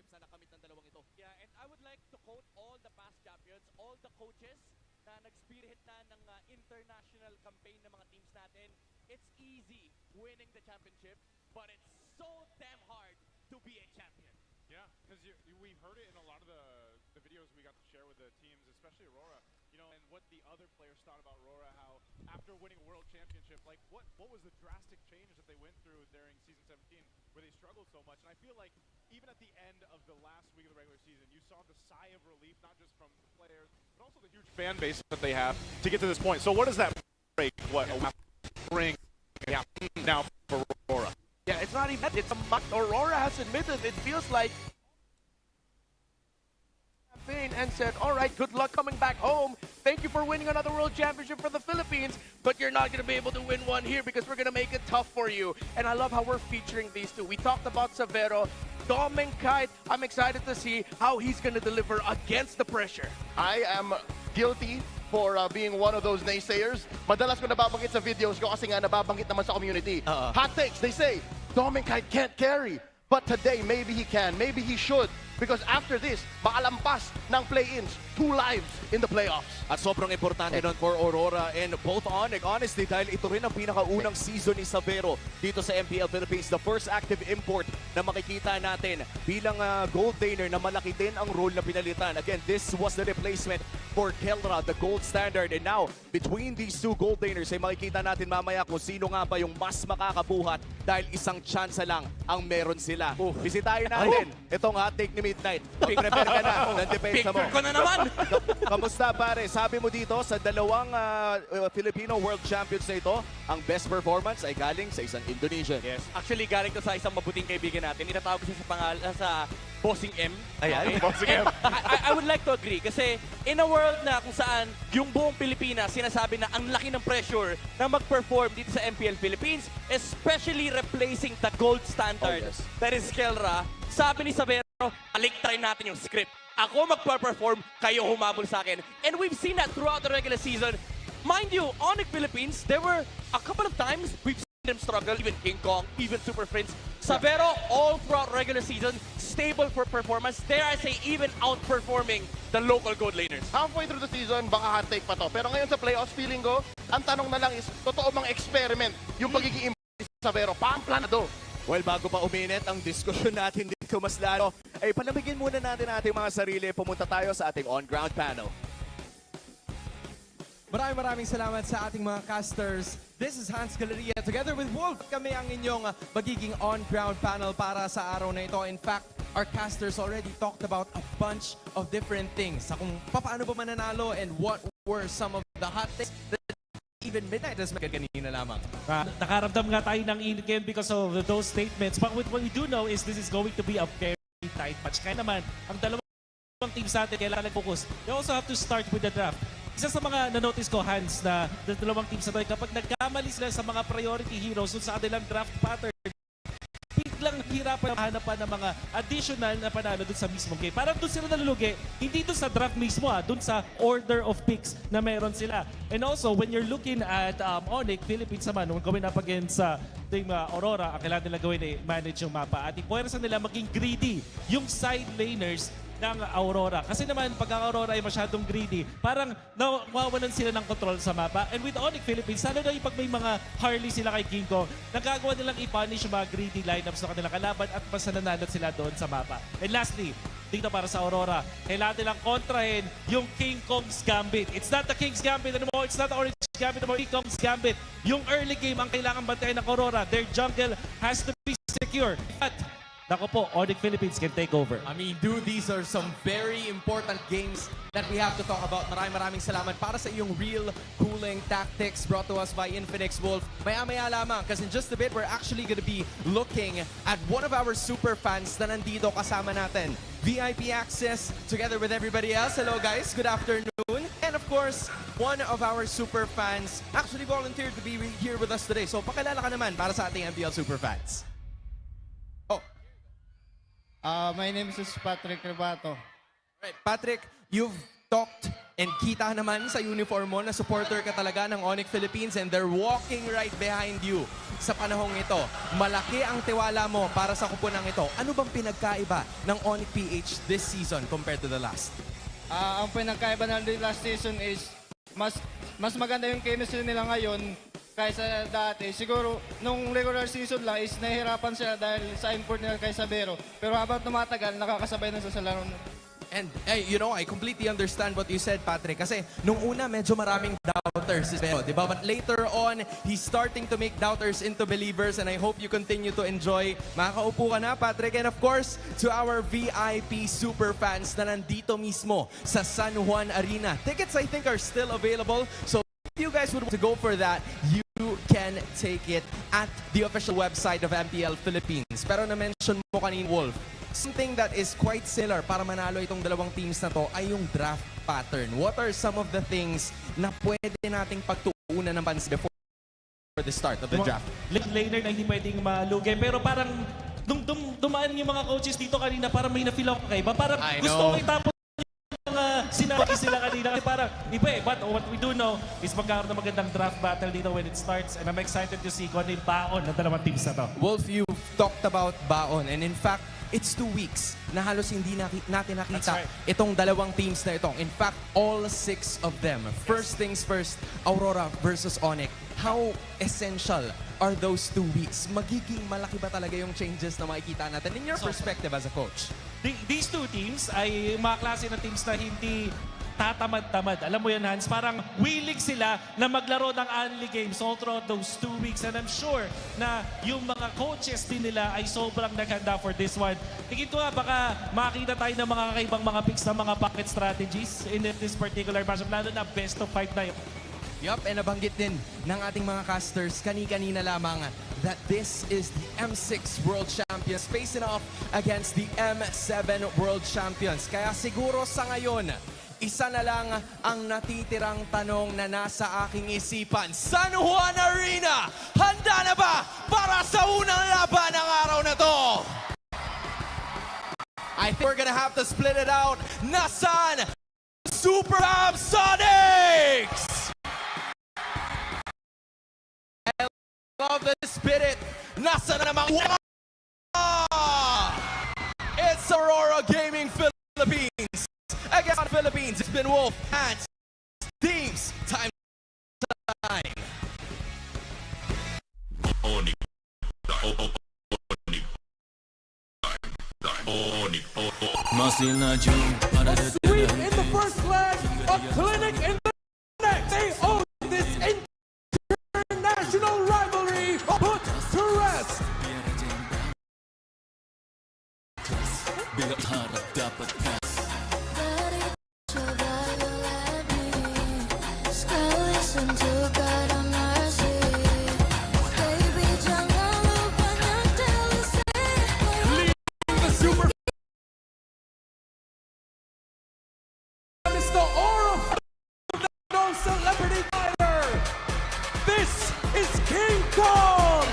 championships na nakamit ng dalawang ito. Yeah, and I would like to quote all the past champions, all the coaches na nag-spearhead na ng international campaign ng mga teams natin. It's easy winning the championship, but it's so damn hard to be a champion. Yeah, because we've heard it in a lot of the videos we got to share with the teams, especially Aurora, you know, and what the other players thought about Aurora, how after winning a world championship, like what was the drastic changes that they went through during season 17 where they struggled so much. And I feel like even at the end of the last week of the regular season, you saw the sigh of relief, not just from the players, but also the huge fan base that they have to get to this point. So what does that break? What a bring now for Aurora? Yeah, it's not even, it's a month. Aurora has admitted it feels like campaign and said, all right, good luck coming back home. Thank you for winning another world championship for the Philippines, but you're not going to be able to win one here because we're going to make it tough for you. And I love how we're featuring these two. We talked about Severo, Dom and Kite. I'm excited to see how he's going to deliver against the pressure. I am guilty for being one of those naysayers. Madalas ko nababanggit sa videos ko kasi nga nababanggit naman sa community. Hot takes, they say, Dom and Kite can't carry. But today, maybe he can, maybe he should. Because after this, makalampas ng play-ins, 2 lives in the playoffs. At sobrang importante nun for Aurora and both Onyx. Honestly, dahil ito rin ang pinakaunang season ni Severo dito sa MPL Philippines. The first active import na makikita natin bilang gold laner na malaki din ang role na pinalitan. Again, this was the replacement for Kelra, the gold standard. And now, between these two gold laners, ay makikita natin mamaya kung sino nga ba yung mas makakabuhat dahil isang chance lang ang meron sila. Bisitahin natin itong hot take ni Midnight. Mag-prepare ka na ng depensa mo. Picture ko na naman! Kamusta pare? Sabi mo dito sa dalawang Filipino World Champions na ito, ang best performance ay galing sa isang Indonesian. Yes. Actually, galing to sa isang mabuting kaibigan natin. Itatawag ko siya sa pangalan sa Bossing M. Ayan. Bossing M. I would like to agree kasi in a world na kung saan yung buong Pilipinas sinasabi na ang laki ng pressure na mag-perform dito sa MPL Philippines, especially replacing the gold standard that is Kelra, sabi ni Severo, balik-try natin yung script. Ako magpa-perform, kayo humabol sa akin. And we've seen that throughout the regular season. Mind you, Onyx Philippines, there were a couple of times we've seen them struggle, even King Kong, even Super Prince. Severo, all throughout regular season, stable for performance. Dare I say, even outperforming the local gold laners. Halfway through the season, baka hot take pa to. Pero ngayon sa playoffs, feeling ko, ang tanong na lang is, totoo mang experiment yung pagiging impact sa Severo. Pamplanado. Well, bago pa uminit ang diskusyon natin dito mas lalo, ay palamigin muna natin ating mga sarili. Pumunta tayo sa ating on-ground panel. Maraming salamat sa ating mga casters. This is Hans Galeria. Together with Wolf, kami ang inyong magiging on-ground panel para sa araw na ito. In fact, our casters already talked about a bunch of different things. Sa kung paano ba mananalo and what were some of the hot takes that even Midnight has made kanina lamang. Nakaramdam nga tayo ng init ngayon because of those statements. But what we do know is this is going to be a very tight match. Kaya naman, ang dalawang teams natin kailangan focus. They also have to start with the draft. Isa sa mga na-notice ko, Hans, na dalawang teams na tayo, kapag nagkamali sila sa mga priority heroes sa kanilang draft pattern, biglang hirapan ang hanapan ng mga additional na panalo dun sa mismong game. Parang dun sila nalulugi, hindi dun sa draft mismo, dun sa order of picks na meron sila. And also, when you're looking at Onyx, Philippines naman, nung gawin up against sa team Aurora, ang kailangan nila gawin ay manage yung mapa. At ipuwersa nila maging greedy yung side laners ng Aurora. Kasi naman, pag ang Aurora ay masyadong greedy, parang nawawalan sila ng control sa mapa. And with Onyx Philippines, lalo na yung pag may mga Harley sila kay King Kong, nagagawa nilang i-punish yung mga greedy lineups ng kanilang kalaban at mas nananalo sila doon sa mapa. And lastly, dito para sa Aurora, kailangan nilang kontrahin yung King Kong's Gambit. It's not the King's Gambit anymore. It's not the Orange Gambit anymore. King Kong's Gambit. Yung early game ang kailangan bantayan ng Aurora. Their jungle has to be secure. But nako po, Onyx Philippines can take over. I mean, dude, these are some very important games that we have to talk about. Maraming salamat para sa iyong real cooling tactics brought to us by Infinix Wolf. Maya-maya lamang, because in just a bit, we're actually going to be looking at one of our super fans na nandito kasama natin. VIP access together with everybody else. Hello guys, good afternoon. And of course, one of our super fans actually volunteered to be here with us today. So pakilala ka naman para sa ating MPL super fans. My name is Patrick Rebato. Right, Patrick, you've talked And kita naman sa uniform mo na supporter ka talaga ng Onyx Philippines and they're walking right behind you sa panahong ito. Malaki ang tiwala mo para sa kupunang ito. Ano bang pinagkaiba ng Onyx PH this season compared to the last? Ang pinagkaiba na last season is mas maganda yung chemistry nila ngayon kaysa dati. Siguro, nung regular season lang is nahihirapan sila dahil sa import nila kay Sabero. Pero habang tumatagal, nakakasabay na sa laro. And hey, you know, I completely understand what you said, Patrick. Kasi nung una, medyo maraming doubters si Sabero, di ba? But later on, he's starting to make doubters into believers and I hope you continue to enjoy. Makakaupo ka na, Patrick. And of course, to our VIP super fans na nandito mismo sa San Juan Arena. Tickets, I think, are still available. So if you guys would want to go for that, you can take it at the official website of MPL Philippines. Pero na-mention mo kanina, Wolf, something that is quite similar para manalo itong dalawang teams na to ay yung draft pattern. What are some of the things na pwede nating pagtuunan ng pansin before the start of the draft? Later na hindi pwedeng malugay. Pero parang nung dumaan yung mga coaches dito kanina, parang may na-feel ako kay iba. Parang gusto ko itapon sinabi sila kanina. Parang, iba eh. But what we do know is magkakaroon ng magandang draft battle dito when it starts. And I'm excited to see kung ano yung baon ng dalawang teams na to. Wolf, you've talked about baon. And in fact, it's 2 weeks na halos hindi natin nakita itong dalawang teams na ito. In fact, all 6 of them. First things first, Aurora versus Onyx. How essential are those 2 weeks? Magiging malaki ba talaga yung changes na makikita natin in your perspective as a coach? These two teams ay mga klase ng teams na hindi tatamad-tamad. Alam mo yan, Hans, parang willing sila na maglaro ng only games all throughout those 2 weeks. And I'm sure na yung mga coaches din nila ay sobrang naghanda for this one. Tingin ko nga, baka makita tayo ng mga kakaibang mga picks ng mga pocket strategies in this particular matchup, lalo na best of 5 na yun. Yup, and nabanggit din ng ating mga casters kani-kanina lamang that this is the M6 World Champions facing off against the M7 World Champions. Kaya siguro sa ngayon, isa na lang ang natitirang tanong na nasa aking isipan. San Juan Arena, handa na ba para sa unang laban ng araw na to? I think we're gonna have to split it out. Nasaan Super Sonics? I love the spirit. Nasa na namang it's Aurora Gaming Philippines against Philippines. It's been Wolf and teams. Time. Sweep in the first leg, a clinic in the next. They own this international rivalry put to rest. The super Mr. Aura, no celebrity fighter. This is King Kong.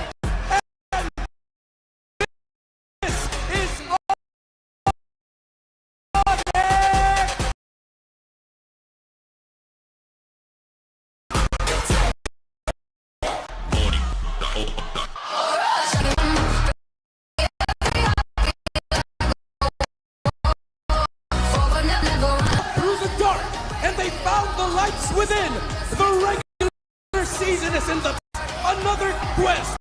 And this is Onyx. Through the dark, and they found the lights within. The regular season is in the another quest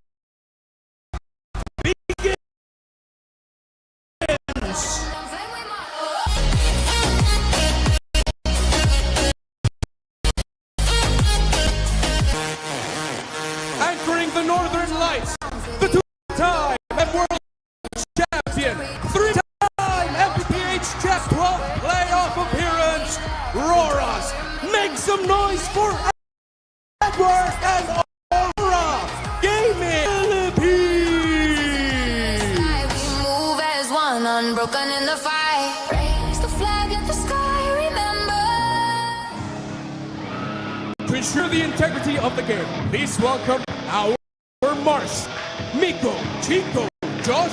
begins. Anchoring the Northern Lights, the two-time world champion, three-time MPH Chess 12 playoff appearance, Roras. Make some noise for Edward and Aura Gaming Philippines. We move as one, unbroken in the fight. Raise the flag at the sky, remember. To ensure the integrity of the game, please welcome our Marsh, Miko, Chico, Josh,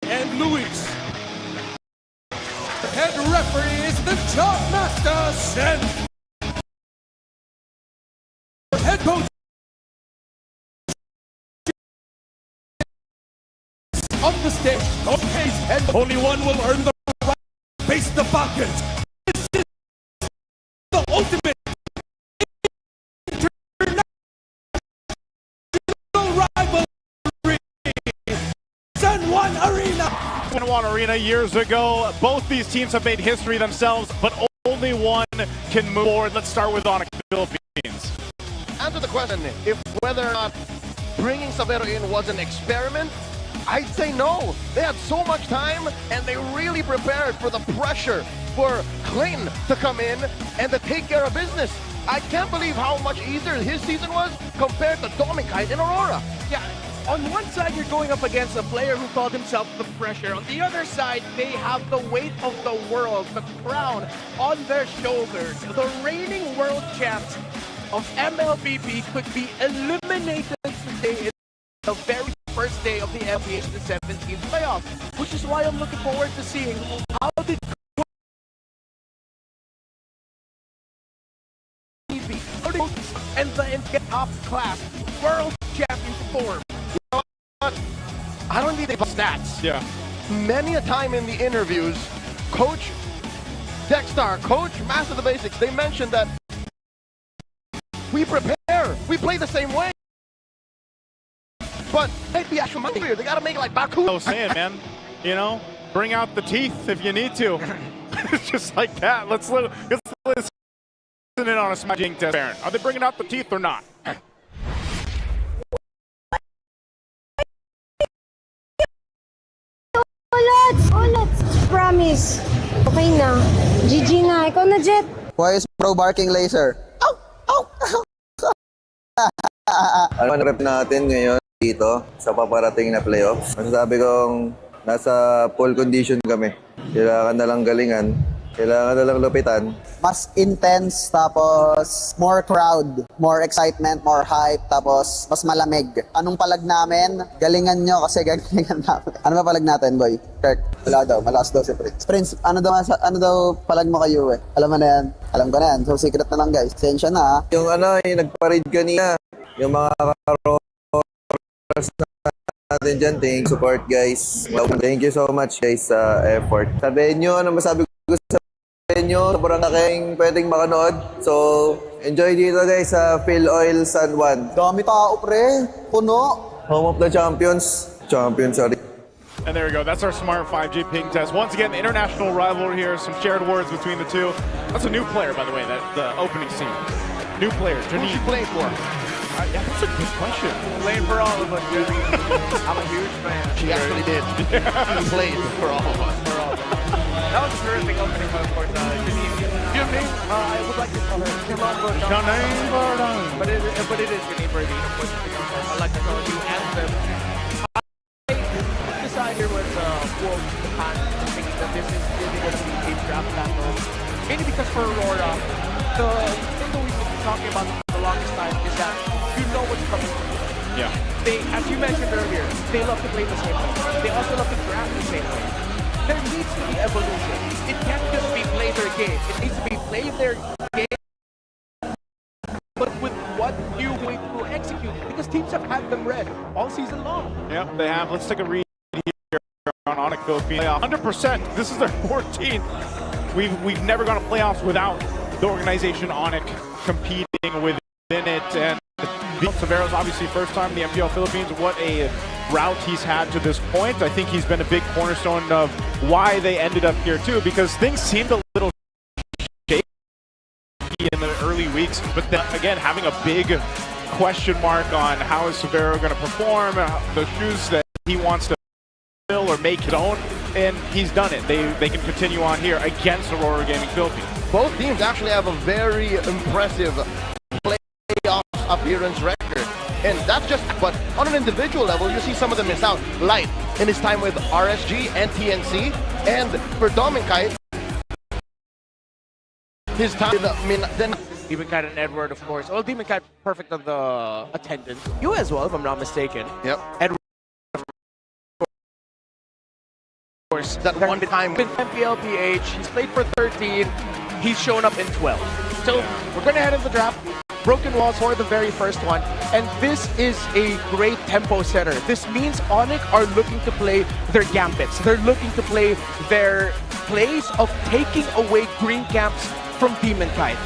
and Luis. The head referee is the job, Master Sen. Head coach on the stage. Okay, and only one will earn the right to face the Falcons. This is the ultimate international rivalry. San Juan Arena. San Juan Arena years ago. Both these teams have made history themselves, but only one can move forward. Let's start with Onyx Philippines. Answer the question, if whether or not bringing Savero in was an experiment, I'd say no. They had so much time and they really prepared for the pressure for Clayton to come in and to take care of business. I can't believe how much easier his season was compared to Dominic and Aurora. Yeah, on one side, you're going up against a player who called himself the Pressure. On the other side, they have the weight of the world, the crown on their shoulders. The reigning world champs of MLBB could be eliminated today in the very first day of the MPH S17 playoffs, which is why I'm looking forward to seeing how did and the top class world champion perform. I don't need the stats. Yeah. Many a time in the interviews, Coach Dexter, Coach Master the Basics, they mentioned that we prepare, we play the same way. But maybe actually they gotta make it like Baku. I was saying, man, you know, bring out the teeth if you need to. Just like that. Let's listen in on a smashing test. Are they bringing out the teeth or not? Ulit! Promise. Okay na. GG na. Ikaw na, Jet. Why is Pro barking laser? Ano rep natin ngayon dito sa paparating na playoffs? Masasabi kong nasa full condition kami. Kailangan na lang galingan. Kailangan na lang lupitan. Mas intense, tapos more crowd, more excitement, more hype, tapos mas malamig. Anong palag namin? Galingan nyo kasi galingan namin. Ano ba palag natin, boy? Kirk, wala daw. Malakas daw si Prince. Prince, ano daw palag mo kayo eh? Alam mo na yan? Alam ko na yan. So secret na lang guys. Sensya na. Yung yung nagpa-raid kanina, yung mga karoras natin dyan, thank you, support guys. Thank you so much guys sa effort. Sabihin nyo, ano masabi ko sa inyo, sobrang aking pwedeng makanood. So, enjoy dito guys sa Phil Oil San Juan. Dami tao pre, puno. Home of the champions. Champions, sorry. And there we go. That's our smart 5G ping test. Once again, the international rivalry here. Some shared words between the two. That's a new player, by the way, that the opening scene. New player. Who's she playing for? Yeah, that's a good question. Playing for all of us, dude. I'm a huge fan. She actually did. She played for all of us. That was a terrific opening, of course. Janine, I would like to call her Janine Bardon. But it is Janine Bardon, of course. I like to call the anthem. I decided here with Wolf, thinking that this is really going to be a draft battle. Mainly because for Aurora, the thing that we've been talking about for the longest time is that you know what's coming. Yeah. They, as you mentioned earlier, they love to play the same way. They also love to draft the same way. There needs to be evolution. It can't just be play their game. It needs to be play their game, but with what new way to execute. Because teams have had them read all season long. Yep, they have. Let's take a read here on Onyx Philippines. 100%. This is their 14th. We've never gone to playoffs without the organization Onyx competing within it. And Savero's obviously first time in the MPL Philippines. What a route he's had to this point. I think he's been a big cornerstone of why they ended up here too, because things seemed a little shaky in the early weeks, but then again having a big question mark on how is Savero going to perform, the shoes that he wants to fill or make his own, and he's done it. They can continue on here against Aurora Gaming Philippines. Both teams actually have a very impressive playoff appearance record. And that's just, but on an individual level, you see some of them miss out. Light in his time with RSG and TNC, and for Dominkite, his time then Demonkite and Edward, of course. Well, Demonkite perfect on the attendance. You as well, if I'm not mistaken. Yep. Edward course. That one time. With MPL PH, he's played for 13. He's shown up in 12. So we're going to head into the draft. Broken Walls for the very first one. And this is a great tempo setter. This means Onyx are looking to play their gambits. They're looking to play their plays of taking away green camps from Demon Kite.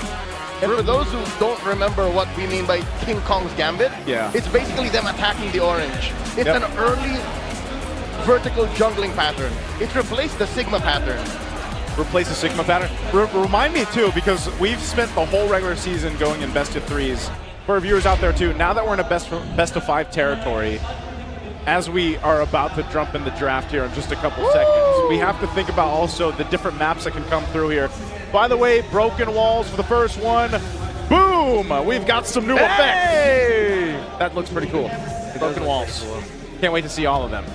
And for those who don't remember what we mean by King Kong's Gambit, it's basically them attacking the orange. It's an early vertical jungling pattern. It's replaced the Sigma pattern. Replace the Sigma pattern. Remind me too, because we've spent the whole regular season going in best of threes. For our viewers out there too, now that we're in a best of 5 territory, as we are about to jump in the draft here in just a couple seconds, we have to think about also the different maps that can come through here. By the way, Broken Walls for the first one. Boom! We've got some new effects. That looks pretty cool. Broken Walls. Can't wait to see all of them.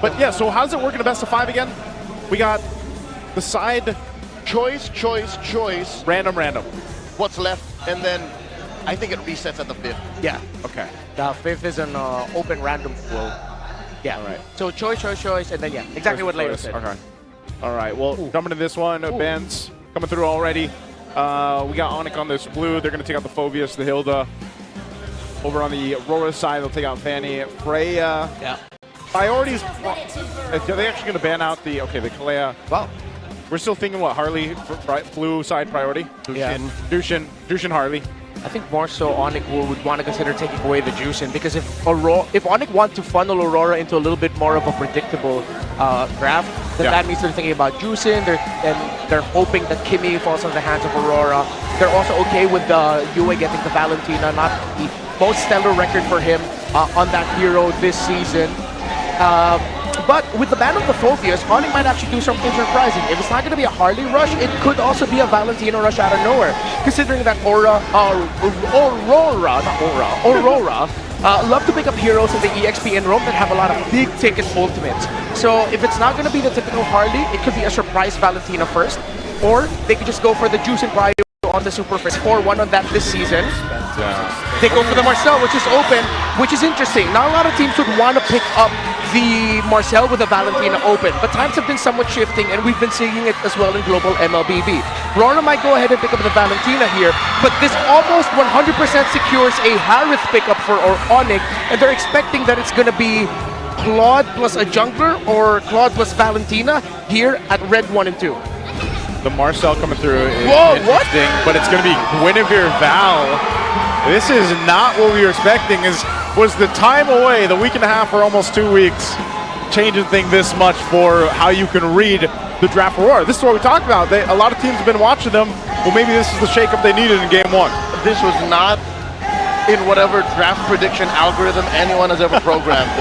But yeah, so how does it work in a best of 5 again? We got the side choice, random. What's left, and then I think it resets at the 5th. Yeah. Okay. The 5th is an open random pool. Yeah. All right. So choice, and then exactly what Leo said. Okay. All right. Well, jumping to this one, Ben's coming through already. We got Onyx on this blue. They're going to take out the Phobius, the Hilda. Over on the Aurora side, they'll take out Fanny. Freya. Yeah. Priorities. Are they actually going to ban out the Kalea? Wow. We're still thinking what, Harley, blue side priority? Dushin, Harley. I think more so Onyx would want to consider taking away the Juicing, because if Onyx want to funnel Aurora into a little bit more of a predictable draft, then that means they're thinking about Juicing, and they're hoping that Kimmy falls on the hands of Aurora. They're also okay with Yue getting the Valentina, not the most stellar record for him on that hero this season. But with the ban of the Phobius, Onyx might actually do something surprising. If it's not going to be a Harley rush, it could also be a Valentina rush out of nowhere. Considering that Aurora love to pick up heroes in the EXP and Rome that have a lot of big ticket ultimates. So if it's not going to be the typical Harley, it could be a surprise Valentina first, or they could just go for the Juice and Prio on the Super Fist 4-1 on that this season. They go for the Marcel, which is open, which is interesting. Not a lot of teams would want to pick up the Marcel with the Valentina open, but times have been somewhat shifting, and we've been seeing it as well in global MLBB. Rora might go ahead and pick up the Valentina here, but this almost 100% secures a Harith pickup for Onyx, and they're expecting that it's going to be Claude plus a jungler or Claude plus Valentina here at red 1 and 2. The Marcel coming through is interesting, but it's going to be Guinevere Val. This is not what we were expecting. Was the time away, the week and a half or almost 2 weeks, changing things this much for how you can read the draft for Aurora? This is what we talked about. A lot of teams have been watching them. Well, maybe this is the shakeup they needed in game 1. This was not in whatever draft prediction algorithm anyone has ever programmed.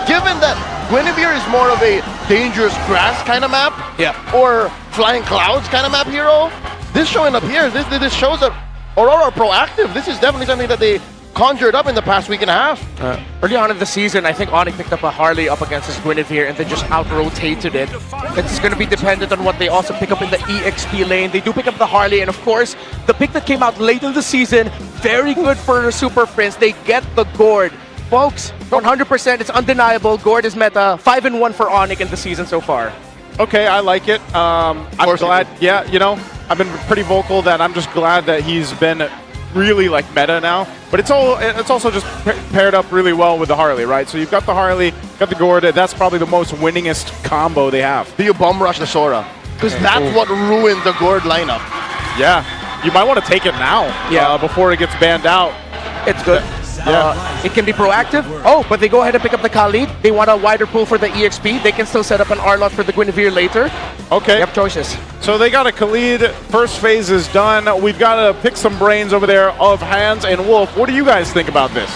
Given that Guinevere is more of a dangerous grass kind of map, or flying clouds kind of map hero, this showing up here, this shows that Aurora are proactive. This is definitely something that they conjured up in the past week and a half. Early on in the season, I think Onyx picked up a Harley up against his Guinevere and then just out-rotated it. It's going to be dependent on what they also pick up in the EXP lane. They do pick up the Harley, and of course, the pick that came out late in the season, very good for the Super Prince. They get the Gourd. Folks, 100%, it's undeniable. Gourd is meta, 5-1 for Onyx in the season so far. Okay, I like it. I'm glad, I've been pretty vocal that I'm just glad that he's been really like meta now, but it's also just paired up really well with the Harley, right? So you've got the Harley, got the Gourd. That's probably the most winningest combo they have. Do you bum rush the Sora? Because that's what ruined the Gourd lineup. Yeah, you might want to take it now. Before it gets banned out. It's good. It can be proactive. But they go ahead and pick up the Khalid. They want a wider pool for the EXP. They can still set up an Arlot for the Guinevere later. Okay. They have choices. So they got a Khalid. First phase is done. We've got to pick some brains over there of Hans and Wolf. What do you guys think about this?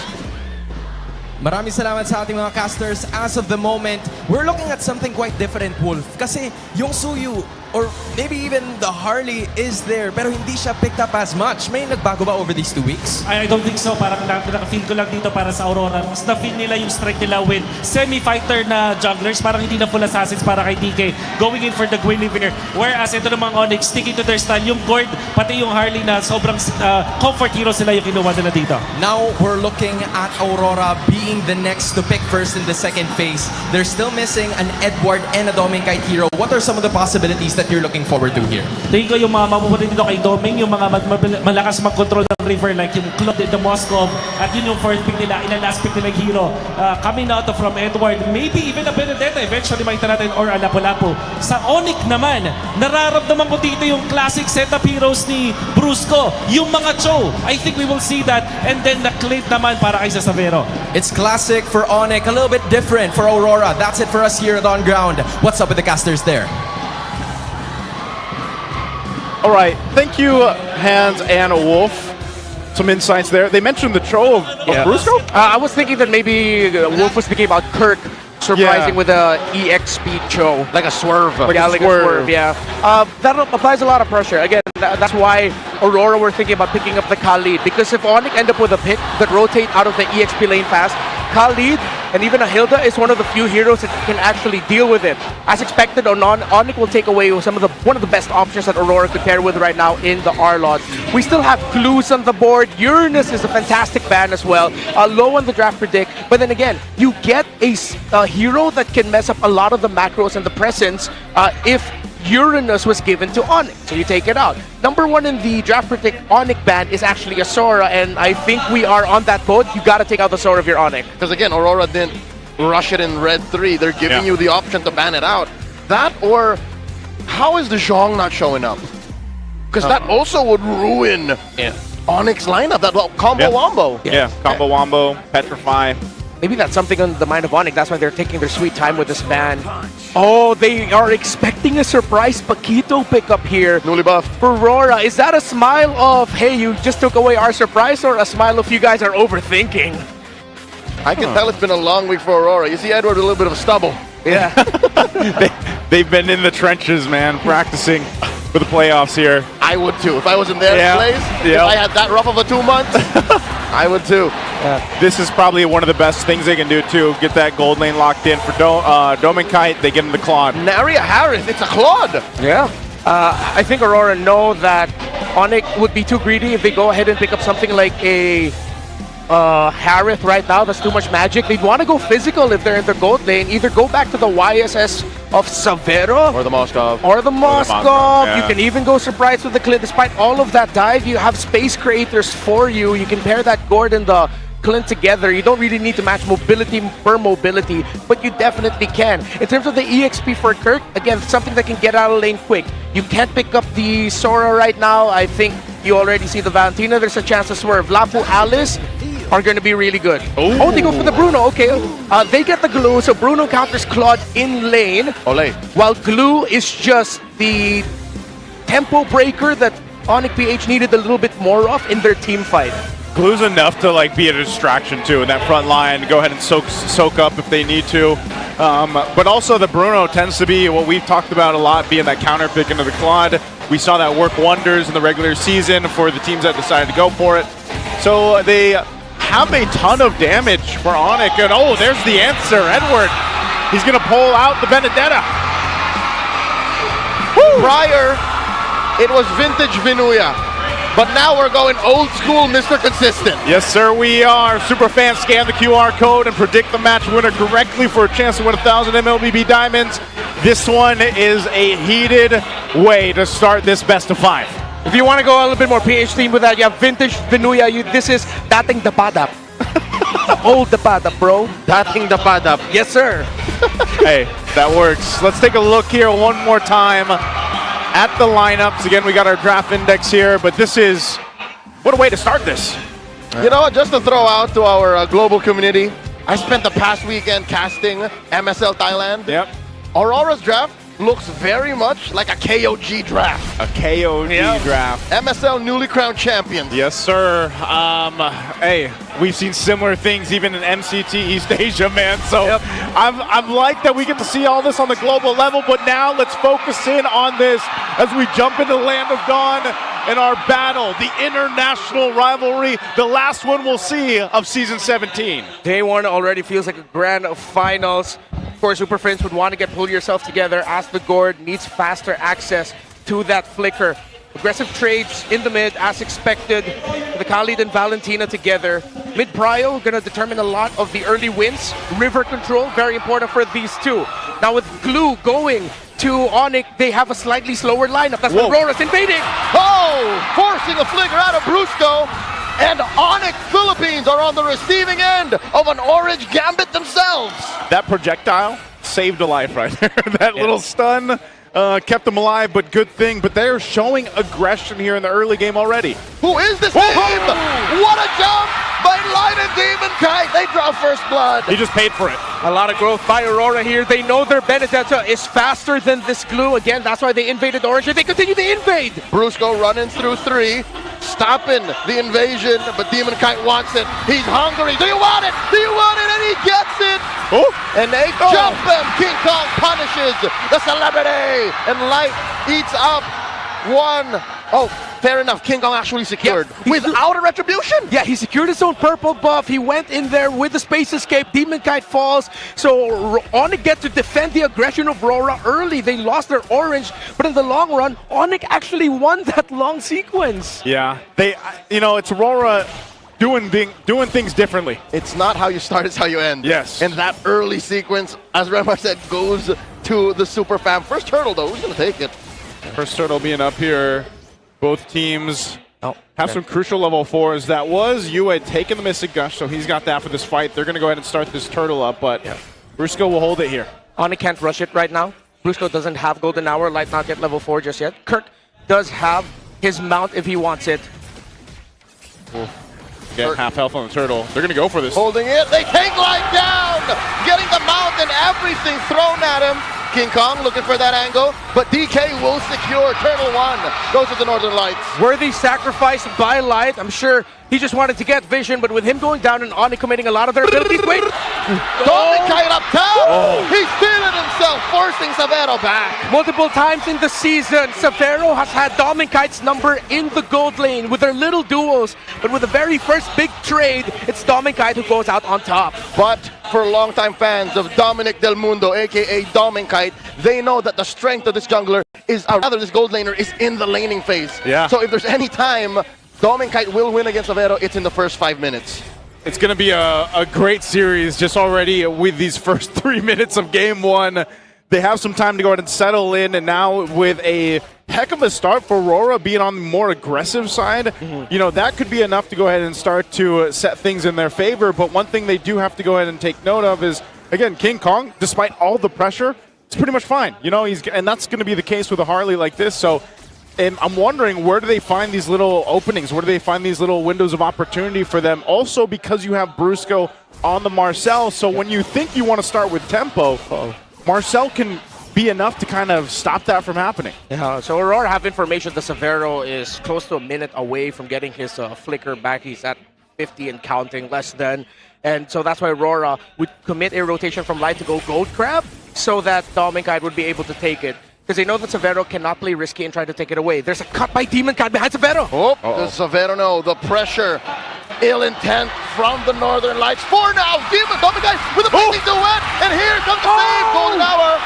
Maraming salamat sa ating mga casters. As of the moment, we're looking at something quite different, Wolf. Kasi yung Suyu, or maybe even the Harley is there pero hindi siya picked up as much. May nagbago ba over these 2 weeks? I don't think so. Parang nakafeel ko lang dito para sa Aurora. Mas na-feel nila yung strike nila with semi-fighter na junglers. Parang hindi na full assassins para kay DK. Going in for the Guinevere. Whereas ito namang Onyx, sticking to their style. Yung Gord, pati yung Harley na sobrang comfort hero sila yung kinuha nila dito. Now we're looking at Aurora being the next to pick first in the second phase. They're still missing an Edward and a Dominkite hero. What are some of the possibilities that you're looking forward to here? Tingin ko yung mga mapupunta dito kay Doming, yung mga malakas mag-control ng river like yung Claude the Moscow at yun yung first pick nila, last pick nilang hero. Coming out from Edward, maybe even a Benedetta eventually makita natin or a Lapu-Lapu. Sa Onyx naman, nararamdaman ko dito yung classic setup heroes ni Brusco, yung mga Cho. I think we will see that and then the Clint naman para kay Savero. It's classic for Onyx, a little bit different for Aurora. That's it for us here at On Ground. What's up with the casters there? All right, thank you, Hans and Wolf. Some insights there. They mentioned the Cho of Brusco? I was thinking that maybe Wolf was speaking about Kirk surprising with a EXP Cho. Like a swerve. Like a swerve, yeah. That applies a lot of pressure. Again, that's why Aurora were thinking about picking up the Khalid. Because if Onyx end up with a pick that rotate out of the EXP lane fast, Khalid and even a Hilda is one of the few heroes that can actually deal with it. As expected, Onyx will take away one of the best options that Aurora could pair with right now in the R-Lot. We still have Clues on the board. Uranus is a fantastic ban as well. Low on the draft predict, but then again, you get a hero that can mess up a lot of the macros and the presence if Uranus was given to Onyx, so you take it out. Number 1 in the draft predict Onyx ban is actually a Sora, and I think we are on that boat. You gotta take out the Sora if you're Onyx. Because again, Aurora didn't rush it in Red 3. They're giving you the option to ban it out. That or how is the Zhong not showing up? Because that also would ruin Onyx lineup. That combo wombo. Yeah, combo wombo, petrify. Maybe that's something on the mind of Onyx. That's why they're taking their sweet time with this ban. Oh, they are expecting a surprise Paquito pickup here. Newly buffed. For Aurora, is that a smile of, hey, you just took away our surprise, or a smile of you guys are overthinking? I can tell it's been a long week for Aurora. You see Edward with a little bit of stubble. Yeah. They've been in the trenches, man, practicing for the playoffs here. I would too. If I was in their place, if I had that rough of a 2 months, I would too. This is probably one of the best things they can do too. Get that gold lane locked in for Dominkite. They get him the Claude. Naria Harris, it's a Claude. Yeah. I think Aurora know that Onyx would be too greedy if they go ahead and pick up something like a Harith right now. That's too much magic. They'd want to go physical if they're in the gold lane. Either go back to the YSS of Savero or the Moskov. Or the Moskov. Yeah. You can even go surprise with the Clint. Despite all of that dive, you have space creators for you. You can pair that Gord and the Clint together. You don't really need to match mobility per mobility, but you definitely can. In terms of the EXP for Kirk, again, something that can get out of lane quick. You can't pick up the Sora right now. I think you already see the Valentina. There's a chance to swerve. Lapu, Alice are going to be really good. Oh, they go for the Bruno. Okay. They get the glue, so Bruno counters Claude in lane. Ole. While glue is just the tempo breaker that Onyx PH needed a little bit more of in their team fight. Glue's enough to like be a distraction too in that front line. Go ahead and soak up if they need to. But also the Bruno tends to be what we've talked about a lot, being that counter pick into the Claude. We saw that work wonders in the regular season for the teams that decided to go for it. So they have a ton of damage for Onyx, and oh, there's the answer, Edward. He's gonna pull out the Benedetta. Prior, it was vintage Vinuya, but now we're going old school Mr. Consistent. Yes, sir, we are. Superfans, scan the QR code and predict the match winner correctly for a chance to win 1,000 MLBB Diamonds. This one is a heated way to start this best of 5. If you want to go a little bit more PH theme with that, you have vintage Vinuya. This is dating dapadap. Old dapadap, bro. Dating dapadap. Yes, sir. Hey, that works. Let's take a look here one more time at the lineups. Again, we got our draft index here, but this is, what a way to start this. You know what, just to throw out to our global community, I spent the past weekend casting MSL Thailand. Yep. Aurora's draft looks very much like a KOG draft. A KOG draft. MSL newly crowned champions. Yes, sir. Hey, we've seen similar things even in MCT East Asia, man. So I've liked that we get to see all this on the global level, but now let's focus in on this as we jump into the Land of Dawn and our battle, the international rivalry, the last one we'll see of Season 17. Day one already feels like a grand finals. Of course, Super Friends would want to get pull yourself together as the Gord needs faster access to that flicker. Aggressive trades in the mid as expected. The Khalid and Valentina together. Mid prio gonna determine a lot of the early wins. River control, very important for these two. Now with Glue going to Onyx, they have a slightly slower lineup. That's when Aurora's invading. Oh, forcing a flicker out of Brusco. And Onyx Philippines are on the receiving end of an orange gambit themselves. That projectile saved a life right there. That little stun kept them alive, but good thing. But they're showing aggression here in the early game already. Who is this team? What a jump by Light and Demon Kite. They draw first blood. He just paid for it. A lot of growth by Aurora here. They know their Benedetta is faster than this Glue. Again, that's why they invaded Orange, and they continue to invade. Brusco running through 3, stopping the invasion, but Demon Kite wants it. He's hungry. Do you want it? Do you want it? And he gets it. And they jump him. King Kong punishes the celebrity, and Light eats up one. Oh, fair enough. King Kong actually secured without a retribution. Yeah, he secured his own purple buff. He went in there with the space escape. Demon Kite falls. So Onyx get to defend the aggression of Aurora early. They lost their orange, but in the long run, Onyx actually won that long sequence. Yeah, it's Aurora doing things differently. It's not how you start, it's how you end. Yes. And that early sequence, as Remar said, goes to the Super Fam. First turtle, though. Who's going to take it? First turtle being up here. Both teams have some crucial level 4s. That was Yue taking the Mystic Gush, so he's got that for this fight. They're going to go ahead and start this turtle up, but Brusco will hold it here. Onyx can't rush it right now. Brusco doesn't have Golden Hour. Light not yet level 4 just yet. Kirk does have his mount if he wants it. Get half health on the turtle. They're going to go for this. Holding it. They take Light down. Getting the mount and everything thrown at him. King Kong looking for that angle, but DK will secure. Turtle 1 goes to the Northern Lights. Worthy sacrifice by Light. I'm sure he just wanted to get vision, but with him going down and Onyx committing a lot of their abilities. Wait! Dominic Kite up top! He's feeling himself, forcing Savero back. Multiple times in the season, Savero has had Dominic Kite's number in the gold lane with their little duos, but with the very first big trade, it's Dominic Kite who goes out on top. But for longtime fans of Dominic Del Mundo, aka Dominic Kite, they know that the strength of this jungler is, rather this gold laner is in the laning phase. Yeah. So if there's any time Dominic Kite will win against Savero, it's in the first 5 minutes. It's going to be a great series just already with these first 3 minutes of game 1. They have some time to go ahead and settle in, and now with a heck of a start for Aurora being on the more aggressive side, that could be enough to go ahead and start to set things in their favor. But one thing they do have to go ahead and take note of is, again, King Kong, despite all the pressure, it's pretty much fine. And that's going to be the case with a Harley like this. So I'm wondering, where do they find these little openings? Where do they find these little windows of opportunity for them? Also, because you have Brusco on the Marcel, so when you think you want to start with tempo, Marcel can be enough to kind of stop that from happening. Yeah, so Aurora have information that Savero is close to a minute away from getting his flicker back. He's at 50 and counting, less than. And so that's why Aurora would commit a rotation from Light to go Gold Crab so that Dominic Kite would be able to take it. Because they know that Savero cannot play risky and try to take it away. There's a cut by Demon Kite behind Savero. Does Savero know the pressure? Ill intent from the Northern Lights. 4 now. Dominic Kite with a big duet. And here comes the save. Golden Hour.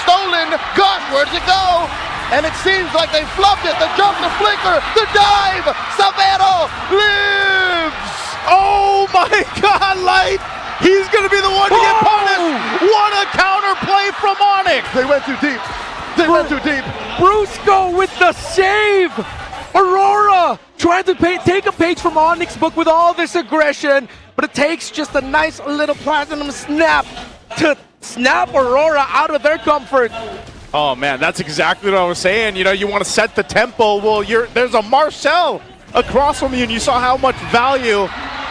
Stolen. Gosh, where does it go? And it seems like they flubbed it. The jump, the flicker, the dive. Savero lives. Oh my God, Light! He's going to be the one to get punished. What a counterplay from Onyx. They went too deep. They went too deep. Brusco with the save. Aurora trying to take a page from Onyx's book with all this aggression, but it takes just a nice little platinum snap to snap Aurora out of their comfort. Oh man, that's exactly what I was saying. You want to set the tempo. Well, there's a Marcel across from you, and you saw how much value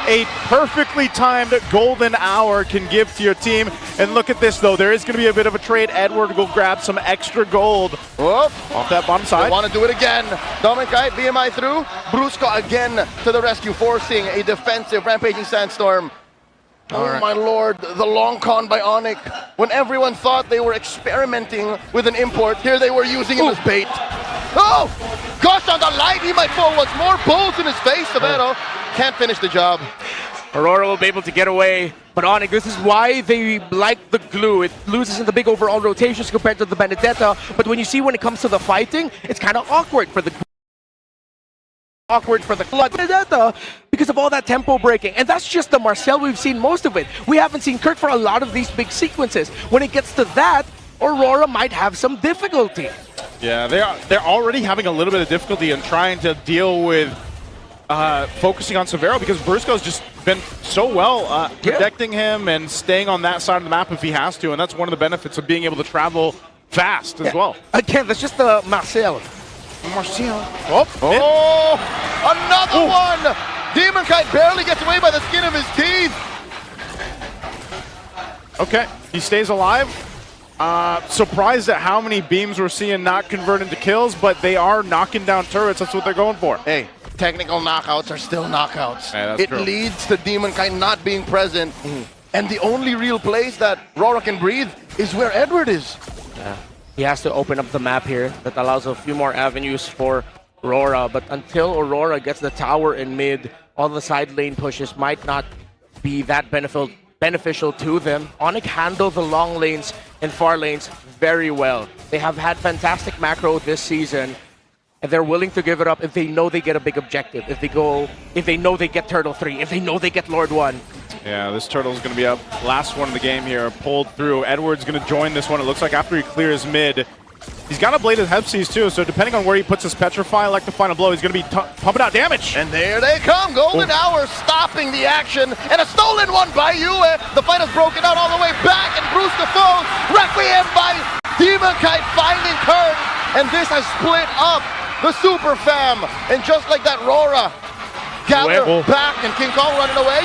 a perfectly timed golden hour can give to your team. And look at this, though. There is going to be a bit of a trade. Edward will grab some extra gold. Whoop. Off that bottom side. They want to do it again. Dominicite, BMI through. Brusco again to the rescue, forcing a defensive Rampaging Sandstorm. Oh my lord, the long con bionic. When everyone thought they were experimenting with an import, here they were using him as bait. Oh! Gosh, on the light, he might fall once more. Bulls in his face, Severo can't finish the job. Aurora will be able to get away, but Onyx, this is why they like the glue. It loses in the big overall rotations compared to the Benedetta, but when it comes to the fighting, it's kind of awkward for the Benedetta because of all that tempo breaking. And that's just the Marcel we've seen most of it. We haven't seen Kirk for a lot of these big sequences. When it gets to that, Aurora might have some difficulty. Yeah, they're already having a little bit of difficulty in trying to deal with focusing on Severo because Brusco's just been so well protecting him and staying on that side of the map if he has to, and that's one of the benefits of being able to travel fast as well. Again, that's just the Marcel. Oh, another one! Demon Kite barely gets away by the skin of his teeth. Okay, he stays alive. Surprised at how many beams we're seeing not convert into kills, but they are knocking down turrets. That's what they're going for. Hey, technical knockouts are still knockouts. Yeah, that's true. Leads to Demon Kite not being present. And the only real place that Rora can breathe is where Edward is. Yeah. He has to open up the map here. That allows a few more avenues for Aurora. But until Aurora gets the tower in mid, all the side lane pushes might not be that beneficial to them. Onyx handle the long lanes and far lanes very well. They have had fantastic macro this season, and they're willing to give it up if they know they get a big objective. If they know they get Turtle 3, if they know they get Lord 1. Yeah, this Turtle's going to be up. Last one of the game here, pulled through. Edward's going to join this one. It looks like after he clears mid. He's got a Blade of Hepsies too, so depending on where he puts his Petrify, like the final blow, he's going to be pumping out damage. And there they come. Golden Hour stopping the action. And a stolen one by Yue. The fight has broken out all the way back. And Bruce Defoe, Requiem by Demon Kite finding Kurt. And this has split up the Super Fam. And just like that, Rora gather back, and King Kong running away.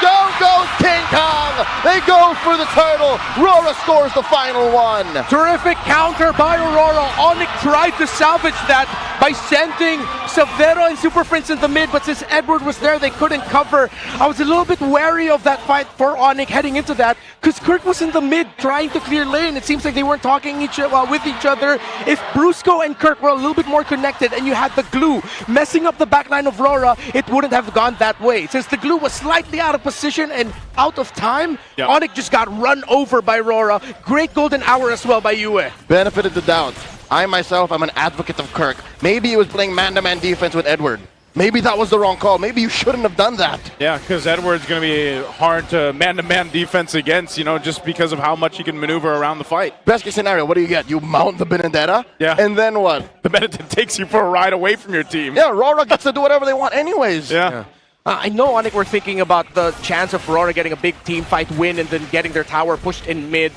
Down goes King Kong. They go for the turtle. Rora scores the final one. Terrific counter by Aurora. Onyx tried to salvage that by sending Severo and Super Prince in the mid, but since Edward was there, they couldn't cover. I was a little bit wary of that fight for Onyx heading into that, because Kirk was in the mid trying to clear lane. It seems like they weren't talking with each other. If Brusco and Kirk were a little bit more connected and you had the glue messing up the backline of Aurora, it wouldn't have gone that way. Since the glue was slightly out of position and out of time, Onyx just got run over by Aurora. Great golden hour as well by Yue. Benefit of the doubt. I myself am an advocate of Kirk. Maybe he was playing man-to-man defense with Edward. Maybe that was the wrong call. Maybe you shouldn't have done that. Yeah, because Edward's going to be hard to man-to-man defense against, just because of how much he can maneuver around the fight. Best case scenario, what do you get? You mount the Benedetta? Yeah. And then what? The Benedetta takes you for a ride away from your team. Yeah, Rora gets to do whatever they want anyways. Yeah. I know Onyx were thinking about the chance of Aurora getting a big team fight win and then getting their tower pushed in mid.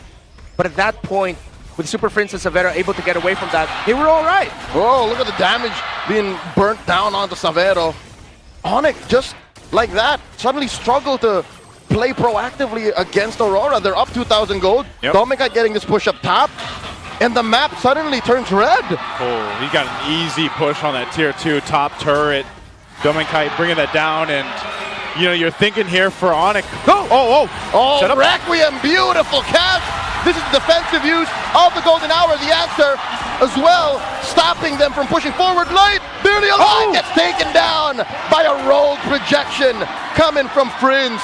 But at that point, with Super Prince and Severo able to get away from that, they were all right. Oh, look at the damage being burnt down onto Severo. Onyx, just like that, suddenly struggled to play proactively against Aurora. They're up 2,000 gold. Dominicite getting this push up top, and the map suddenly turns red. Oh, he got an easy push on that tier 2 top turret. Dominicite bringing that down, and you're thinking here for Onyx. Oh, Requiem, beautiful catch. This is defensive use of the Golden Hour. The answer as well, stopping them from pushing forward. Light, barely alive, gets taken down by a rogue projection coming from Prince.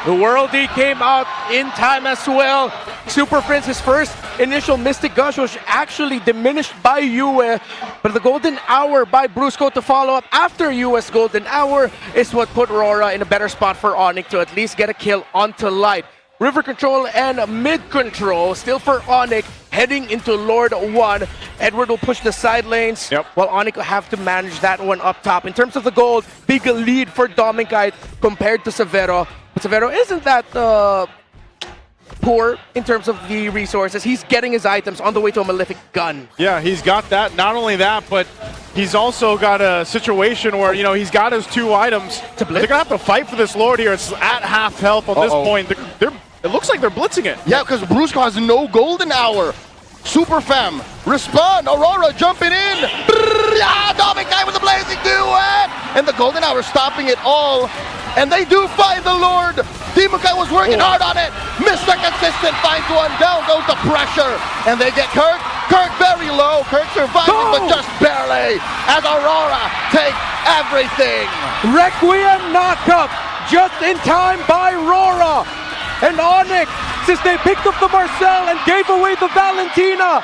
The Worldie came out in time as well. Super Prince's first initial Mystic Gush was actually diminished by Yue, but the Golden Hour by Brusco to follow up after Yue's Golden Hour is what put Aurora in a better spot for Onyx to at least get a kill onto Light. River control and mid control still for Onyx heading into Lord 1. Edward will push the side lanes while Onyx will have to manage that one up top. In terms of the gold, big lead for Dominicite compared to Severo. But Severo isn't that poor in terms of the resources. He's getting his items on the way to a Malefic gun. Yeah, he's got that. Not only that, but he's also got a situation where, you know, he's got his 2 items. They're going to have to fight for this Lord here. It's at half health on this point. It looks like they're blitzing it. Yeah, because Brusco has no golden hour. Super Fam, respond. Aurora jumping in. Yeah, Dominic guy with the blazing duet. And the golden hour stopping it all. And they do find the Lord. Demon Kai was working hard on it. Mr. Consistent finds one. Down goes the pressure. And they get Kirk. Kirk very low. Kirk surviving, but just barely. As Aurora take everything. Requiem knockup just in time by Rora. And Onyx, since they picked up the Marcel and gave away the Valentina,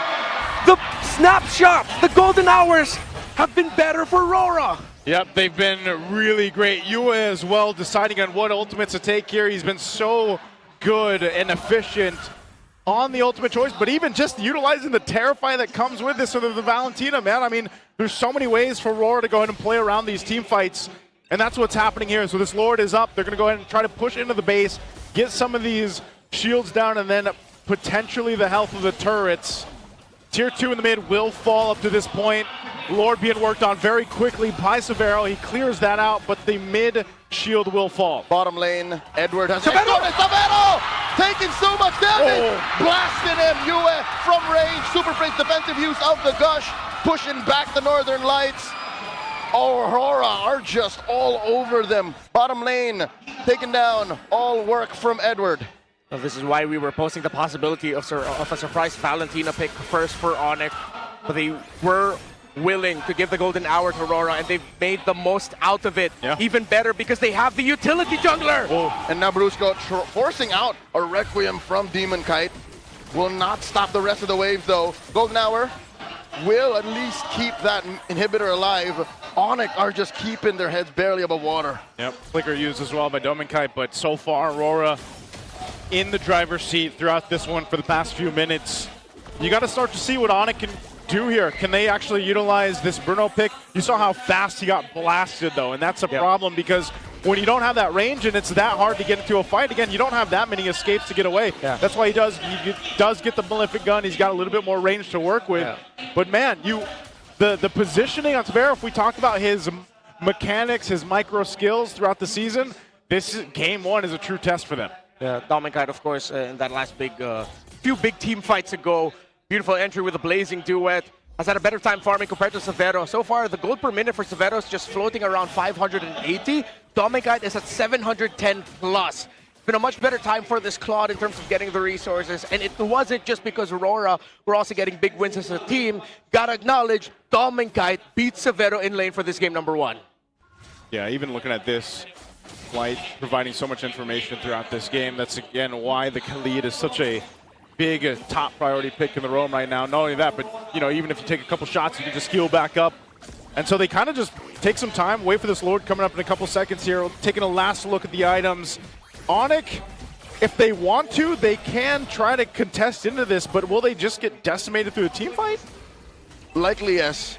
the snapshots, the golden hours have been better for Rora. Yep, they've been really great. Yua as well, deciding on what ultimates to take here. He's been so good and efficient on the ultimate choice, but even just utilizing the Terrify that comes with this, or the Valentina, man. I mean, there's so many ways for Rora to go ahead and play around these team fights, and that's what's happening here. So this Lord is up. They're going to go ahead and try to push into the base, get some of these shields down, and then potentially the health of the turrets. Tier 2 in the mid will fall up to this point. Lord being worked on very quickly by Severo. He clears that out, but the mid shield will fall. Bottom lane, Edward has Severo taking so much damage. Blasting him. Yue from range. Super Prince defensive use of the gush, pushing back the Northern Lights. Aurora are just all over them. Bottom lane taken down. All work from Edward. Well, this is why we were posting the possibility of a surprise Valentina pick first for Onyx, but they were willing to give the golden hour to Aurora, and they've made the most out of it. Yeah. Even better because they have the utility jungler. And now Brusco forcing out a Requiem from Demon Kite. Will not stop the rest of the waves though. Golden hour will at least keep that inhibitor alive. Onyx are just keeping their heads barely above water. Yep, flicker used as well by Dominkai, but so far Aurora in the driver's seat throughout this one for the past few minutes. You got to start to see what Onyx can do here. Can they actually utilize this Bruno pick? You saw how fast he got blasted though, and that's a problem because when you don't have that range and it's that hard to get into a fight again, you don't have that many escapes to get away. Yeah. That's why he does get the Malefic gun. He's got a little bit more range to work with. Yeah. But man, the positioning on Severo, if we talk about his mechanics, his micro skills throughout the season, game 1 is a true test for them. Yeah, Dominicite, of course, in that last few big team fights ago, beautiful entry with a blazing duet. Has had a better time farming compared to Severo. So far, the gold per minute for Severo is just floating around 580. Dominicite is at 710 plus. It's been a much better time for this Claude in terms of getting the resources, and it wasn't just because Aurora were also getting big wins as a team. Gotta acknowledge, Dominicite beat Severo in lane for this game number 1. Yeah, even looking at this, White providing so much information throughout this game. That's again why the Khalid is such a big top priority pick in the roam right now. Not only that, but you know, even if you take a couple shots, you can just heal back up. And so they kind of just take some time, wait for this Lord coming up in a couple seconds here, taking a last look at the items. Onyx, if they want to, they can try to contest into this, but will they just get decimated through a team fight? Likely yes.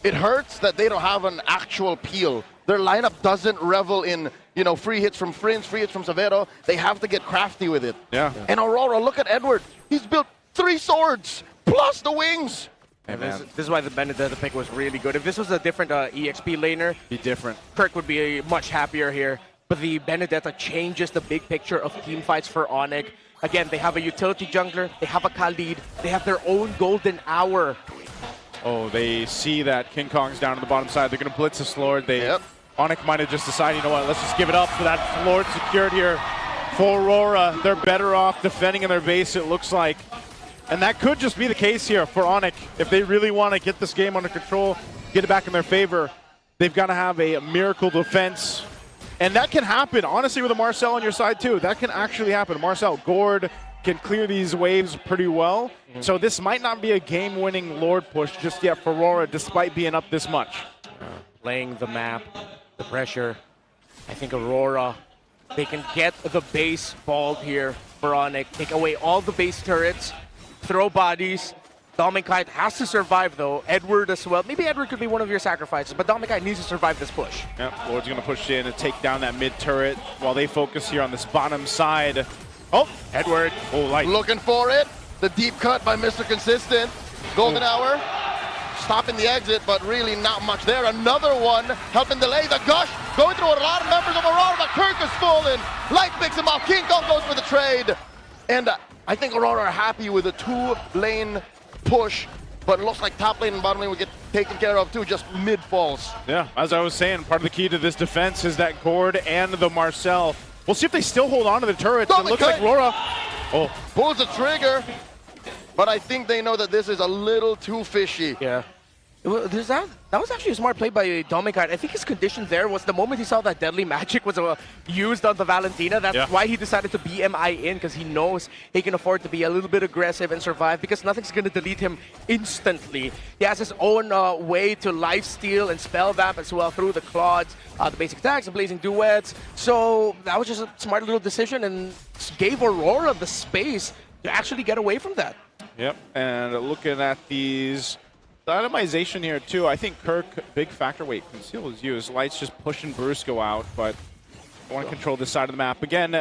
It hurts that they don't have an actual peel. Their lineup doesn't revel in, you know, free hits from Prince, free hits from Severo. They have to get crafty with it. Yeah. And Aurora, look at Edward. He's built 3 swords plus the wings. And this is why the Benedetta pick was really good. If this was a different EXP laner, be different. Kirk would be much happier here. But the Benedetta changes the big picture of team fights for Onyx. Again, they have a utility jungler, they have a Khalid, they have their own golden hour. Oh, they see that King Kong's down on the bottom side. They're going to blitz this Lord. Onyx might have just decided, you know what, let's just give it up for that Lord secured here for Aurora. They're better off defending in their base, it looks like. And that could just be the case here for Onyx. If they really want to get this game under control, get it back in their favor, they've got to have a miracle defense. And that can happen, honestly, with a Marcel on your side, too. That can actually happen. Marcel, Gord can clear these waves pretty well. So this might not be a game-winning Lord push just yet for Aurora, despite being up this much. Playing the map, the pressure. I think Aurora, they can get the base balled here for Onyx. Take away all the base turrets, throw bodies. Dominicite has to survive, though. Edward as well. Maybe Edward could be one of your sacrifices, but Dominicite needs to survive this push. Yep, Lord's going to push in and take down that mid turret while they focus here on this bottom side. Oh, Edward. Oh, light. Looking for it. The deep cut by Mr. Consistent. Golden Hour stopping the exit, but really not much there. Another one helping delay the gush. Going through a lot of members of Aurora, but Kirk is falling. Light picks him off. King Kong goes for the trade. And I think Aurora are happy with a 2-lane push, but it looks like top lane and bottom lane will get taken care of too, just mid-falls. Yeah, as I was saying, part of the key to this defense is that Gord and the Marcel. We'll see if they still hold on to the turrets. It looks like Aurora pulls the trigger, but I think they know that this is a little too fishy. Yeah. Well, that was actually a smart play by Dominic. I think his condition there was the moment he saw that deadly magic was used on the Valentina. That's why he decided to BMI in, because he knows he can afford to be a little bit aggressive and survive, because nothing's going to delete him instantly. He has his own way to lifesteal and spell vamp as well through the Claudes, the basic attacks, the blazing duets. So that was just a smart little decision and gave Aurora the space to actually get away from that. Yep, and looking at these dynamization here too, I think Kirk, big factor. Wait, conceal was used. Light's just pushing Brusco out, but I want to control this side of the map. Again,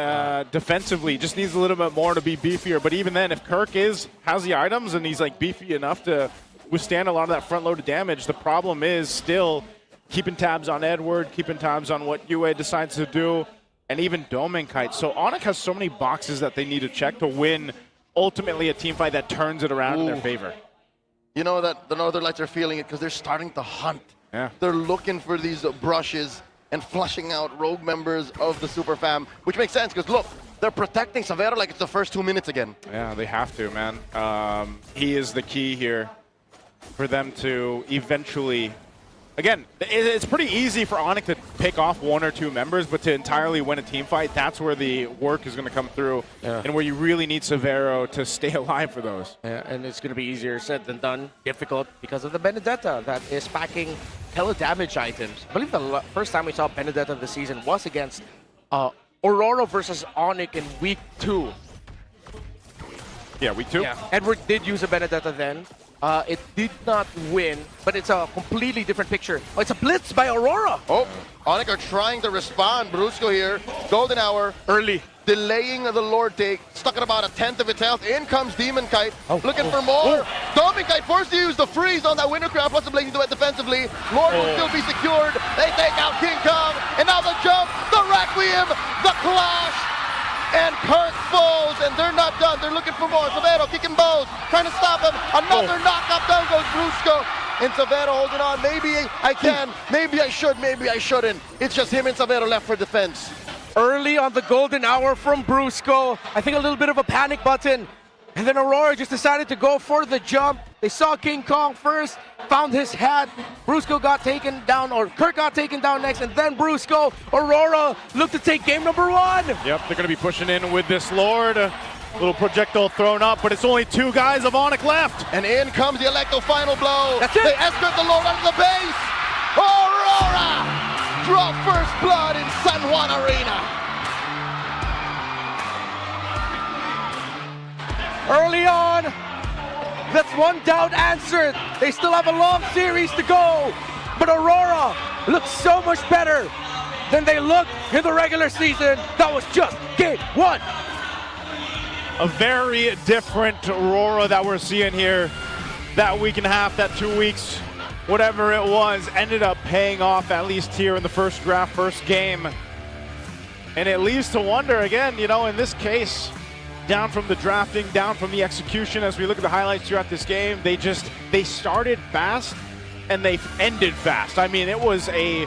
defensively, just needs a little bit more to be beefier. But even then, if Kirk has the items and he's like beefy enough to withstand a lot of that front-loaded damage, the problem is still keeping tabs on Edward, keeping tabs on what UA decides to do, and even Domenkite. So Onyx has so many boxes that they need to check to win ultimately a team fight that turns it around in their favor. You know that the Northern Lights are feeling it because they're starting to hunt. Yeah. They're looking for these brushes and flushing out rogue members of the Super Fam, which makes sense because look, they're protecting Savero like it's the first 2 minutes again. Yeah, they have to, man. He is the key here for them to eventually. Again, it's pretty easy for Onyx to pick off 1 or 2 members, but to entirely win a team fight, that's where the work is going to come through, and where you really need Severo to stay alive for those. Yeah, and it's going to be easier said than done, difficult, because of the Benedetta that is packing hella damage items. I believe the first time we saw Benedetta this season was against Aurora versus Onyx in week 2. Yeah, week 2? Yeah. Edward did use a Benedetta then. It did not win, but it's a completely different picture. Oh, it's a blitz by Aurora. Oh, Onyx are trying to respond. Brusco here, Golden Hour, early. Delaying the Lord take, stuck at about 1/10 of its health. In comes Demon Kite, looking for Oh. more. Demon Kite forced to use the freeze on that Wintercraft, plus the Blazing Duet defensively. Lord will still be secured. They take out King Kong, and now the jump, the Requiem, the Clash, and Kirk falls, and they're not done. They're looking for more. Savero kicking bows, trying to stop him. Another knockup, down goes Brusco. And Savero holding on. Maybe I can, maybe I should, maybe I shouldn't. It's just him and Savero left for defense. Early on the Golden Hour from Brusco. I think a little bit of a panic button. And then Aurora just decided to go for the jump. They saw King Kong first, found his hat. Brusco got taken down, or Kirk got taken down next, and then Brusco. Aurora looked to take game number 1. Yep, they're going to be pushing in with this Lord. A little projectile thrown up, but it's only 2 guys of Onyx left. And in comes the Electo final blow. That's it. They escort the Lord under the base. Aurora draw first blood in San Juan Arena. Early on, that's one doubt answered. They still have a long series to go, but Aurora looks so much better than they looked in the regular season. That was just game 1. A very different Aurora that we're seeing here. That week and a half, that 2 weeks, whatever it was, ended up paying off, at least here in the first draft, first game. And it leaves to wonder again, you know, in this case, down from the drafting, down from the execution, as we look at the highlights throughout this game, they started fast and they ended fast. I mean, it was a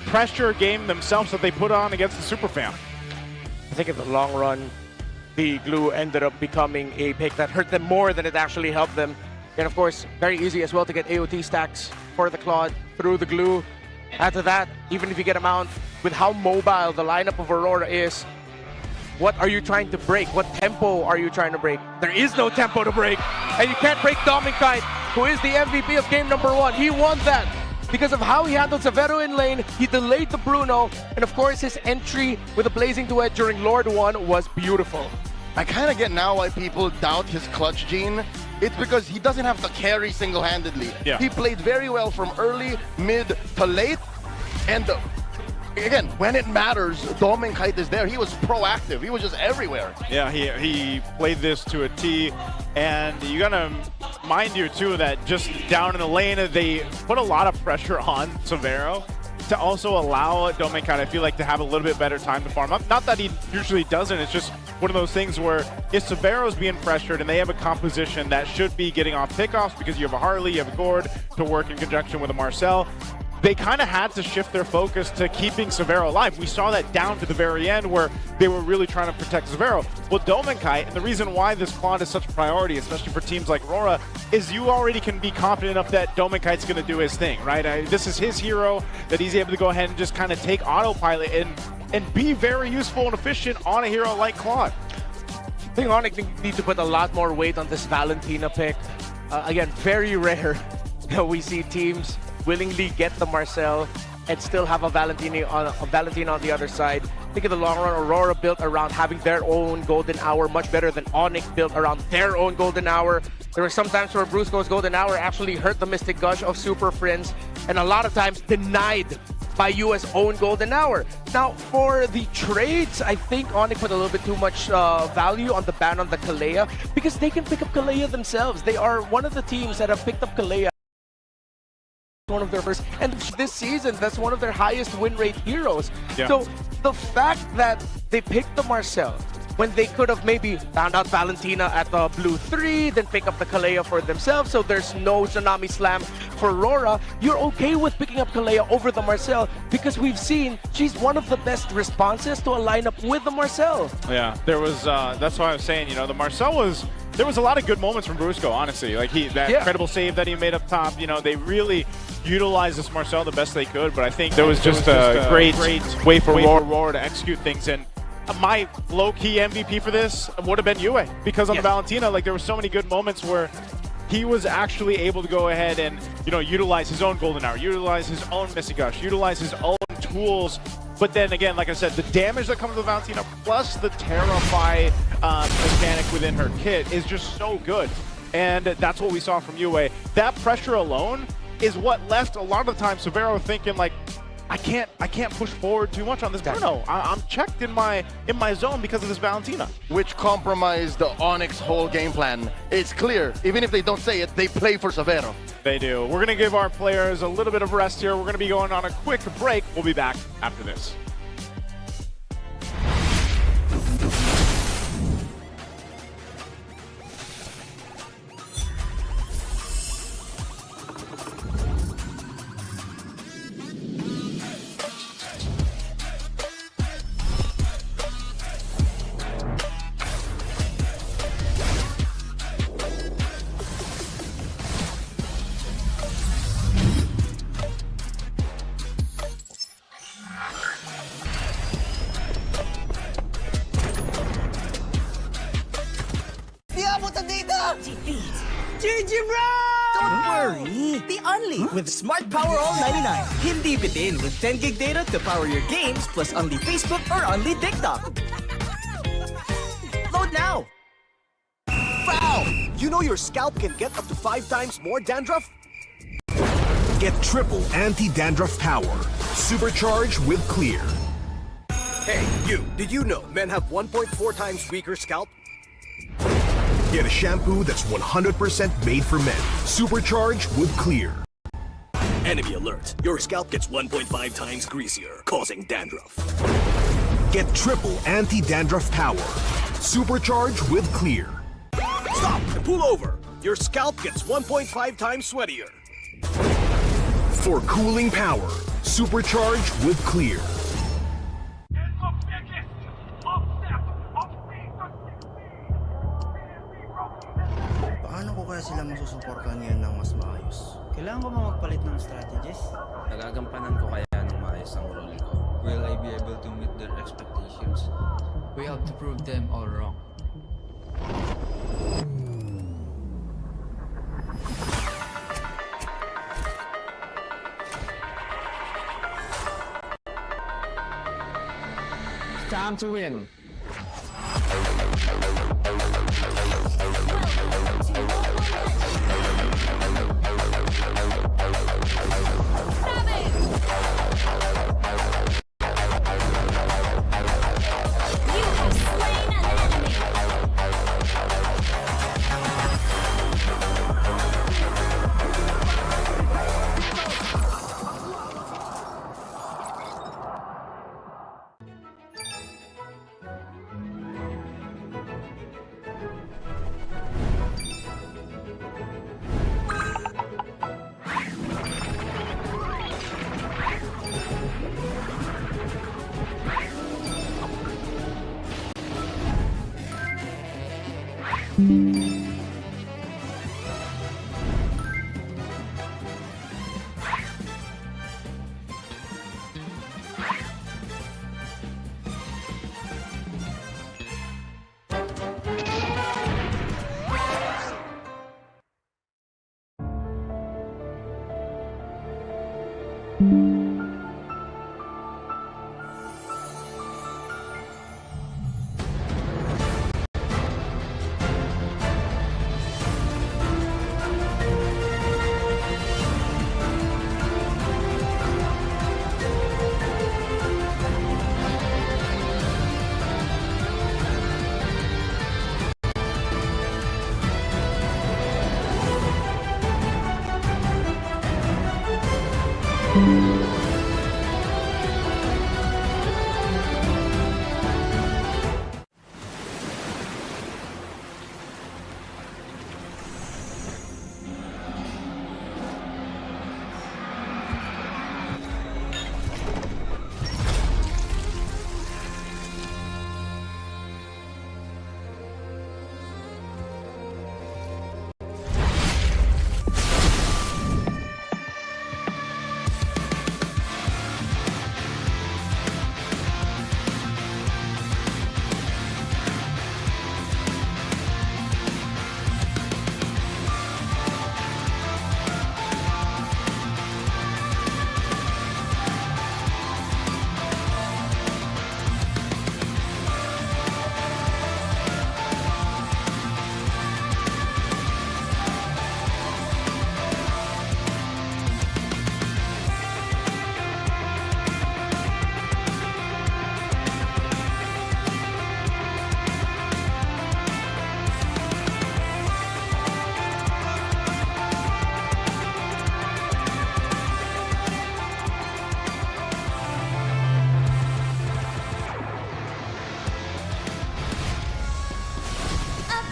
pressure game themselves that they put on against the Super Fam. I think in the long run, the glue ended up becoming a pick that hurt them more than it actually helped them. And of course, very easy as well to get AOT stacks for the Claude through the glue. After that, even if you get a mount, with how mobile the lineup of Aurora is, what are you trying to break? What tempo are you trying to break? There is no tempo to break. And you can't break Dominkite, who is the MVP of game number 1. He won that because of how he handled Savero in lane. He delayed the Bruno. And of course, his entry with a Blazing Duet during Lord 1 was beautiful. I kind of get now why people doubt his clutch gene. It's because he doesn't have to carry single-handedly. Yeah. He played very well from early, mid to late. And Again, when it matters, Domin Kite is there. He was proactive. He was just everywhere. Yeah, he played this to a T, and you gotta mind you too that just down in the lane, they put a lot of pressure on Severo to also allow Domin Kite, I feel like, to have a little bit better time to farm up. Not that he usually doesn't, it's just one of those things where if Severo's being pressured and they have a composition that should be getting off pickoffs because you have a Harley, you have a Gord to work in conjunction with a Marcel, they kind of had to shift their focus to keeping Severo alive. We saw that down to the very end where they were really trying to protect Severo. Well, Domin Kite, and the reason why this quad is such a priority, especially for teams like Aurora, is you already can be confident enough that Domin Kite's going to do his thing, right? This is his hero that he's able to go ahead and just kind of take autopilot and be very useful and efficient on a hero like Claude. I think Onyx need to put a lot more weight on this Valentina pick. Again, very rare that we see teams willingly get the Marcel and still have a Valentina on the other side. I think in the long run, Aurora built around having their own golden hour much better than Onyx built around their own golden hour. There were some times where Brusco's golden hour actually hurt the Mystic Gush of Super Friends, and a lot of times denied by US own golden hour. Now, for the trades, I think Onyx put a little bit too much value on the ban on the Kalea because they can pick up Kalea themselves. They are one of the teams that have picked up Kalea, one of their first, and this season that's one of their highest win rate heroes. Yeah. So the fact that they picked the Marcel when they could have maybe found out Valentina at the blue 3, then pick up the Kalea for themselves, so there's no Tsunami Slam for Aurora, you're okay with picking up Kalea over the Marcel because we've seen she's one of the best responses to a lineup with the Marcel. Yeah, there was, that's why I was saying, you know, the Marcel there was a lot of good moments from Brusco, honestly. Like that incredible save that he made up top, you know, they really utilized this Marcel the best they could, but I think there was just a great way for Aurora to execute things. And my low-key MVP for this would have been Yue, because on the Valentina, like there were so many good moments where he was actually able to go ahead and, you know, utilize his own golden hour, utilize his own Mystic Gush, utilize his own tools. But then again, like I said, the damage that comes with Valentina plus the Terrify mechanic within her kit is just so good. And that's what we saw from Yue. That pressure alone is what left a lot of the time Severo thinking like, I can't push forward too much on this Bruno. I'm checked in my zone because of this Valentina. Which compromised the Onyx whole game plan. It's clear, even if they don't say it, they play for Severo. They do. We're going to give our players a little bit of rest here. We're going to be going on a quick break. We'll be back after this. Don't worry, the Unli with Smart Power All 99. Hindi bitin with 10 gig data to power your games plus Unli Facebook or Unli TikTok. Load now! Wow! You know your scalp can get up to 5 times more dandruff? Get triple anti-dandruff power. Supercharge with Clear. Hey, you! Did you know men have 1.4 times weaker scalp? Get a shampoo that's 100% made for men. Supercharge with Clear. Enemy alert. Your scalp gets 1.5 times greasier, causing dandruff. Get triple anti-dandruff power. Supercharge with Clear. Stop and pull over. Your scalp gets 1.5 times sweatier. For cooling power, supercharge with Clear. Paano ko kaya sila masusuportahan ngayon ng mas maayos? Kailangan ko ba magpalit ng strategies? Nagagampanan ko kaya ng maayos ang role ko? Will I be able to meet their expectations? We have to prove them all wrong. Time to win.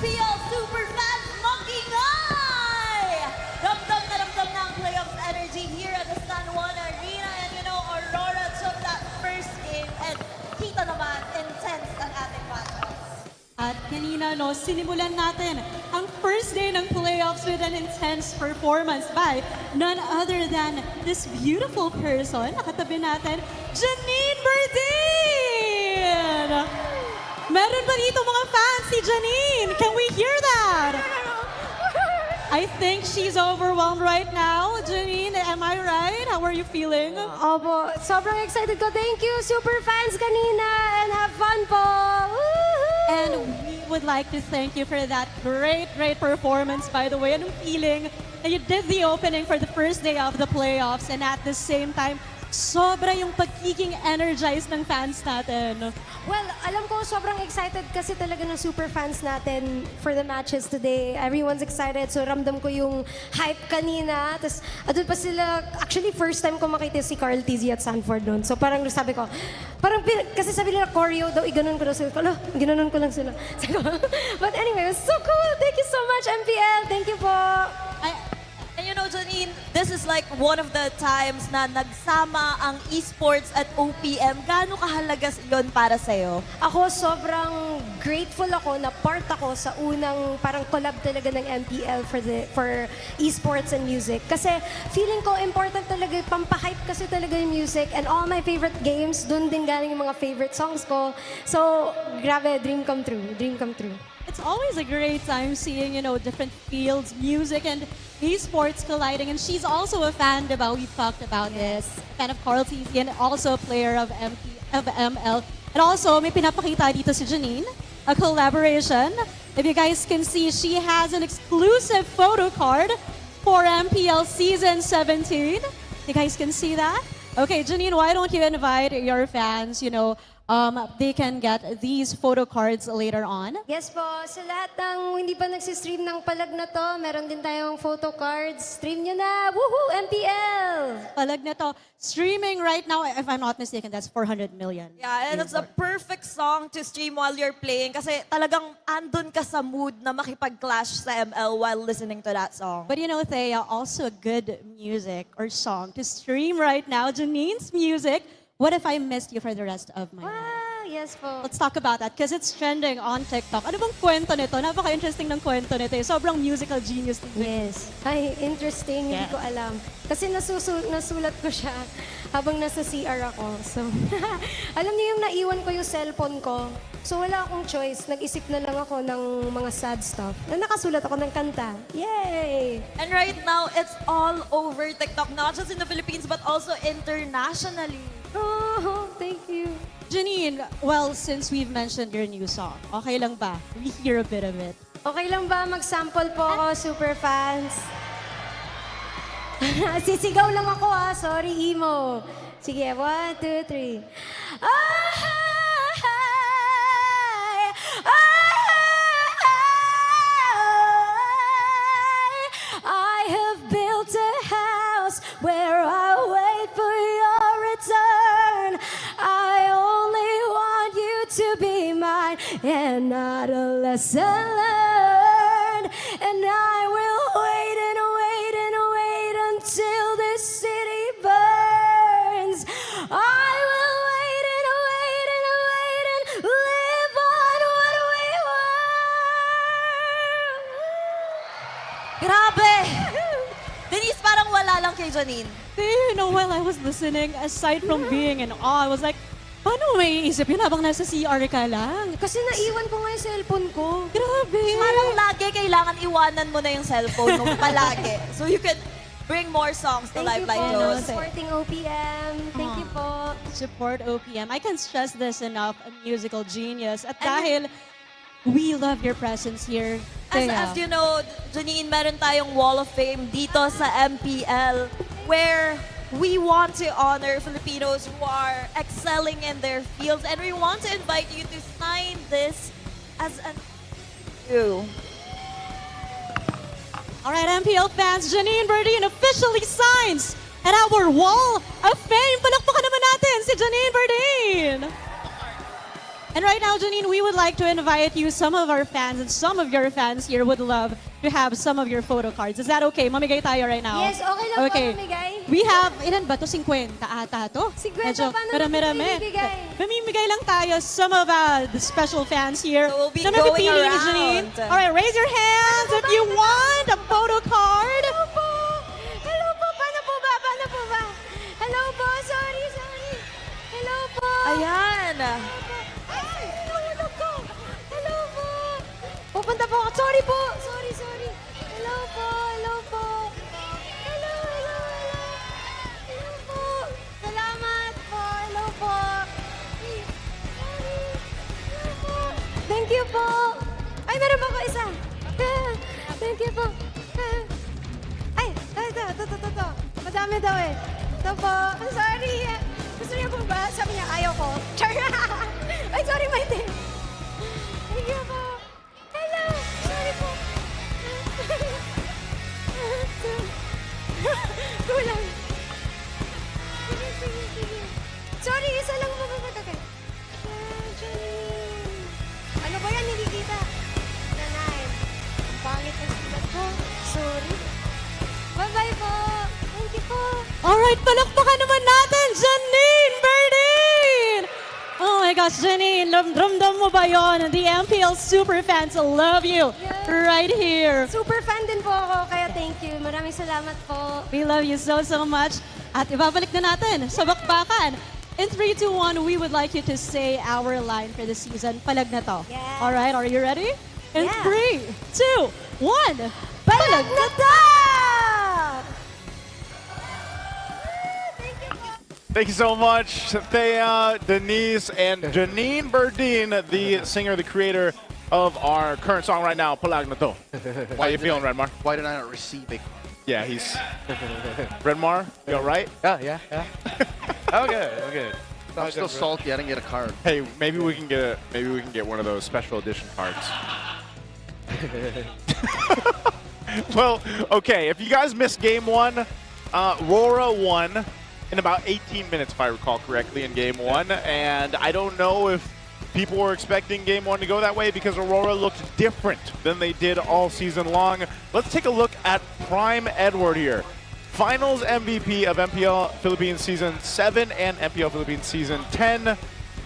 MPL Superfans Monkey Eye! Ramdam na ramdam ng playoffs energy here at the San Juan Arena. And you know, Aurora took that first game and kita naman, intense ang ating matchups. At kanina, no, sinimulan natin ang first day ng playoffs with an intense performance by none other than this beautiful person. Nakatabi natin, Janine Berdin! Meron ba dito mga fans si Janine? Can we hear that? I think she's overwhelmed right now. Janine, am I right? How are you feeling? Opo, sobrang excited ko. Thank you, super fans kanina, and have fun po! Woohoo! And we would like to thank you for that great performance, by the way. Anong feeling that you did the opening for the first day of the playoffs and at the same time, sobra yung pagiging energized ng fans natin. Well, alam ko sobrang excited kasi talaga ng super fans natin for the matches today. Everyone's excited. So ramdam ko yung hype kanina. Tapos adun pa sila, actually first time ko makita si Carl TZ at Sanford noon. So parang sabi ko, kasi sabi nila choreo daw, iganon ko daw sila. Ala, ginanon ko lang sila. But anyway, it was so cool. Thank you so much, MPL. Thank you po. And you know, Janine, this is like one of the times na nagsama ang esports at OPM. Gaano kahalaga yun para sa'yo? Ako, sobrang grateful ako na part ako sa unang parang collab talaga ng MPL for esports and music. Kasi feeling ko important talaga, pampahype kasi talaga yung music. And all my favorite games, dun din galing yung mga favorite songs ko. So, grabe, dream come true. Dream come true. It's always a great time seeing, you know, different fields, music and esports colliding. And she's also a fan, diba? We've talked about this. Fan of Carl TZ and also a player of ML. And also, may pinapakita dito si Janine, a collaboration. If you guys can see, she has an exclusive photo card for MPL Season 17. You guys can see that? Okay, Janine, why don't you invite your fans, you know, they can get these photo cards later on. Yes po, sa lahat ng hindi pa nagsistream ng palag na to, meron din tayong photo cards. Stream nyo na! Woohoo! MPL! Palag na to. Streaming right now, if I'm not mistaken, that's 400 million. Yeah, and it's a perfect song to stream while you're playing kasi talagang andun ka sa mood na makipag-clash sa ML while listening to that song. But you know, Thea, also good music or song to stream right now. Janine's music. What if I missed you for the rest of my life? Yes Yes po. Let's talk about that because it's trending on TikTok. Ano bang kwento nito? Napaka-interesting ng kwento nito. Sobrang musical genius. Yes. Ay, interesting. Hindi ko alam. Kasi nasulat ko siya habang nasa CR ako. So, alam niyo yung naiwan ko yung cellphone ko. So, wala akong choice. Nag-isip na lang ako ng mga sad stuff. Na nakasulat ako ng kanta. Yay! And right now, it's all over TikTok, not just in the Philippines, but also internationally. Oh, thank you. Janine, well, since we've mentioned your new song, okay lang ba? We hear a bit of it. Okay lang ba mag-sample po ako, super fans? Sisigaw lang ako sorry, emo. Sige, 1, 2, 3. I have built a house where I wait for your return. I only want you to be mine and not a lesson learned. And I will wait and wait and wait until this city burns. I will wait and wait and wait and live on what we were. Grabe! Denise, parang wala lang kay Janine. You know, while I was listening, aside from being in awe, I was like, paano mo maiisip yun habang nasa CR ka lang? Kasi naiwan ko nga yung cellphone ko. Grabe! Parang lagi kailangan iwanan mo na yung cellphone mo palagi. So you can bring more songs to Live Like Thank you Those. po. Supporting OPM. Thank you po. Support OPM. I can't stress this enough, a musical genius. At dahil we love your presence here. As you know, Janine, meron tayong Wall of Fame dito sa MPL where we want to honor Filipinos who are excelling in their fields, and we want to invite you to sign this as an All right, MPL fans, Janine Berdin officially signs at our Wall of Fame. Palakpakan naman natin si Janine Berdin. And right now, Janine, we would like to invite you, some of our fans and some of your fans here would love to have some of your photo cards. Is that okay? Mamigay tayo right now. Yes, okay lang po mamigay. We have, ilan ba to? 50 ata to? 50, paano marami. mamimigay? Mamimigay lang tayo some of the special fans here. So we'll be na going mapipili ni around. Janine. All right, raise your hands if you want a photo card. Hello po. Hello po. Paano po ba? Paano po ba? Hello po. Sorry. Hello po. Ayan. Ay, nahulog ko. Hello po. Pupunta po ako. Sorry po. Sorry. Hello po. Hello po. Hello po. Salamat po. Hello po. Sorry. Hello po. Thank you po. Ay, meron pa po isa. Thank you po. Ay, ito. Madami daw eh. Ito po. I'm sorry. Gusto niyo po ba? Sabi niya, ayaw ko. Char! Ay, sorry, Maite. Thank you po. Hello. Sorry po. Kulang. Sige. Sorry, isa lang po. Ano ba yan? Hindi kita. Nanay. Ang pangit ang sulat ko. Sorry. Bye-bye po. Thank you po. Alright, palakpakan naman natin, Janine Berdin! Oh my gosh, Janine, ramdam mo ba yun? The MPL super fans love you right here. Super fan din po ako, kaya thank you. Maraming salamat po. We love you so much. At ibabalik na natin sa bakbakan. In 3, 2, 1, we would like you to say our line for the season. Palag na to. Yeah. Alright, are you ready? In Yeah. 3, 2, 1, Palag na to! Thank you so much, Thea, Denise, and Janine Berdin, the singer, the creator of our current song right now, Palag na to. How you feeling, Redmar? Why did I not receive it? Yeah, he's... Redmar, you all right? Yeah. I'm good. I'm still salty. I didn't get a card. Hey, maybe we can get one of those special edition cards. Well, okay, if you guys missed game one, Rora won in about 18 minutes, if I recall correctly, in game one. And I don't know if people were expecting game one to go that way because Aurora looked different than they did all season long. Let's take a look at Prime Edward here. Finals MVP of MPL Philippines Season 7 and MPL Philippines Season 10.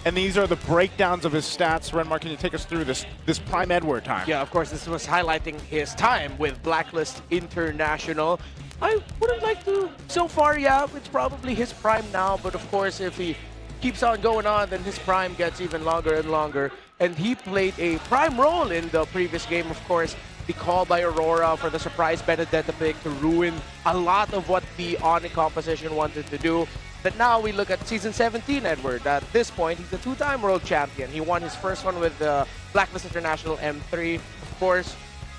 And these are the breakdowns of his stats. Renmar, can you take us through this Prime Edward time? Yeah, of course, this was highlighting his time with Blacklist International. I wouldn't like to, so far, yeah, it's probably his prime now, but of course, if he keeps on going on, then his prime gets even longer and longer. And he played a prime role in the previous game, of course. The call by Aurora for the surprise Benedetta pick to ruin a lot of what the Onyx composition wanted to do. But now we look at Season 17, Edward. At this point, he's the two-time world champion. He won his first one with the Blacklist International M3, of course,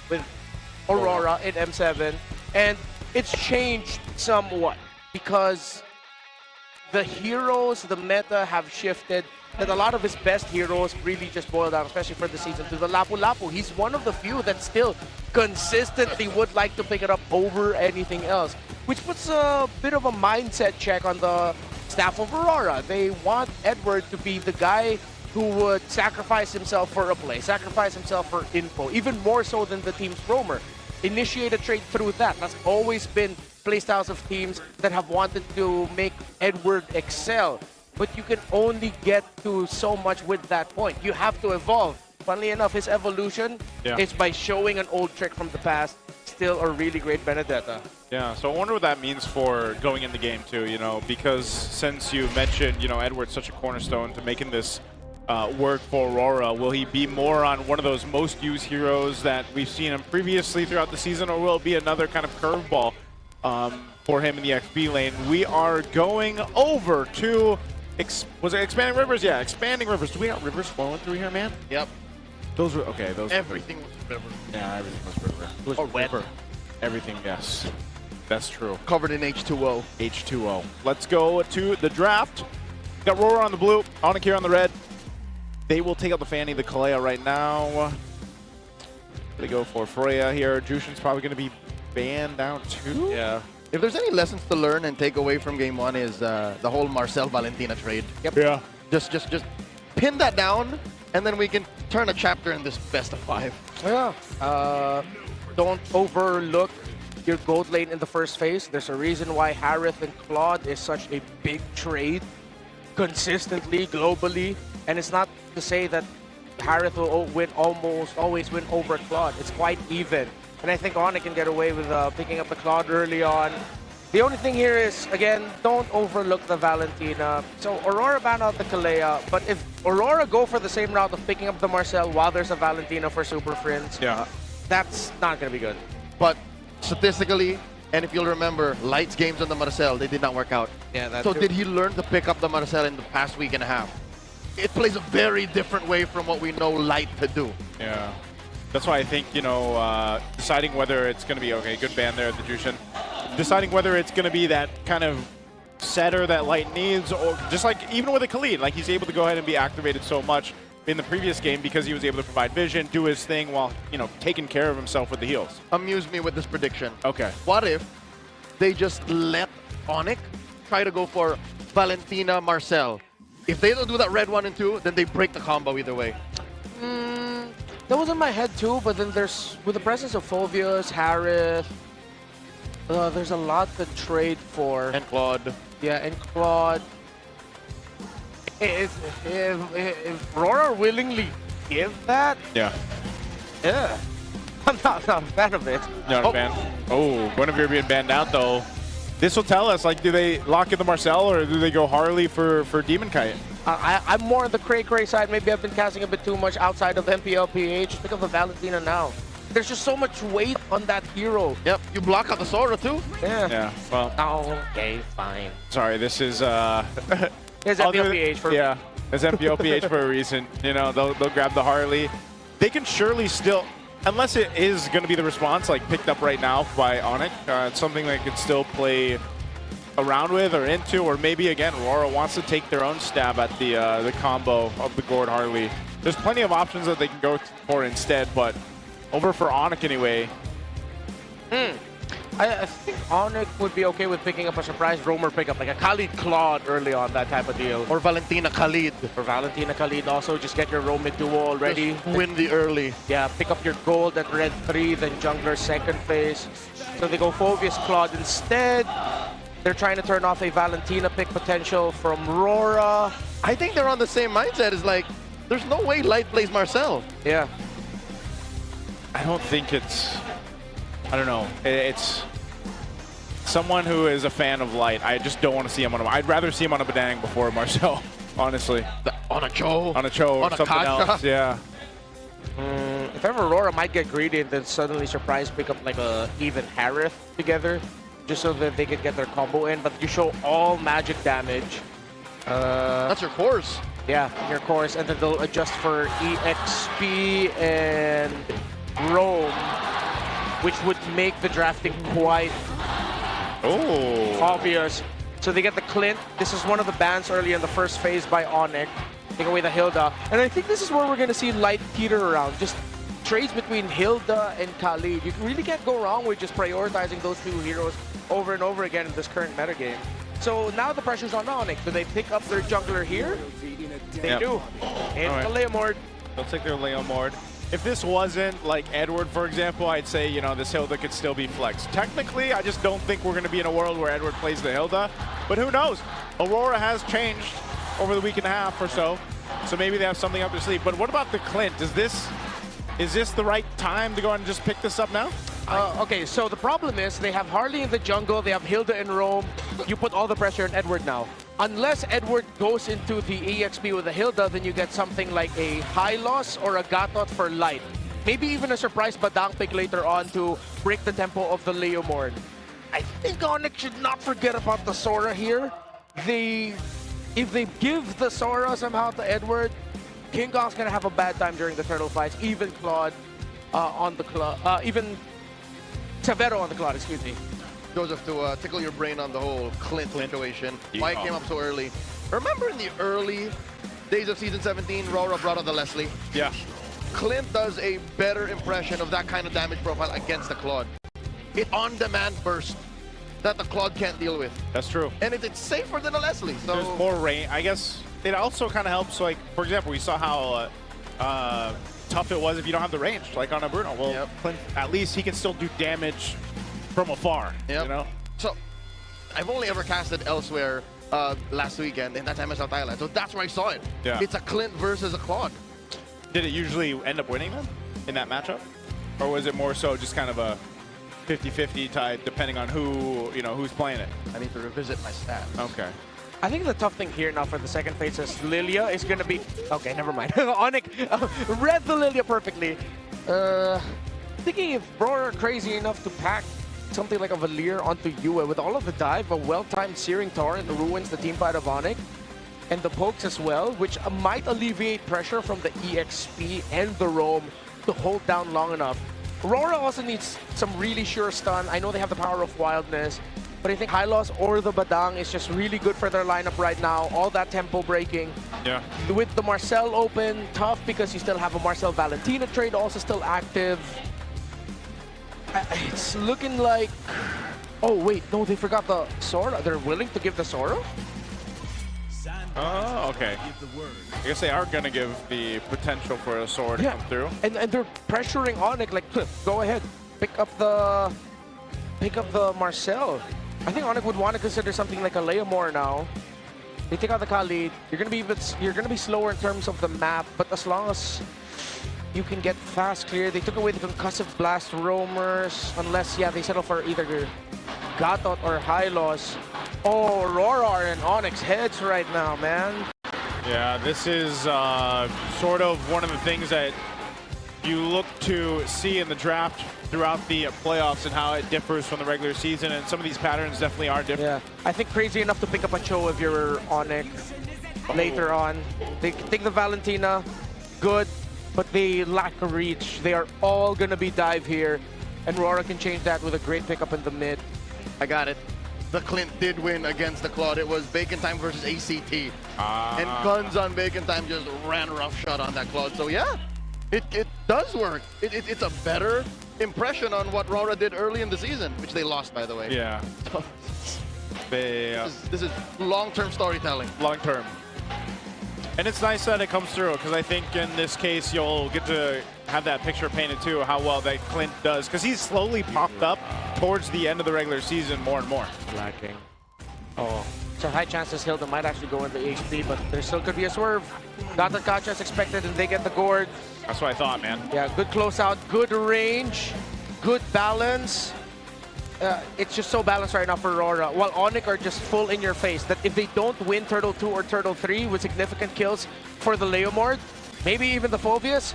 with Aurora in M7. And it's changed somewhat because the heroes, the meta have shifted. That a lot of his best heroes really just boil down, especially for the season, to the Lapu-Lapu. He's one of the few that still consistently would like to pick it up over anything else, which puts a bit of a mindset check on the staff of Aurora. They want Edward to be the guy who would sacrifice himself for a play, sacrifice himself for info, even more so than the team's roamer. Initiate a trade through that. That's always been playstyles of teams that have wanted to make Edward excel. But you can only get to so much with that point. You have to evolve. Funnily enough, his evolution is by showing an old trick from the past, still a really great Benedetta. Yeah, so I wonder what that means for going in the game too, you know, because since you mentioned, you know, Edward's such a cornerstone to making this work for Aurora, will he be more on one of those most used heroes that we've seen him previously throughout the season, or will it be another kind of curveball for him in the XP lane? We are going over to... was it Expanding Rivers? Yeah, Expanding Rivers. Do we have rivers flowing through here, man? Yep. Those were, okay, those... Everything was river. Yeah, everything was river. It was wet. River. Everything, yes. That's true. Covered in H2O. H2O. Let's go to the draft. Got Roar on the blue, Onyx here on the red. They will take out the Fanny, the Kalea right now. They go for Freya here. Jushin's probably going to be banned down too. Yeah. If there's any lessons to learn and take away from game one is the whole Marcel Valentina trade. Yep. Yeah. Just pin that down, and then we can turn a chapter in this best of 5. Yeah. Don't overlook your gold lane in the first phase. There's a reason why Harith and Claude is such a big trade consistently, globally. And it's not to say that Harith will almost always win over Claude. It's quite even. And I think Onyx can get away with picking up the Claude early on. The only thing here is, again, don't overlook the Valentina. So Aurora ban out the Kalea, but if Aurora go for the same route of picking up the Marcel while there's a Valentina for Super Friends, that's not going to be good. But statistically, and if you'll remember, Light's games on the Marcel, they did not work out. Yeah, that's so true. did he learn to pick up the Marcel in the past week and a half? It plays a very different way from what we know Light to do. Yeah. That's why I think, you know, deciding whether it's going to be, okay, good ban there at the Jushin. Deciding whether it's going to be that kind of setter that Light needs, or just like even with a Khalid, like he's able to go ahead and be activated so much in the previous game because he was able to provide vision, do his thing while, you know, taking care of himself with the heals. Amuse me with this prediction. Okay. What if they just let Onyx try to go for Valentina Marcel? If they don't do that red 1 and 2, then they break the combo either way. That was in my head too, but then there's, with the presence of Phobius, Harith, there's a lot to trade for. And Claude. Yeah, and Claude. If Aurora willingly give that, yeah, I'm not a fan of it. You're not a fan? Oh, Guinevere being banned out though. This will tell us, like, do they lock in the Marcel or do they go Harley for Demon Kite? I'm more on the cray side. Maybe I've been casting a bit too much outside of MPL PH. Pick up the Valentina now. There's just so much weight on that hero. Yep, you block out the Sora too? Yeah. Yeah, well. Okay, fine. Sorry, this is... There's MPL PH for... Yeah, there's MPL PH for a reason. You know, they'll grab the Harley. They can surely still... Unless it is going to be the response, like, picked up right now by Onyx, it's something they could still play around with or into, or maybe, again, Aurora wants to take their own stab at the combo of the Gord Harley. There's plenty of options that they can go for instead, but over for Onyx anyway. I think Onyx would be okay with picking up a surprise roamer pickup, like a Khalid Claude early on, that type of deal. Or Valentina Khalid. For Valentina Khalid also, just get your roaming duo already. Just win the early. Yeah, pick up your gold at red 3, then jungler second phase. So they go Phobius Claude instead. They're trying to turn off a Valentina pick potential from Rora. I think they're on the same mindset. It's like, there's no way Light plays Marcel. Yeah. I don't think it's... I don't know. It's someone who is a fan of Light. I just don't want to see him on him. I'd rather see him on a Badang before Marcel, honestly. On a Cho? On a Cho or something else, yeah. If ever Aurora might get greedy and then suddenly surprise pick up like a even Harith together, just so that they could get their combo in, but you show all magic damage. That's your course. Yeah, your course, and then they'll adjust for EXP and Roam, which would make the drafting quite obvious. So they get the Clint. This is one of the bans early in the first phase by Onyx. Take away the Hilda. And I think this is where we're going to see Light teeter around. Just trades between Hilda and Khalid. You really can't go wrong with just prioritizing those two heroes over and over again in this current metagame. So now the pressure's on Onyx. Do they pick up their jungler here? They do. And the Leomord. They'll take their Leomord. If this wasn't like Edward, for example, I'd say, you know, this Hilda could still be flexed. Technically, I just don't think we're going to be in a world where Edward plays the Hilda. But who knows? Aurora has changed over the week and a half or so. So maybe they have something up their sleeve. But what about the Clint? Is this the right time to go and just pick this up now? Okay, so the problem is they have Harley in the jungle, they have Hilda in Rome. You put all the pressure on Edward now. Unless Edward goes into the EXP with a Hilda, then you get something like a Hylos or a Gatot for Light. Maybe even a surprise Badang pick later on to break the tempo of the Leomord. I think Onyx should not forget about the Sora here. If they give the Sora somehow to Edward, King Kong's gonna have a bad time during the turtle fights. Even Claude on the Claude, even Severo on the Claude, excuse me. Joseph, to tickle your brain on the whole Clint situation, why it came up so early. Remember in the early days of Season 17, Rora brought out the Leslie? Yeah. Clint does a better impression of that kind of damage profile against the Claude. It on-demand burst that the Claude can't deal with. That's true. And it's safer than a Leslie. So there's more range. I guess it also kind of helps, like, for example, we saw how tough it was if you don't have the range, like on a Bruno. Well, Clint, at least he can still do damage from afar, you know? So, I've only ever casted elsewhere last weekend, and that time I saw Thailand. So that's where I saw it. Yeah. It's a Clint versus a Claude. Did it usually end up winning then in that matchup? Or was it more so just kind of a 50-50 tie, depending on who, you know, who's playing it? I need to revisit my stats. Okay. I think the tough thing here now for the second phase is Lilia is going to be... Okay, never mind. Onyx read the Lilia perfectly. Thinking if Bro are crazy enough to pack something like a Valier onto Yue with all of the dive, a well-timed Searing Torrent ruins the team fight of Onyx, and the pokes as well, which might alleviate pressure from the EXP and the Roam to hold down long enough. Aurora also needs some really sure stun. I know they have the power of wildness, but I think Hylos or the Badang is just really good for their lineup right now. All that tempo breaking. Yeah. With the Marcel open, tough because you still have a Marcel Valentina trade also still active. It's looking like... Oh, wait. No, they forgot the Sora. They're willing to give the Sora? Oh, okay. I guess they are going to give the potential for a Sora to come through. And they're pressuring Onyx like, go ahead. Pick up the Marcel. I think Onyx would want to consider something like a Leomord now. They take out the Khalid. You're gonna be slower in terms of the map, but as long as you can get fast clear, they took away the concussive blast roamers, unless they settle for either Gatot or Hylos. Oh, Aurora and Onyx heads right now, man. Yeah, this is sort of one of the things that you look to see in the draft throughout the playoffs and how it differs from the regular season, and some of these patterns definitely are different. Yeah, I think crazy enough to pick up a Cho if you're Onyx later on. They take the Valentina, good, but they lack a reach. They are all gonna be dive here, and Rora can change that with a great pickup in the mid. I got it. The Clint did win against the Claude. It was Bacon Time versus ACT. And Guns on Bacon Time just ran roughshod on that Claude. So yeah, it does work. It's a better impression on what Rora did early in the season, which they lost, by the way. Yeah. This is long-term storytelling. Long-term. And it's nice that it comes through, because I think in this case you'll get to have that picture painted too, how well that Clint does, because he's slowly popped up towards the end of the regular season more and more. Lacking. Oh, it's a high chance this Hilda might actually go into HP, but there still could be a swerve. Got the catch as expected, and they get the gourd. That's what I thought, man. Yeah, good closeout, good range, good balance. It's just so balanced right now for Aurora, while Onyx are just full in your face that if they don't win Turtle 2 or Turtle 3 with significant kills for the Leomord, maybe even the Phobius,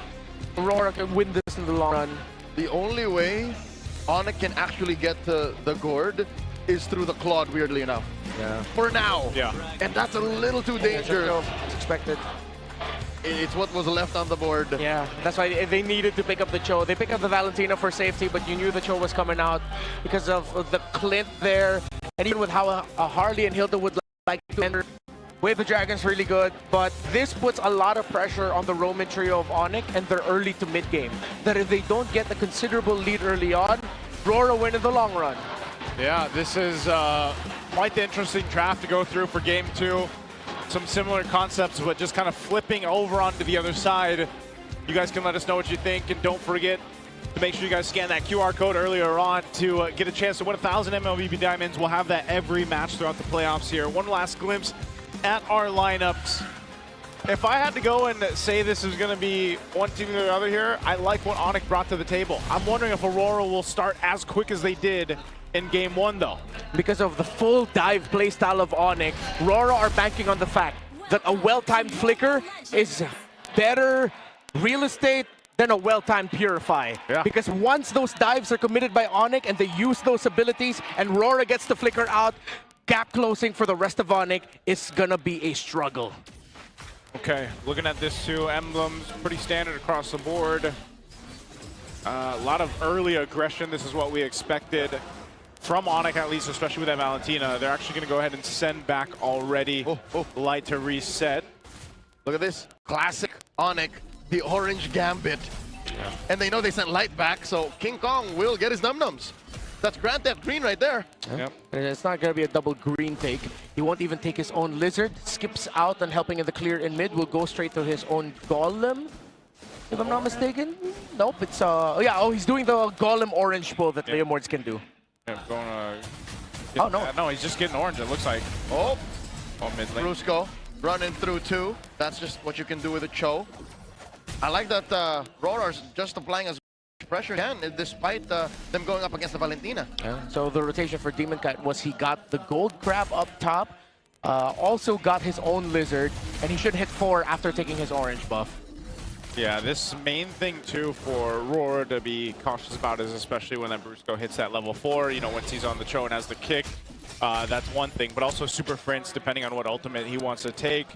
Aurora can win this in the long run. The only way Onyx can actually get to the gourd is through the Claude, weirdly enough. Yeah. For now. Yeah. And that's a little too dangerous. It's expected. It's what was left on the board. Yeah, that's why they needed to pick up the Cho. They picked up the Valentina for safety, but you knew the Cho was coming out because of the Clint there. And even with how a Harley and Hilda would like to enter, Wave the Dragon's really good, but this puts a lot of pressure on the Roman trio of Onyx and their early to mid game. That if they don't get the considerable lead early on, Rora win in the long run. Yeah, this is quite the interesting draft to go through for Game 2. Some similar concepts, but just kind of flipping over onto the other side. You guys can let us know what you think, and don't forget to make sure you guys scan that QR code earlier on to get a chance to win 1,000 MLBB Diamonds. We'll have that every match throughout the playoffs here. One last glimpse at our lineups. If I had to go and say this is going to be one team or the other here, I like what Onyx brought to the table. I'm wondering if Aurora will start as quick as they did in Game 1, though. Because of the full dive playstyle of Onyx, Rora are banking on the fact that a well-timed flicker is better real estate than a well-timed Purify. Yeah. Because once those dives are committed by Onyx and they use those abilities and Rora gets the flicker out, gap closing for the rest of Onyx is gonna be a struggle. Okay, looking at this too, emblems pretty standard across the board. A lot of early aggression. This is what we expected from Onyx, at least, especially with that Valentina. They're actually going to go ahead and send back already. Light to reset. Look at this. Classic Onyx, the orange gambit. Yeah. And they know they sent Light back, so King Kong will get his num-nums. That's Grand Theft Green right there. Yep. It's not going to be a double green take. He won't even take his own Lizard. Skips out and helping in the clear in mid. Will go straight to his own Golem. If I'm not mistaken. Nope, it's he's doing the Golem orange pull that Leomords can do. Yeah, going no, he's just getting orange, it looks like. Oh, mid lane. Brusco running through two. That's just what you can do with a Cho. I like that Rora's just applying as much pressure again, despite them going up against the Valentina. Yeah. So the rotation for Demon Kite was he got the gold crab up top, also got his own Lizard, and he should hit 4 after taking his orange buff. Yeah, this main thing too for Roar to be cautious about is especially when that Brusco hits that level 4, you know, once he's on the Cho and has the kick, that's one thing, but also Super Prince, depending on what ultimate he wants to take,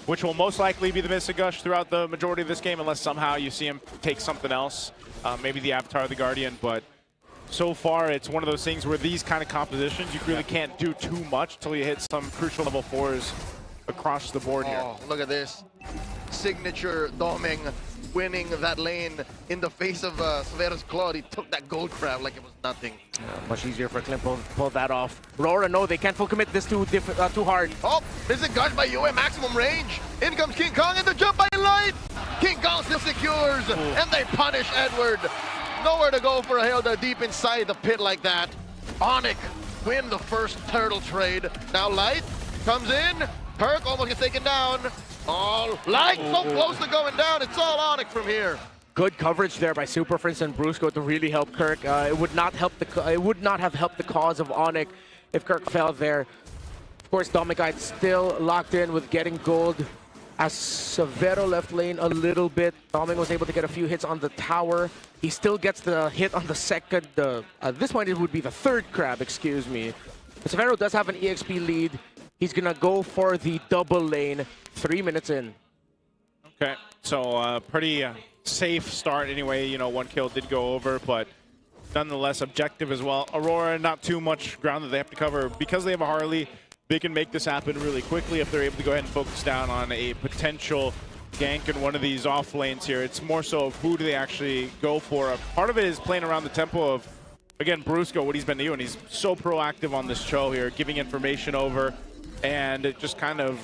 which will most likely be the Mysticush throughout the majority of this game, unless somehow you see him take something else, maybe the Avatar of the Guardian, but so far it's one of those things where these kind of compositions, you really can't do too much till you hit some crucial level 4s across the board here. Oh, look at this. Signature Doming winning that lane in the face of Severo's Claude. He took that gold crab like it was nothing. Much easier for Clint to pull that off. Rora, no, they can't full commit this too hard. Oh, this is guarded by UA, maximum range. In comes King Kong and the jump by Light. King Kong still secures, and they punish Edward. Nowhere to go for a Hilda deep inside the pit like that. Onyx win the first turtle trade. Now Light comes in. Perk almost gets taken down. Oh, Light so close to going down. It's all Onyx from here. Good coverage there by Super Prince and Brusco to really help Kirk. It would not have helped the cause of Onyx if Kirk fell there. Of course, Domikite still locked in with getting gold. As Severo left lane a little bit, Doming was able to get a few hits on the tower. He still gets the hit on the second. At this point, it would be the third crab, excuse me. But Severo does have an EXP lead. He's gonna go for the double lane 3 minutes in. Okay, so pretty safe start anyway. You know, 1 kill did go over, but nonetheless objective as well. Aurora, not too much ground that they have to cover. Because they have a Harley, they can make this happen really quickly if they're able to go ahead and focus down on a potential gank in one of these off lanes here. It's more so of who do they actually go for. Part of it is playing around the tempo of, again, Brusco, what he's been doing. He's so proactive on this Cho here, giving information over and just kind of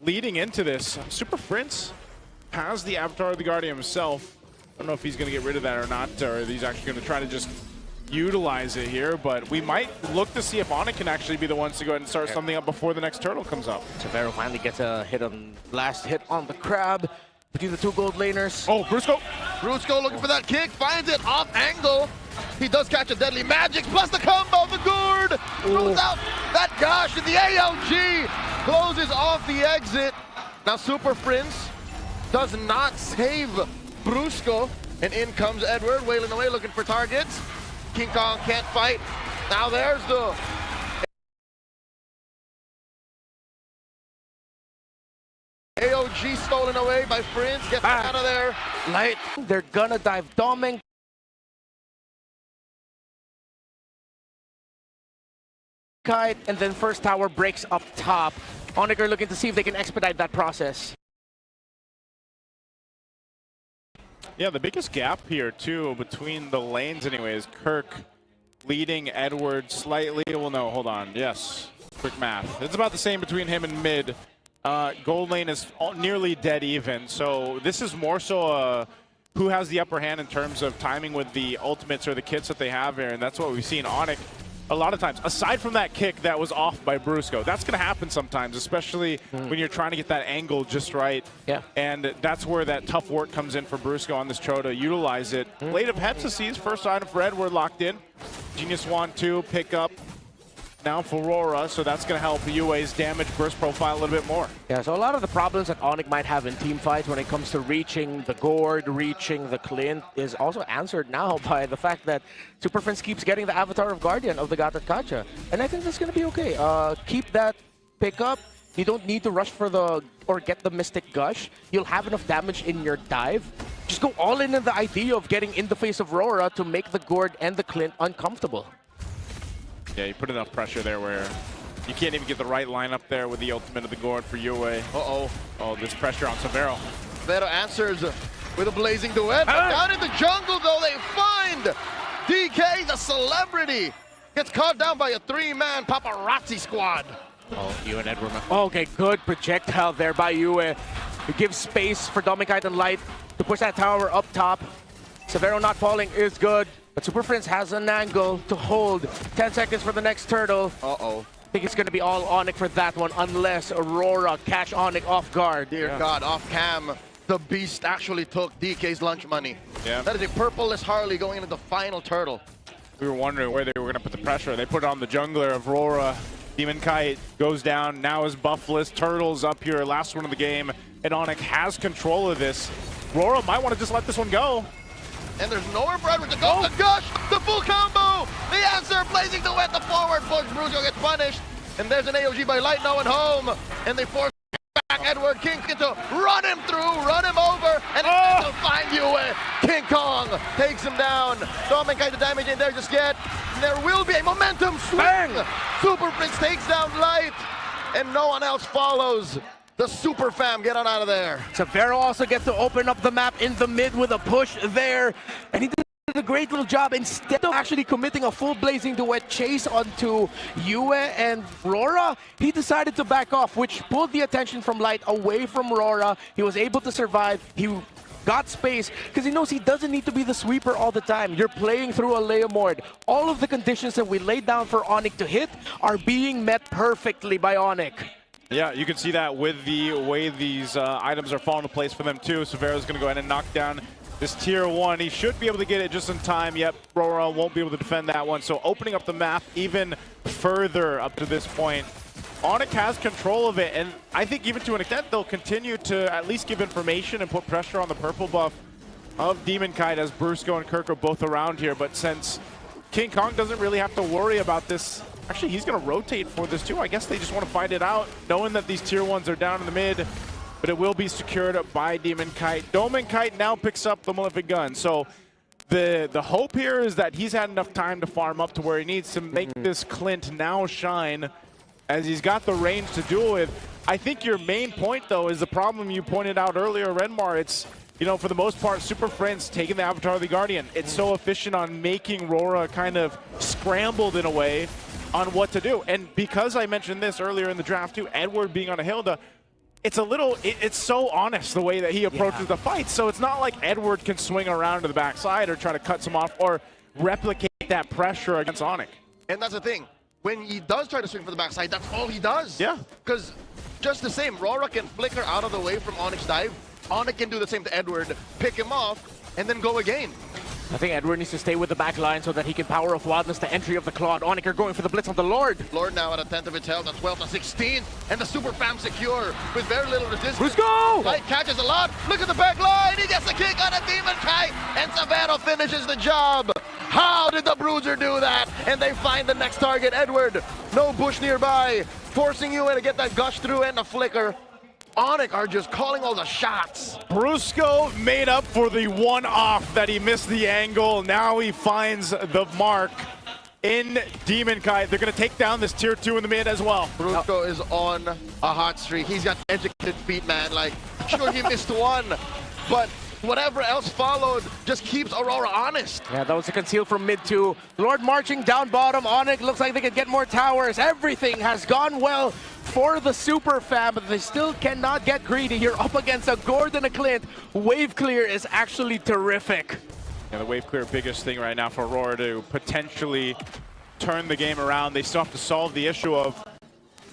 leading into this. Super Prince has the Avatar of the Guardian himself. I don't know if he's going to get rid of that or not, or he's actually going to try to just utilize it here, but we might look to see if Onyx can actually be the ones to go ahead and start something up before the next turtle comes up. Severo finally gets a hit on last hit on the crab between the two gold laners. Oh, Brusco! Brusco looking for that kick, finds it off angle. He does catch a deadly magic, plus the combo, the gourd throws out that gosh, and the ALG closes off the exit. Now Super Prince does not save Brusco, and in comes Edward, wailing away, looking for targets. King Kong can't fight. Now there's the AOG stolen away by Prince, gets out of there. Light, they're gonna dive Doming. Kite, and then first tower breaks up top. Onyx are looking to see if they can expedite that process. Yeah, the biggest gap here, too, between the lanes anyway, is Kirk leading Edward slightly. Well, no, hold on. Yes, quick math. It's about the same between him and mid. Gold lane is nearly dead even, so this is more so who has the upper hand in terms of timing with the ultimates or the kits that they have here, and that's what we've seen Onyx a lot of times. Aside from that kick that was off by Brusco, that's going to happen sometimes, especially when you're trying to get that angle just right. Yeah. And that's where that tough work comes in for Brusco on this Chota. Utilize it. Blade of Hepsises, first item for Edward locked in. Genius Wand 2, pick up now for Aurora, so that's going to help UA's damage burst profile a little bit more. Yeah, so a lot of the problems that Onyx might have in team fights when it comes to reaching the gourd, reaching the Clint, is also answered now by the fact that Super Prince keeps getting the Avatar of Guardian of the Gatot Kacha. And I think that's going to be okay. Keep that pick up. You don't need to rush for the, or get the Mystic Gush. You'll have enough damage in your dive. Just go all in the idea of getting in the face of Aurora to make the gourd and the Clint uncomfortable. Yeah, you put enough pressure there where you can't even get the right lineup there with the ultimate of the gourd for UA. Uh-oh. Oh, this pressure on Severo. Severo answers with a blazing duet. But down in the jungle, though, they find DK, the celebrity. Gets caught down by a three-man paparazzi squad. Oh, Yue and Edward. Okay, good projectile there by Yue. It gives space for Domikite and Light to push that tower up top. Severo not falling is good. But Super Prince has an angle to hold. 10 seconds for the next turtle. Uh-oh. I think it's going to be all Onyx for that one, unless Aurora catch Onyx off guard. Dear God, off cam, the beast actually took DK's lunch money. Yeah. That is a purpleless Harley going into the final turtle. We were wondering where they were going to put the pressure. They put it on the jungler of Aurora. Demon Kite goes down, now is buffless. Turtles up here, last one of the game. And Onyx has control of this. Aurora might want to just let this one go. And there's nowhere for Edward to go. The gush, the full combo, the answer, blazing duet, the forward push. Brusco gets punished. And there's an AOG by Light, no one home. And they force back Edward. King to run him through, run him over, and to find Yue. King Kong takes him down. Dominic the damage in there just yet. There will be a momentum swing. Super Prince takes down Light, and no one else follows. The Super Fam get on out of there. Severo also gets to open up the map in the mid with a push there. And he did a great little job. Instead of actually committing a full blazing duet chase onto Yue and Aurora, he decided to back off, which pulled the attention from Light away from Aurora. He was able to survive. He got space because he knows he doesn't need to be the sweeper all the time. You're playing through a Leomord. All of the conditions that we laid down for Onyx to hit are being met perfectly by Onyx. Yeah, you can see that with the way these items are falling into place for them too. Severo's going to go ahead and knock down this tier 1. He should be able to get it just in time. Yep, Aurora won't be able to defend that one. So opening up the map even further up to this point. Onyx has control of it, and I think even to an extent they'll continue to at least give information and put pressure on the purple buff of Demon Kite as Brusco and Kirk are both around here. But since King Kong doesn't really have to worry about this, actually he's going to rotate for this too. I guess they just want to fight it out, knowing that these tier 1s are down in the mid, but it will be secured by Demon Kite. Demon Kite now picks up the Malefic Gun. So the hope here is that he's had enough time to farm up to where he needs to make this Clint now shine, as he's got the range to duel with. I think your main point, though, is the problem you pointed out earlier, Renmar. It's, you know, for the most part, Super Prince taking the Avatar of the Guardian. It's so efficient on making Aurora kind of scrambled in a way on what to do. And because I mentioned this earlier in the draft too, Edward being on a Hilda, it's a little, it's so honest the way that he approaches the fight. So it's not like Edward can swing around to the backside or try to cut some off, or replicate that pressure against Onyx. And that's the thing. When he does try to swing for the backside, that's all he does. Yeah. Because just the same, Rora can flicker out of the way from Onyx dive. Onyx can do the same to Edward, pick him off, and then go again. I think Edward needs to stay with the back line so that he can power off Wildness the entry of the Claude. Onyx are going for the blitz on the Lord. Lord now at a 10th of its health, a 12th, a 16th, and the super fam secure with very little resistance. Let's go! Light catches a lot. Look at the back line. He gets the kick on a Demon Kite, and Severo finishes the job. How did the Bruiser do that? And they find the next target, Edward. No bush nearby, forcing you in to get that gush through and a flicker. Onyx are just calling all the shots. Brusco made up for the one-off that he missed the angle. Now he finds the mark in Demon Kite. They're going to take down this tier 2 in the mid as well. Brusco is on a hot streak. He's got educated feet, man. Like, sure, he missed one, but whatever else followed just keeps Aurora honest. Yeah, that was a conceal from mid 2. Lord marching down bottom. Onyx looks like they could get more towers. Everything has gone well for the Super Fam, but they still cannot get greedy. You're up against a Gordon, a Clint. Wave clear is actually terrific. Yeah, the wave clear biggest thing right now for Aurora to potentially turn the game around. They still have to solve the issue of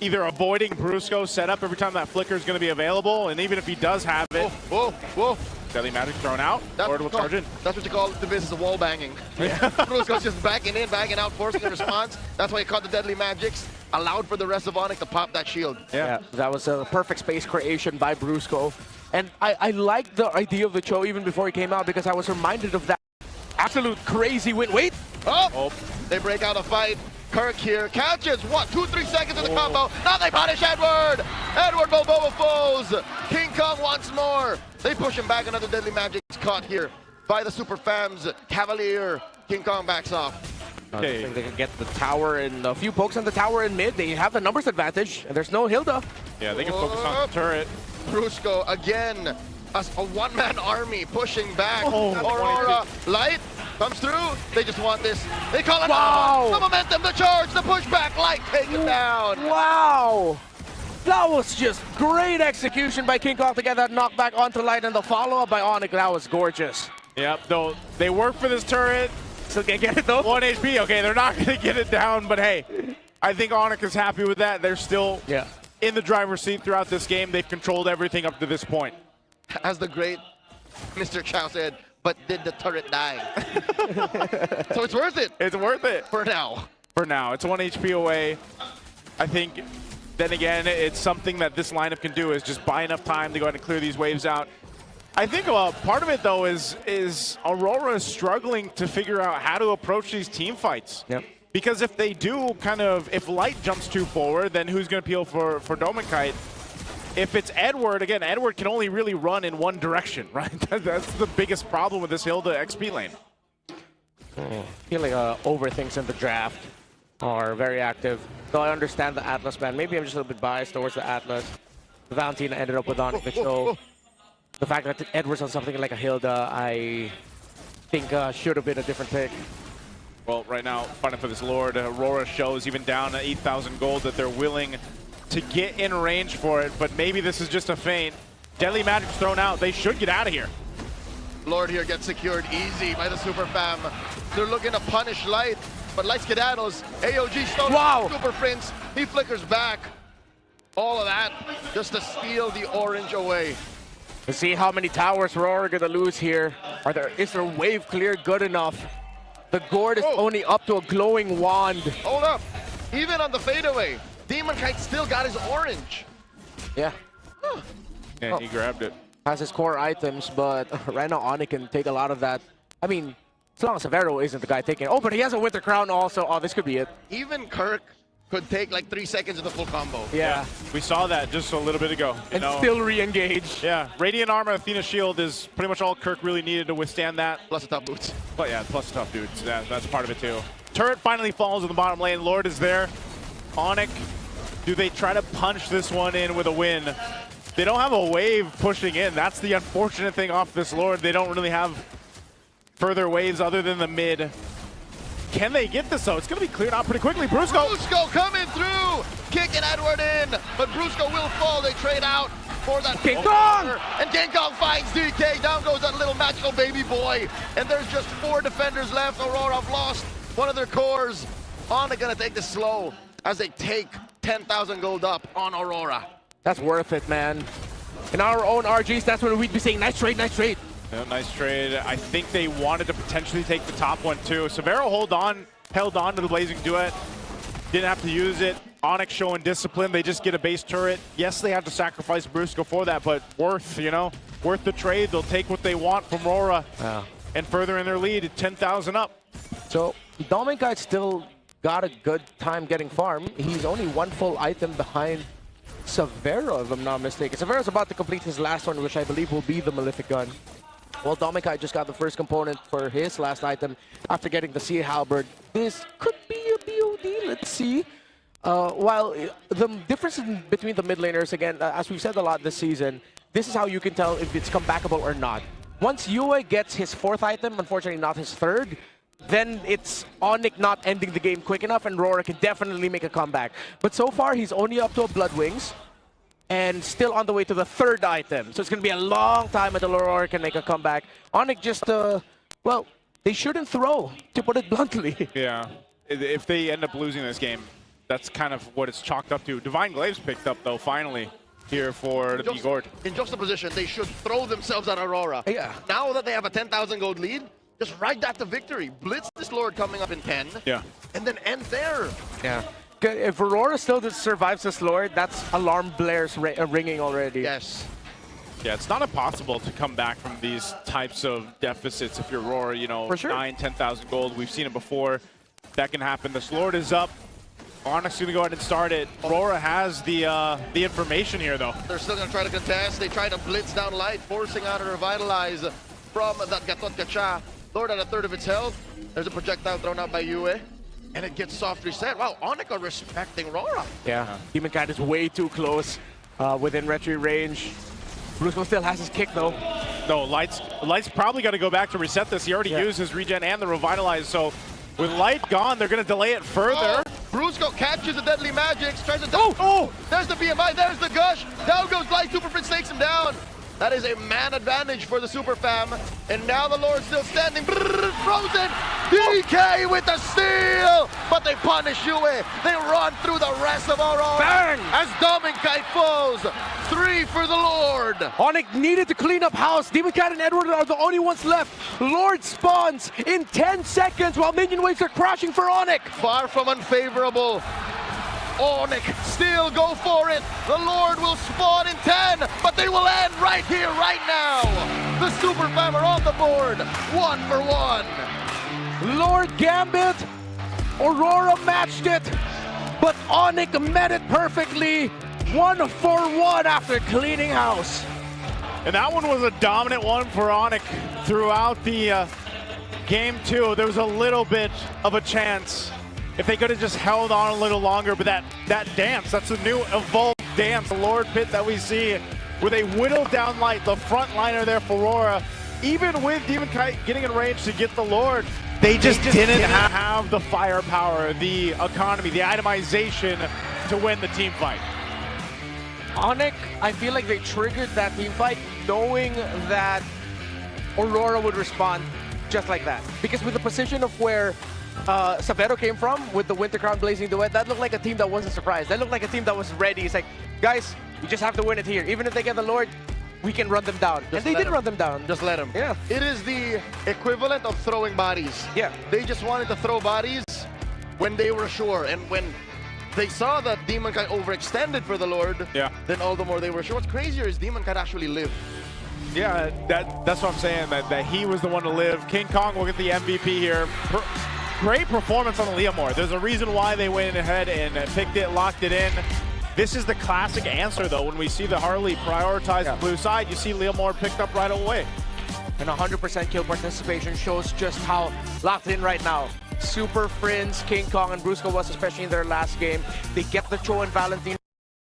either avoiding Brusco's setup every time that flicker is going to be available, and even if he does have it. Whoa. Deadly Magic thrown out. Lord will charge in. That's what you call the business of wall banging. Brusco's just backing in, backing out, forcing a response. That's why he caught the Deadly Magics. Allowed for the rest of Onyx to pop that shield. Yeah, that was a perfect space creation by Brusco. And I liked the idea of the Cho even before he came out because I was reminded of that absolute crazy win. Wait! Oh! They break out a fight. Kirk here catches, what, 2-3 seconds in the combo. Now they punish Edward! Edward Balboa falls! King Kong once more. They push him back. Another Deadly Magic is caught here by the Super Fams. Cavalier. King Kong backs off. Okay. They can get the tower and a few pokes on the tower in mid. They have the numbers advantage, and there's no Hilda. Yeah, they can focus on the turret. Brusco again, a one-man army pushing back. Oh, Aurora, Light comes through. They just want this. They call it wow. The momentum, the charge, the pushback. Light take it down. Wow. That was just great execution by King Kong to get that knockback onto Light, and the follow-up by Onyx. That was gorgeous. Yep, though they work for this turret. Still can't get it though. 1 HP. Okay, they're not going to get it down, but hey, I think Onyx is happy with that. They're still in the driver's seat throughout this game. They've controlled everything up to this point. As the great Mr. Chow said, but did the turret die? So it's worth it. It's worth it. For now. For now. It's 1 HP away. I think, then again, it's something that this lineup can do is just buy enough time to go ahead and clear these waves out. I think part of it, though, is Aurora is struggling to figure out how to approach these team fights. Yep. Because if they do if Light jumps too forward, then who's going to peel for Dominkite? If it's Edward, again, Edward can only really run in one direction, right? That's the biggest problem with this Hilda XP lane. I feel like overthinks in the draft are very active. Though I understand the Atlas ban. Maybe I'm just a little bit biased towards the Atlas. The Valentina ended up with Onyx, but so the fact that Edward's on something like a Hilda, I think should have been a different pick. Well, right now, fighting for this Lord, Aurora shows even down at 8,000 gold that they're willing to get in range for it, but maybe this is just a feint. Deadly Magic's thrown out. They should get out of here. Lord here gets secured easy by the Super Fam. They're looking to punish Light, but Light skedaddles. AOG stolen Super Prince. He flickers back. All of that just to steal the orange away. Let's see how many towers Aurora are gonna lose here. Is their wave clear good enough? The gourd is only up to a glowing wand. Hold up. Even on the fadeaway, Demon Kite still got his orange. Yeah. And he grabbed it. Has his core items, but right now Onyx can take a lot of that. I mean, as long as Severo isn't the guy taking it. Oh, but he has a Winter Crown also. Oh, this could be it. Even Kirk could take like 3 seconds of the full combo. Yeah. We saw that just a little bit ago. And still re-engage. Yeah. Radiant Armor, Athena Shield is pretty much all Kirk really needed to withstand that. Plus the top boots. But yeah, plus the tough dudes. Yeah, that's part of it too. Turret finally falls in the bottom lane. Lord is there. Onyx, do they try to punch this one in with a win? They don't have a wave pushing in. That's the unfortunate thing off this Lord. They don't really have further waves other than the mid. Can they get this though? It's going to be cleared out pretty quickly. Brusco coming through, kicking Edward in, but Brusco will fall. They trade out. for that King Kong! And King Kong finds DK. Down goes that little magical baby boy. And there's just 4 defenders left. Aurora have lost one of their cores. Onyx gonna take this slow as they take 10,000 gold up on Aurora. That's worth it, man. In our own RGs, that's when we'd be saying, nice trade, nice trade. Yeah, nice trade. I think they wanted to potentially take the top one too. Severo held on to the Blazing Duet. Didn't have to use it. Onyx showing discipline. They just get a base turret. Yes, they have to sacrifice Brusco for that, but worth the trade. They'll take what they want from Aurora and further in their lead at 10,000 up. So Dominkite still got a good time getting farm. He's only 1 full item behind Severo, if I'm not mistaken. Severo's about to complete his last one, which I believe will be the Malefic Gun. Well, Dominkite just got the first component for his last item after getting the Sea Halberd. This could be a BOD, let's see. While the difference between the mid laners, again, as we've said a lot this season, this is how you can tell if it's comebackable or not. Once Yue gets his 4th item, unfortunately not his 3rd, then it's Onyx not ending the game quick enough, and Aurora can definitely make a comeback. But so far, he's only up to a Blood Wings, and still on the way to the 3rd item. So it's going to be a long time until Aurora can make a comeback. Onyx just, well, they shouldn't throw, to put it bluntly. Yeah, if they end up losing this game, that's kind of what it's chalked up to. Divine Glaive's picked up, though, finally, here for the Gord. In juxtaposition, they should throw themselves at Aurora. Yeah. Now that they have a 10,000 gold lead, just ride that to victory. Blitz this Lord coming up in 10. Yeah. And then end there. Yeah. If Aurora still survives this Lord, that's alarm blares ringing already. Yes. Yeah, it's not impossible to come back from these types of deficits if you're Aurora, For sure. 9, 10,000 gold. We've seen it before. That can happen. This Lord is up. Onyx going to go ahead and start it. Aurora has the information here, though. They're still going to try to contest. They try to blitz down light, forcing out a revitalize from that Gatot Gacha. Lord at 1/3 of its health. There's a projectile thrown out by Yue. And it gets soft reset. Wow, Onyx are respecting Aurora. Yeah, Demoncat is way too close within retry range. Brusco still has his kick, though. No, Light's probably got to go back to reset this. He already used his regen and the revitalize, so with Light gone, they're going to delay it further. Brusco catches the Deadly Magics, tries to... Oh! There's the BMI, there's the Gush! Down goes Light, Super Prince takes him down! That is a man advantage for the Super Fam. And now the Lord still standing. Frozen! DK with the steal! But they punish Yue. They run through the rest of Aurora. Bang! As Dominkite falls. 3 for the Lord. Onyx needed to clean up house. Demoncat and Edward are the only ones left. Lord spawns in 10 seconds while minion waves are crashing for Onyx. Far from unfavorable. Onyx still go for it. The Lord will spawn in 10, but they will end right here, right now. The Super Fam are on the board, 1 for 1. Lord Gambit, Aurora matched it, but Onyx met it perfectly. 1 for 1 after cleaning house. And that one was a dominant one for Onyx throughout the game 2. There was a little bit of a chance if they could have just held on a little longer, but that dance, that's a new evolved dance, the Lord Pit that we see, where they whittled down Light, the front liner there for Aurora. Even with Demonkite getting in range to get the Lord, they just didn't have the firepower, the economy, the itemization to win the team fight. Onyx, I feel like they triggered that team fight knowing that Aurora would respond just like that. Because with the position of where Severo came from with the Winter Crown Blazing Duet, that looked like a team that wasn't surprised. That looked like a team that was ready. It's like, guys, we just have to win it here. Even if they get the Lord, we can run them down. And they did run them down. Just let them. Yeah. It is the equivalent of throwing bodies. Yeah. They just wanted to throw bodies when they were sure. And when they saw that Demonkite overextended for the Lord, then all the more they were sure. What's crazier is Demonkite actually lived. Yeah, that's what I'm saying, that he was the one to live. King Kong will get the MVP here. Great performance on the Leomore. There's a reason why they went ahead and picked it, locked it in. This is the classic answer, though. When we see the Harley prioritize the blue side, you see Leomore picked up right away. And 100% kill participation shows just how locked in right now. Super Friends, King Kong, and Brusco was, especially in their last game. They get the Cho and Valentine.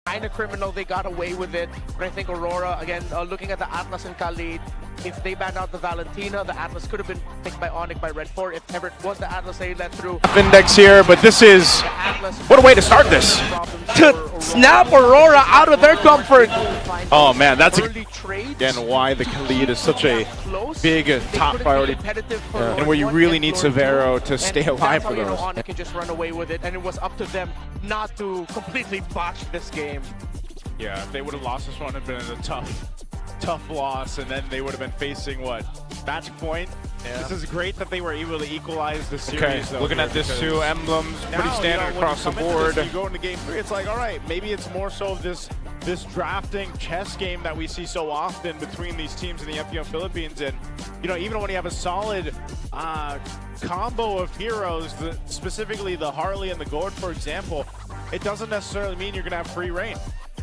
Kind of criminal, they got away with it. But I think Aurora, again, looking at the Atlas and Khalid, if they banned out the Valentina, the Atlas could have been picked by Onyx by Red 4. If ever it was the Atlas they let through. Index here, but this is... What a way to start this! snap Aurora out of their comfort. Oh man, that's Early trades. again why the Khalid is such a Close. big top priority, and where you really need Severo to stay alive for those. Onyx can just run away with it, and it was up to them not to completely botch this game. Yeah, if they would have lost this one, it'd been a tough loss, and then they would have been facing what? Match point? Yeah. This is great that they were able to equalize the series. Okay, though, looking at this too, emblems pretty standard across the board. You go into game 3, it's like, all right, maybe it's more so of this drafting chess game that we see so often between these teams in the MPL Philippines, and even when you have a solid combo of heroes, specifically the Harley and the Gord, for example, it doesn't necessarily mean you're gonna have free reign.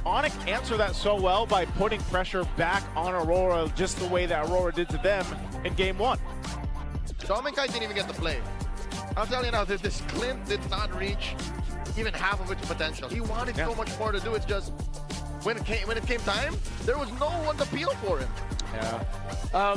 Onyx answered that so well by putting pressure back on Aurora just the way that Aurora did to them in game 1. Dominkai didn't even get to play. I'll tell you now, this Clint did not reach even half of its potential. He wanted so much more to do. It's just when it came time, there was no one to peel for him. Yeah.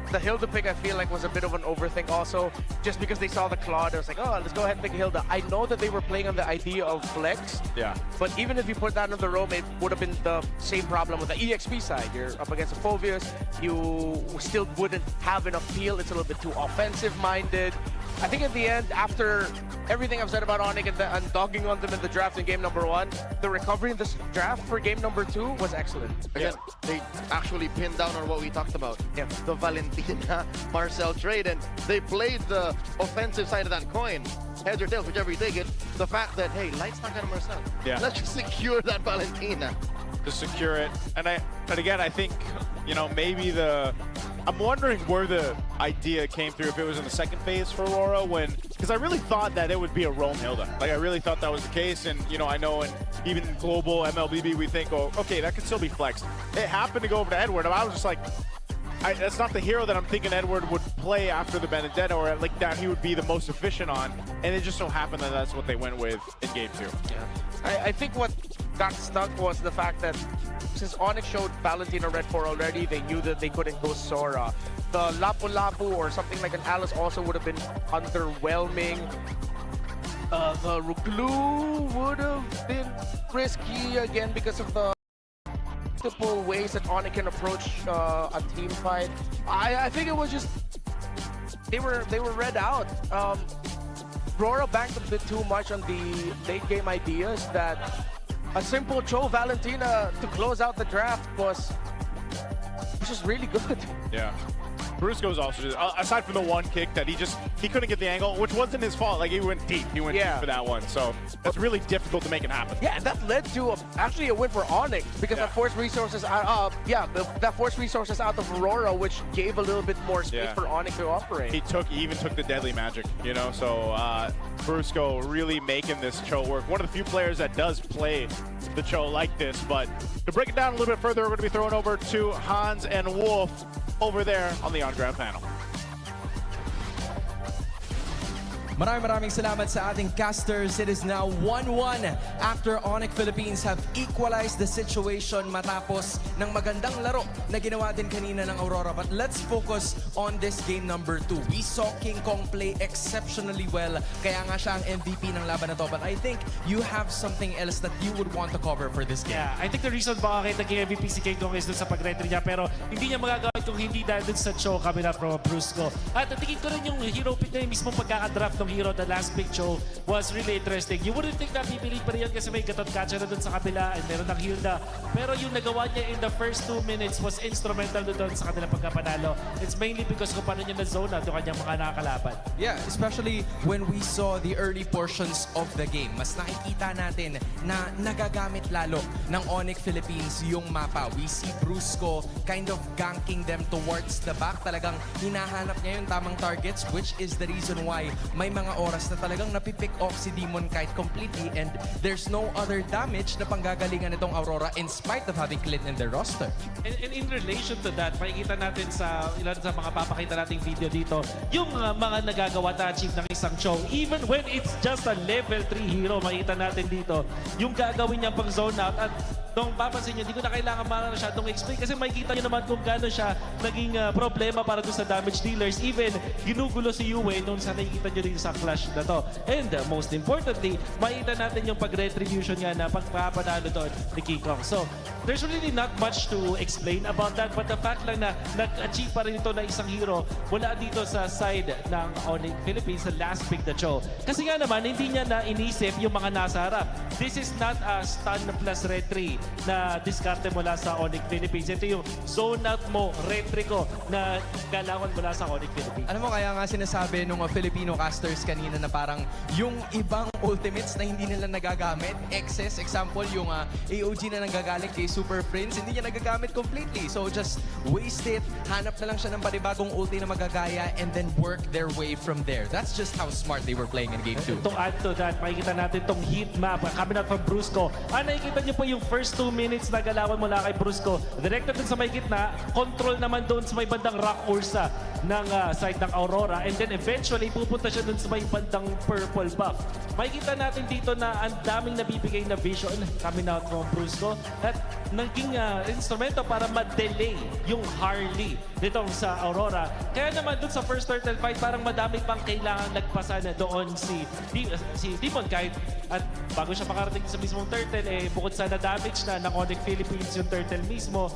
The Hilda pick, I feel like, was a bit of an overthink also. Just because they saw the Claude, it was like, oh, let's go ahead and pick Hilda. I know that they were playing on the idea of flex. Yeah. But even if you put that on the roam, it would have been the same problem with the EXP side. You're up against a Phoveus. You still wouldn't have enough peel. It's a little bit too offensive-minded. I think at the end, after everything I've said about Onyx and dogging on them in the draft in game number 1, the recovery in this draft for game number 2 was excellent. Again, they actually pinned down on what we talked about. Yeah. The Valentina Marcel trade, and they played the offensive side of that coin. Heads or tails, whichever you take it. The fact that, hey, Light's not gonna Marcel. Yeah. Let's just secure that Valentina. To secure it, and again, I think maybe I'm wondering where the idea came through, if it was in the second phase for Aurora, because I really thought that it would be a roam Hilda. Like, I really thought that was the case, and I know in even global MLBB we think, oh, okay, that could still be flexed. It happened to go over to Edward, and I was just like, that's not the hero that I'm thinking Edward would play after the Benedetta, or like that he would be the most efficient on, and it just so happened that that's what they went with in game 2. Yeah. I think what got stuck was the fact that since Onyx showed Valentina Red 4 already, they knew that they couldn't go Sora. The Lapu-Lapu or something like an Alice also would have been underwhelming. The Ruglu would have been risky again because of the multiple ways that Onyx can approach a team fight. I think it was just they were read out. Aurora banked a bit too much on the late game ideas that a simple Cho Valentina to close out the draft was just really good. Yeah. Brusco's also just, aside from the one kick that he couldn't get the angle, which wasn't his fault. Like, he went deep. He went deep for that one. So that's really difficult to make it happen. Yeah, and that led to actually a win for Onyx because that forced resources out. That forced resources out of Aurora, which gave a little bit more space for Onyx to operate. He even took the deadly magic, So Brusco really making this Cho work. One of the few players that does play the Cho like this. But to break it down a little bit further, we're going to be throwing over to Hans and Wolf over there on the on-ground panel. Maraming salamat sa ating casters. It is now 1-1 after Onyx Philippines have equalized the situation matapos ng magandang laro na ginawa din kanina ng Aurora. But let's focus on this game number 2. We saw King Kong play exceptionally well. Kaya nga siya ang MVP ng laban na to. But I think you have something else that you would want to cover for this game. Yeah, I think the reason bakit naging MVP si King Kong is dun sa pag-retry niya. Pero hindi niya magagawa kung hindi dahil dun sa Cho kabila from Brusco. At tingin ko rin yung hero pick na yung mismong pagkakadraft ng hero, the last pick Cho, was really interesting. You wouldn't think na pipili pa rin yan kasi may gatot catcher na dun sa kabila and meron ng Hilda. Pero yung nagawa niya in the first 2 minutes was instrumental dun sa kanilang pagkapanalo. It's mainly because kung paano niya na-zone out yung kanyang mga nakakalaban. Yeah, especially when we saw the early portions of the game. Mas nakikita natin na nagagamit lalo ng Onyx Philippines yung mapa. We see Brusco kind of ganking them towards the back. Talagang hinahanap niya yung tamang targets, which is the reason why may mga oras na talagang napipick off si Demon Kite completely, and there's no other damage na panggagalingan itong Aurora in spite of having Clint in their roster. And in relation to that, makikita natin sa ilan sa mga papakita nating video dito, yung mga nagagawa na achieve ng isang Cho. Even when it's just a level 3 hero, makikita natin dito, yung gagawin niyang pang zone out at kung papansin nyo, hindi ko na kailangan masyadong explain kasi makikita nyo naman kung gaano siya naging problema para doon sa damage dealers. Even ginugulo si Yue noon sa nakikita nyo dito sa clash na to. And most importantly, makita natin yung pag-retribution nga na pagpapanalo doon ni King Kong. So, there's really not much to explain about that, but the fact lang na nag-achieve pa rin ito na isang hero mula dito sa side ng Onyx Philippines sa last pick na show. Kasi nga naman, hindi niya na inisip yung mga nasa harap. This is not a stun plus retry na diskarte mula sa Onyx Philippines. Ito yung zone out mo, retry ko na galawan mula sa Onyx Philippines. Alam mo, kaya nga sinasabi nung Filipino casters kanina na parang yung ibang ultimates na hindi nila nagagamit, excess, example, yung AOG na nanggagaling kay Super Prince, hindi niya nagagamit completely. So just waste it, hanap na lang siya ng panibagong ulti na magagaya, and then work their way from there. That's just how smart they were playing in Game 2. To add to that, makikita natin itong heat map coming out from Brusco. Nakikita niyo po yung first 2 minutes na galawan mula kay Brusco. Directed dun sa may gitna, control naman doon sa may bandang Rock Ursa ng side ng Aurora. And then eventually, pupunta siya dun sa may bandang purple buff. Makikita natin dito na ang daming nabibigay na vision coming out from Brusco at naging instrumento para ma-delay yung Harley nitong sa Aurora. Kaya naman dun sa first turtle fight, parang madami pang kailangan nagpasa na doon si Demon Kite. At bago siya makarating sa mismong turtle, bukod sa na-damage na ng Onyx Philippines yung turtle mismo,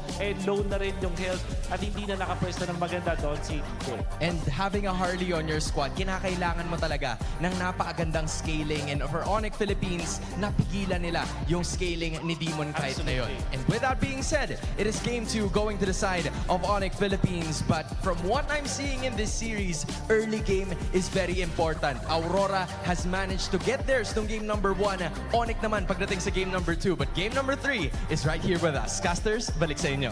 low na rin yung health at hindi na nakapwesto ng maganda doon si DK. And having a Harley on your squad, kinakailangan mo talaga ng napakagandang scaling. And for Onyx Philippines, napigilan nila yung scaling ni Demon Kite na yun. And with that being said, it is Game 2 going to the side of Onyx Philippines. But from what I'm seeing in this series, early game is very important. Aurora has managed to get theirs nung game number 1. Onyx naman pagdating sa game number 2. But game number 3 is right here with us. Casters, balik sa inyo.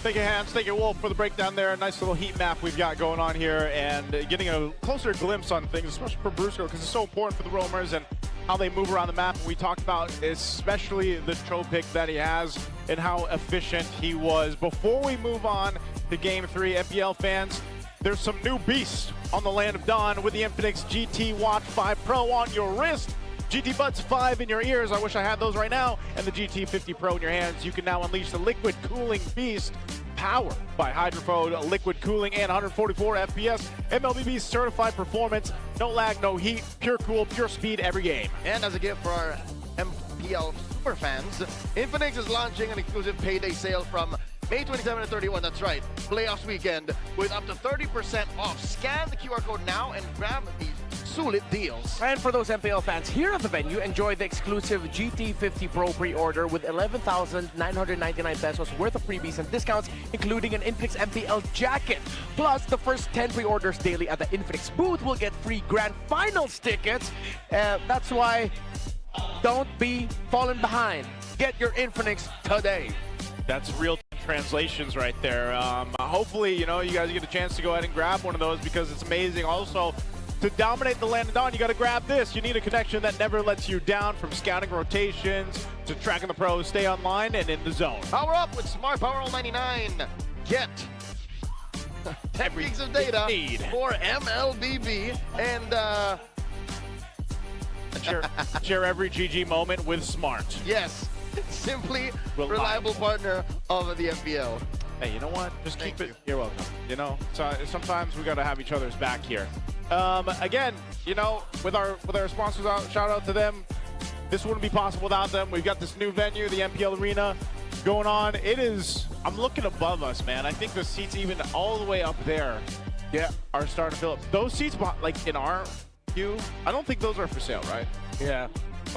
Thank you, Hans. Thank you, Wolf, for the breakdown there. Nice little heat map we've got going on here and getting a closer glimpse on things, especially for Brusco, because it's so important for the roamers and how they move around the map. We talked about especially the troll pick that he has and how efficient he was. Before we move on to Game 3, MPL fans, there's some new beasts on the Land of Dawn with the Infinix GT Watch 5 Pro on your wrist. GT Buds 5 in your ears, I wish I had those right now, and the GT 50 Pro in your hands. You can now unleash the liquid cooling beast powered by Hydrofold, liquid cooling, and 144 FPS. MLBB certified performance, no lag, no heat, pure cool, pure speed every game. And as a gift for our MPL super fans, Infinix is launching an exclusive payday sale from May 27 and 31, that's right, playoffs weekend, with up to 30% off. Scan the QR code now and grab these sulit deals. And for those MPL fans here at the venue, enjoy the exclusive GT50 Pro pre-order with 11,999 pesos worth of freebies and discounts, including an Infinix MPL jacket. Plus, the first 10 pre-orders daily at the Infinix booth will get free Grand Finals tickets. That's why don't be falling behind. Get your Infinix today. That's real translations right there. Hopefully, you guys get a chance to go ahead and grab one of those because it's amazing. Also, to dominate the Land of Dawn, you got to grab this. You need a connection that never lets you down, from scouting rotations to tracking the pros. Stay online and in the zone. Power up with Smart Power All 99. Get 10 gigs of data for MLBB and share every GG moment with Smart. Yes, simply reliable partner of the MPL. Hey, you know what? Just keep it. You're welcome. So sometimes we got to have each other's back here. Again, with our sponsors out, shout out to them. This wouldn't be possible without them. We've got this new venue, the MPL Arena, going on. I'm looking above us, man. I think the seats even all the way up there, are starting to fill up. Those seats, like in our view, I don't think those are for sale, right? Yeah.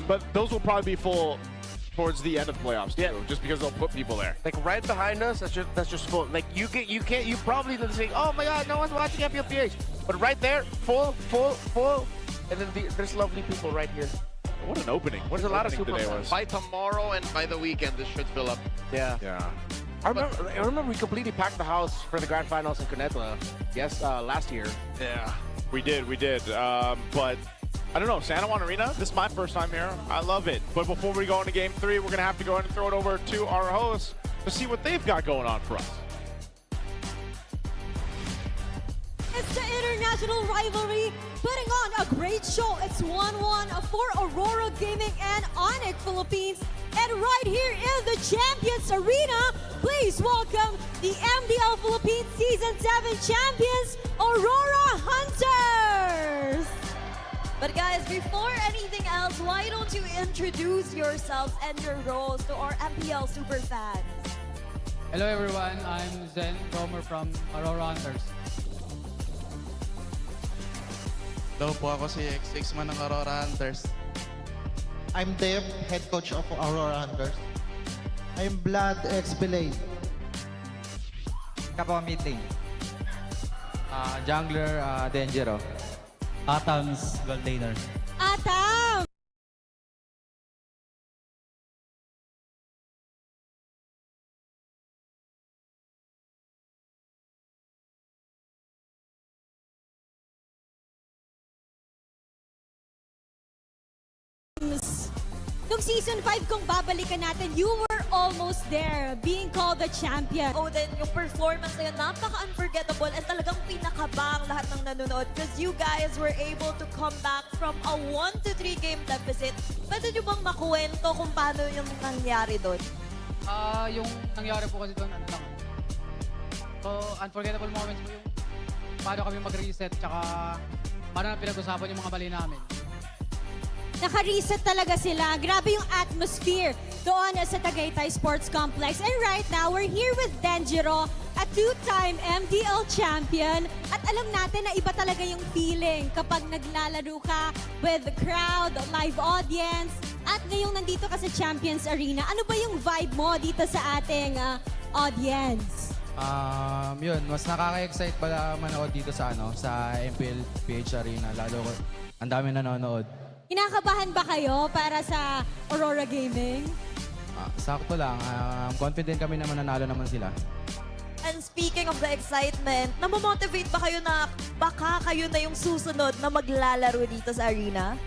But those will probably be full towards the end of the playoffs too, just because they'll put people there. Like right behind us, that's just full. Like you probably think, oh my God, no one's watching MPLPH. But right there, full, and then there's lovely people right here. What an opening! There's a lot of super fans. By tomorrow and by the weekend, this should fill up. Yeah. Yeah. I remember we completely packed the house for the grand finals in Cuneta. Yes, last year. Yeah, we did. But I don't know, Santa Juan Arena, this is my first time here. I love it. But before we go into Game 3, we're going to have to go ahead and throw it over to our hosts to see what they've got going on for us. It's the international rivalry, putting on a great Let's show it's 1-1 for Aurora Gaming and Onyx Philippines. And right here in the Champions Arena, please welcome the MPL Philippines Season 7 champions, Aurora Hunters! But guys, before anything else, why don't you introduce yourselves and your roles to our MPL super fans? Hello everyone, I'm Zen Romer from Aurora Hunters. Hello po, ako si X6 man ng Aurora Hunters. I'm Dave, head coach of Aurora Hunters. I'm Vlad X Belay. Kapo mid lane. Jungler Dangero. Atoms Gold Laner. Atam! Nung season 5 kung babalikan natin, you were almost there, being called the champion. Oh, then yung performance na yun, napaka-unforgettable and talagang pinakabang lahat ng nanonood because you guys were able to come back from a 1-3 game deficit. Pwede nyo bang makuwento kung paano yung nangyari doon? Yung nangyari po kasi doon, ano lang. So, unforgettable moments po yung paano kami mag-reset, tsaka paano na pinag-usapan yung mga mali namin. Naka-reset talaga sila. Grabe yung atmosphere doon sa Tagaytay Sports Complex. And right now, we're here with Dangero, a two-time MPL champion. At alam natin na iba talaga yung feeling kapag naglalaro ka with the crowd, live audience. At ngayong nandito ka sa Champions Arena, ano ba yung vibe mo dito sa ating audience? Yun, mas nakaka-excite pala manood dito sa sa MPL PH Arena. Lalo ko, ang dami nanonood. Kinakabahan ba kayo para sa Aurora Gaming? Sakto lang. Confident kami na mananalo naman sila. And speaking of the excitement, namomotivate ba kayo na baka kayo na yung susunod na maglalaro dito sa arena?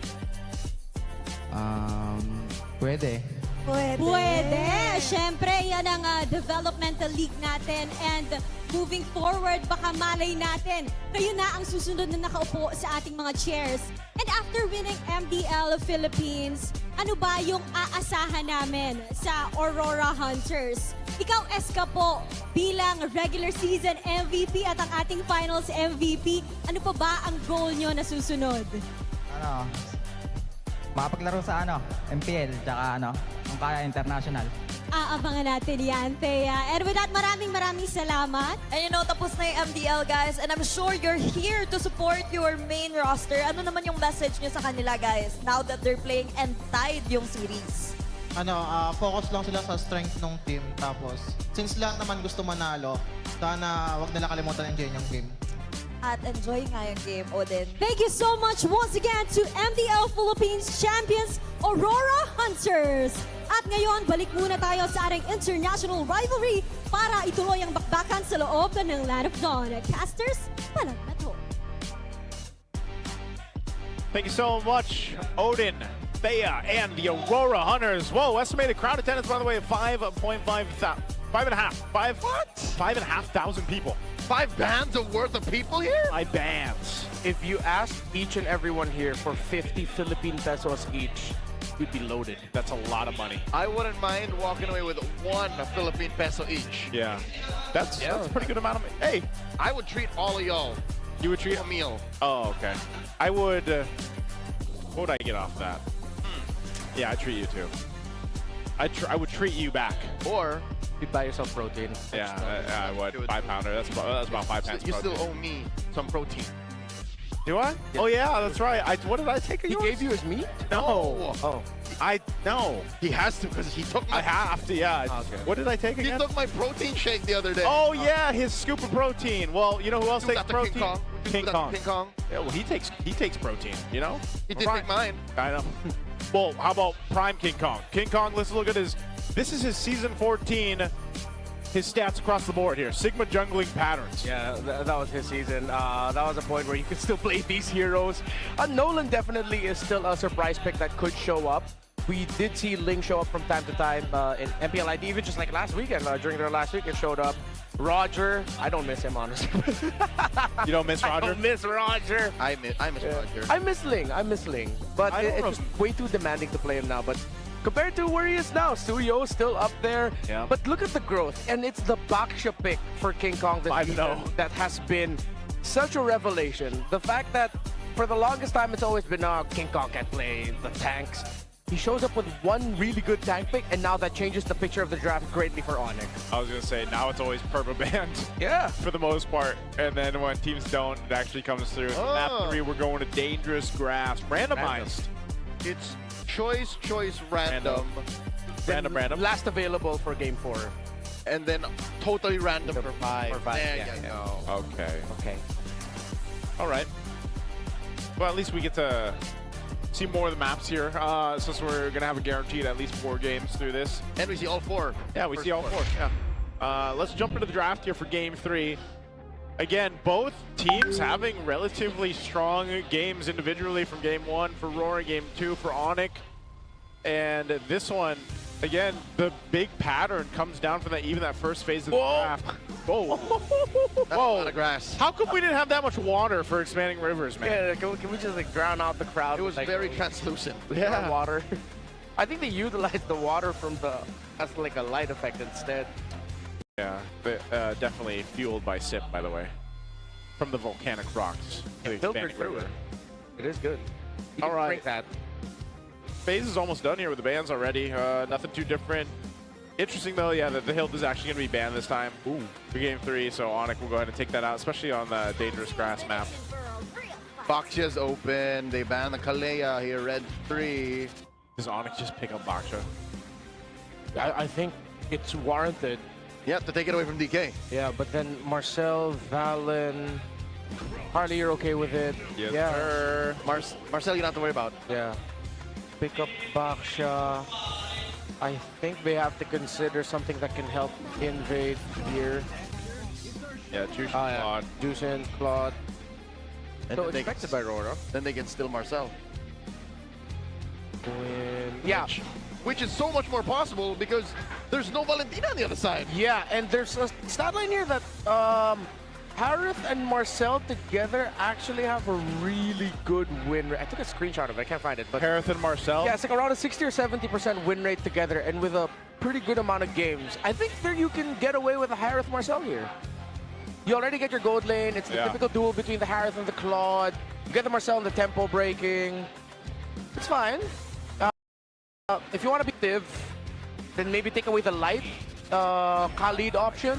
Pwede. Pwede! Siyempre, yan ang developmental league natin. And moving forward, baka malay natin, kayo na ang susunod na nakaupo sa ating mga chairs. And after winning MPL Philippines, ano ba yung aasahan namin sa Aurora Hunters? Ikaw, Eska po, bilang regular season MVP at ang ating finals MVP, ano pa ba ang goal nyo na susunod? Makapaglaro sa MPL, tsaka kung kaya international. Aabangan natin yan, Thea. And with that, maraming salamat. And you know, tapos na yung MDL, guys. And I'm sure you're here to support your main roster. Ano naman yung message nyo sa kanila, guys, now that they're playing and tied yung series? Focus lang sila sa strength ng team. Tapos, since lahat naman gusto manalo, sana wag nila kalimutan enjoy yung game. At enjoy nga yung game, Odin. Thank you so much once again to MPL Philippines champions, Aurora Hunters. At ngayon, balik muna tayo sa ating international rivalry para ituloy ang bakbakan sa loob ng Land of Dawn. Casters, palag na to. Thank you so much, Odin, Thea, and the Aurora Hunters. Whoa, estimated crowd attendance, by the way, of 5.5 thousand people. 5 bands of worth of people here? 5 bands. If you ask each and everyone here for 50 Philippine pesos each, we'd be loaded. That's a lot of money. I wouldn't mind walking away with 1 Philippine peso each. Yeah. That's a pretty good amount of money. Hey, I would treat all of y'all. You would treat a meal. Oh, okay. I would. What would I get off that? Yeah, I'd treat you too. I would treat you back. Or you'd buy yourself protein. Yeah, I would. 5-pounder. That's about 5 pounds. You still owe me some protein. Do I? Yeah. Oh yeah, that's right. What did I take of yours? He gave you his meat? No. Oh. No. He has to because he took my... I have to, yeah. Okay. What did I take again? He took my protein shake the other day. Oh yeah, his scoop of protein. Well, you know who else takes protein? King Kong. King Kong. Yeah, well, he takes protein, you know? He did take mine. I know. Well, how about Prime King Kong? King Kong, let's look at his... This is his season 14, his stats across the board here. Sigma jungling patterns. Yeah, that was his season. That was a point where you could still play these heroes. Nolan definitely is still a surprise pick that could show up. We did see Ling show up from time to time in MPL ID, even just like last weekend. During their last week, it showed up. Roger, I don't miss him, honestly. You don't miss Roger? I don't miss Roger. I miss Roger. I miss Ling. But it's just way too demanding to play him now. But compared to where he is now, Suyo is still up there. Yeah. But look at the growth. And it's the Baksha pick for King Kong that has been such a revelation. The fact that for the longest time, it's always been, King Kong can't play the tanks. He shows up with one really good tank pick, and now that changes the picture of the draft greatly for Onyx. I was going to say, now it's always purple band. Yeah. For the most part. And then when teams don't, it actually comes through. So map 3, we're going to Dangerous Grass. Randomized. It's choice, random. Random. Last available for game 4. And then totally random for 5. There you go. Okay. All right. Well, at least we get to see more of the maps here, since we're going to have a guaranteed at least 4 games through this. And we see all 4. Yeah, we see all 4. Yeah. Let's jump into the draft here for game 3. Again, both teams having relatively strong games individually from game 1 for Roar, game 2 for Onyx. And this one, again, the big pattern comes down from that first phase of the draft. Whoa. That's a lot of grass. How come we didn't have that much water for Expanding Rivers, man? Yeah, can we just drown out the crowd? It was very translucent. Yeah. Water. I think they utilized the water from as like a light effect instead. Yeah, but, definitely fueled by SIP, by the way, from the volcanic rocks. Filtered through it. It is good. All right. Drink that. Phase is almost done here with the bans already. Nothing too different. Interesting though, yeah, that the Hilt is actually going to be banned this time for game 3. So Onyx will go ahead and take that out, especially on the Dangerous Grass map. Baksha's open. They ban the Kalea here, red 3. Does Onyx just pick up Baksha? I think it's warranted. Yeah, to take it away from DK. Yeah, but then Marcel, Valen, Harley, you're okay with it? Yes, yeah. sir. Marcel, you don't have to worry about. Yeah. Pick up Baksha. I think they have to consider something that can help invade here. Yeah, Jushin, Claude. Jushin, Claude. And So expected by Rora. Then they can steal Marcel. Yeah. Which is so much more possible because there's no Valentina on the other side. Yeah, and there's a stat line here that Harith and Marcel together actually have a really good win rate. I took a screenshot of it, I can't find it. But Harith and Marcel? Yeah, it's like around a 60 or 70% win rate together and with a pretty good amount of games. I think there you can get away with a Harith Marcel here. You already get your gold lane. It's the typical duel between the Harith and the Claude. You get the Marcel and the tempo breaking. It's fine. If you want to be active, then maybe take away the light Khalid option.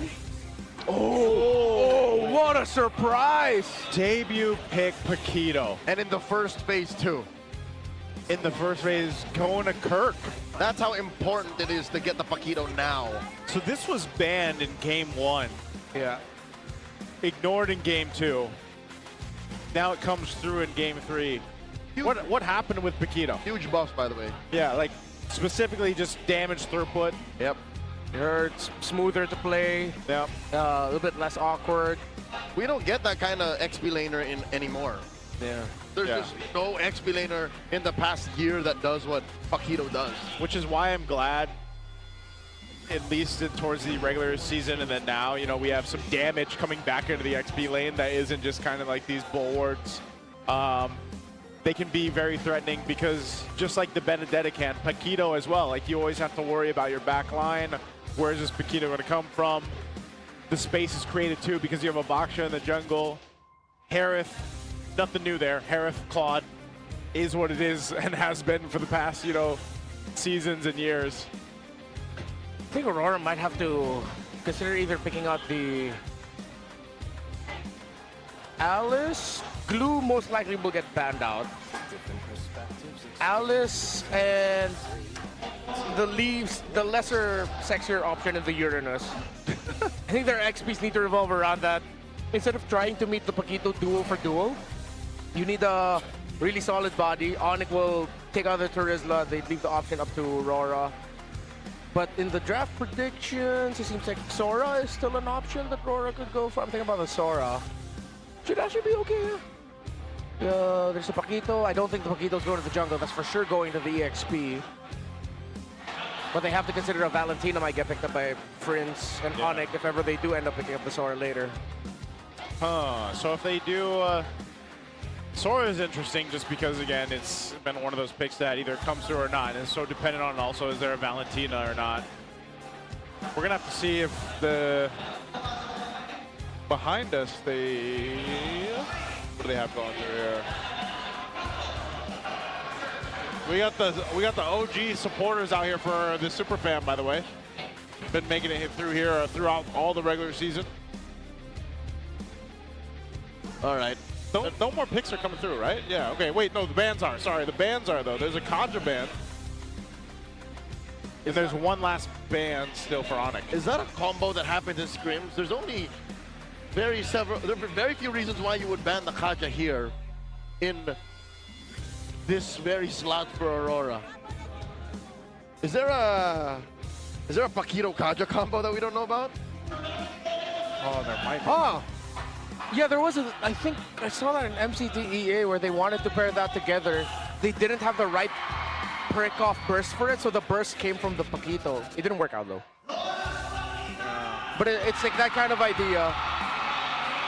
Oh, what a surprise! Debut pick Paquito. And in the first phase too. In the first phase, going to Kirk. That's how important it is to get the Paquito now. So this was banned in game 1. Yeah. Ignored in game 2. Now it comes through in game 3. What happened with Paquito? Huge buffs, by the way. Yeah, like specifically just damage throughput. Yep. It hurts, smoother to play. Yep. A little bit less awkward. We don't get that kind of XP laner anymore. Yeah. There's just no XP laner in the past year that does what Paquito does. Which is why I'm glad, at least towards the regular season and then now, you know, we have some damage coming back into the XP lane that isn't just kind of like these bulwarks. They can be very threatening because just like the Benedetta can, Paquito as well. Like you always have to worry about your back line. Where is this Paquito going to come from? The space is created too because you have a Baksha in the jungle. Harith, nothing new there. Harith, Claude is what it is and has been for the past, you know, seasons and years. I think Aurora might have to consider either picking out the Alice. Glue most likely will get banned out. Alice and the leaves, the lesser sexier option in the Uranus. I think their XPs need to revolve around that. Instead of trying to meet the Paquito duel for duel, you need a really solid body. Onyx will take out the Turizla. They leave the option up to Aurora. But in the draft predictions, it seems like Sora is still an option that Aurora could go for. I'm thinking about the Sora. Should actually be okay. There's a Paquito. I don't think the Paquito's going to the jungle. That's for sure going to the EXP. But they have to consider a Valentina might get picked up by Prince and Onyx if ever they do end up picking up the Sora later. So if they do, Sora is interesting just because, again, it's been one of those picks that either comes through or not. And it's so dependent on also, is there a Valentina or not? We're going to have to see if the... Behind us, what do they have going through here? We got the OG supporters out here for the Super Fan, by the way. Been making it through here throughout all the regular season. All right. No more picks are coming through, right? Yeah, okay, wait, no, the bans are. Sorry, the bans are, though. There's a Kaja ban. And there's one last ban still for Onyx. Is that a combo that happens in scrims? There's only there are very few reasons why you would ban the Kaja here in this very slot for Aurora. Is there a Paquito Kaja combo that we don't know about? Oh, there might be. Oh! Yeah, there was I think I saw that in MCTEA where they wanted to pair that together. They didn't have the right prick off burst for it, so the burst came from the Paquito. It didn't work out though. But it's like that kind of idea.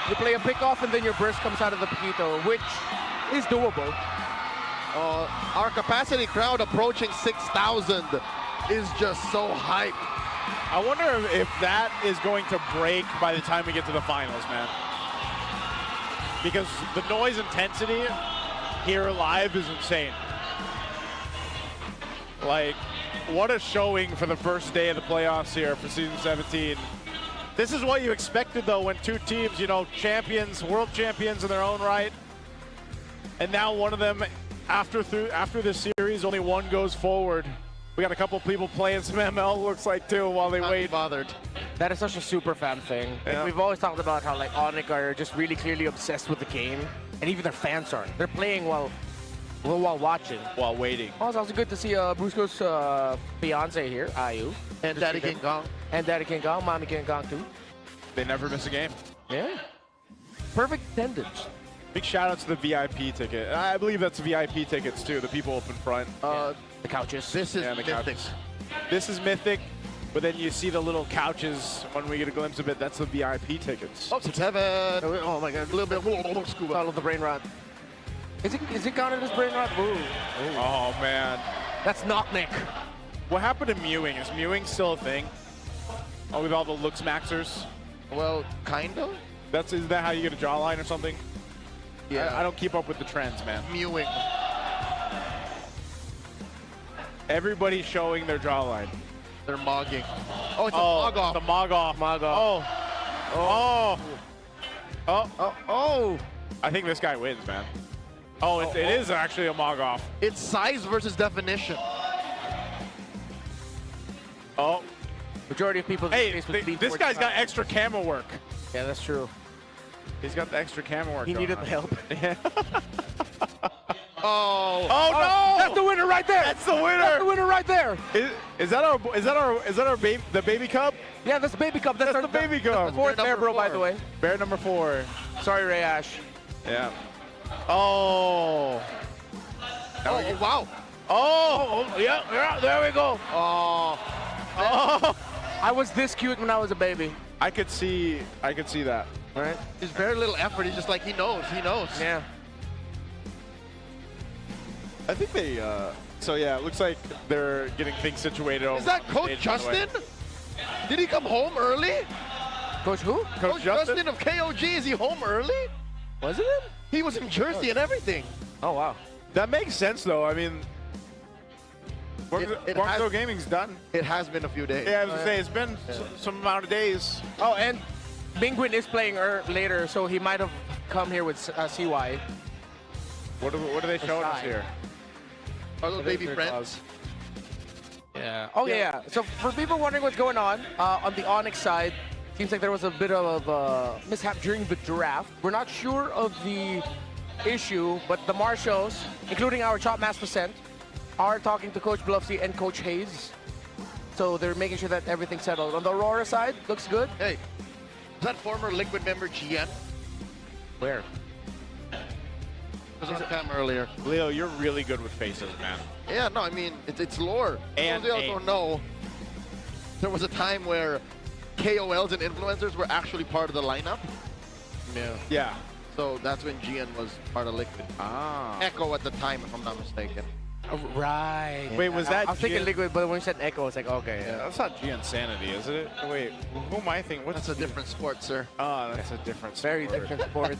You play a pick off and then your burst comes out of the Paquito, which is doable. Our capacity crowd approaching 6,000 is just so hype. I wonder if that is going to break by the time we get to the finals, man. Because the noise intensity here live is insane. Like, what a showing for the first day of the playoffs here for Season 17. This is what you expected, though, when two teams, you know, champions, world champions in their own right. And now one of them, after this series, only one goes forward. We got a couple people playing some ML, looks like, too, while they wait. Bothered. That is such a super fan thing. Yeah. Like, we've always talked about how like Onyx are just really clearly obsessed with the game, and even their fans are. They're playing while watching. While waiting. Oh, it's also good to see Brusco's fiance here, Ayu. And Daddy King Kong. And Daddy King Kong, Mommy King Kong too. They never miss a game. Yeah. Perfect attendance. Big shout out to the VIP ticket. I believe that's VIP tickets too, the people up in front. The couches. This is the mythic. couches. This is mythic, but then you see the little couches when we get a glimpse of it. That's the VIP tickets. Oh, 7. Oh my god, a little bit scuba. Follow the brain rot. Is it counted as brain rot? Ooh. Oh man. That's not Nick. What happened to mewing? Is mewing still a thing? Oh, with all the looks maxers? Well, kind of. Is that how you get a jawline or something? Yeah. I don't keep up with the trends, man. Mewing. Everybody's showing their jawline. They're mogging. Oh, it's a mog off. The mog off. Mog off. Oh. I think this guy wins, man. Oh, it is actually a mog off. It's size versus definition. Oh. Majority of people. Hey, this guy's got extra camera work. Yeah, that's true. He's got the extra camera work. He needed the help. Oh no! That's the winner right there. That's the winner. That's the winner right there. Is that our baby, the baby cub? Yeah, that's the baby cub. That's the baby cub. That's the fourth bear, bro, by the way. Bear number 4. Sorry, Ray Ash. Yeah. Oh. Oh, wow. Oh, yeah, there we go. Oh. I was this cute when I was a baby. I could see that. Right? There's very little effort. He's just like, he knows. Yeah. I think they, so yeah, it looks like they're getting things situated over. Is that Coach Justin? Did he come home early? Coach who? Coach Justin of KOG, is he home early? Was it him? He was in Jersey and everything. Oh, wow. That makes sense, though. I mean, Guangzhou Gaming's done. It has been a few days. Yeah, I was going to say, it's been some amount of days. Oh, and Bingwin is playing later, so he might have come here with CY. What are they showing us here? Are those baby friends? Yeah. Oh, yeah. So for people wondering what's going on the Onyx side, seems like there was a bit of a mishap during the draft. We're not sure of the issue, but the Marshals, including our Chop Mass Percent, are talking to Coach Bluffsy and Coach Hayes. So they're making sure that everything's settled. On the Aurora side, looks good. Hey, is that former Liquid member GM? Where? was on cam earlier. Leo, you're really good with faces, man. Yeah, no, I mean, it's lore. And those also know there was a time where KOLs and influencers were actually part of the lineup. Yeah. Yeah. So that's when GN was part of Liquid. Ah. Echo at the time, if I'm not mistaken. Right. Wait, was that I was thinking Gian- Liquid, but when you said Echo, I was like, okay. Yeah, that's not Gian Sanity, is it? Wait, who am I thinking? What's That's a different sport, sir. Oh, that's a different sport. Very different sport.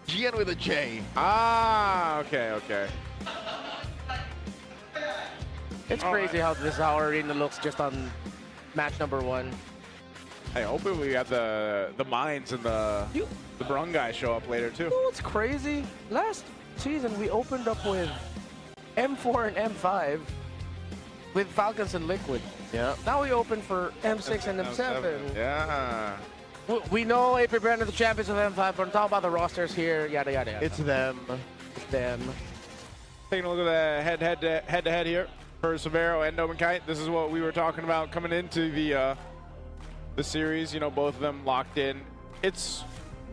GN with a J. Ah, okay, okay. It's crazy how this arena looks just on match number 1. Hey, hopefully we got the mines and the Brung guy show up later too. You know what's crazy? Last season we opened up with M4 and M5 with Falcons and Liquid. Yeah. Now we open for M6 and M7. Yeah. We know AP Brand are the champions of M5, but I'm talking about the rosters here, yada yada yada. It's them. It's them. Taking a look at the head-to-head here for Severo and Kite. This is what we were talking about coming into the series. You know, both of them locked in. It's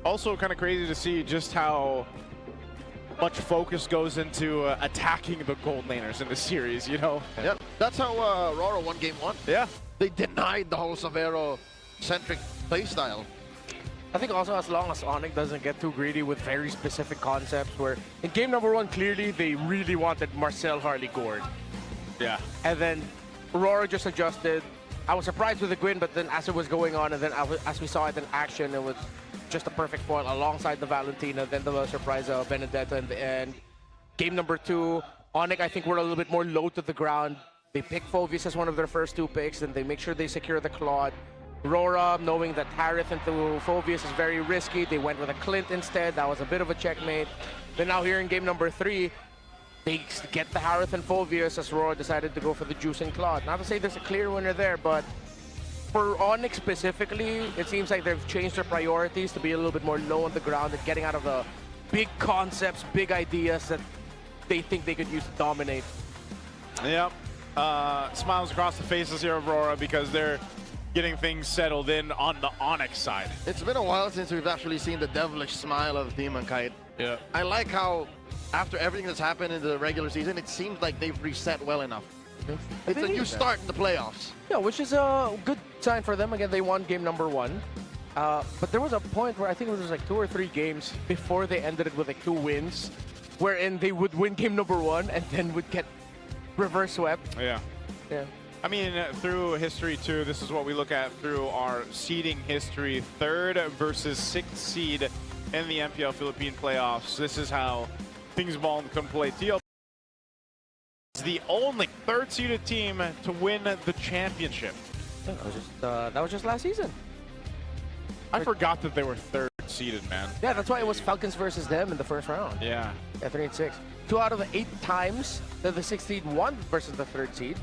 also kind of crazy to see just how much focus goes into attacking the gold laners in the series, you know? Yep. That's how Aurora won game 1. Yeah. They denied the whole Severo-centric playstyle. I think also as long as Onyx doesn't get too greedy with very specific concepts, where in game number 1, clearly they really wanted Marcel Harley Gord. Yeah. And then Aurora just adjusted. I was surprised with the Gwyn, but then as it was going on, and then as we saw it in action, it was just a perfect foil alongside the Valentina, then the surprise of Benedetta in the end. Game number 2, Onyx, I think, were a little bit more low to the ground. They pick Phoveus as one of their first 2 picks, and they make sure they secure the Claude. Aurora, knowing that Harith into Phoveus is very risky, they went with a Clint instead. That was a bit of a checkmate. Then now here in game number 3, they get the Harith and Phoveus as Aurora decided to go for the Juice and Claude. Not to say there's a clear winner there, but for Onyx specifically, it seems like they've changed their priorities to be a little bit more low on the ground and getting out of the big concepts, big ideas that they think they could use to dominate. Yep. Smiles across the faces here of Aurora because they're getting things settled in on the Onyx side. It's been a while since we've actually seen the devilish smile of Demon Kite. Yeah. I like how, after everything that's happened in the regular season, it seems like they've reset well enough. It's a new start in the playoffs. Yeah, which is a good sign for them. Again, they won game number 1. But there was a point where I think it was like 2 or 3 games before they ended it with like 2 wins, wherein they would win game number 1 and then would get reverse swept. Yeah. Yeah. I mean, through history too, this is what we look at through our seeding history. 3rd versus 6th seed in the MPL Philippine playoffs. This is how things evolve and come play. TL is the only 3rd seeded team to win the championship. That was just last season. I forgot that they were 3rd seeded, man. Yeah, that's why it was Falcons versus them in the first round. Yeah. Yeah, 3 and 6. 2 out of the 8 times that the 6th seed won versus the 3rd seed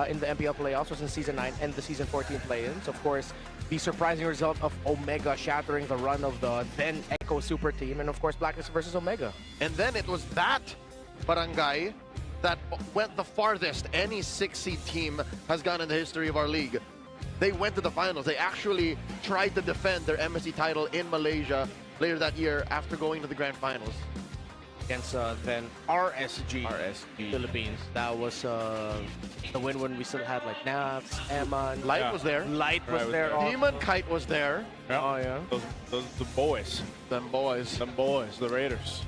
in the MPL playoffs was in Season 9 and the Season 14 play-ins. Of course, the surprising result of Omega shattering the run of the then Echo Super Team, and of course, Blacklist versus Omega. And then it was that barangay that went the farthest any 6-seed team has gone in the history of our league. They went to the finals. They actually tried to defend their MSC title in Malaysia later that year after going to the grand finals. Against then RSG Philippines. That was the win when we still had like Naps, Eman. Light was there. Light was there. Demon Kite was there. Yeah. Oh yeah. Those the boys. Them boys. Them boys, the Raiders.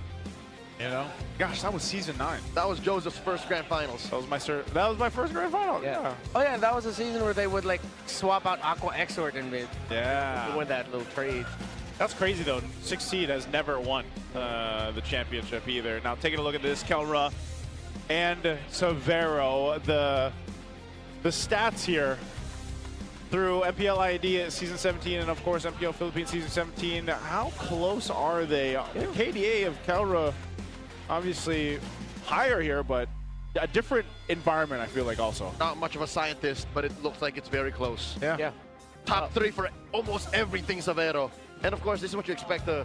You know? Gosh, that was Season 9. That was Joseph's first grand finals. That was my first grand final. Yeah. Oh yeah, and that was a season where they would like swap out Aqua Exort in mid. Yeah. Win that little trade. That's crazy though. 6th seed has never won the championship either. Now taking a look at this, Kelra and Severo, the stats here through MPL ID Season 17 and of course MPL Philippines Season 17. How close are they? The KDA of Kelra obviously higher here, but a different environment I feel like also. Not much of a scientist, but it looks like it's very close. Yeah. Top 3 for almost everything Severo. And of course, this is what you expect to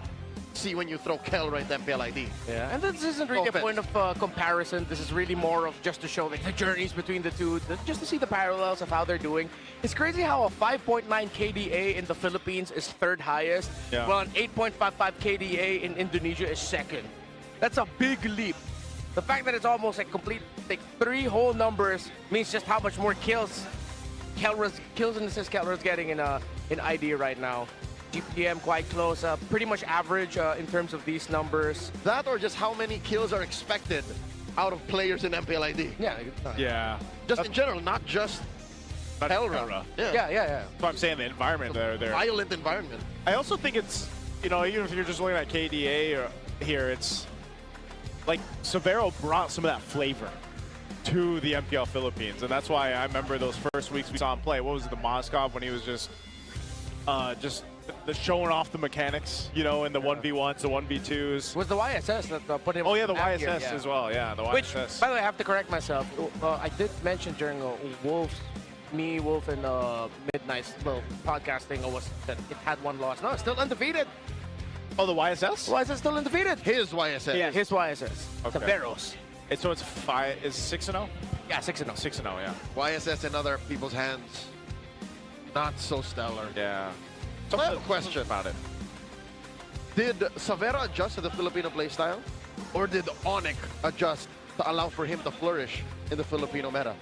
see when you throw Kelra into MPL ID. Yeah, and this isn't really a point of comparison. This is really more of just to show like the journeys between the two, just to see the parallels of how they're doing. It's crazy how a 5.9 KDA in the Philippines is 3rd highest, while an 8.55 KDA in Indonesia is 2nd. That's a big leap. The fact that it's almost like complete, like 3 whole numbers means just how much more kills and assists Kelra's getting in ID right now. GPM quite close, pretty much average in terms of these numbers. That or just how many kills are expected out of players in MPL ID? Yeah. Yeah. Just in general, not just Kelra. Yeah. That's what I'm saying, the environment there. Violent environment. I also think it's, you know, even if you're just looking at KDA or here, it's like Severo brought some of that flavor to the MPL Philippines, and that's why I remember those first weeks we saw him play. What was it, the Moscow, when he was just the showing off the mechanics, you know, in the 1v1s, the 1v2s. Was the YSS that put him? Oh yeah, the back YSS here, as well. Yeah, the YSS. Which, by the way, I have to correct myself. I did mention during Wolf and Midnight's podcasting was that it had 1 loss. No, it's still undefeated. Oh, the YSS? YSS is still undefeated. His YSS. Yeah, his YSS. Okay. Severos. So it's 6-0? Yeah, 6-0. 6-0, yeah. YSS in other people's hands, not so stellar. Yeah. So I have a question about it. Did Severo adjust to the Filipino playstyle? Or did Onyx adjust to allow for him to flourish in the Filipino meta?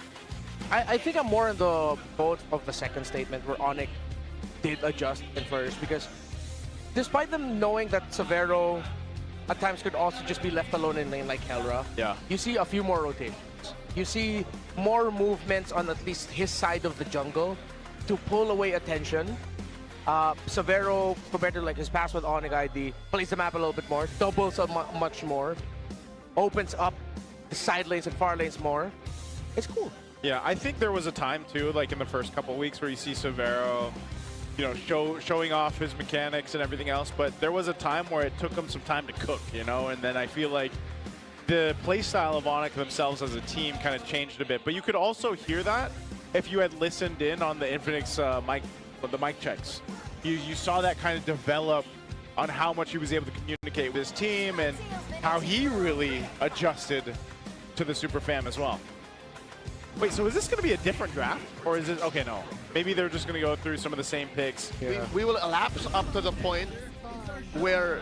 I think I'm more in the boat of the second statement where Onyx did adjust and flourish, because despite them knowing that Severo at times could also just be left alone in lane like Kelra, you see a few more rotations. You see more movements on at least his side of the jungle to pull away attention. Severo, compared to like his past with Onyx ID, plays the map a little bit more, doubles up much more, opens up the side lanes and far lanes more. It's cool. Yeah, I think there was a time too, like in the first couple of weeks, where you see Severo, you know, showing off his mechanics and everything else, but there was a time where it took him some time to cook, you know, and then I feel like the playstyle of Onyx themselves as a team kind of changed a bit. But you could also hear that if you had listened in on the Infinix the mic checks. You saw that kind of develop on how much he was able to communicate with his team and how he really adjusted to the Super Fam as well. Wait, so is this going to be a different draft? Or is it, okay, no. Maybe they're just going to go through some of the same picks. Yeah. We will elapse up to the point where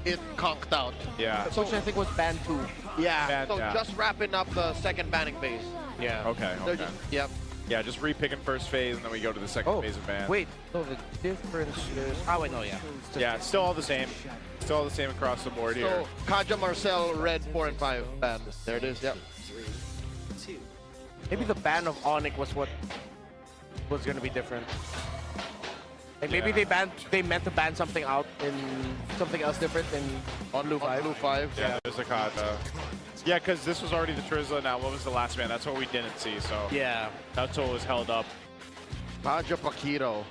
it conked out. Yeah. So, which I think was ban 2. Yeah, just wrapping up the second banning phase. Yeah. Okay. Yep. Yeah, just re-picking first phase, and then we go to the second phase of ban. Wait, no, the difference is... Oh, wait, no, yeah. Yeah, it's still all the same. Still all the same across the board here. So, Kaja Marcel, red 4 and 5 ban. There it is, yep. Maybe the ban of Onyx was what was going to be different. Like maybe they meant to ban something out in something else different on Blue 5. Blue 5. Yeah, there's a Kaja. Yeah, because this was already the Trizla. Now, what was the last ban? That's what we didn't see, so... Yeah. That's what was held up. Kaja Paquito.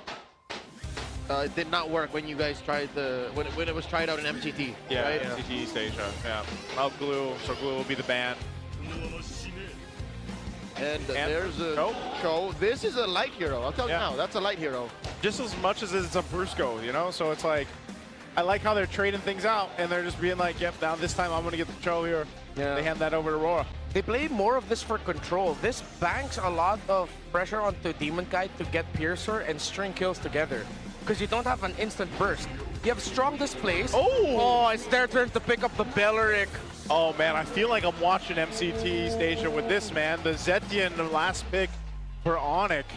It did not work when you guys tried when it was tried out in MCT. Yeah, right? MCT East Asia. Yeah. Well, Glue, so Glue will be the ban. And there's a show. This is a light hero. I'll tell you now. That's a light hero. Just as much as it's a Brusco, you know? So it's like, I like how they're trading things out, and they're just being like, yep, now this time I'm going to get the show here. Yeah. They hand that over to Aurora. They play more of this for control. This banks a lot of pressure onto Demon Kite to get Piercer and string kills together. Because you don't have an instant burst. You have strong displays. Oh, it's their turn to pick up the Belleric. Oh man, I feel like I'm watching MCT Station with this, man. The Zetian, the last pick for Onyx.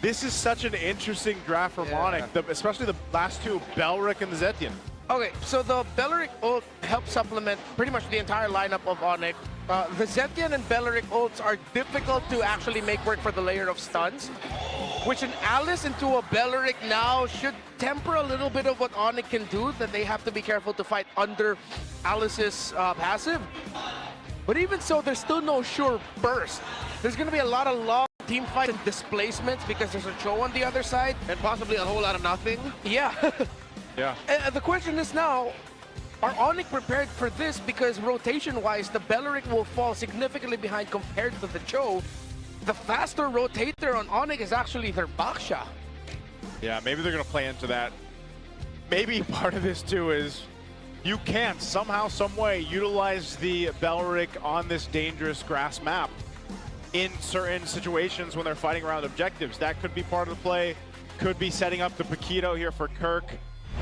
This is such an interesting draft from Onyx, especially the last two, Belleric and the Zetian. Okay, so the Belleric ult helps supplement pretty much the entire lineup of Onyx. The Zetian and Belleric ults are difficult to actually make work for the layer of stuns, which an Alice into a Belleric now should temper a little bit of what Onyx can do, that they have to be careful to fight under Alice's passive. But even so, there's still no sure burst. There's going to be a lot of long team fights and displacements because there's a Cho on the other side. And possibly a whole lot of nothing. Yeah. Yeah. And the question is now, are Onyx prepared for this? Because rotation-wise, the Belleric will fall significantly behind compared to the Cho. The faster rotator on Onyx is actually their Baksha. Yeah, maybe they're going to play into that. Maybe part of this too is you can't somehow, some way utilize the Belleric on this dangerous grass map in certain situations when they're fighting around objectives. That could be part of the play. Could be setting up the Paquito here for Kirk.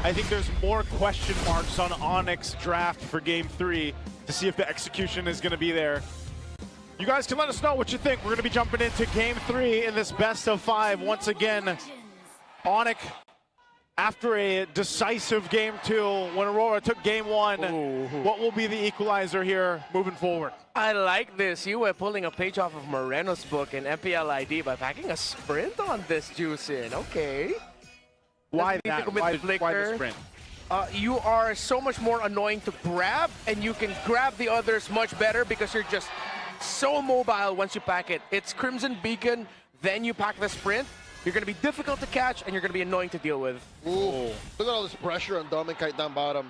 I think there's more question marks on Onyx draft for Game 3 to see if the execution is going to be there. You guys can let us know what you think. We're going to be jumping into Game 3 in this best of 5. Once again, Onyx, after a decisive Game 2, when Aurora took Game 1, what will be the equalizer here moving forward? I like this. You were pulling a page off of Moreno's book in MPL ID by packing a sprint on this Juicin. Okay. Why that? Why the sprint? You are so much more annoying to grab, and you can grab the others much better because you're just so mobile once you pack it. It's Crimson Beacon, then you pack the sprint. You're going to be difficult to catch, and you're going to be annoying to deal with. Ooh, look at all this pressure on Dom and Kite down bottom.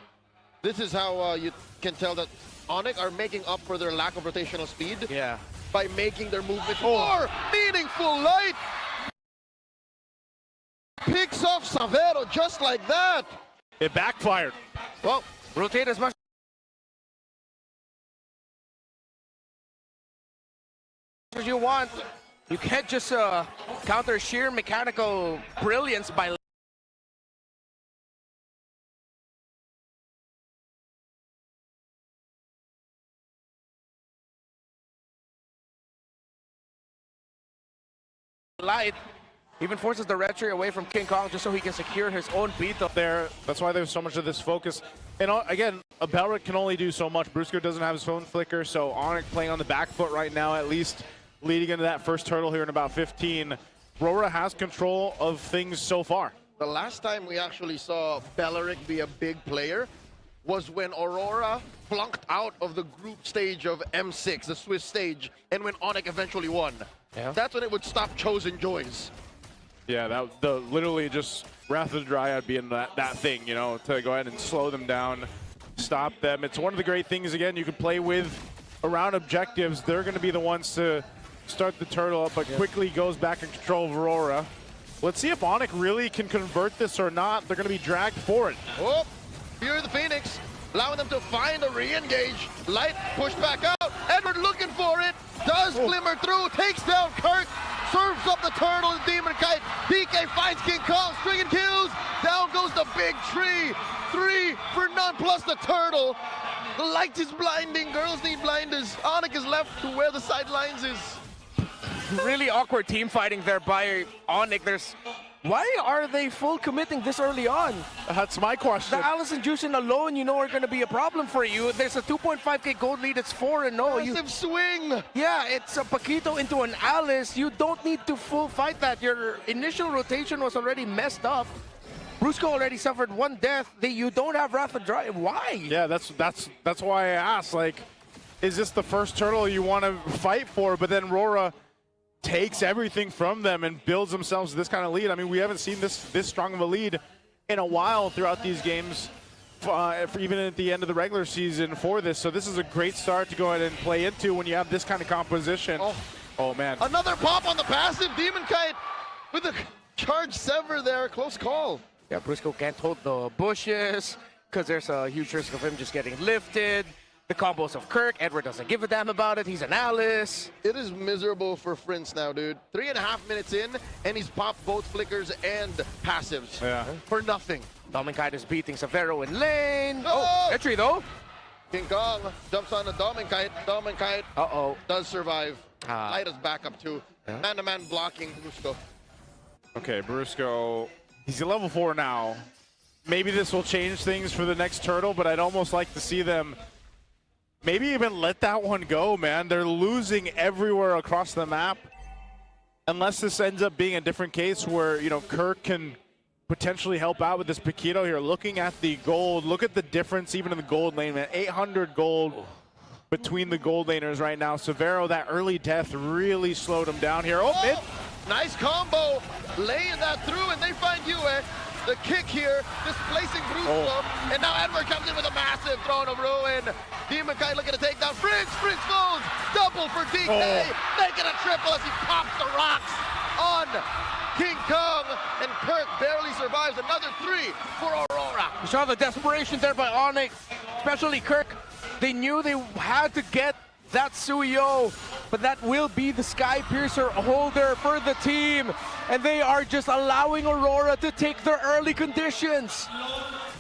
This is how you can tell that Onyx are making up for their lack of rotational speed. Yeah. By making their movement more meaningful. Light picks off Savero just like that. It backfired. Well, rotate as much as you want. You can't just counter sheer mechanical brilliance by Light. Even forces the red tree away from King Kong just so he can secure his own beat up there. That's why there's so much of this focus. And again, a Belric can only do so much. Brusco doesn't have his phone flicker, so Onyx playing on the back foot right now, at least leading into that first turtle here in about 15. Aurora has control of things so far. The last time we actually saw Belric be a big player was when Aurora flunked out of the group stage of M6, the Swiss stage, and when Onyx eventually won. Yeah. That's when it would stop Chosen Joys. Yeah, literally just Wrath of the Dryad being that thing, you know, to go ahead and slow them down, stop them. It's one of the great things, again, you can play with around objectives. They're going to be the ones to start the turtle up, but quickly goes back in control of Aurora. Let's see if Onyx really can convert this or not. They're going to be dragged for it. Oh, Fury of the Phoenix, allowing them to find a re-engage. Light pushed back out. Edward looking for it. Does glimmer through, takes down Kirk, serves up the turtle and Demon Kite. DK finds King Kong, stringing kills. Down goes the big tree. 3 for none plus the turtle. The light is blinding. Girls need blinders. Onyx is left to where the sidelines is. Really awkward team fighting there by Onyx. Why are they full committing this early on? That's my question. The Alice and Juicin alone, you know, are going to be a problem for you. There's a 2.5k gold lead. It's 4-0. Massive swing. Yeah, it's a Paquito into an Alice. You don't need to full fight that. Your initial rotation was already messed up. Brusco already suffered 1 death. You don't have Wrath of Dry. Why? Yeah, that's why I asked. Like, is this the first turtle you want to fight for? But then Aurora takes everything from them and builds themselves this kind of lead. I mean, we haven't seen this strong of a lead in a while throughout these games, even at the end of the regular season for this. So this is a great start to go ahead and play into when you have this kind of composition. Oh man. Another pop on the passive. Demon Kite with the charge sever there. Close call. Yeah, Brusco can't hold the bushes because there's a huge risk of him just getting lifted. The combos of Kirk, Edward doesn't give a damn about it. He's an Alice. It is miserable for Prince now, dude. 3.5 minutes in, and he's popped both flickers and passives. Yeah. For nothing. Dom and Kite is beating Savero in lane. Oh, entry though. King Kong jumps on the Dom and Kite. Dom and Kite does survive. Light is back up too. Man-to-man blocking Brusco. Okay, Brusco, he's at level 4 now. Maybe this will change things for the next turtle, but I'd almost like to see them maybe even let that one go, man. They're losing everywhere across the map. Unless this ends up being a different case where, you know, Kirk can potentially help out with this Paquito here. Looking at the gold, look at the difference even in the gold lane, man. 800 gold between the gold laners right now. Savero, that early death really slowed him down here. Oh, mid. Nice combo. Laying that through, and they find Yue. The kick here, displacing Brusco. And now Edward comes in with a massive Throne of Ruin. Demon Kite looking to take down Frinks. Frinks goes. Double for DK. Making a triple as he pops the rocks on King Kong. And Kirk barely survives. Another 3 for Aurora. You saw the desperation there by Onyx, especially Kirk. They knew they had to get that Suyo, but that will be the Sky Piercer holder for the team. And they are just allowing Aurora to take their early conditions.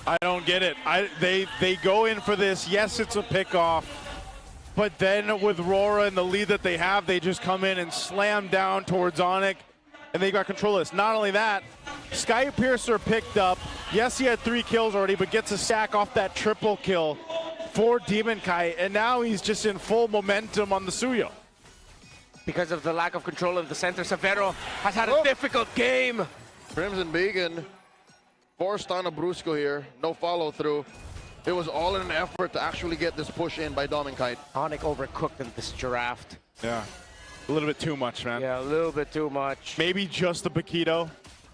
I don't get it. They go in for this. Yes, it's a pickoff. But then with Rora and the lead that they have, they just come in and slam down towards Onyx, and they got control of this. Not only that, Sky Piercer picked up. Yes, he had 3 kills already, but gets a stack off that triple kill for Demon Kite, and now he's just in full momentum on the Suyo. Because of the lack of control of the center, Severo has had a difficult game. Crimson Beacon forced on a Brusco here. No follow through. It was all in an effort to actually get this push in by Dom and Kite. Onyx overcooked in this draft. Yeah, a little bit too much, man. Yeah, a little bit too much. Maybe just the Paquito,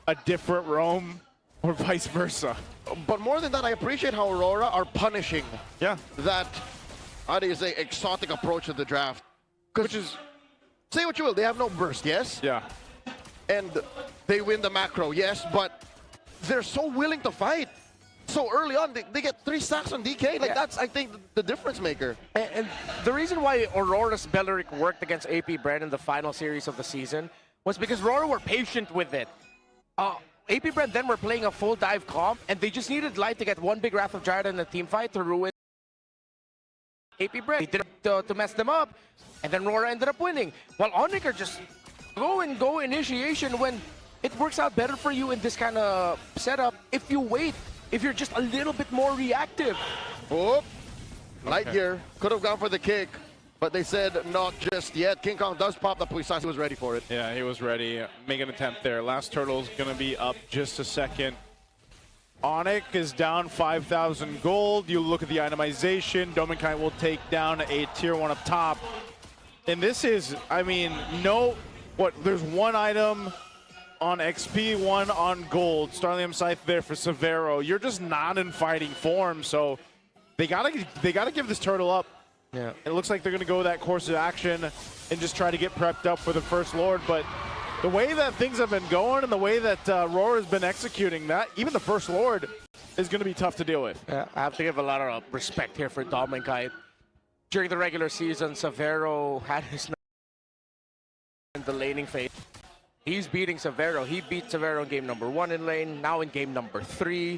a different roam, or vice versa. But more than that, I appreciate how Aurora are punishing that, how do you say, exotic approach to the draft. Which is, say what you will, they have no burst, yes? Yeah. And they win the macro, yes, but they're so willing to fight. So early on, they get 3 stacks on DK. Like, that's, I think, the difference maker. And the reason why Aurora's Belleric worked against AP Brand in the final series of the season was because Aurora were patient with it. AP Brand then were playing a full dive comp, and they just needed Light to get 1 big Wrath of Gyro in the team fight to ruin AP Brand. They did it to mess them up, and then Aurora ended up winning. While Onyx are just go initiation when it works out better for you in this kind of setup if you wait. If you're just a little bit more reactive. Oh, Light here could have gone for the kick, but they said not just yet. King Kong does pop the puissance. He was ready for it. Yeah, he was ready. Make an attempt there. Last Turtle's gonna be up just a second. Onyx is down 5,000 gold. You look at the itemization. Dominkai will take down a tier 1 up top. And this is, I mean, there's 1 item on XP, 1 on gold. Starlium Scythe there for Severo. You're just not in fighting form, so they gotta give this turtle up. Yeah. It looks like they're gonna go that course of action and just try to get prepped up for the First Lord. But the way that things have been going and the way that Roar has been executing that, even the First Lord is gonna be tough to deal with. Yeah, I have to give a lot of respect here for Dom and Kite. During the regular season, Severo had his in the laning phase. He's beating Severo. He beat Severo in game number 1 in lane, now in game number 3.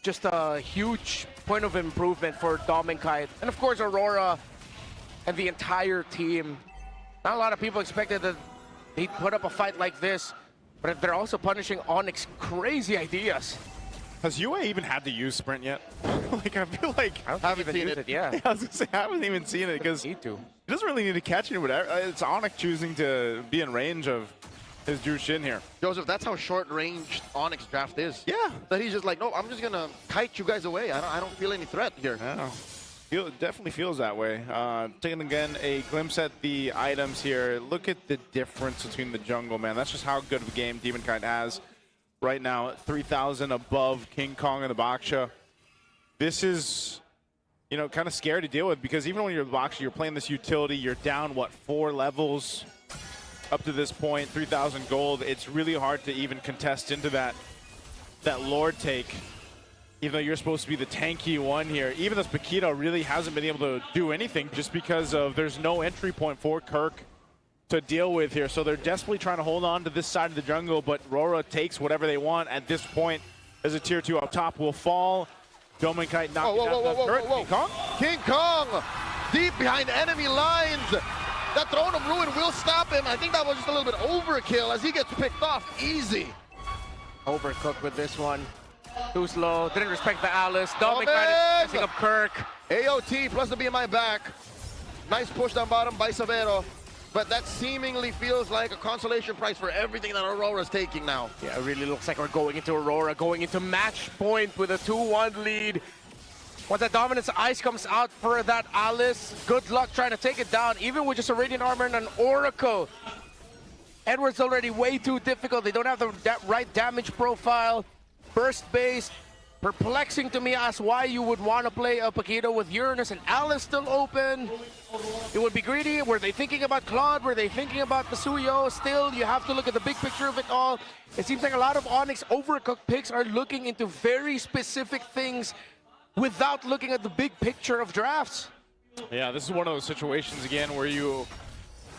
Just a huge point of improvement for Dom and Kite. And of course, Aurora and the entire team. Not a lot of people expected that he'd put up a fight like this, but they're also punishing Onyx crazy ideas. Has UA even had to use Sprint yet? Like, I feel like I haven't even used it. Yeah. I was gonna say I haven't even seen it because he doesn't really need to catch anyone. It's Onyx choosing to be in range of his Jushin here. Joseph, that's how short-range Onyx draft is. Yeah. That he's just like, no, I'm just gonna kite you guys away. I don't feel any threat here. It definitely feels that way. Taking again a glimpse at the items here. Look at the difference between the jungle, man. That's just how good of a game Demon Kite has right now. 3,000 above King Kong and the Baksha. This is, you know, kind of scary to deal with because even when you're the Baksha, you're playing this utility. You're down, what, 4 levels up to this point, 3,000 gold. It's really hard to even contest into that Lord take. Even though you're supposed to be the tanky one here, even this Paquito really hasn't been able to do anything just because of there's no entry point for Kirk to deal with here. So they're desperately trying to hold on to this side of the jungle, but Rora takes whatever they want at this point as a tier 2 up top will fall. Dominkite knocked down the turret. King Kong? King Kong, deep behind enemy lines. That Throne of Ruin will stop him. I think that was just a little bit overkill as he gets picked off easy. Overcooked with this one. Too slow, didn't respect the Alice. Dominic messing up Kirk. AOT plus the BMI back. Nice push down bottom by Severo. But that seemingly feels like a consolation prize for everything that Aurora's taking now. Yeah, it really looks like we're going into Aurora, going into match point with a 2-1 lead. Once that Dominance Ice comes out for that Alice, good luck trying to take it down, even with just a Radiant Armor and an Oracle. Edward's already way too difficult. They don't have the right damage profile. Burst base, perplexing to me as why you would want to play a Paquito with Uranus and Alice still open. It would be greedy. Were they thinking about Claude? Were they thinking about Masuyo? Still, you have to look at the big picture of it all. It seems like a lot of Onyx Overcooked picks are looking into very specific things without looking at the big picture of drafts. Yeah, this is one of those situations again where you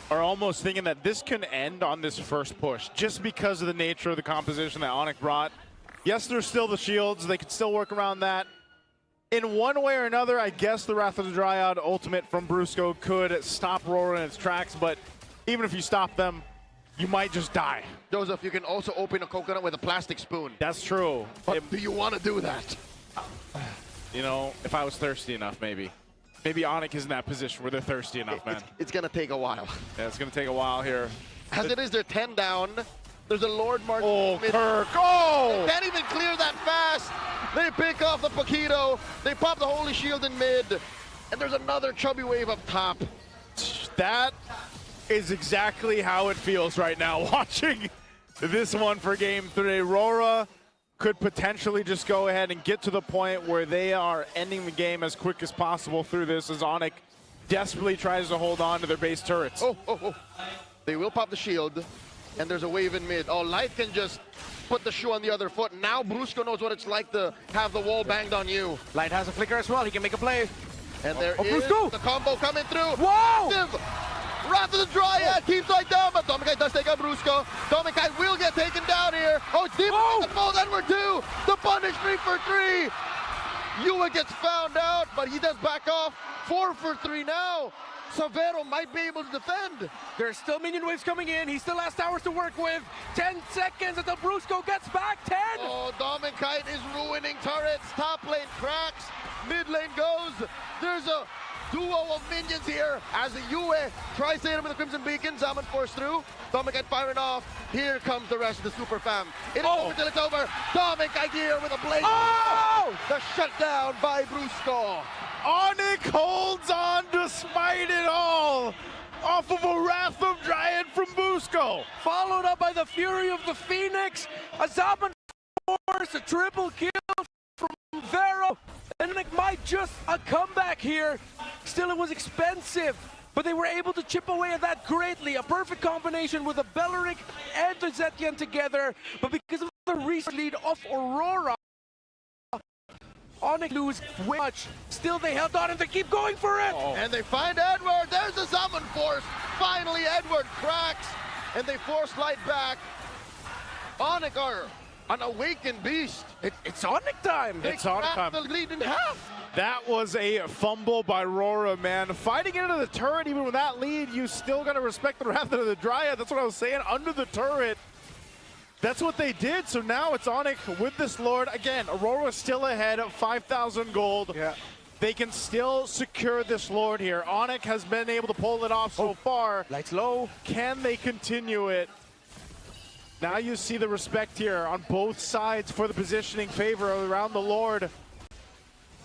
are almost thinking that this can end on this first push just because of the nature of the composition that Onyx brought. Yes, there's still the shields. They could still work around that. In one way or another, I guess the Wrath of the Dryad ultimate from Brusco could stop Rora in its tracks, but even if you stop them, you might just die. Joseph, you can also open a coconut with a plastic spoon. That's true. But do you want to do that? You know, if I was thirsty enough, maybe. Maybe Onyx is in that position where they're thirsty enough, man. It's going to take a while. Yeah, it's going to take a while here. As it is, they're 10 down. There's a Lord Mark. Oh, Kirk. Oh! They can't even clear that fast. They pick off the Paquito. They pop the Holy Shield in mid. And there's another chubby wave up top. That is exactly how it feels right now watching this one for Game 3. Rora could potentially just go ahead and get to the point where they are ending the game as quick as possible through this as Onyx desperately tries to hold on to their base turrets. Oh. They will pop the shield. And there's a wave in mid. Oh, Light can just put the shoe on the other foot. Now Brusco knows what it's like to have the wall banged on you. Light has a flicker as well. He can make a play. And there is Brusco. the combo coming through. Whoa! Active. Wrath of the Dryad keeps Light down, but Dominicai does take out Brusco. Dominicai will get taken down here. Oh, it's Demon with the fall. Then we're two. The punish 3 for 3. Yua gets found out, but he does back off. 4 for 3 now. Savero might be able to defend. There's still minion waves coming in. He still has towers to work with. 10 seconds until Brusco gets back. 10! Oh, Dominicai is ruining turrets. Top lane cracks. Mid lane goes. There's a duo of minions here as the Yue tries to hit him with the Crimson Beacon. Zaman forced through. Dominicai firing off. Here comes the rest of the Super Fam. It is over till it's over. Dominicai here with a blade. Oh! The shutdown by Brusco. Onyx holds on despite it all off of a Wrath of Dryad from Brusco. Followed up by the Fury of the Phoenix. A Zaman force, a triple kill from Vero. And it might just a comeback here. Still, it was expensive, but they were able to chip away at that greatly. A perfect combination with the Belleric and the Zetian together. But because of the recent lead of Aurora, Onyx lose way much. Still, they held on and they keep going for it. And they find Edward. There's the Zaman force. Finally, Edward cracks, and they force Light back. Onyx are an awakened beast. It's Onyx time. It's Onyx time. The lead in half. That was a fumble by Rora, man. Fighting into the turret, even with that lead, you still got to respect the Wrath of the Dryad. That's what I was saying. Under the turret. That's what they did. So now it's Onyx with this Lord. Again, Aurora still ahead of 5,000 gold. Yeah. They can still secure this Lord here. Onyx has been able to pull it off so far. Lights low. Can they continue it? Now you see the respect here on both sides for the positioning favor around the Lord.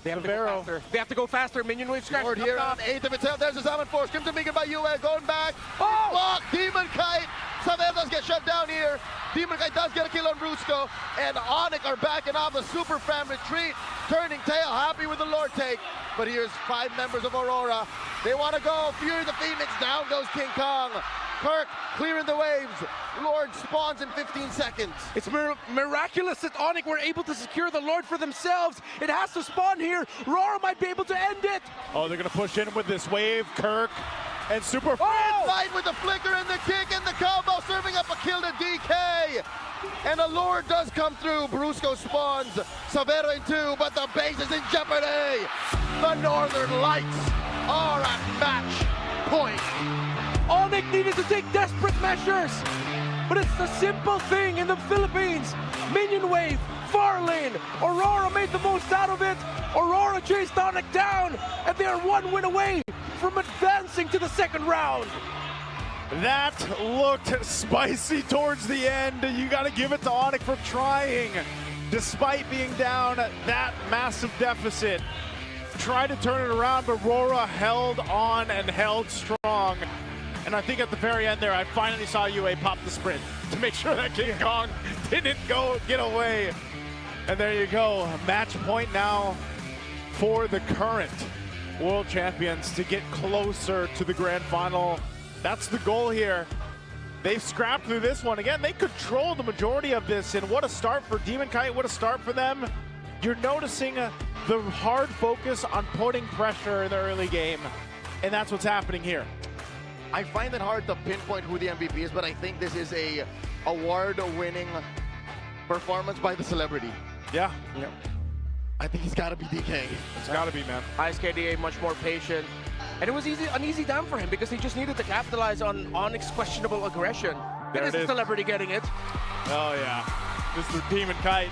They have to go faster. They have to go faster. Minion wave scratch. Lord here on 8th of itself. There's a Zaman force. Crimson Beacon by Yue. Going back. Oh! Block. Demon Kite. Savannah does get shut down here. Demon Kite does get a kill on Brusco. And Onyx are backing off the Super Fam retreat. Turning tail. Happy with the Lord take. But here's 5 members of Aurora. They want to go. Fury the Phoenix. Down goes King Kong. Kirk clearing the waves. Lord spawns in 15 seconds. It's miraculous that Onyx were able to secure the Lord for themselves. It has to spawn here. Rora might be able to end it. Oh, they're going to push in with this wave. Kirk and Super Light with the flicker and the kick and the combo, serving up a kill to DK. And the Lord does come through. Brusco spawns. Savero in 2, but the base is in jeopardy. The Northern Lights are at match point. Onyx needed to take desperate measures, but it's a simple thing in the Philippines. Minion wave, far lane. Aurora made the most out of it. Aurora chased Onyx down, and they are 1 win away from advancing to the second round. That looked spicy towards the end. You got to give it to Onyx for trying, despite being down that massive deficit. Tried to turn it around, but Aurora held on and held strong. And I think at the very end there, I finally saw UA pop the sprint to make sure that King Kong didn't get away. And there you go, match point now for the current world champions to get closer to the grand final. That's the goal here. They've scrapped through this one. Again, they control the majority of this, and what a start for Demon Kite, what a start for them. You're noticing the hard focus on putting pressure in the early game, and that's what's happening here. I find it hard to pinpoint who the MVP is, but I think this is a award-winning performance by the celebrity. Yeah. I think he's got to be DK. It's got to be, man. ISKDA much more patient. And it was an easy down for him because he just needed to capitalize on Onyx's questionable aggression. There It is it the is. celebrity getting it. Oh, yeah. This is the Demon Kite.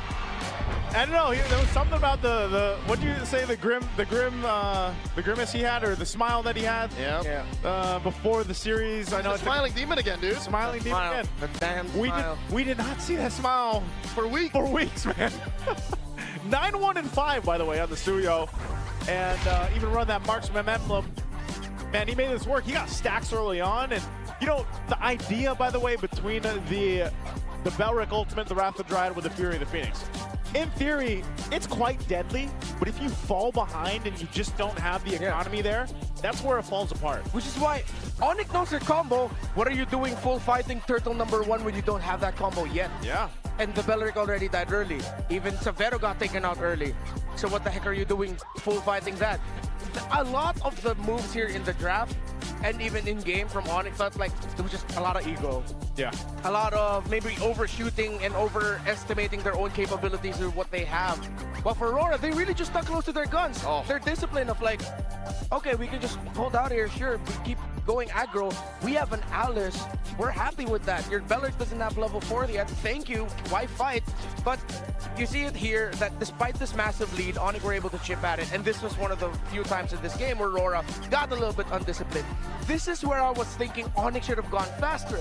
I don't know. There was something about the what do you say? The grimace he had, or the smile that he had. Yeah. Before the series, I know. He's a smiling demon again, dude. Smiling demon again. The damn smile. We did not see that smile for weeks. For weeks, man. 9-1-5, by the way, on the Suyo, and even run that marksman emblem. Man, he made this work. He got stacks early on, and you know the idea, by the way, between the Belric ultimate, the Wrath of Dryad with the Fury of the Phoenix. In theory, it's quite deadly, but if you fall behind and you just don't have the economy there, that's where it falls apart. Which is why Onyx knows their combo. What are you doing full fighting turtle #1 when you don't have that combo yet? Yeah. And the Belric already died early. Even Severo got taken out early. So what the heck are you doing full fighting that? A lot of the moves here in the draft and even in game from Onyx felt like there was just a lot of ego. Yeah. A lot of maybe overshooting and overestimating their own capabilities or what they have. But for Aurora, they really just stuck close to their guns. Their discipline of like, okay, we can just hold out here, sure, we keep going aggro. We have an Alice. We're happy with that. Your Belric doesn't have level 4 yet. Thank you. Why fight? But you see it here that despite this massive lead, Onyx were able to chip at it. And this was one of the few times in this game where Aurora got a little bit undisciplined. This is where I was thinking Onyx should have gone faster.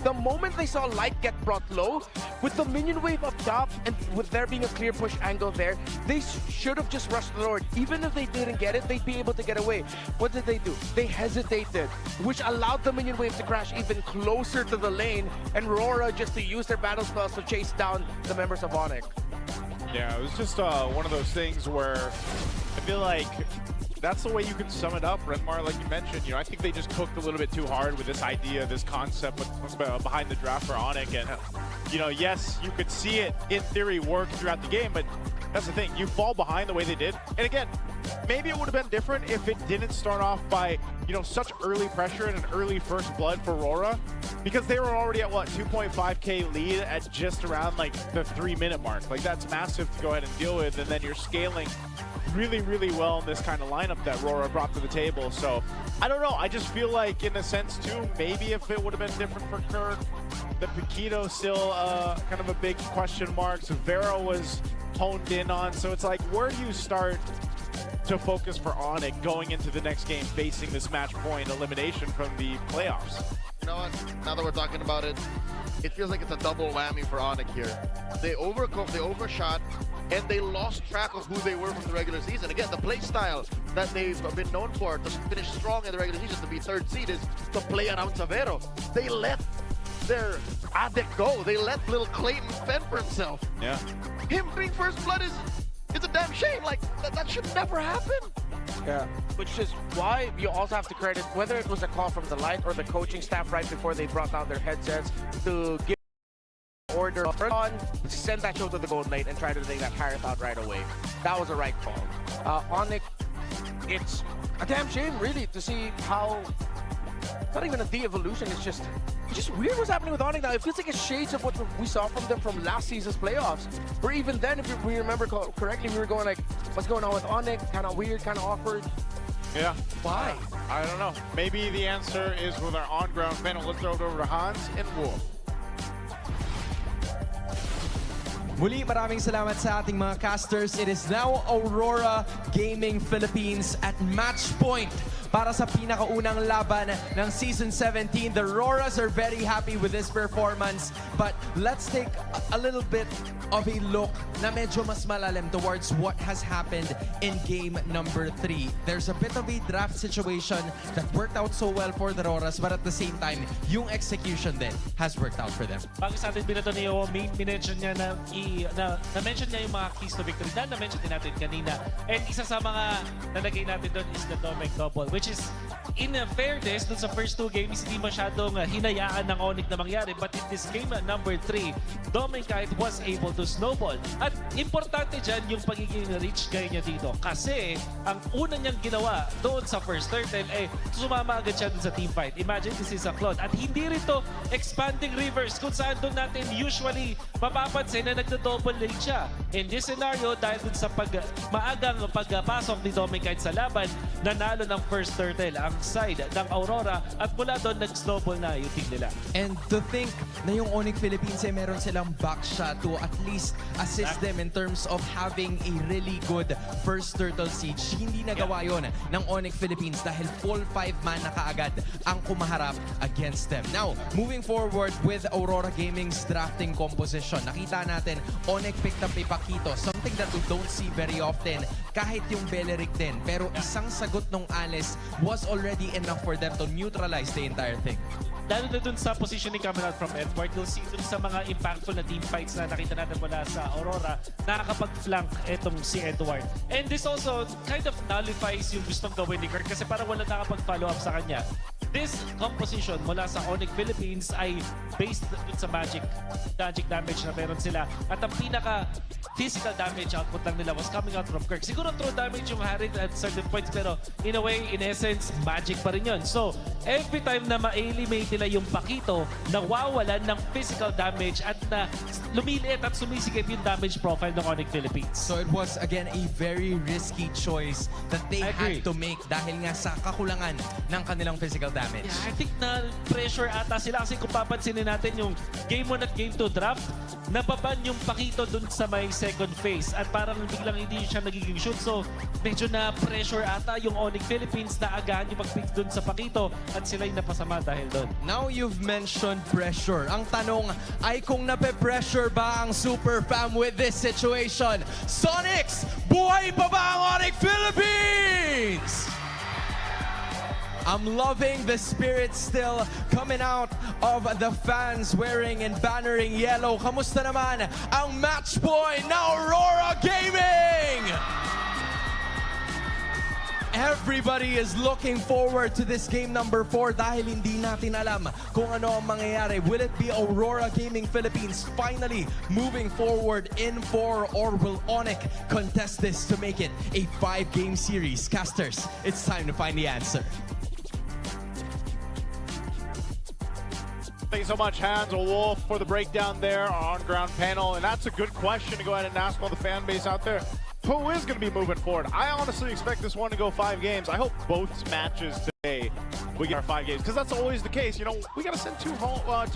The moment they saw Light get brought low, with the minion wave up top and with there being a clear push angle there, they should have just rushed the Lord. Even if they didn't get it, they'd be able to get away. What did they do? They hesitated, which allowed the minion wave to crash even closer to the lane, and Aurora just to use their battle spells to chase down the members of Onyx. Yeah, it was just one of those things where I feel like that's the way you can sum it up, Redmar, like you mentioned. You know, I think they just cooked a little bit too hard with this idea, this concept behind the draft for Onyx. And, you know, yes, you could see it in theory work throughout the game, but that's the thing. You fall behind the way they did. And again, maybe it would have been different if it didn't start off by, you know, such early pressure and an early first blood for Aurora, because they were already at, what, 2.5K lead at just around, like, the 3-minute mark. Like, that's massive to go ahead and deal with, and then you're scaling really, really well in this kind of lineup that Aurora brought to the table. So, I don't know. I just feel like, in a sense, too, maybe if it would have been different for Kirk, the Paquito still kind of a big question mark. Severo was honed in on. So it's like, where do you start to focus for Onyx going into the next game, facing this match point elimination from the playoffs? You know what? Now that we're talking about it, it feels like it's a double whammy for Onyx here. They overcooked, they overshot, and they lost track of who they were from the regular season. Again, the play style that they've been known for to finish strong in the regular season, to be third seed, is to play around Severo. They let their addict go. They let little Clayton fend for himself. Yeah. Him being first blood is a damn shame. Like, that should never happen. Yeah, which is why you also have to credit whether it was a call from the Light or the coaching staff right before they brought down their headsets to give order on, send that show to the gold lane and try to take that Harith out right away. That was a right call. Onyx, it's a damn shame really to see how, not even a de-evolution, it's just weird what's happening with Onyx now. It feels like it's shades of what we saw from them from last season's playoffs. Where even then, if we remember correctly, we were going like, what's going on with Onyx? Kind of weird, kind of awkward. Yeah. Why? I don't know. Maybe the answer is with our on-ground panel. Let's throw it over to Hans and Wolf. Muli, maraming salamat sa ating mga casters. It is now Aurora Gaming Philippines at match point para sa pinakaunang laban ng Season 17. The Auroras are very happy with this performance, but let's take a little bit of a look na medyo mas malalim towards what has happened in game number 3. There's a bit of a draft situation that worked out so well for the Auroras, but at the same time, yung execution din has worked out for them. Bago sa atin binato ni Owo, minention niya na-mention niya yung mga keys to victory na na-mention din natin kanina. And isa sa mga nalagay natin doon is the Domec Double, which is in fairness, dun sa first 2 games, hindi masyadong hinayaan ng Onyx na mangyari. But in this game number 3, Domenkite was able to snowball. At importante dyan yung pagiging rich guy niya dito. Kasi ang una niyang ginawa doon sa first turtle, sumama agad siya dun sa teamfight. Imagine, this is a clone. At hindi rito expanding reverse kung saan doon natin usually mapapansin na nagdo-double lane siya. In this scenario, dahil dun sa maagang pagpasok ni Domenkite sa laban, nanalo ng first turtle ang side ng Aurora at mula doon nag-snowball na yung team nila. And to think na yung Onyx Philippines meron silang backshot to at least assist them in terms of having a really good first turtle siege. Hindi nagawa yon ng Onyx Philippines dahil full 5-man na kaagad ang kumaharap against them. Now, moving forward with Aurora Gaming's drafting composition, nakita natin Onyx picked up a Paquito, something that we don't see very often kahit yung Beleric din. Pero isang sagot ng Alice was already enough for them to neutralize the entire thing. Lalo na dun sa positioning coming out from Edward, you'll see dun sa mga impactful na team fights na nakita natin mula sa Aurora, nakakapag-flank etong si Edward. And this also kind of nullifies yung gustong gawin ni Kirk kasi parang wala nakapag-follow up sa kanya. This composition mula sa Onyx Philippines ay based dun sa magic damage na meron sila. At ang pinaka physical damage output lang nila was coming out from Kirk. Siguro throw damage yung Harry at certain points, pero in a way, in essence, magic pa rin yun. So, every time na ma-eliminate nila yung Paquito, nawawalan ng physical damage at na lumiliit at sumisigip yung damage profile ng Onyx Philippines. So it was again a very risky choice that they had to make dahil nga sa kakulangan ng kanilang physical damage. Yeah, I think na pressure ata sila kasi kung papansinin natin yung Game 1 at Game 2 draft, nababan yung Paquito dun sa may second phase at parang biglang hindi siya nagiging shoot. So medyo na pressure ata yung Onyx Philippines na agahan yung pag-pick dun sa Paquito at sila yung napasama dahil dun. Now you've mentioned pressure. Ang tanong ay kung nape-pressure ba ang Super Fam with this situation? Sonics, buhay pa ba ang Onyx Philippines? I'm loving the spirit still coming out of the fans wearing and bannering yellow. Kamusta naman ang match point na Aurora Gaming? Everybody is looking forward to this game number 4 dahil hindi natin alam kung ano ang mangyayari. Will it be Aurora Gaming Philippines finally moving forward in 4 or will Onyx contest this to make it a 5-game series? Casters, it's time to find the answer. Thank you so much, Hans Wolf, for the breakdown there, our on-ground panel. And that's a good question to go ahead and ask all the fan base out there. Who is going to be moving forward? I honestly expect this one to go 5 games. I hope both matches today we get our 5 games, because that's always the case. You know, we got to send two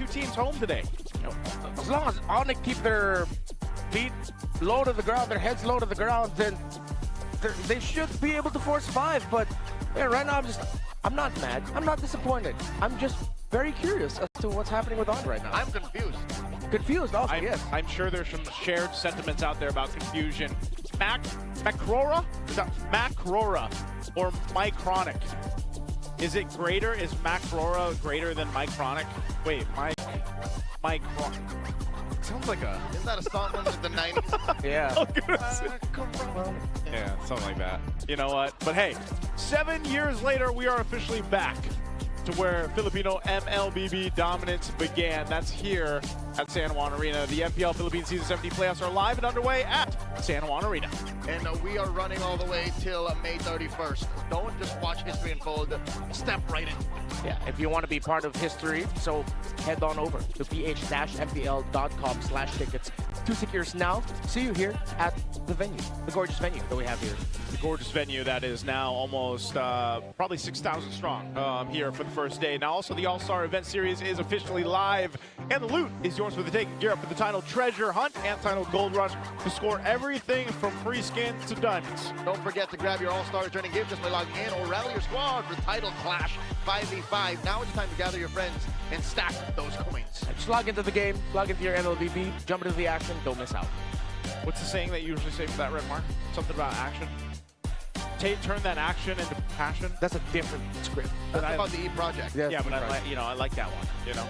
teams home today. You know, as long as Onyx keep their feet low to the ground, their heads low to the ground, then they should be able to force 5. But yeah, right now I'm not mad. I'm not disappointed. I'm just very curious as to what's happening with On right now. I'm confused. Confused also, yes. I'm sure there's some shared sentiments out there about confusion. Macrora? Is that Macrora or Mycronic? Is it greater? Is Macrora greater than Mycronic? Wait, Mycronic. Sounds like a... Isn't that a song from the 90s? Yeah. Yeah, something like that. You know what? But hey, 7 years later, we are officially back to where Filipino MLBB dominance began. That's here at San Juan Arena. The MPL Philippines Season 17 playoffs are live and underway at San Juan Arena. And we are running all the way till May 31st. Don't just watch history unfold. Step right in. Yeah, if you want to be part of history, so head on over to ph-mpl.com/tickets to secure now. See you here at the venue, the gorgeous venue that we have here. The gorgeous venue that is now almost probably 6,000 strong here for the first day. Now also the All-Star Event Series is officially live, and the loot is yours for the taking. Gear up for the title Treasure Hunt and title Gold Rush to score everything from free skins to diamonds. Don't forget to grab your All-Star returning gift just by logging in or rally your squad for Title Clash 5v5. Now it's time to gather your friends and stack those coins. Just log into the game, log into your MLBB, jump into the action, don't miss out. What's the saying that you usually say for that, Red Mark? Something about action? Turn that action into passion. That's a different script. That's about the E Project. Yeah, but I like that one. You know,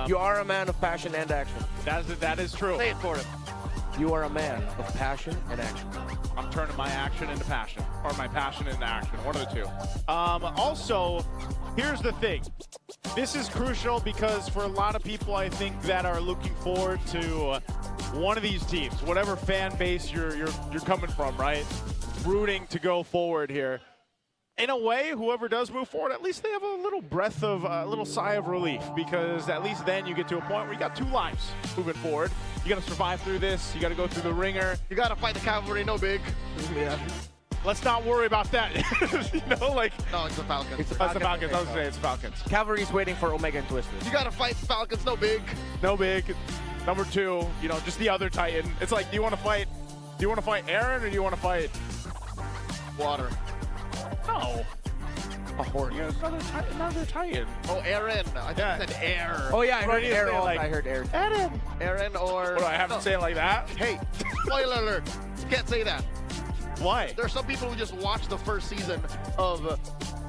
you are a man of passion and action. That is true. Say it for him. You are a man of passion and action. I'm turning my action into passion, or my passion into action, one of the two. Also, here's the thing. This is crucial because for a lot of people, I think, that are looking forward to one of these teams, whatever fan base you're coming from, right? Rooting to go forward here. In a way, whoever does move forward, at least they have a little breath of, a little sigh of relief, because at least then you get to a point where you got 2 lives moving forward. You got to survive through this. You got to go through the ringer. You got to fight the cavalry, no big. Yeah. Let's not worry about that. You know, like. No, it's the Falcons. It's the That's the Falcons. I was going to say it's Falcons. Cavalry's waiting for Omega and Twisted. You got to fight Falcons, no big. No big. Number 2, you know, just the other Titan. It's like, do you want to fight Aaron or do you want to fight Water? No. A horse. Another Titan. Oh, Aaron. I think you said air. Oh yeah, I heard Right, Aaron. like, I heard Aaron. Aaron or... What, do I have to say it like that? Hey, spoiler alert. You can't say that. Why? There are some people who just watched the first season of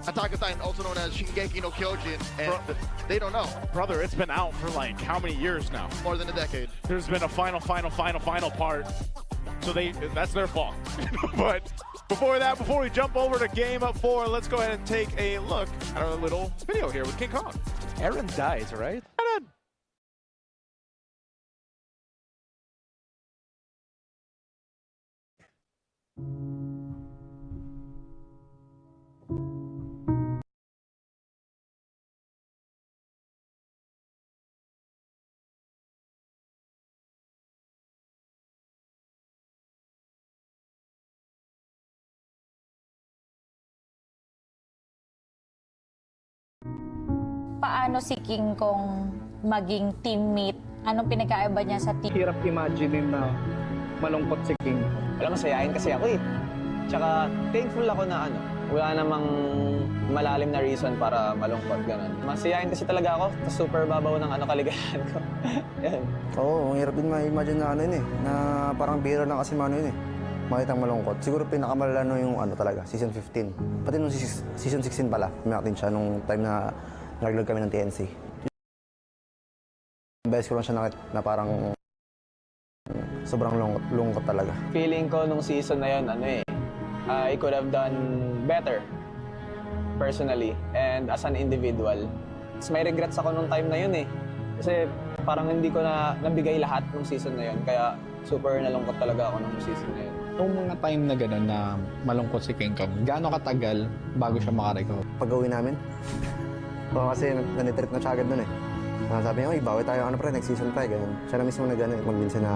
Attack on Titan, also known as Shingeki no Kyojin, and they don't know. Brother, it's been out for like how many years now? More than a decade. There's been a final part. So that's their fault. But before we jump over to game 4, let's go ahead and take a look at our little video here with King Kong. Aaron dies, right? Aaron. Paano si King Kong maging teammate? Anong pinagkaiba niya sa team? Hirap imaginein na malungkot si King. Wala, masayain kasi ako eh. Tsaka thankful ako na wala namang malalim na reason para malungkot, ganun. Masayain kasi talaga ako, super babaw ng kaligayahan ko. Yan. Oo, ang hirap din ma-imagine na na parang biro lang kasi yun makitang malungkot. Siguro pinakamalala yung talaga, season 15. Pati nung season 16 pala, umiyak din siya nung time na naglag kami ng TNC. Best ko lang siya na parang sobrang lungkot talaga. Feeling ko nung season na yun, I could have done better personally and as an individual. Mas may regrets ako nung time na yun eh. Kasi parang hindi ko na nabigay lahat nung season na yun. Kaya super nalungkot talaga ako nung season na yun. Nung mga time na gano'n na malungkot si King Kong, gaano katagal bago siya makarecover? Pag-uwi namin. Oo, kasi nanitrip na siya agad nun eh. Sabi niya, bawi tayo pre, next season pre, ganyan. Siya na mismo na gano'n, mag-minsan na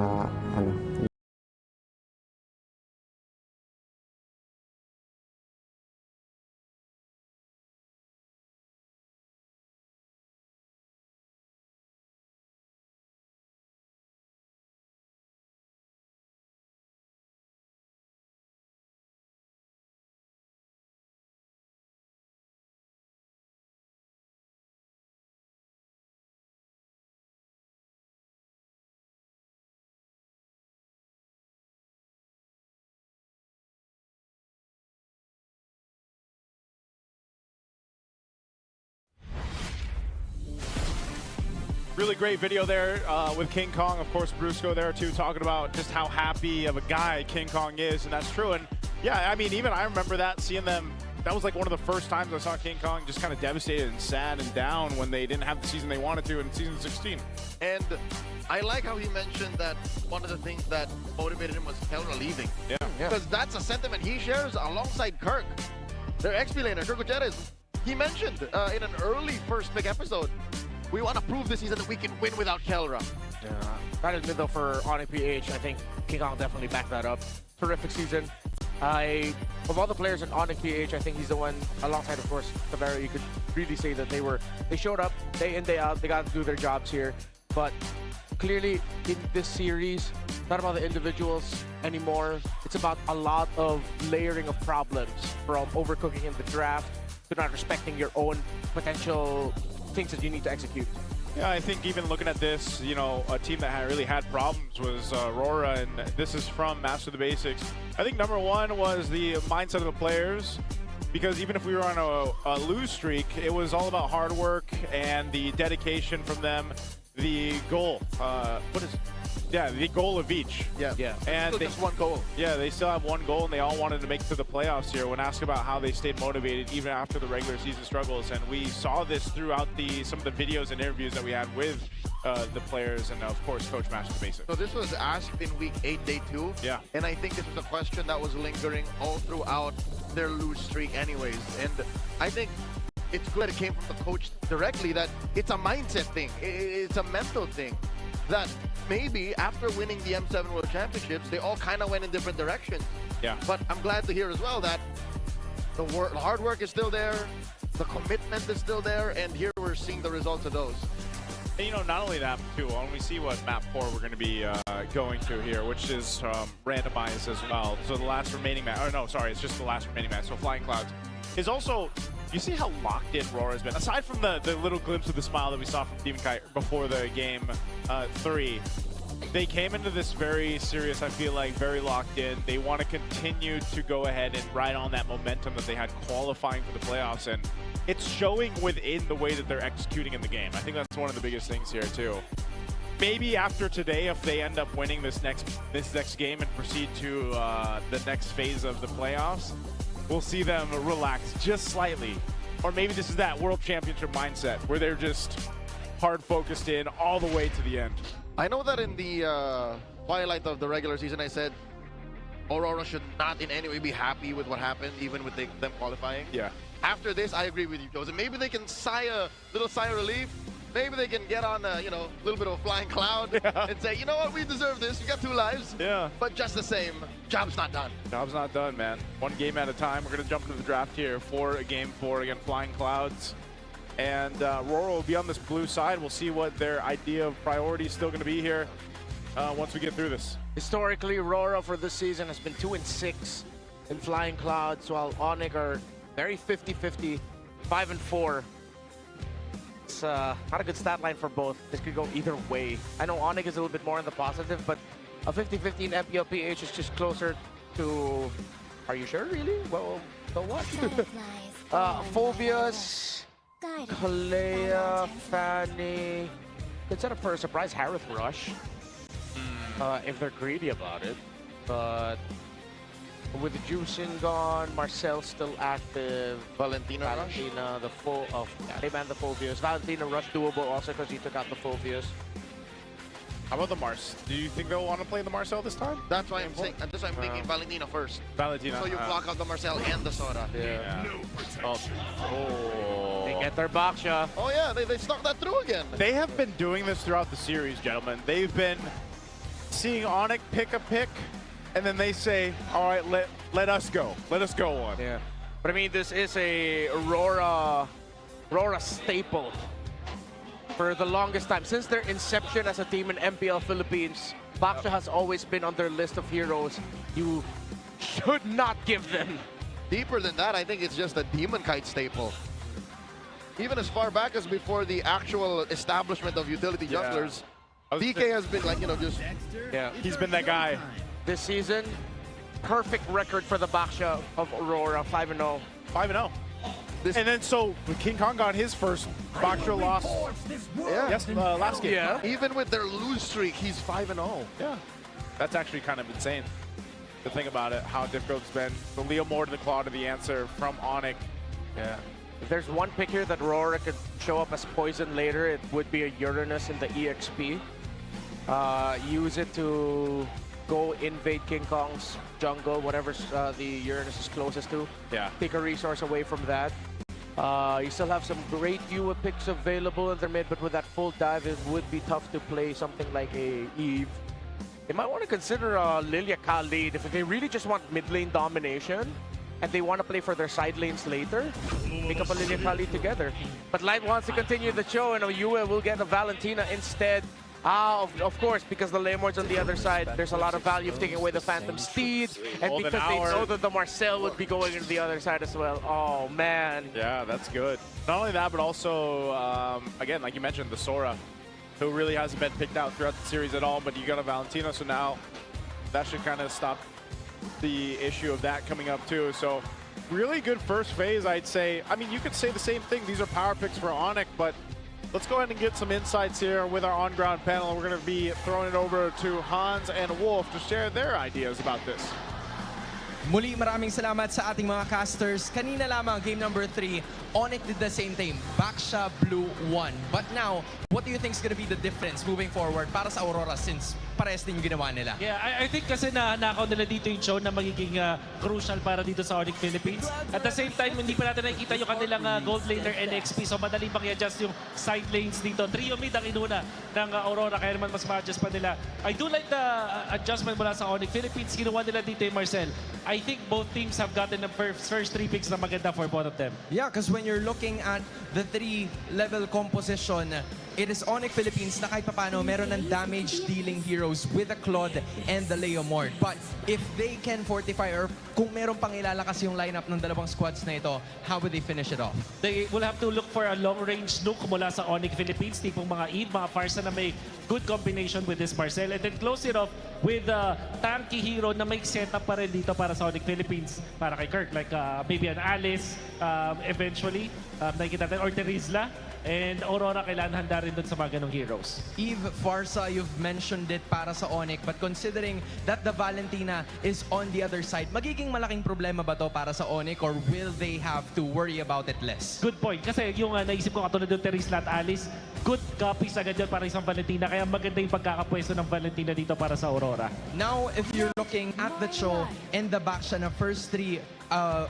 Really great video there with King Kong. Of course, Brusco there too, talking about just how happy of a guy King Kong is, and that's true. And yeah, I mean, even I remember that, seeing them. That was like one of the first times I saw King Kong just kind of devastated and sad and down when they didn't have the season they wanted to in season 16. And I like how he mentioned that one of the things that motivated him was Kelra leaving. Yeah. Because that's a sentiment he shares alongside Kirk. Their XP laner, Kirk Gutierrez. He mentioned in an early first pick episode, we want to prove this season that we can win without Kelra. Yeah. That is mid though for Onyx PH. I think King Kong definitely backed that up. Terrific season. Of all the players in Onyx PH, I think he's the one, alongside of course Tavera, you could really say that they showed up day in, day out, they got to do their jobs here. But clearly in this series, it's not about the individuals anymore. It's about a lot of layering of problems, from overcooking in the draft to not respecting your own potential things that you need to execute. Yeah, I think even looking at this, you know, a team that really had problems was Aurora, and this is from Master the Basics. I think number one was the mindset of the players, because even if we were on a lose streak, it was all about hard work and the dedication from them. The goal, Yeah, the goal of each. Yeah. And Still just one goal. Yeah, they still have one goal, and they all wanted to make it to the playoffs here. When asked about how they stayed motivated even after the regular season struggles, and we saw this throughout some of the videos and interviews that we had with the players, and of course, Coach Master Basic. So this was asked in week 8, day 2. Yeah. And I think this was a question that was lingering all throughout their lose streak anyways. And I think it's good it came from the coach directly that it's a mindset thing. It's a mental thing. That maybe after winning the M7 World Championships, they all kind of went in different directions. Yeah. But I'm glad to hear as well that the hard work is still there, the commitment is still there, and here we're seeing the results of those. And, you know, not only that, too, when we see what map 4 we're going to be going to here, which is randomized as well. So the last remaining map, oh no, sorry, it's just the last remaining map. So Flying Clouds is also, you see how locked in Roar has been. Aside from the little glimpse of the smile that we saw from Demon Kite before the game 3, they came into this very serious, I feel like, very locked in. They want to continue to go ahead and ride on that momentum that they had qualifying for the playoffs, and it's showing within the way that they're executing in the game. I think that's one of the biggest things here too. Maybe after today, if they end up winning this next game and proceed to the next phase of the playoffs, we'll see them relax just slightly. Or maybe this is that World Championship mindset where they're just hard focused in all the way to the end. I know that in the twilight of the regular season, I said Aurora should not in any way be happy with what happened, even with them qualifying. Yeah. After this, I agree with you, Joseph. Maybe they can sigh a little sigh of relief. Maybe they can get on a little bit of a flying cloud and say, you know what, we deserve this. We got 2 lives. Yeah. But just the same, job's not done. Job's not done, man. One game at a time. We're going to jump into the draft here for game 4 again, Flying Clouds. And Aurora will be on this blue side. We'll see what their idea of priority is still going to be here once we get through this. Historically, Aurora for this season has been 2-6 in Flying Clouds, while Onyx are very 50-50, 5-4. It's not a good stat line for both. This could go either way. I know Onyx is a little bit more on the positive, but a 50-50 in MPL PH is just closer to... Are you sure, really? Well, so what? Phobias, Kalea, Fanny. Could set up for a surprise Harith Rush if they're greedy about it. But with the Juicing gone, Marcel's still active. Valentina, the full of they banned the Phobias. Valentina Rush doable also because he took out the Phobias. How about the Mars? Do you think they'll want to play the Marcel this time? That's why I'm saying. That's why I'm thinking Valentina first. Valentina. So you block out the Marcel and the Sora. Yeah. Oh. They get their Baksha. Oh yeah, they snuck that through again. They have been doing this throughout the series, gentlemen. They've been seeing Onyx pick a pick, and then they say, all right, let us go. Let us go on. Yeah. But I mean, this is a Aurora staple. For the longest time, since their inception as a team in MPL Philippines, Baksha has always been on their list of heroes you should not give them. Deeper than that, I think it's just a Demon Kite staple. Even as far back as before the actual establishment of utility junglers, DK has been like, just... Yeah. He's been that guy. This season, perfect record for the Baksha of Aurora, 5-0. 5-0. And then so King Kong got his first Baksha loss last game. Yeah. Even with their lose streak, he's 5-0. Yeah. That's actually kind of insane to think about it, how difficult it's been. The Leo Moore to the Claw to the answer from Onyx. Yeah. If there's one pick here that Aurora could show up as poison later, it would be a Uranus in the EXP. Use it to go invade King Kong's jungle, whatever the Uranus is closest to. Yeah. Take a resource away from that. You still have some great Yua picks available in their mid, but with that full dive, it would be tough to play something like a Eve. They might want to consider Lilia Khalid if they really just want mid lane domination and they want to play for their side lanes later. Pick up a Lilia Khalid together. But Light wants to continue the show, and Yua will get a Valentina instead. Of course, because the Lamords on the other side, there's a lot of value of taking away the Phantom Steed, and because they know that the Marcel would be going into the other side as well. Oh, man. Yeah, that's good. Not only that, but also, again, like you mentioned, the Sora, who really hasn't been picked out throughout the series at all, but you got a Valentina, so now that should kind of stop the issue of that coming up too. So really good first phase, I'd say. I mean, you could say the same thing. These are power picks for Onyx, but let's go ahead and get some insights here with our on-ground panel. We're going to be throwing it over to Hans and Wolf to share their ideas about this. Muli, maraming salamat sa ating mga casters. Kanina lamang, game number 3, Onyx did the same thing. Baksha Blue 1. But now, what do you think is going to be the difference moving forward para sa Aurora since parehas din yung ginawa nila? Yeah, I think kasi nakaw nila dito yung show na magiging crucial para dito sa Onyx Philippines. At the same time, hindi pa natin nakikita yung kanilang gold laner NXP. So madaling pang i-adjust yung side lanes dito. Trio mid ang inuna ng Aurora, kaya naman mas ma-adjust pa nila. I do like the adjustment mula sa Onyx Philippines. Ginawa nila dito yung Marcel. I think both teams have gotten the first 3 picks na maganda for both of them. Yeah, because when you're looking at the 3-level composition, it is Onyx Philippines na kahit papano meron ng damage-dealing heroes with the Claude and the Leomord. But if they can fortify or kung meron pang ilalakas yung lineup ng dalawang squads na ito, how would they finish it off? They will have to look for a long-range nuke mula sa Onyx Philippines, tipong mga Eve, mga Farsa na may good combination with this Marcel. And then close it off with a tanky hero na may setup pa rin dito para sa Onyx Philippines, para kay Kirk, like maybe an Alice, eventually, nakikita natin, or Terizla. And Aurora kailangan handa rin dun sa mga ganong heroes. Eve, Farsa, you've mentioned it para sa Onyx, but considering that the Valentina is on the other side, magiging malaking problema ba to para sa Onyx or will they have to worry about it less? Good point. Kasi yung naisip ko katulad ng Terizla at Alice, good copies agad yun para isang Valentina. Kaya maganda yung pagkakapwesto ng Valentina dito para sa Aurora. Now, if you're looking at the show and the back na first 3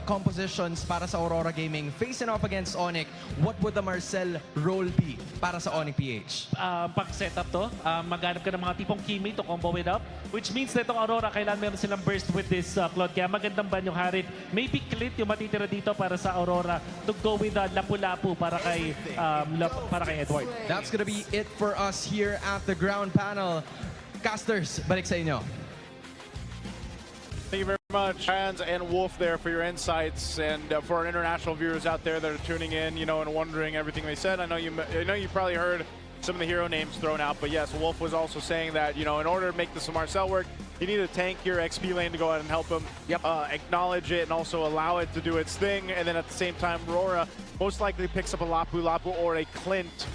compositions para sa Aurora Gaming, facing off against Onyx, what would the Marcel role be para sa Onyx PH? Pag-setup to, maghanap ka ng mga tipong Kimi to combo it up, which means na itong Aurora, kailangan meron silang burst with this Claude. Kaya magandang ban yung Harit. Maybe Clint yung matitira dito para sa Aurora to go with Lapu-Lapu para kay Edward. That's gonna be it for us here at the ground panel. Casters, balik sa inyo. Thank you very much, Hans and Wolf, there for your insights, and for our international viewers out there that are tuning in, you know, and wondering everything they said. I know you probably heard some of the hero names thrown out, but yes, Wolf was also saying that, you know, in order to make this Marcel work, you need to tank your XP lane to go out and help him. Yep. Acknowledge it and also allow it to do its thing, and then at the same time, Aurora most likely picks up a Lapu-Lapu or a Clint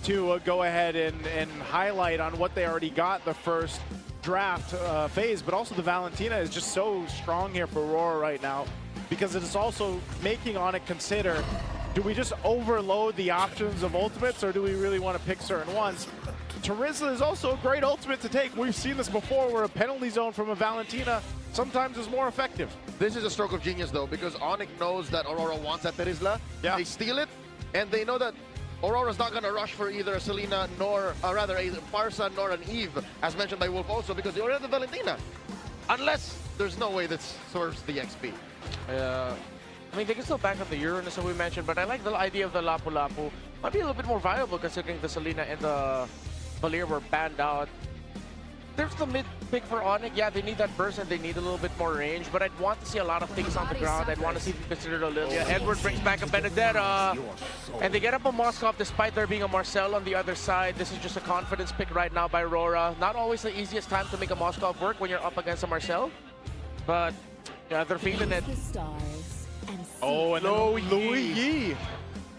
to go ahead and highlight on what they already got the first draft phase, but also the Valentina is just so strong here for Aurora right now because it is also making Onyx consider, do we just overload the options of ultimates or do we really want to pick certain ones? Terizla is also a great ultimate to take. We've seen this before where a penalty zone from a Valentina sometimes is more effective. This is a stroke of genius though, because Onyx knows that Aurora wants that Terizla. Yeah. They steal it, and they know that Aurora's not going to rush for either a Selena nor, rather, a Farsa nor an Eve, as mentioned by Wolf also, because they already have the Valentina. Unless there's no way that serves the XP. I mean, they can still back up the Uranus, as we mentioned, but I like the idea of the Lapu-Lapu. Might be a little bit more viable considering the Selena and the Valir were banned out. There's the mid pick for Onyx. Yeah, they need that burst and they need a little bit more range, but I'd want to see a lot of things on the ground. I'd want to see them consider Olivia. Edward brings back a Benedetta, and they get up a Moskov despite there being a Marcel on the other side. This is just a confidence pick right now by Aurora. Not always the easiest time to make a Moskov work when you're up against a Marcel, but yeah, they're feeling it. Oh, and Louis Yi.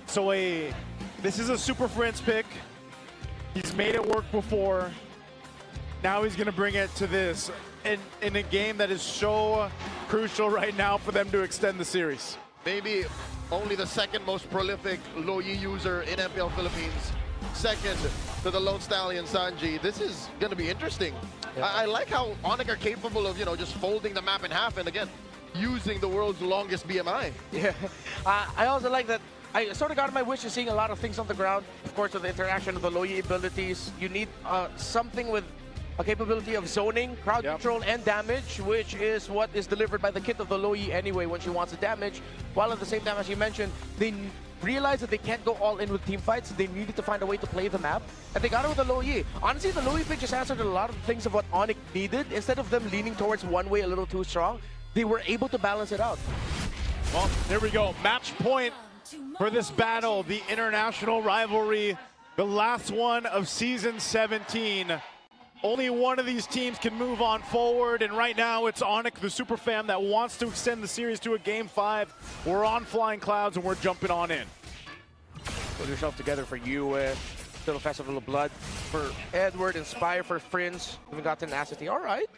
So this is a Super Friends pick. He's made it work before. Now he's going to bring it to this in a game that is so crucial right now for them to extend the series. Maybe only the second most prolific low Yi user in MPL Philippines. Second to the Lone Stallion Sanji. This is going to be interesting. Yeah. I like how Onyx are capable of, you know, just folding the map in half and again, using the world's longest BMI. Yeah, I also like that. I sort of got my wish of seeing a lot of things on the ground. Of course, with the interaction of the low Yi abilities, you need something with a capability of zoning, crowd control, and damage, which is what is delivered by the kit of the low Yi anyway when she wants to damage. While at the same time, as you mentioned, they realized that they can't go all in with team fights. They needed to find a way to play the map, and they got it with the low Yi. Honestly, the low Yi pick just answered a lot of things of what Onyx needed. Instead of them leaning towards one way a little too strong, they were able to balance it out. Well, here we go. Match point for this battle, the international rivalry, the last one of Season 17. Only one of these teams can move on forward, and right now it's Onyx, the super fan that wants to extend the series to a Game 5. We're on flying clouds, and we're jumping on in. Put yourself together for you. Still a Festival of Blood for Edward. Inspire for Prince. Even got an Acity. All right.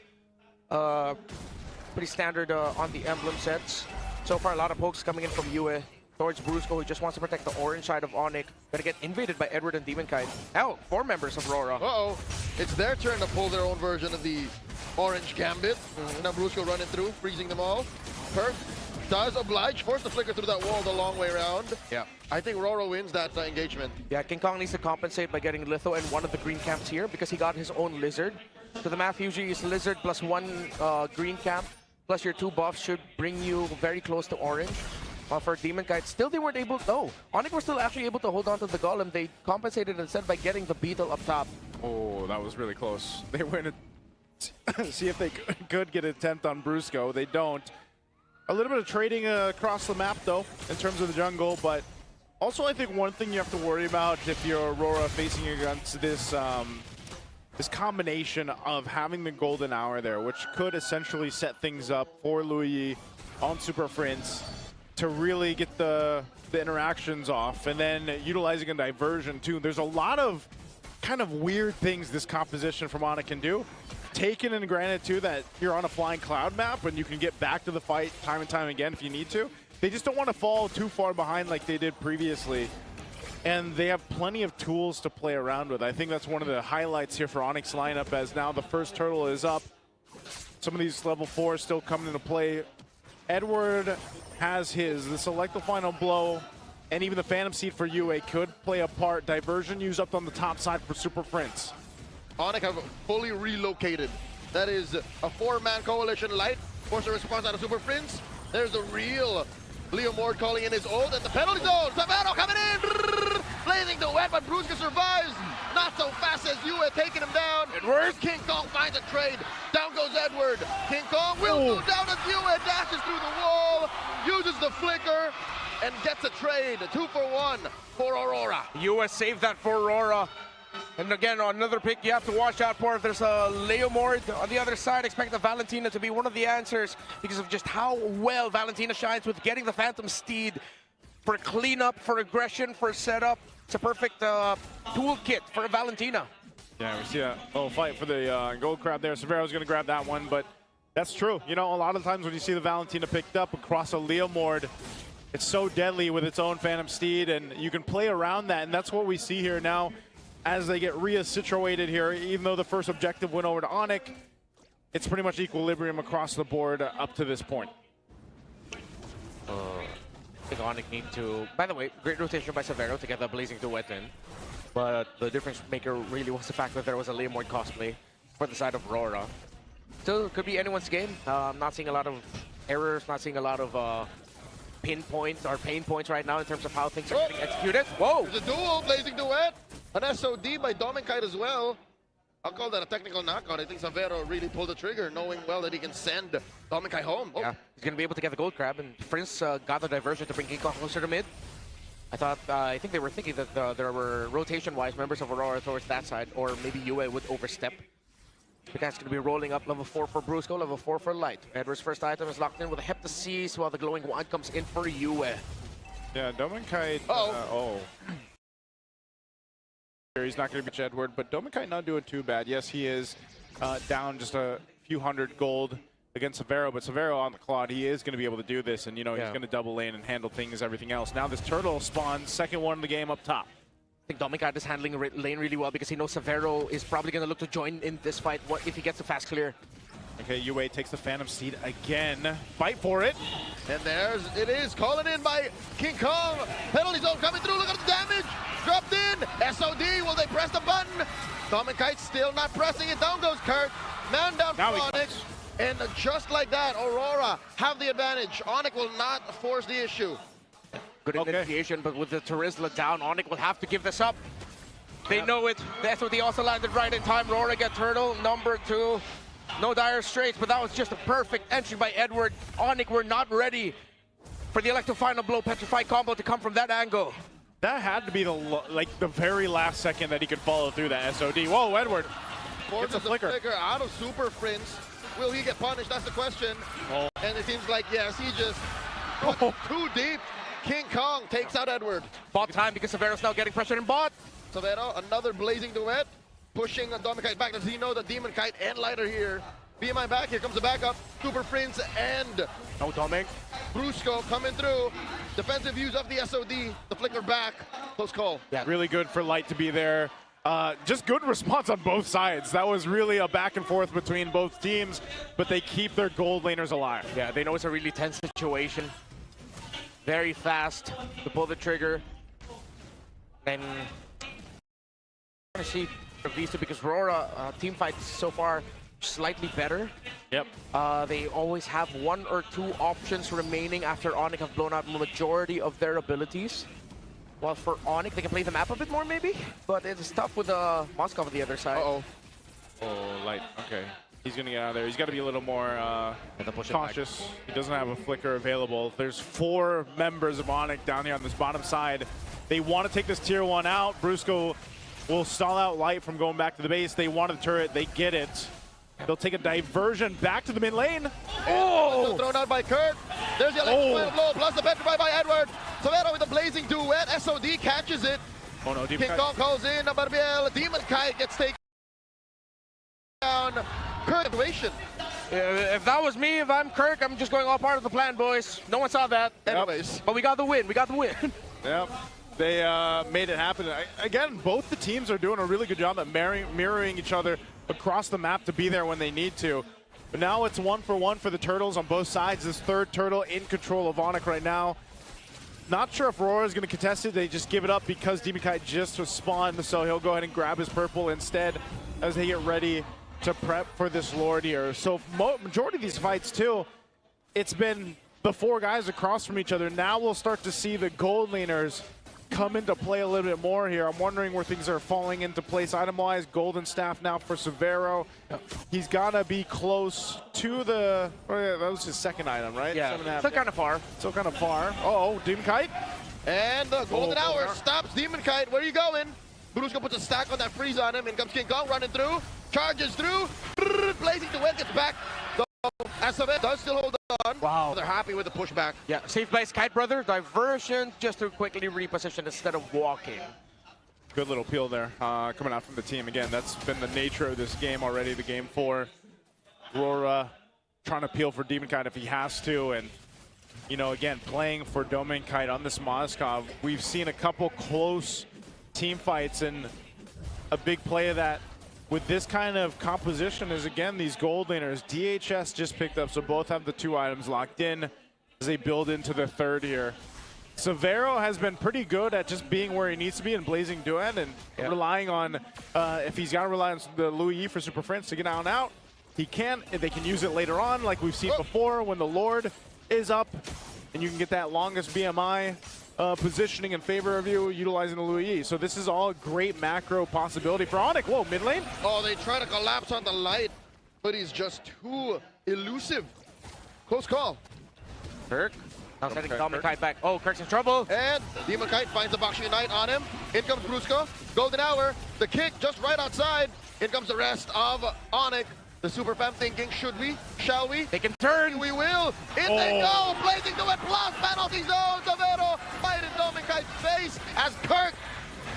Pretty standard on the emblem sets. So far, a lot of pokes coming in from Yue towards Brusco, who just wants to protect the orange side of Onyx. Gonna get invaded by Edward and Demon Kite. Now, 4 members of Aurora. Uh-oh. It's their turn to pull their own version of the orange gambit. Now Brusco running through, freezing them all. Perk does oblige, force the flicker through that wall the long way around. Yeah. I think Aurora wins that engagement. Yeah, King Kong needs to compensate by getting Litho and one of the green camps here because he got his own Lizard. So the math usually is Lizard plus 1 green camp, plus your 2 buffs should bring you very close to orange. For Demon Kite, still they weren't able to. No, Onyx were still actually able to hold on to the Golem. They compensated instead by getting the Beetle up top. Oh, that was really close. They went to see if they could get an attempt on Brusco. They don't. A little bit of trading across the map, though, in terms of the jungle. But also, I think one thing you have to worry about if you're Aurora facing against this this combination of having the Golden Hour there, which could essentially set things up for Louis on Super Prince to really get the interactions off, and then utilizing a diversion too. There's a lot of kind of weird things this composition from Onyx can do. Taken and granted too that you're on a flying cloud map and you can get back to the fight time and time again if you need to. They just don't want to fall too far behind like they did previously. And they have plenty of tools to play around with. I think that's one of the highlights here for Onyx lineup, as now the first turtle is up. Some of these level 4s still coming into play. Edward has his. The select the final blow, and even the Phantom Seed for UA could play a part. Diversion used up on the top side for Super Prince. Onyx have fully relocated. That is a 4-man coalition light. Force a response out of Super Prince. There's the real Leo Mord calling in his ult, and the penalty zone. Savano coming in. Blazing the wet, but Brusca survives. Not so fast as Yue, taking him down. Edward. King Kong finds a trade. Down goes Edward. King Kong will go down as Yue dashes through the wall, uses the flicker, and gets a trade. 2 for 1 for Aurora. US saved that for Aurora. And again, another pick you have to watch out for. If there's a Leomord on the other side, expect the Valentina to be one of the answers because of just how well Valentina shines with getting the Phantom Steed for cleanup, for aggression, for setup. It's a perfect toolkit for Valentina. Yeah, we see a little fight for the gold crab there. Severo's going to grab that one, but that's true. You know, a lot of times when you see the Valentina picked up across a Leomord, it's so deadly with its own Phantom Steed, and you can play around that, and that's what we see here now as they get re-situated here. Even though the first objective went over to Onyx, it's pretty much equilibrium across the board up to this point. I think Onyx need to... By the way, great rotation by Severo to get the Blazing Duet in. But the difference maker really was the fact that there was a Leomord cosplay for the side of Aurora. Still, could be anyone's game. I'm not seeing a lot of errors, not seeing a lot of pinpoints or pain points right now in terms of how things are getting executed. Whoa! There's a duel, Blazing Duet. An SOD by Dominkite as well. I'll call that a technical knockout. I think Savero really pulled the trigger, knowing well that he can send Dominkite home. Yeah, he's going to be able to get the gold crab, and Prince got the diversion to bring King Kong closer to mid. I think they were thinking that there were rotation-wise members of Aurora towards that side, or maybe Yue would overstep. The guy's going to be rolling up level 4 for Brusco, level 4 for Light. Edward's first item is locked in with a Heptaseas, while the glowing wand comes in for Yue. Yeah, Dominkite. He's not going to beat Edward, but Dominkite not doing too bad. Yes, he is down just a few hundred gold against Severo, but Severo on the Claude, he is going to be able to do this, and you know he's going to double lane and handle things, everything else. Now this turtle spawns, second one in the game up top. I think Dominkite is handling lane really well because he knows Severo is probably going to look to join in this fight if he gets a fast clear. Okay, Yue takes the Phantom Seed again. Fight for it. And there's it is, calling in by King Kong. Penalty zone coming through, look at the damage. Dropped in, SOD, will they press the button? Dominkite still not pressing it, down goes Kurt. Man down for Onyx. And just like that, Aurora have the advantage. Onyx will not force the issue. Good initiation, but with the Terizla down, Onyx will have to give this up. They know it. The SOD also landed right in time. Aurora get turtle, number 2. No dire straits, but that was just a perfect entry by Edward. Onyx were not ready for the Electro Final Blow Petrify combo to come from that angle. That had to be the very last second that he could follow through that SOD. Whoa, Edward. Forces the flicker out of Super Prince. Will he get punished? That's the question. And it seems like, yes, he just too deep. King Kong takes out Edward. Bot time because Severo's now getting pressure in bot. Severo, another blazing duet, pushing Demon Kite back. Does he know that Demon Kite and Lighter here? BMI back, here comes the backup. Super Prince and no Dominic. Brusco coming through. Defensive use of the SOD, the flicker back. Close call. Yeah, really good for Light to be there. Just good response on both sides. That was really a back and forth between both teams, but they keep their gold laners alive. Yeah, they know it's a really tense situation. Very fast to pull the trigger. And to see these two because Aurora team fights so far slightly better. Yep. They always have 1 or 2 options remaining after Onyx have blown out majority of their abilities. While for Onyx, they can play the map a bit more maybe, but it's tough with Moscow on the other side. Oh, Light. Okay. He's going to get out of there. He's got to be a little more cautious. He doesn't have a flicker available. There's 4 members of Onyx down here on this bottom side. They want to take this tier 1 out. Brusco will stall out Light from going back to the base. They want the turret. They get it. They'll take a diversion back to the mid lane. Oh! Thrown out by Kurt. There's the electric blow, plus the petrify by Edward. Severo with a blazing duet. SOD catches it. Oh no, King Kong calls in. Barbiel. Demon Kite gets taken down. Kurt situation. If that was me, if I'm Kirk, I'm just going all part of the plan, boys. No one saw that. Anyways. But we got the win. We got the win. Yep. They made it happen. Again, both the teams are doing a really good job at mirroring each other across the map to be there when they need to. But now it's 1-for-1 for the Turtles on both sides. This third Turtle in control of Onyx right now. Not sure if Aurora is going to contest it. They just give it up because Demon Kite just was spawned, so he'll go ahead and grab his purple instead as they get ready to prep for this Lord here. So majority of these fights too, it's been the 4 guys across from each other. Now we'll start to see the gold laners come into play a little bit more here. I'm wondering where things are falling into place item-wise. Golden Staff now for Severo. He's got to be close to the... Oh yeah, that was his second item, right? Yeah, still kind of far. Still kind of far. Uh-oh, Demon Kite. And the Golden Hour stops Demon Kite. Where are you going? Brusco puts a stack on that freeze on him. In comes King Kong running through. Charges through. Blazing to win, gets back. S17 does still hold on. Wow. They're happy with the pushback. Yeah, safe by Kite Brother. Diversion just to quickly reposition instead of walking. Good little peel there coming out from the team. Again, that's been the nature of this game already, the game 4. Aurora trying to peel for Demon Kite if he has to. And, you know, again, playing for Demon Kite on this Moscow. We've seen a couple close team fights, and a big play of that with this kind of composition is, again, these gold laners. DHS just picked up, so both have the 2 items locked in as they build into the third here. Severo has been pretty good at just being where he needs to be in Blazing Duet and relying on, if he's got to rely on the Louis for Super Prince to get out and out, he can. They can use it later on like we've seen before when the Lord is up and you can get that longest BMI positioning in favor of you utilizing the Louis. So this is all a great macro possibility for Onyx. Whoa, mid lane? Oh, they try to collapse on the Light, but he's just too elusive. Close call. Kirk. Now sending Demon Kite back. Oh, Kirk's in trouble. And Demon Kite finds the Boxing Knight on him. In comes Brusco. Golden Hour. The kick just right outside. In comes the rest of Onyx. The Super Fam thinking, should we? Shall we? They can turn. We will. In they go. Blazing to it. Plus penalty zone. Severo fight in Demon Kite's face as Kirk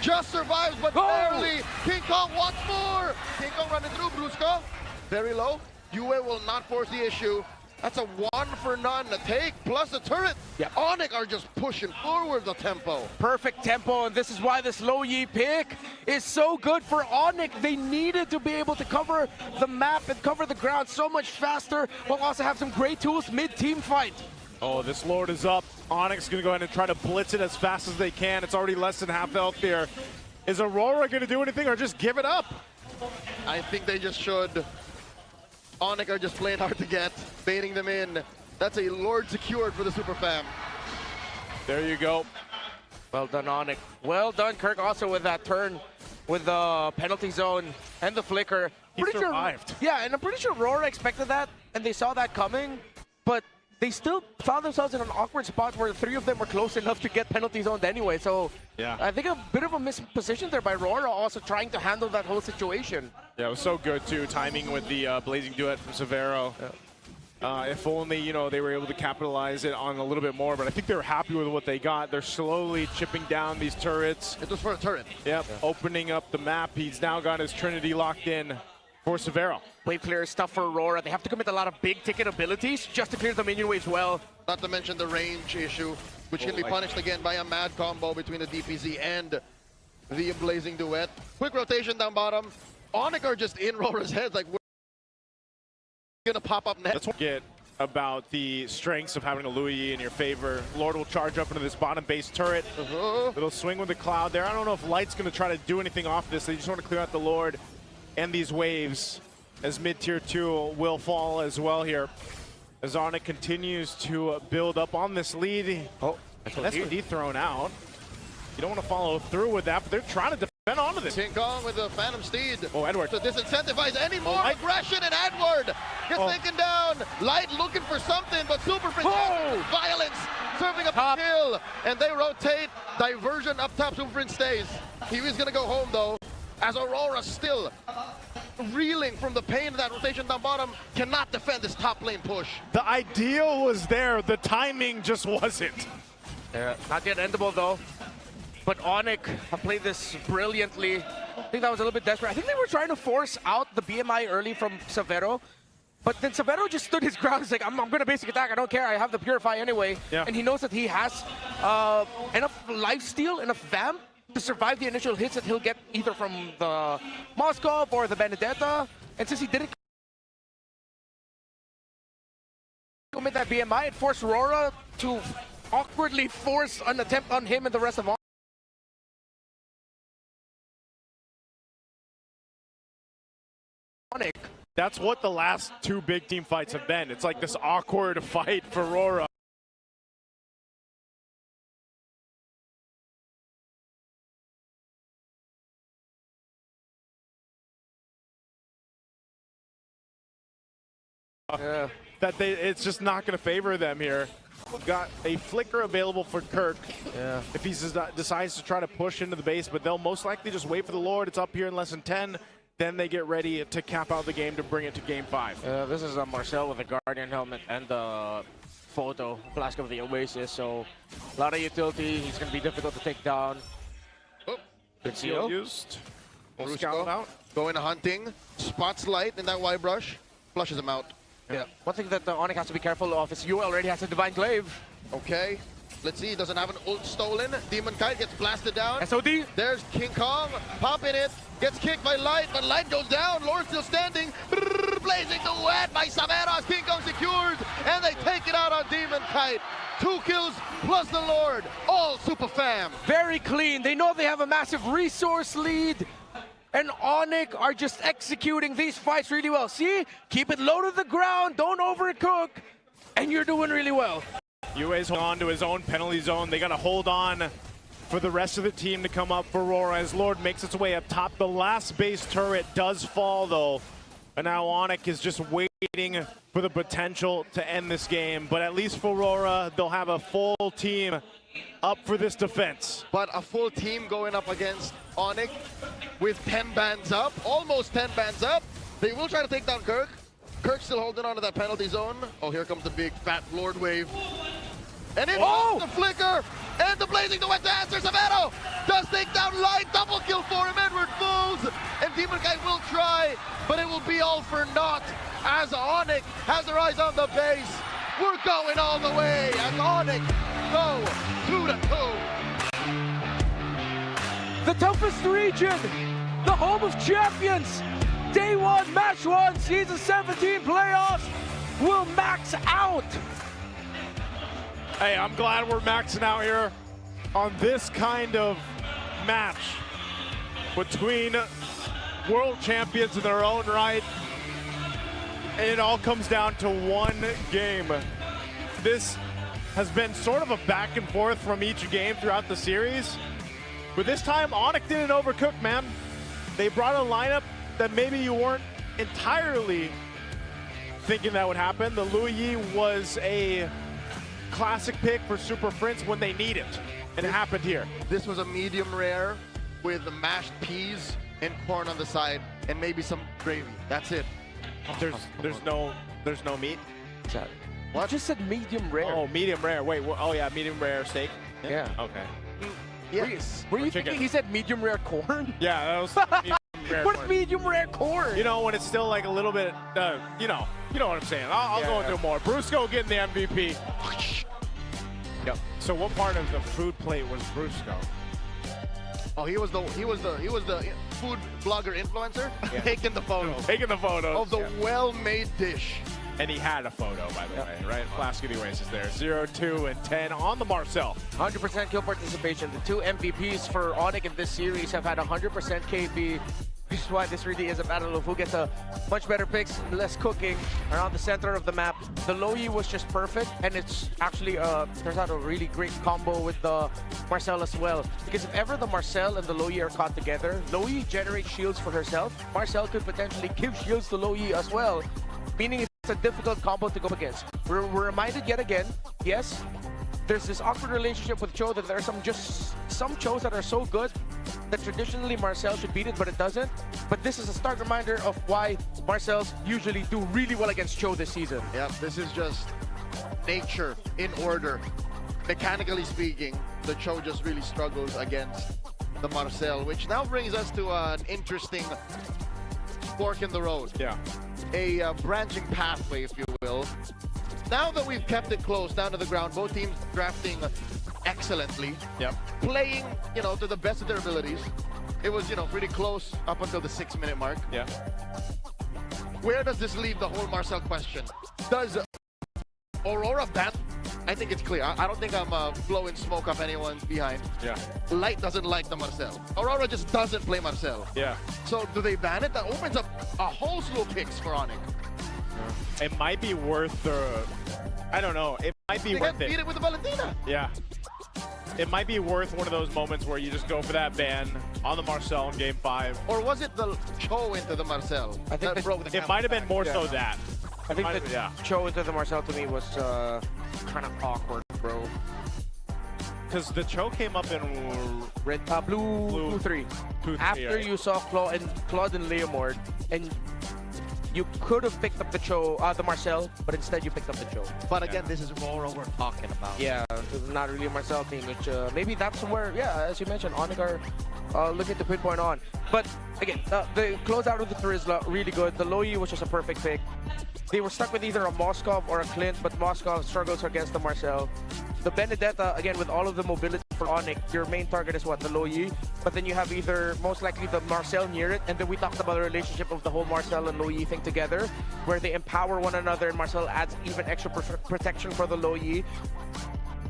just survives, but barely. King Kong once more. King Kong running through Brusco. Very low. UA will not force the issue. That's a 1-for-none take, plus the turret. Yeah. Onyx are just pushing forward the tempo. Perfect tempo, and this is why this low Yi pick is so good for Onyx. They needed to be able to cover the map and cover the ground so much faster, while also have some great tools mid-team fight. Oh, this Lord is up. Onyx is going to go ahead and try to blitz it as fast as they can. It's already less than half health here. Is Aurora going to do anything or just give it up? I think they just should. Onyx are just playing hard to get, baiting them in. That's a Lord secured for the Super Fam. There you go. Well done, Onyx. Well done, Kirk, also with that turn with the penalty zone and the flicker. He survived. Yeah, and I'm pretty sure Aurora expected that, and they saw that coming, but they still found themselves in an awkward spot where the 3 of them were close enough to get penalty zoned anyway. So yeah, I think a bit of a misposition there by Aurora, also trying to handle that whole situation. Yeah, it was so good too, timing with the Blazing Duet from Severo. Yeah. If only, you know, they were able to capitalize it on a little bit more, but I think they're happy with what they got. They're slowly chipping down these turrets. It was for a turret. Yep, opening up the map. He's now got his Trinity locked in for Severo. Wave clear is tough for Aurora. They have to commit a lot of big ticket abilities just to clear the minion waves well. Not to mention the range issue, which can be punished again by a mad combo between the DPZ and the Blazing Duet. Quick rotation down bottom. Onyx are just in Rora's head, like, we're gonna pop up next. Let's get about the strengths of having a Louis in your favor. Lord will charge up into this bottom base turret. Little swing with the cloud there. I don't know if Light's gonna try to do anything off this. They just want to clear out the Lord and these waves, as mid-tier 2 will fall as well here. As Onyx continues to build up on this lead. Oh, that's SOD thrown out. You don't want to follow through with that, but they're trying to defend onto this. King Kong with the Phantom Steed. Oh, Edward. To disincentivize any more aggression, and Edward gets taken down. Light looking for something, but Super Prince violence serving up the kill, and they rotate. Diversion up top. Super Prince stays. He was gonna go home though, as Aurora still reeling from the pain of that rotation down bottom, cannot defend this top lane push. The ideal was there, the timing just wasn't. Not yet endable though. But Onyx have played this brilliantly. I think that was a little bit desperate. I think they were trying to force out the BMI early from Severo. But then Severo just stood his ground. He's like, I'm going to basic attack. I don't care. I have the Purify anyway. Yeah. And he knows that he has enough lifesteal, enough vamp to survive the initial hits that he'll get either from the Moscow or the Benedetta. And since he didn't commit that BMI, it forced Aurora to awkwardly force an attempt on him and the rest of Onyx. That's what the last 2 big team fights have been. It's like this awkward fight for Aurora. It's just not going to favor them here. Got a flicker available for Kirk. Yeah. If he decides to try to push into the base, but they'll most likely just wait for the Lord. It's up here in less than 10. Then they get ready to cap out the game to bring it to game 5. This is Marcel with the Guardian helmet and the photo flask of the Oasis. So a lot of utility. He's going to be difficult to take down. Good seal used. We'll scout him out. Going hunting. Spots Light in that Y brush. Flushes him out. Yeah. One thing that Onyx has to be careful of is you already has a Divine Glaive. Okay. Let's see, he doesn't have an ult stolen. Demon Kite gets blasted down. SOD. There's King Kong, popping it. Gets kicked by Light, but Light goes down. Lord still standing. Blazing the wet by Savera. King Kong secured, and they take it out on Demon Kite. 2 kills plus the Lord. All super fam. Very clean. They know they have a massive resource lead. And Onyx are just executing these fights really well. See? Keep it low to the ground. Don't overcook. And you're doing really well. UA's holding on to his own penalty zone. They got to hold on for the rest of the team to come up for Aurora as Lord makes its way up top. The last base turret does fall though. And now Onyx is just waiting for the potential to end this game. But at least for Aurora, they'll have a full team up for this defense. But a full team going up against Onyx with 10 bands up, almost 10 bands up. They will try to take down Kirk. Kirk still holding on to that penalty zone. Oh, here comes the big fat Lord wave. And in comes the flicker, and the Blazing Duet to answer. Severo does take down Light, double kill for him. Edward falls, and Demon Kite will try, but it will be all for naught as Onyx has their eyes on the base. We're going all the way as Onyx go 2-2. The toughest region, the home of champions. Day 1, match 1, season 17 playoffs will max out. Hey, I'm glad we're maxing out here on this kind of match between world champions in their own right. And it all comes down to one game. This has been sort of a back and forth from each game throughout the series. But this time, Onyx didn't overcook, man. They brought a lineup that maybe you weren't entirely thinking that would happen. The Louis was a classic pick for Super Prince when they need it, and it happened here. This was a medium rare with the mashed peas and corn on the side, and maybe some gravy. That's it. There's no meat. What? You just said medium rare. Oh, medium rare. Wait, oh yeah, medium rare steak? Yeah. Okay. Yes. Were you thinking he said medium rare corn? Yeah, that was medium rare What's corn. medium rare corn? You know, when it's still like a little bit, you know what I'm saying. I'll go into more. Brusco getting the MVP. Yep. So what part of the food plate was Brusco? Oh, he was the food blogger influencer taking the photo. Taking the photos. Of the well-made dish. And he had a photo, by the way, right? Flask of the Oasis there. 0, 2, and 10 on the Marcel. 100% kill participation. The two MVPs for Onyx in this series have had 100% KP. Which is why this really is a battle of who gets a much better picks, less cooking around the center of the map. The Loyi was just perfect, and it's actually turns out a really great combo with the Marcel as well. Because if ever the Marcel and the Loyi are caught together, Loyi generates shields for herself. Marcel could potentially give shields to Loyi as well, meaning it's a difficult combo to go against. We're reminded yet again, yes, there's this awkward relationship with Cho that there are some Chos that are so good that traditionally Marcel should beat it, but it doesn't. But this is a stark reminder of why Marcels usually do really well against Cho this season. Yep, this is just nature in order. Mechanically speaking, the Cho just really struggles against the Marcel, which now brings us to an interesting fork in the road. Yeah. A branching pathway, if you will. Now that we've kept it close down to the ground, both teams drafting excellently. Yep. Playing, to the best of their abilities. It was, pretty close up until the 6-minute mark. Yeah. Where does this leave the whole Marcel question? Does Aurora ban? I think it's clear. I don't think I'm blowing smoke up anyone's behind. Yeah. Light doesn't like the Marcel. Aurora just doesn't play Marcel. Yeah. So do they ban it? That opens up a whole slew of picks for Onyx. It might be worth the... I don't know. It might be worth it. Beat it with the Valentina. Yeah. It might be worth one of those moments where you just go for that ban on the Marcel in Game 5. Or was it the Cho into the Marcel? I think it might have been more so that. I think the Cho into the Marcel to me was kind of awkward, bro. Because the Cho came up in red, blue 3. After you saw Claude and Leomord, and you could have picked up the Cho, the Marcel, but instead you picked up the Cho. But again, this is Aurora we're talking about. Yeah, not really a Marcel team, which maybe that's where, as you mentioned, Onyx are looking to pinpoint on. But again, the closeout of the Terizla, really good. The Loyi was just a perfect pick. They were stuck with either a Moskov or a Clint, but Moskov struggles against the Marcel. The Benedetta, again, with all of the mobility for Onyx, your main target is what? The Loyi. But then you have either, most likely, the Marcel near it, and then we talked about the relationship of the whole Marcel and Loyi thing together, where they empower one another, and Marcel adds even extra protection for the Loyi.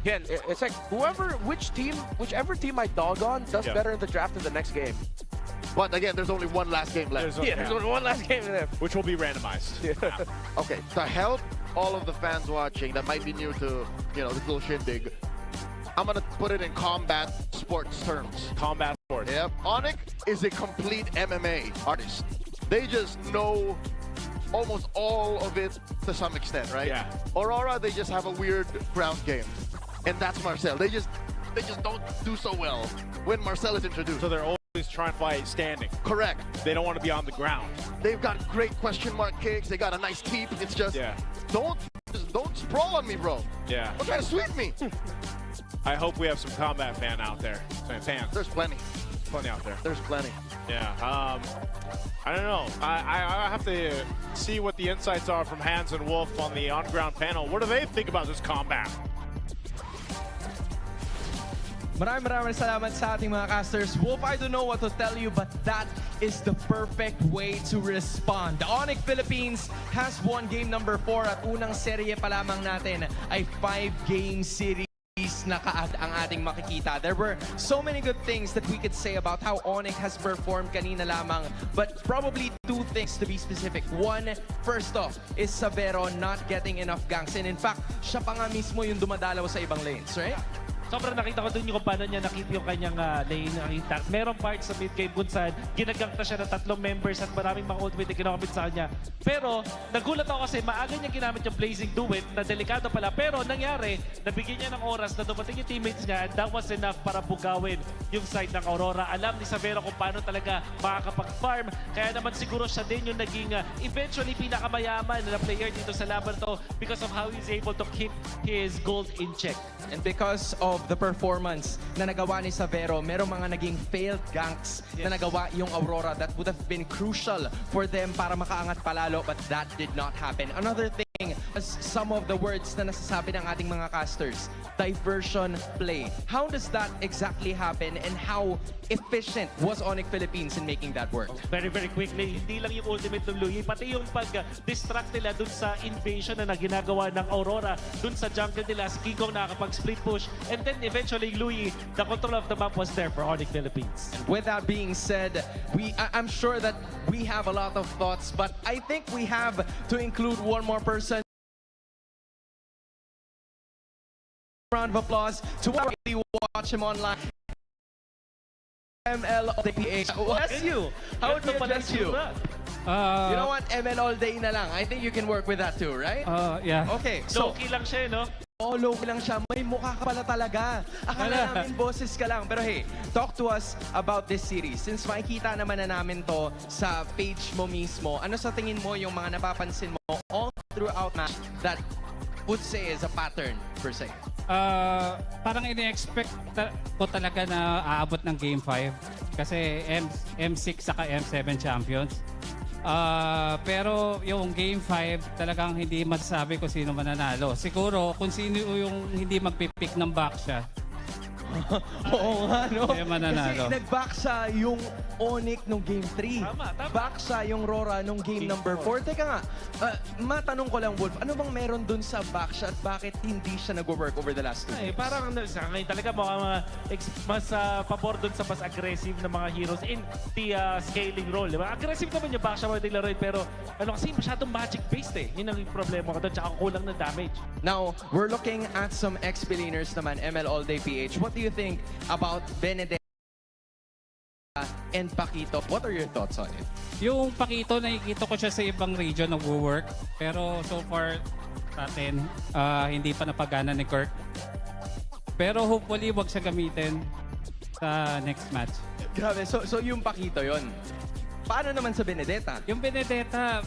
Again, it's like whichever team I dog on does better in the draft in the next game. But again, there's only one last game left. There's only one last game left. Which will be randomized. Yeah. Okay, to help all of the fans watching that might be new to, this little shindig, I'm going to put it in combat sports terms. Combat sports. Yep. Onyx is a complete MMA artist. They just know almost all of it to some extent, right? Yeah. Aurora, they just have a weird ground game. And that's Marcel. They just don't do so well when Marcel is introduced. So they're always trying to fight standing. Correct. They don't want to be on the ground. They've got great question mark kicks. They got a nice keep. It's just don't sprawl on me, bro. Yeah. Don't try to sweep me. I hope we have some combat fans. There's plenty. Plenty out there. There's plenty. Yeah. I don't know. I have to see what the insights are from Hans and Wolf on the on-ground panel. What do they think about this combat? Maraming salamat sa ating mga casters. Wolf, I don't know what to tell you, but that is the perfect way to respond. The Onyx Philippines has won game number 4 at unang serye pa lamang natin ay 5-game series na kaad ang ating makikita. There were so many good things that we could say about how Onyx has performed kanina lamang, but probably 2 things to be specific. One, first off, is Savero not getting enough ganks, and in fact, siya pa nga mismo yung dumadalaw sa ibang lanes, right? Sobrang nakita ko dun yung kung paano niya nakita yung kanyang lane. Merong part sa mid-game kung saan ginagangta siya ng 3 members at maraming mga ultimate na kinakabit sa kanya. Pero nagulat ako kasi maaga niya ginamit yung Blazing Do-It na delikado pala. Pero nangyari, nabigyan niya ng oras na dumating yung teammates niya and that was enough para bugawin yung side ng Aurora. Alam ni Savero kung paano talaga makakapag-farm. Kaya naman siguro siya din yung naging eventually pinakamayaman na player dito sa laban to because of how he's able to keep his gold in check. And because of the performance na nagawa ni Savero, merong mga naging failed ganks na nagawa yung Aurora that would have been crucial for them para makaangat palalo, but that did not happen. Another thing, as some of the words na nasasabi ng ating mga casters, diversion play. How does that exactly happen and how efficient was Onyx Philippines in making that work? Very, very quickly, hindi lang yung ultimate ng Louie, pati yung pag-distract nila dun sa invasion na ginagawa ng Aurora, dun sa jungle nila, si King Kong nakakapag-split push, and then eventually, Louie, the control of the map was there for Onyx Philippines. With that being said, I'm sure that we have a lot of thoughts, but I think we have to include one more person. Round of applause to really watch him online. ML All Day PH. Bless you. How would you address you? You know what? ML All Day na lang. I think you can work with that too, right? Yeah. Okay. So, Low-key lang siya, no? low-key lang siya. May mukha ka pala talaga. Akala namin boses ka lang. Pero hey, talk to us about this series. Since makikita naman na namin to sa page mo mismo, ano sa tingin mo yung mga napapansin mo all throughout match that would say is a pattern per se? Parang ini-expect ko talaga na aabot ng Game 5 kasi M6 saka M7 champions. Pero yung Game 5 talagang hindi masasabi ko sino mananalo. Siguro kung sino yung hindi magpipick ng backsha. Oo nga, no? Kaya mananalo. Kasi nag-backsha yung Onyx nung Game 3. Tama. Backsha yung Rora nung Game number 4. Teka nga, matanong ko lang, Wolf, ano bang meron dun sa backsha at bakit hindi siya nag-work over the last 2 games? Parang sa ngayon talaga mas pabor dun sa mas aggressive na mga heroes in the scaling role. Diba? Aggressive naman yung backsha mga Dilaroy, pero kasi masyadong magic-based eh. Yun ang problema ko doon, tsaka kulang na damage. Now, we're looking at some XP laners naman, ML All Day PH. What do you think about Benedetta and Paquito? What are your thoughts on it? Yung Paquito, nakikita ko siya sa ibang region nag-work. Pero so far sa atin, hindi pa napagana ni Kirk. Pero hopefully, wag siya gamitin sa next match. Grabe, so yung Paquito yon. Paano naman sa Benedetta? Yung Benedetta,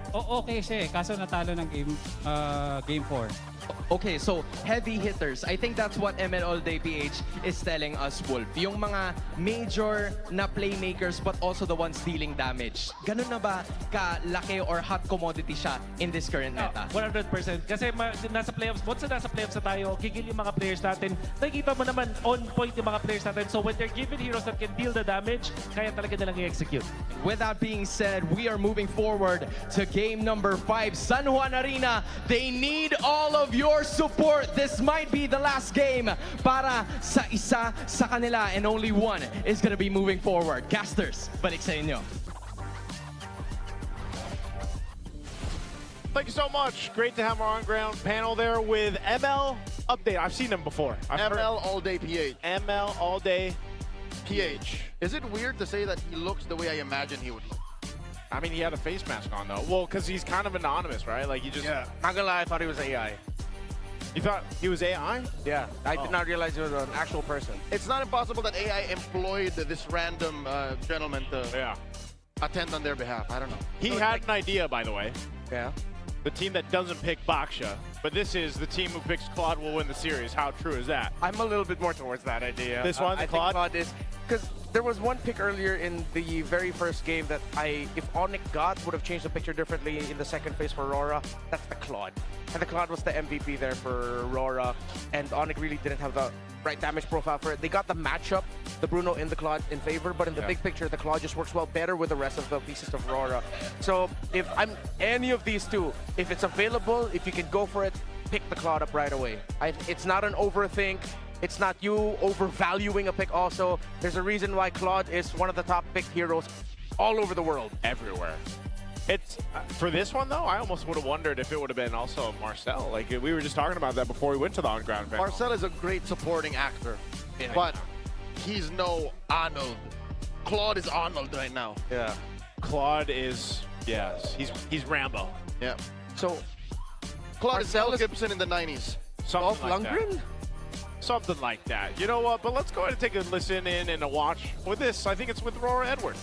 okay siya eh. Kaso natalo ng game 4. Okay, so heavy hitters. I think that's what ML All Day PH is telling us, Wolf. Yung mga major na playmakers but also the ones dealing damage. Ganun na ba kalaki or hot commodity siya in this current meta? 100%. Kasi nasa playoffs, once nasa playoffs na tayo, gigil yung mga players natin. Nakikita mo naman on point yung mga players natin. So when they're given heroes that can deal the damage, kaya talaga nilang i-execute. With that being said, we are moving forward to game number 5. San Juan Arena, they need all of your support. This might be the last game para sa isa sa kanila and only one is gonna be moving forward. Casters, balik sa inyo. Thank you so much. Great to have our on-ground panel there with ML Update. I've seen them before. ML All Day PH. ML All Day PH. Is it weird to say that he looks the way I imagine he would look? I mean, he had a face mask on, though. Well, because he's kind of anonymous, right? Like, you just... Yeah, not gonna lie, I thought he was AI. You thought he was AI? Yeah, I did not realize he was an actual person. It's not impossible that AI employed this random gentleman to attend on their behalf. I don't know. He had an idea, by the way. Yeah. The team that doesn't pick Baksha, but this is the team who picks Claude will win the series. How true is that? I'm a little bit more towards that idea. This one, I think Claude is... Because there was one pick earlier in the very first game that if Onyx got, would have changed the picture differently in the second phase for Aurora. That's the Claude. And the Claude was the MVP there for Aurora. And Onyx really didn't have the right damage profile for it. They got the matchup, the Bruno in the Claude in favor, but in the big picture, the Claude just works well better with the rest of the pieces of Aurora. So if I'm any of these two, if it's available, if you can go for it, pick the Claude up right away. It's not an overthink. It's not you overvaluing a pick also. There's a reason why Claude is one of the top picked heroes all over the world. Everywhere. It's for this one, though, I almost would have wondered if it would have been also Marcel. Like, we were just talking about that before we went to the on-ground panel. Marcel is a great supporting actor, but he's no Arnold. Claude is Arnold right now. Yeah. Claude is, yes, he's Rambo. Yeah. So, Claude is Marcel Mel is Gibson in the 90s. Something like Lundgren? that. Something like that. You know what? But let's go ahead and take a listen in and a watch with this. I think it's with Aurora Edward.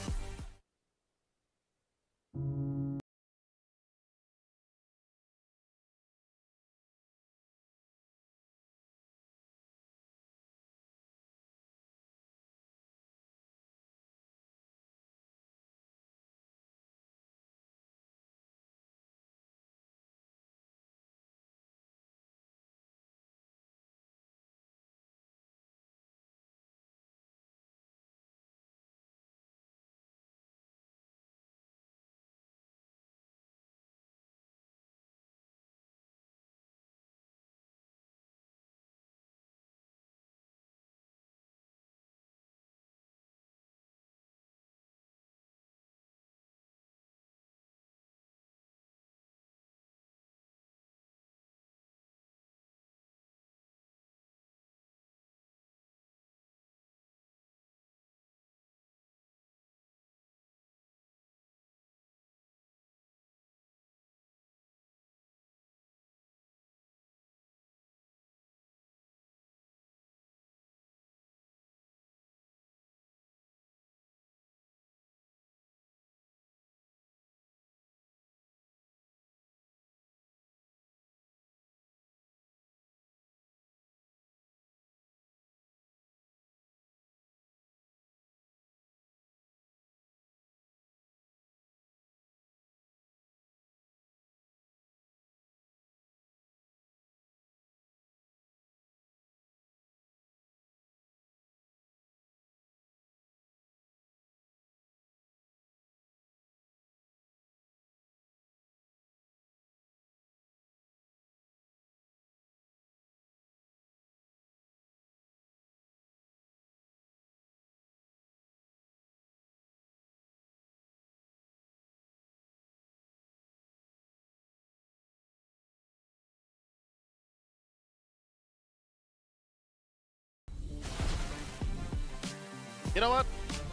You know what?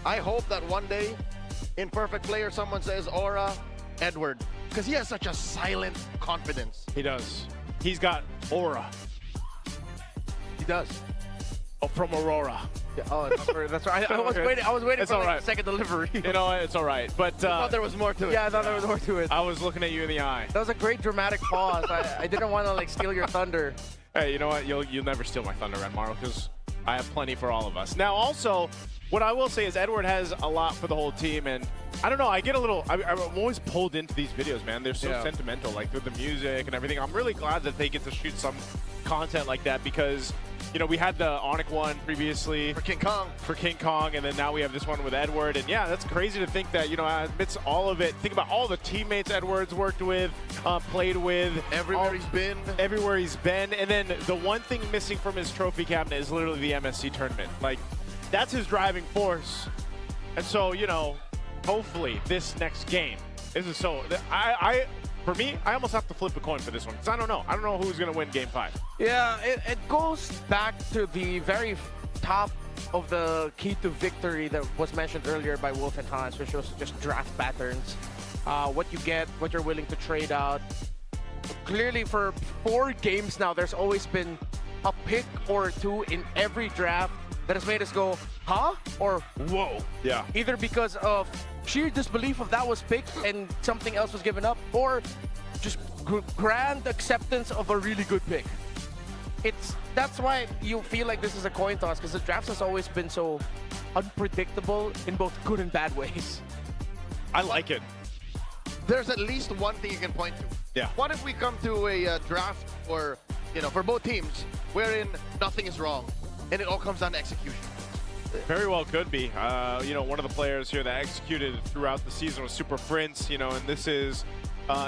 I hope that one day, in Perfect Player, someone says Aura Edward. Because he has such a silent confidence. He does. He's got aura. He does. Oh, from Aurora. Yeah, oh, that's right. I was waiting It's for all like, right. the second delivery. You know what? It's all right. But I thought there was more to it. Yeah, I thought there was more to it. I was looking at you in the eye. That was a great dramatic pause. I didn't want to like steal your thunder. Hey, you know what? You'll never steal my thunder, Red Marl, because I have plenty for all of us. Now, also, what I will say is Edward has a lot for the whole team, and I don't know, I get a little, I'm always pulled into these videos, man. They're so sentimental, like through the music and everything. I'm really glad that they get to shoot some content like that because, you know, we had the Onic one previously. For King Kong, and then now we have this one with Edward. And yeah, that's crazy to think that, you know, amidst all of it, think about all the teammates Edward's worked with, played with. Everywhere he's been. Everywhere he's been. And then the one thing missing from his trophy cabinet is literally the MSC tournament. Like, that's his driving force. And so, you know, hopefully this next game, this is so, for me, I almost have to flip a coin for this one because I don't know. I don't know who's going to win Game 5. Yeah, it goes back to the very top of the key to victory that was mentioned earlier by Wolf and Hans, which was just draft patterns. What you get, what you're willing to trade out. Clearly, for 4 games now, there's always been a pick or two in every draft that has made us go, huh? Or whoa. Yeah. Either because of sheer disbelief of that was picked and something else was given up, or just grand acceptance of a really good pick. That's why you feel like this is a coin toss, because the draft has always been so unpredictable in both good and bad ways. I like it. There's at least one thing you can point to. Yeah. What if we come to a draft or, you know, for both teams, wherein nothing is wrong and it all comes down to execution? Very well could be. You know, one of the players here that executed throughout the season was Super Prince, you know, and this is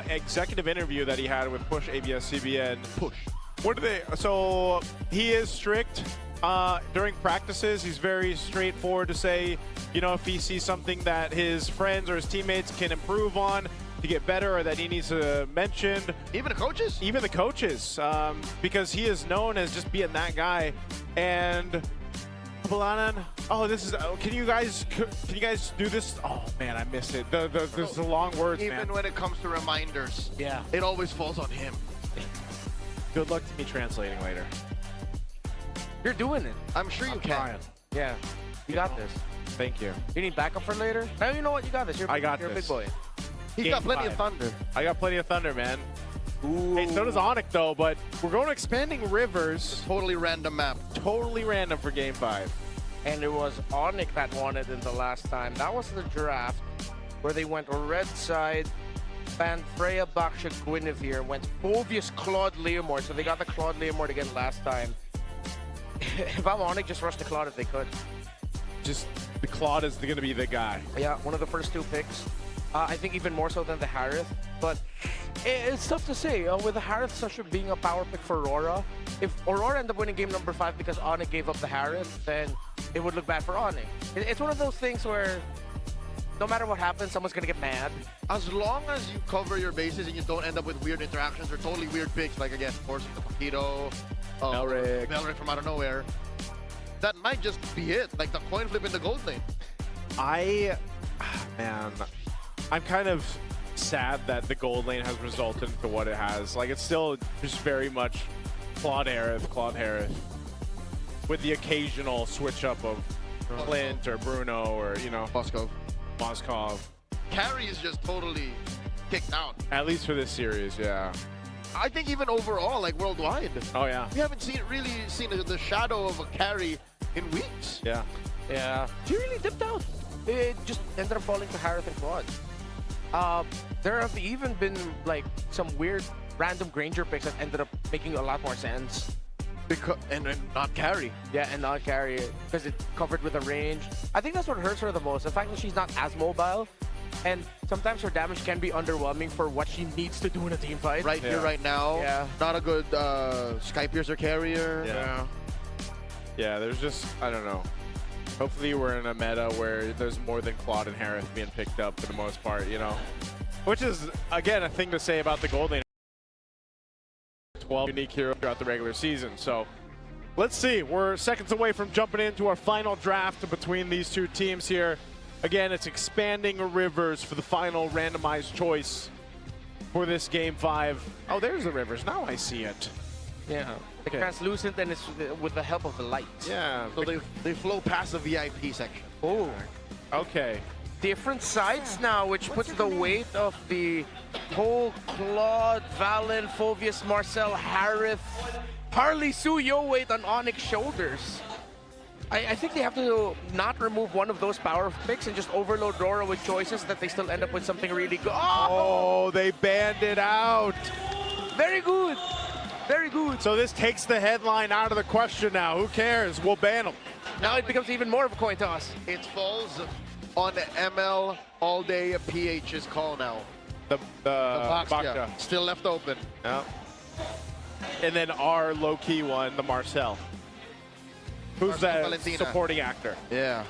executive interview that he had with Push ABS CBN. Push. What do they, so he is strict during practices. He's very straightforward to say, you know, if he sees something that his friends or his teammates can improve on to get better or that he needs to mention. Even the coaches? Even the coaches, because he is known as just being that guy. And Balanan, oh, this is, can you guys do this? Oh man, I missed it. There's the long words, Even man. when it comes to reminders, yeah, it always falls on him. Good luck to me translating later. You're doing it. I'm sure you can. Yeah, you got this. Thank you. You need backup for later? No, you know what? You got this. You're I got you're this. a big boy. He's Game got plenty 5. of thunder. I got plenty of thunder, man. Ooh. Hey, so does Onyx, though, but we're going to Expanding Rivers. Totally random map. Totally random for Game 5. And it was Onyx that won it in the last time. That was the draft where they went red side, banned Freya, Baksha, Guinevere, went Phovius, Claude, Leomord. So they got the Claude, Leomord again last time. If I'm Onyx, just rush the Claude if they could. Just the Claude is going to be the guy. Yeah, one of the first 2 picks. I think even more so than the Harith. But it's tough to say. With the Harith such being a power pick for Aurora, if Aurora ended up winning game number 5 because Onyx gave up the Harith, then it would look bad for Onyx. It's one of those things where no matter what happens, someone's going to get mad. As long as you cover your bases and you don't end up with weird interactions or totally weird picks, like again, forcing the Paquito, Belric from out of nowhere, that might just be it. Like the coin flip in the gold lane. Man, I'm kind of sad that the gold lane has resulted into what it has. Like, it's still just very much Claude Harith, with the occasional switch up of Clint or Bruno or, you know, Moskov. Carry is just totally kicked out. At least for this series, yeah. I think even overall, like worldwide. Oh, yeah. We haven't really seen the shadow of a carry in weeks. Yeah. Yeah. He really dipped out. It just ended up falling to Harith and Claude. There have even been like some weird random Granger picks that ended up making a lot more sense. And not carry. Yeah, and not carry it because it's covered with a range. I think that's what hurts her the most. The fact that she's not as mobile, and sometimes her damage can be underwhelming for what she needs to do in a team fight. Right here, right now. Yeah. Not a good Sky Piercer carrier. Yeah. Yeah, there's just, I don't know. Hopefully we're in a meta where there's more than Claude and Harith being picked up for the most part, you know? Which is, again, a thing to say about the gold lane. 12 unique heroes throughout the regular season. So let's see. We're seconds away from jumping into our final draft between these two teams here. Again, it's Expanding Rivers for the final randomized choice for this Game 5. Oh, there's the Rivers. Now I see it. Yeah. It's translucent and it's with the help of the light. Yeah. So they flow past the VIP section. Oh. Okay. Different sides now, which puts the weight of the whole Claude, Valen, Phovius, Marcel, Harith, Harley Sue Yo weight on Onyx shoulders. I think they have to not remove one of those power picks and just overload Rora with choices that they still end up with something really good. Oh, they banned it out. Very good. Very good. So this takes the headline out of the question now. Who cares? We'll ban them. Now it becomes even more of a coin toss. It falls on ML all day PH's call now. The box, Baksha. yeah. Still left open. Yeah. And then our low-key one, the Marcel. Who's that Valentina. supporting actor? Yeah.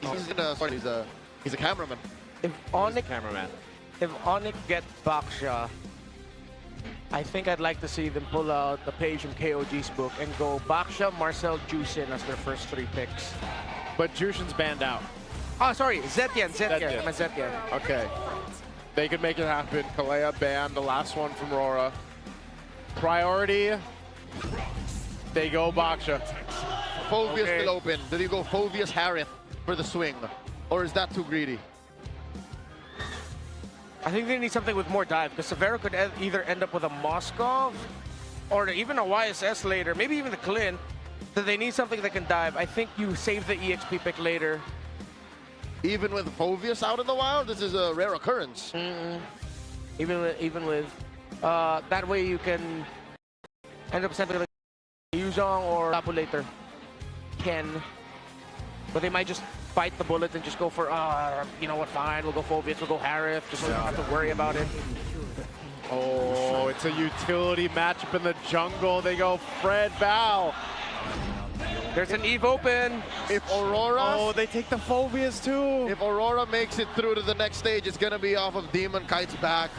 He's a cameraman. If Onyx get Baksha, I think I'd like to see them pull out the page from KOG's book and go Baksha, Marcel, Jushin as their first 3 picks. But Jushin's banned out. Oh, sorry, Zetian. I'm a Zetian. Okay. They could make it happen. Kalea banned, the last one from Rora. Priority, they go Baksha. Phovius still open. Did you go Phovius Harith for the swing? Or is that too greedy? I think they need something with more dive because Severo could either end up with a Moskov or even a YSS later, maybe even the Clint. That they need something that can dive. I think you save the EXP pick later. Even with Phovius out in the wild, this is a rare occurrence. Even with that way you can end up sending like Yuzong or Tapu later. Ken. But they might just bite the bullet and just go for, you know what, fine, we'll go Phovius, we'll go Harith, just so we don't have to worry about it. Oh, it's a utility matchup in the jungle. They go Fred Val. There's an Eve open. If Aurora... Oh, they take the Phovius too. If Aurora makes it through to the next stage, it's going to be off of Demon Kite's back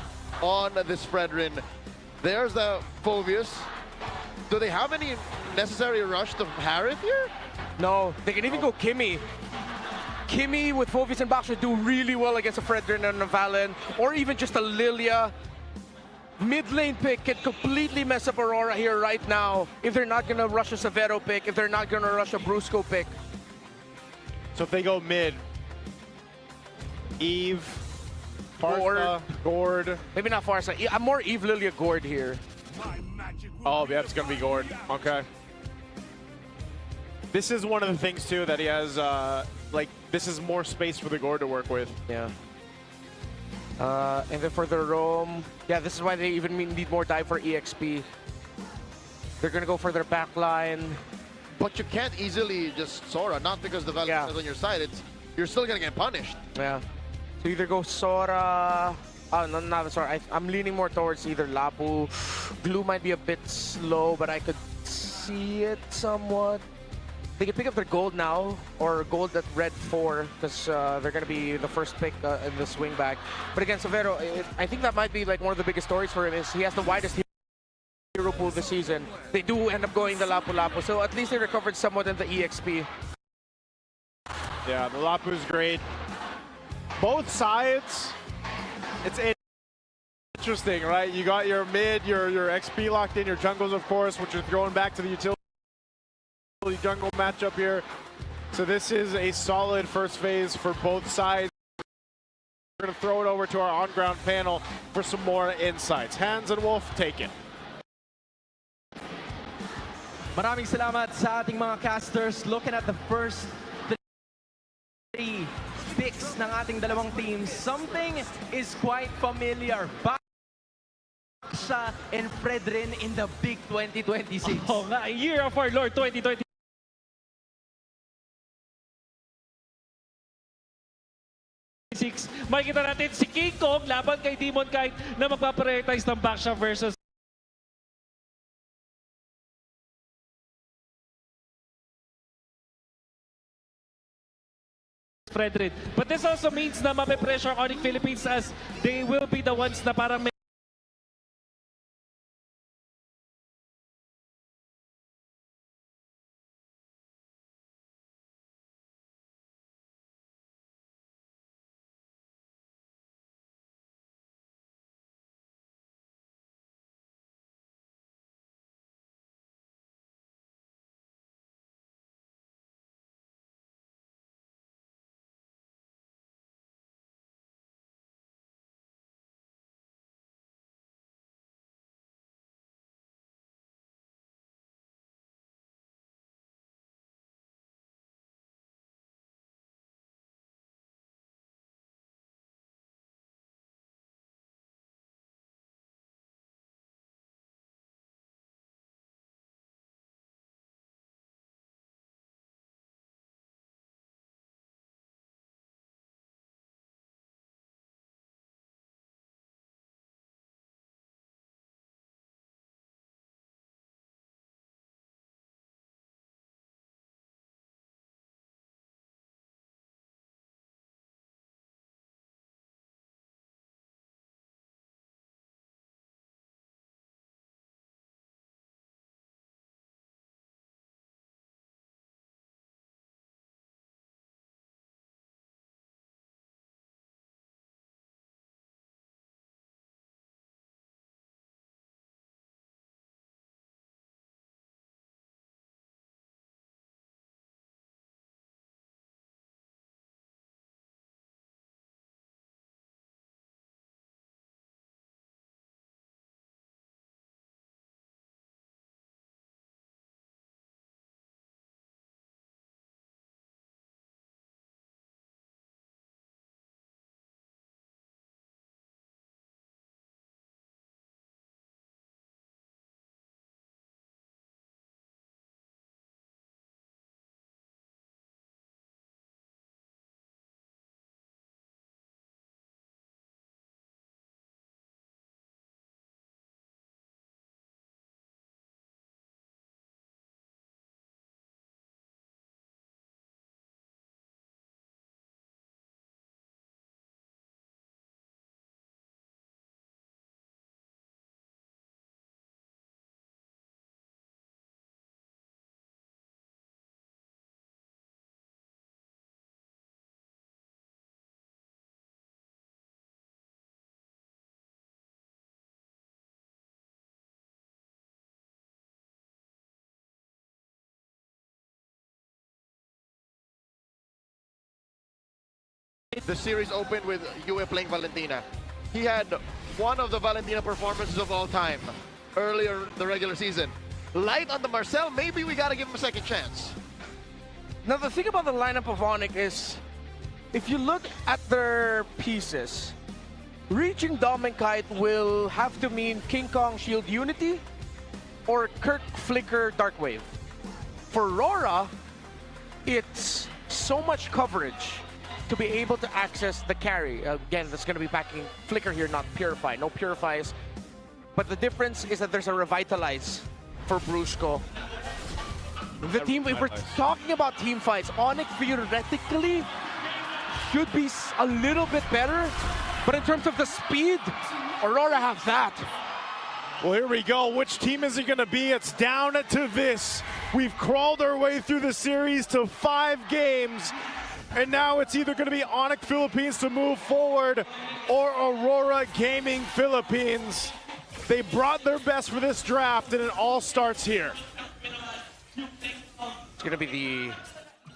on this Fredrin. There's the Phovius. Do they have any necessary rush to Harith here? No, they can even go Kimmy. Kimmy with Phovius and Baksha do really well against a Fredrin and a Valen, or even just a Lilia. mid lane pick can completely mess up Aurora here right now if they're not gonna rush a Severo pick, if they're not gonna rush a Brusco pick. So if they go mid, Eve, Farsa, Gord. Maybe not Farsa. I'm more Eve Lilia Gord here. Oh, yeah, it's going to be Gord. Okay. This is one of the things, too, that he has, like, this is more space for the Gord to work with. Yeah. And then for the roam, yeah, this is why they even need more dive for EXP. They're going to go for their back line. But you can't easily just Sora, not because the Valentine is on your side. It's you're still going to get punished. Yeah. So either go Sora. Oh, no, not Sora. I'm leaning more towards either Lapu. Glue might be a bit slow, but I could see it somewhat. They can pick up their gold now, or gold at red 4, because they're going to be the first pick in the swing back. But against Severo, I think that might be like one of the biggest stories for him is he has the widest hero pool this season. They do end up going the Lapu-Lapu, so at least they recovered somewhat in the EXP. Yeah, the Lapu's great. Both sides, it's interesting, right? You got your mid, your XP locked in, your jungles, of course, which are throwing back to the utility jungle matchup here. So this is a solid first phase for both sides. We're going to throw it over to our on-ground panel for some more insights. Hans and Wolf, take it. Maraming salamat sa ating mga casters. Looking at the first 3 picks ng ating dalawang teams, something is quite familiar. Baksha and Fredrin in the big 2026. Oh nga, Year of our Lord 2020. Makikita natin si King Kong laban kay Demon Kite na magpaprioritize ng Baksha versus Fredrin. But this also means na mape-pressure Onyx Philippines as they will be the ones na parang may the series opened with Yue playing Valentina. He had one of the Valentina performances of all time earlier the regular season. Light on the Marcel, maybe we gotta give him a second chance. Now the thing about the lineup of Onyx is, if you look at their pieces, reaching Dom and Kite will have to mean King Kong Shield Unity or Kirk Flicker Darkwave. For Aurora, it's so much coverage to be able to access the carry. Again, that's going to be backing Flicker here, not Purify. No Purifies. But the difference is that there's a Revitalize for Brusco. The team, if we're talking about team fights, Onyx theoretically should be a little bit better. But in terms of the speed, Aurora have that. Well, here we go. Which team is it going to be? It's down to this. We've crawled our way through the series to 5 games. And now it's either going to be Onyx Philippines to move forward or Aurora Gaming Philippines. They brought their best for this draft, and it all starts here. It's going to be the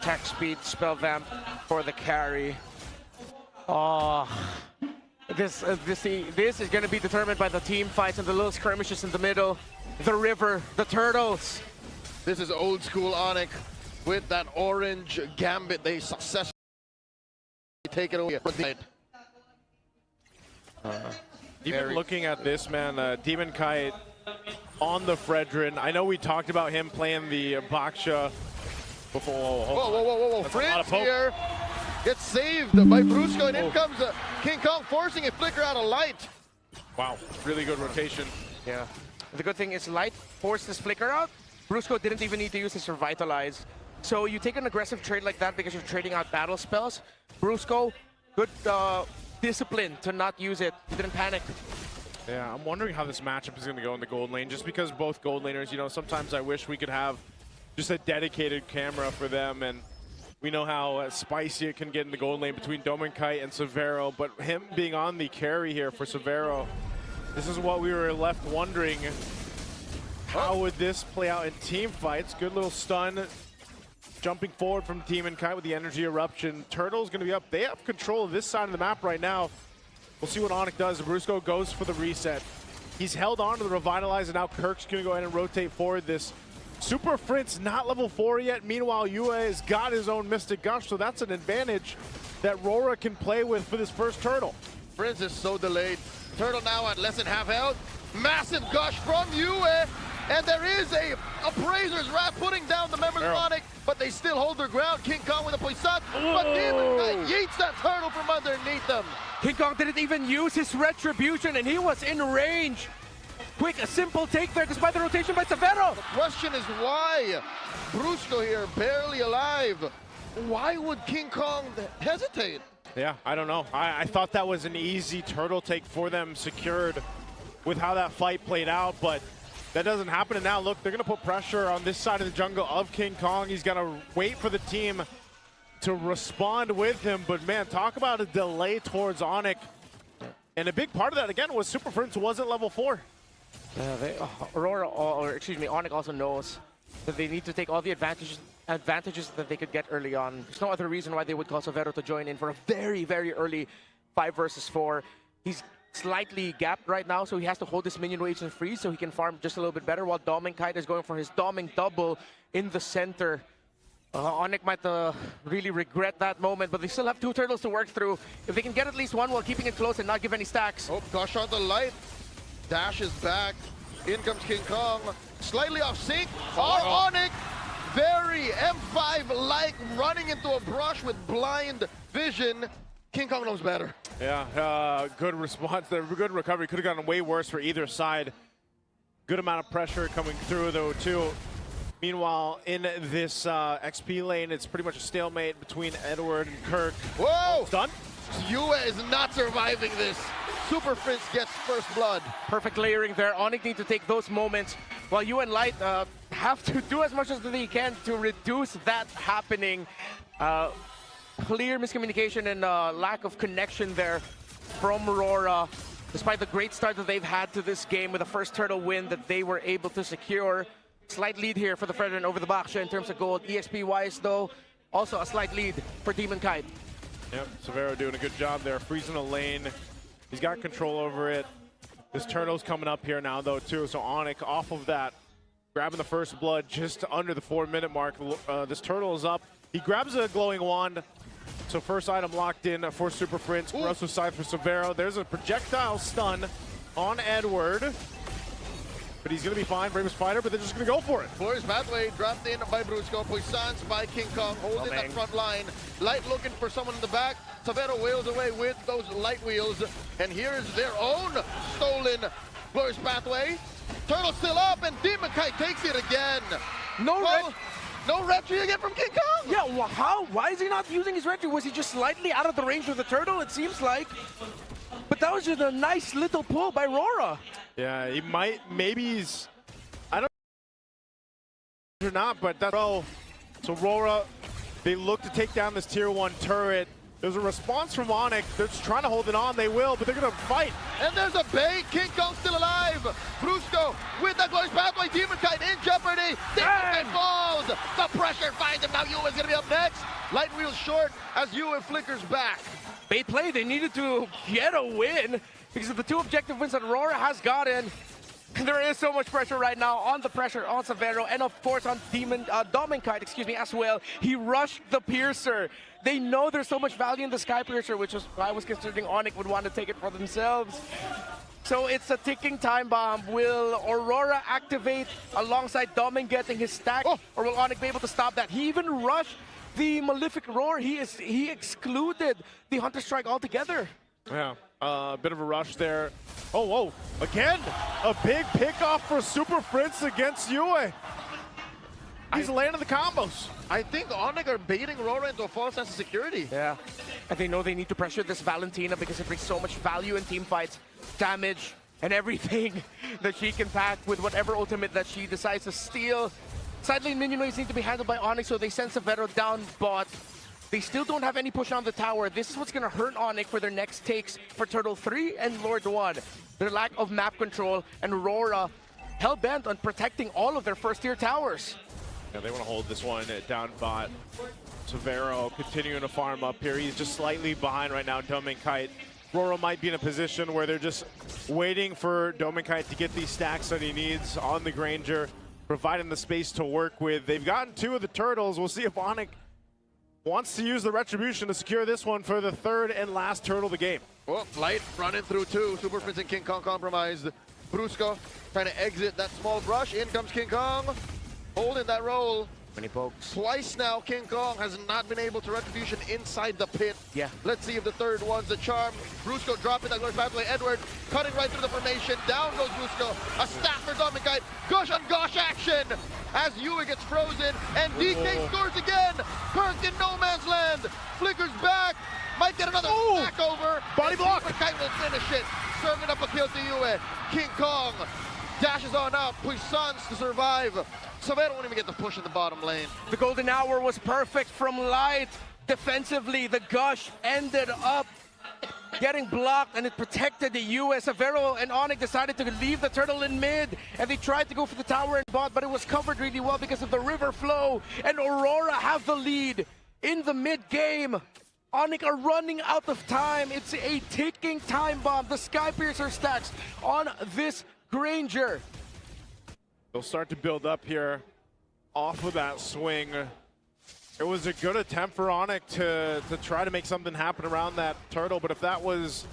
attack speed spell vamp for the carry. Oh, this is going to be determined by the team fights and the little skirmishes in the middle. The river, the turtles. This is old school Onyx with that orange gambit. They successfully take it away. Even looking at this, man, Demon Kite on the Fredrin. I know we talked about him playing the Baksha before. Whoa. Fritz here gets saved by Brusco, and in comes King Kong forcing a Flicker out of Light. Wow, really good rotation. Yeah. The good thing is Light forced his Flicker out. Brusco didn't even need to use his Revitalize. So you take an aggressive trade like that because you're trading out battle spells. Brusco, good discipline to not use it. He didn't panic. Yeah, I'm wondering how this matchup is going to go in the gold lane, just because both gold laners, you know, sometimes I wish we could have just a dedicated camera for them, and we know how spicy it can get in the gold lane between Dominkite and Severo, but him being on the carry here for Severo, this is what we were left wondering. How would this play out in team fights? Good little stun. Jumping forward from Demon Kite with the energy eruption. Turtle's going to be up. They have control of this side of the map right now. We'll see what Onyx does. Brusco goes for the reset. He's held on to the Revitalize, and now Kirk's going to go ahead and rotate forward this. Super Fritz not level 4 yet. Meanwhile, Yue has got his own Mystic Gush, so that's an advantage that Rora can play with for this first Turtle. Fritz is so delayed. Turtle now at less than half health. Massive Gush from Yue. And there is a Appraiser's Wrath putting down the members of Onyx, but they still hold their ground. King Kong with a Poisson, but Demon Kite yeets that turtle from underneath them. King Kong didn't even use his Retribution, and he was in range. Quick, a simple take there despite the rotation by Severo. The question is why? Brusco here, barely alive. Why would King Kong hesitate? Yeah, I don't know. I thought that was an easy turtle take for them, secured with how that fight played out, but that doesn't happen, and now look, they're going to put pressure on this side of the jungle of King Kong. He's got to wait for the team to respond with him, but man, talk about a delay towards Onyx. And a big part of that, again, was Super Fritz wasn't level 4. Aurora, or excuse me, Onyx also knows that they need to take all the advantages that they could get early on. There's no other reason why they would call Severo to join in for a very, very early 5 versus 4. He's slightly gapped right now, so he has to hold this minion wage and freeze so he can farm just a little bit better, while Dominkite is going for his Doming double in the center. Onyx might really regret that moment, but they still have 2 turtles to work through. If they can get at least one while keeping it close and not give any stacks. Oh, Gush on the Light. Dash is back. In comes King Kong. Slightly off sync. Onyx, very M5-like, running into a brush with blind vision. King Kong knows better. Yeah, good response there. Good recovery. Could have gotten way worse for either side. Good amount of pressure coming through, though, too. Meanwhile, in this XP lane, it's pretty much a stalemate between Edward and Kirk. Whoa! Done. Yue is not surviving this. Super Fritz gets first blood. Perfect layering there. Onyx need to take those moments, while you and Light have to do as much as they can to reduce that happening. Clear miscommunication and lack of connection there from Aurora, despite the great start that they've had to this game with the first turtle win that they were able to secure. Slight lead here for the Fredrin over the Baksha in terms of gold. EXP-wise, though, also a slight lead for Demon Kite. Yep, Severo doing a good job there, freezing a lane. He's got control over it. This turtle's coming up here now, though, too. So Onyx off of that, grabbing the first blood just under the 4-minute mark. This turtle is up. He grabs a glowing wand. So first item locked in for Super Prince. Corrosive Scythe for Severo. There's a projectile stun on Edward. But he's going to be fine, Bravest Fighter, but they're just going to go for it. Glorious Pathway dropped in by Brusco. Puissance by King Kong, holding that front line. Light looking for someone in the back. Severo wails away with those light wheels. And here is their own stolen Glorious Pathway. Turtle still up, and Demon Kite takes it again. No retry again from King Kong? Yeah, well, how? Why is he not using his retry? Was he just slightly out of the range of the turtle? It seems like. But that was just a nice little pull by Rora. Yeah, he might, maybe he's, I don't know or not, but that's, so Rora, they look to take down this tier 1 turret. There's a response from Onyx. They're just trying to hold it on. They will, but they're going to fight. And there's a bait. King Kong still alive. Brusco with that Glorious Pathway. Demon Kite in jeopardy. Demon Kite falls. The pressure finds him. Now Yue is going to be up next. Light wheels short as Yue flickers back. Bait play. They needed to get a win because of the 2 objective wins that Rora has gotten. There is so much pressure right now on the pressure on Severo and of course on Dominkite, as well. He rushed the Piercer. They know there's so much value in the Sky Piercer, which is why I was considering Onyx would want to take it for themselves. So it's a ticking time bomb. Will Aurora activate alongside Domin getting his stack, or will Onyx be able to stop that? He even rushed the Malefic Roar. He excluded the Hunter Strike altogether. Yeah, a bit of a rush there. Oh, whoa, again, a big pickoff for Super Prince against Yue. He's landing the combos. I think Onyx are baiting Rora into a false sense of security. Yeah, and they know they need to pressure this Valentina because it brings so much value in team fights, damage, and everything that she can pack with whatever ultimate that she decides to steal. Side lane minion waves need to be handled by Onyx, so they send Severo down bot. They still don't have any push on the tower. This is what's going to hurt Onyx for their next takes for Turtle 3 and Lord 1. Their lack of map control, and Aurora hell-bent on protecting all of their first-tier towers. Yeah, they want to hold this one down bot. Severo continuing to farm up here. He's just slightly behind right now, Dominkite. Rora might be in a position where they're just waiting for Dominkite to get these stacks that he needs on the Granger, providing the space to work with. They've gotten 2 of the turtles. We'll see if Onyx wants to use the Retribution to secure this one for the 3rd and last turtle of the game. Well, Light running through 2. Super Prince and King Kong compromised. Brusco trying to exit that small brush. In comes King Kong, holding that roll. Many pokes. Twice now, King Kong has not been able to Retribution inside the pit. Yeah. Let's see if the 3rd one's the charm. Brusco dropping that Glorious Pathway. Edward cutting right through the formation. Down goes Brusco. A staff for Dominkite. Gush on gosh action as Yue gets frozen. And DK scores again. Kirk in no man's land. Flickers back. Might get another stack over. Body block. Kite will finish it. Serving up a kill to Yue. King Kong dashes on out. Puissance to survive. Severo won't even get the push in the bottom lane. The golden hour was perfect from Light. Defensively, the Gush ended up getting blocked, and it protected the US. Severo and Onyx decided to leave the turtle in mid, and they tried to go for the tower and bot, but it was covered really well because of the river flow, and Aurora have the lead in the mid game. Onyx are running out of time. It's a ticking time bomb. The Sky Piercer stacks on this Granger. They'll start to build up here off of that swing. It was a good attempt for Onyx to try to make something happen around that turtle, but if that was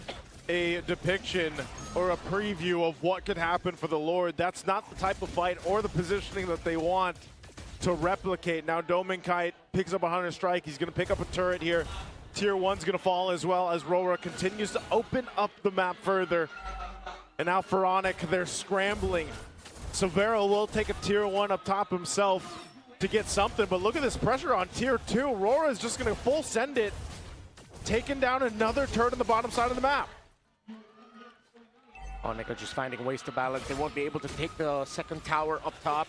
a depiction or a preview of what could happen for the Lord, that's not the type of fight or the positioning that they want to replicate. Now Dominkite picks up a Hunter Strike. He's going to pick up a turret here. Tier 1's going to fall as well as Rora continues to open up the map further. And now for Onyx, they're scrambling. Severo will take a tier 1 up top himself to get something, but look at this pressure on tier 2. Rora is just going to full send it, taking down another turret on the bottom side of the map. Onyx are just finding ways to balance. They won't be able to take the 2nd tower up top.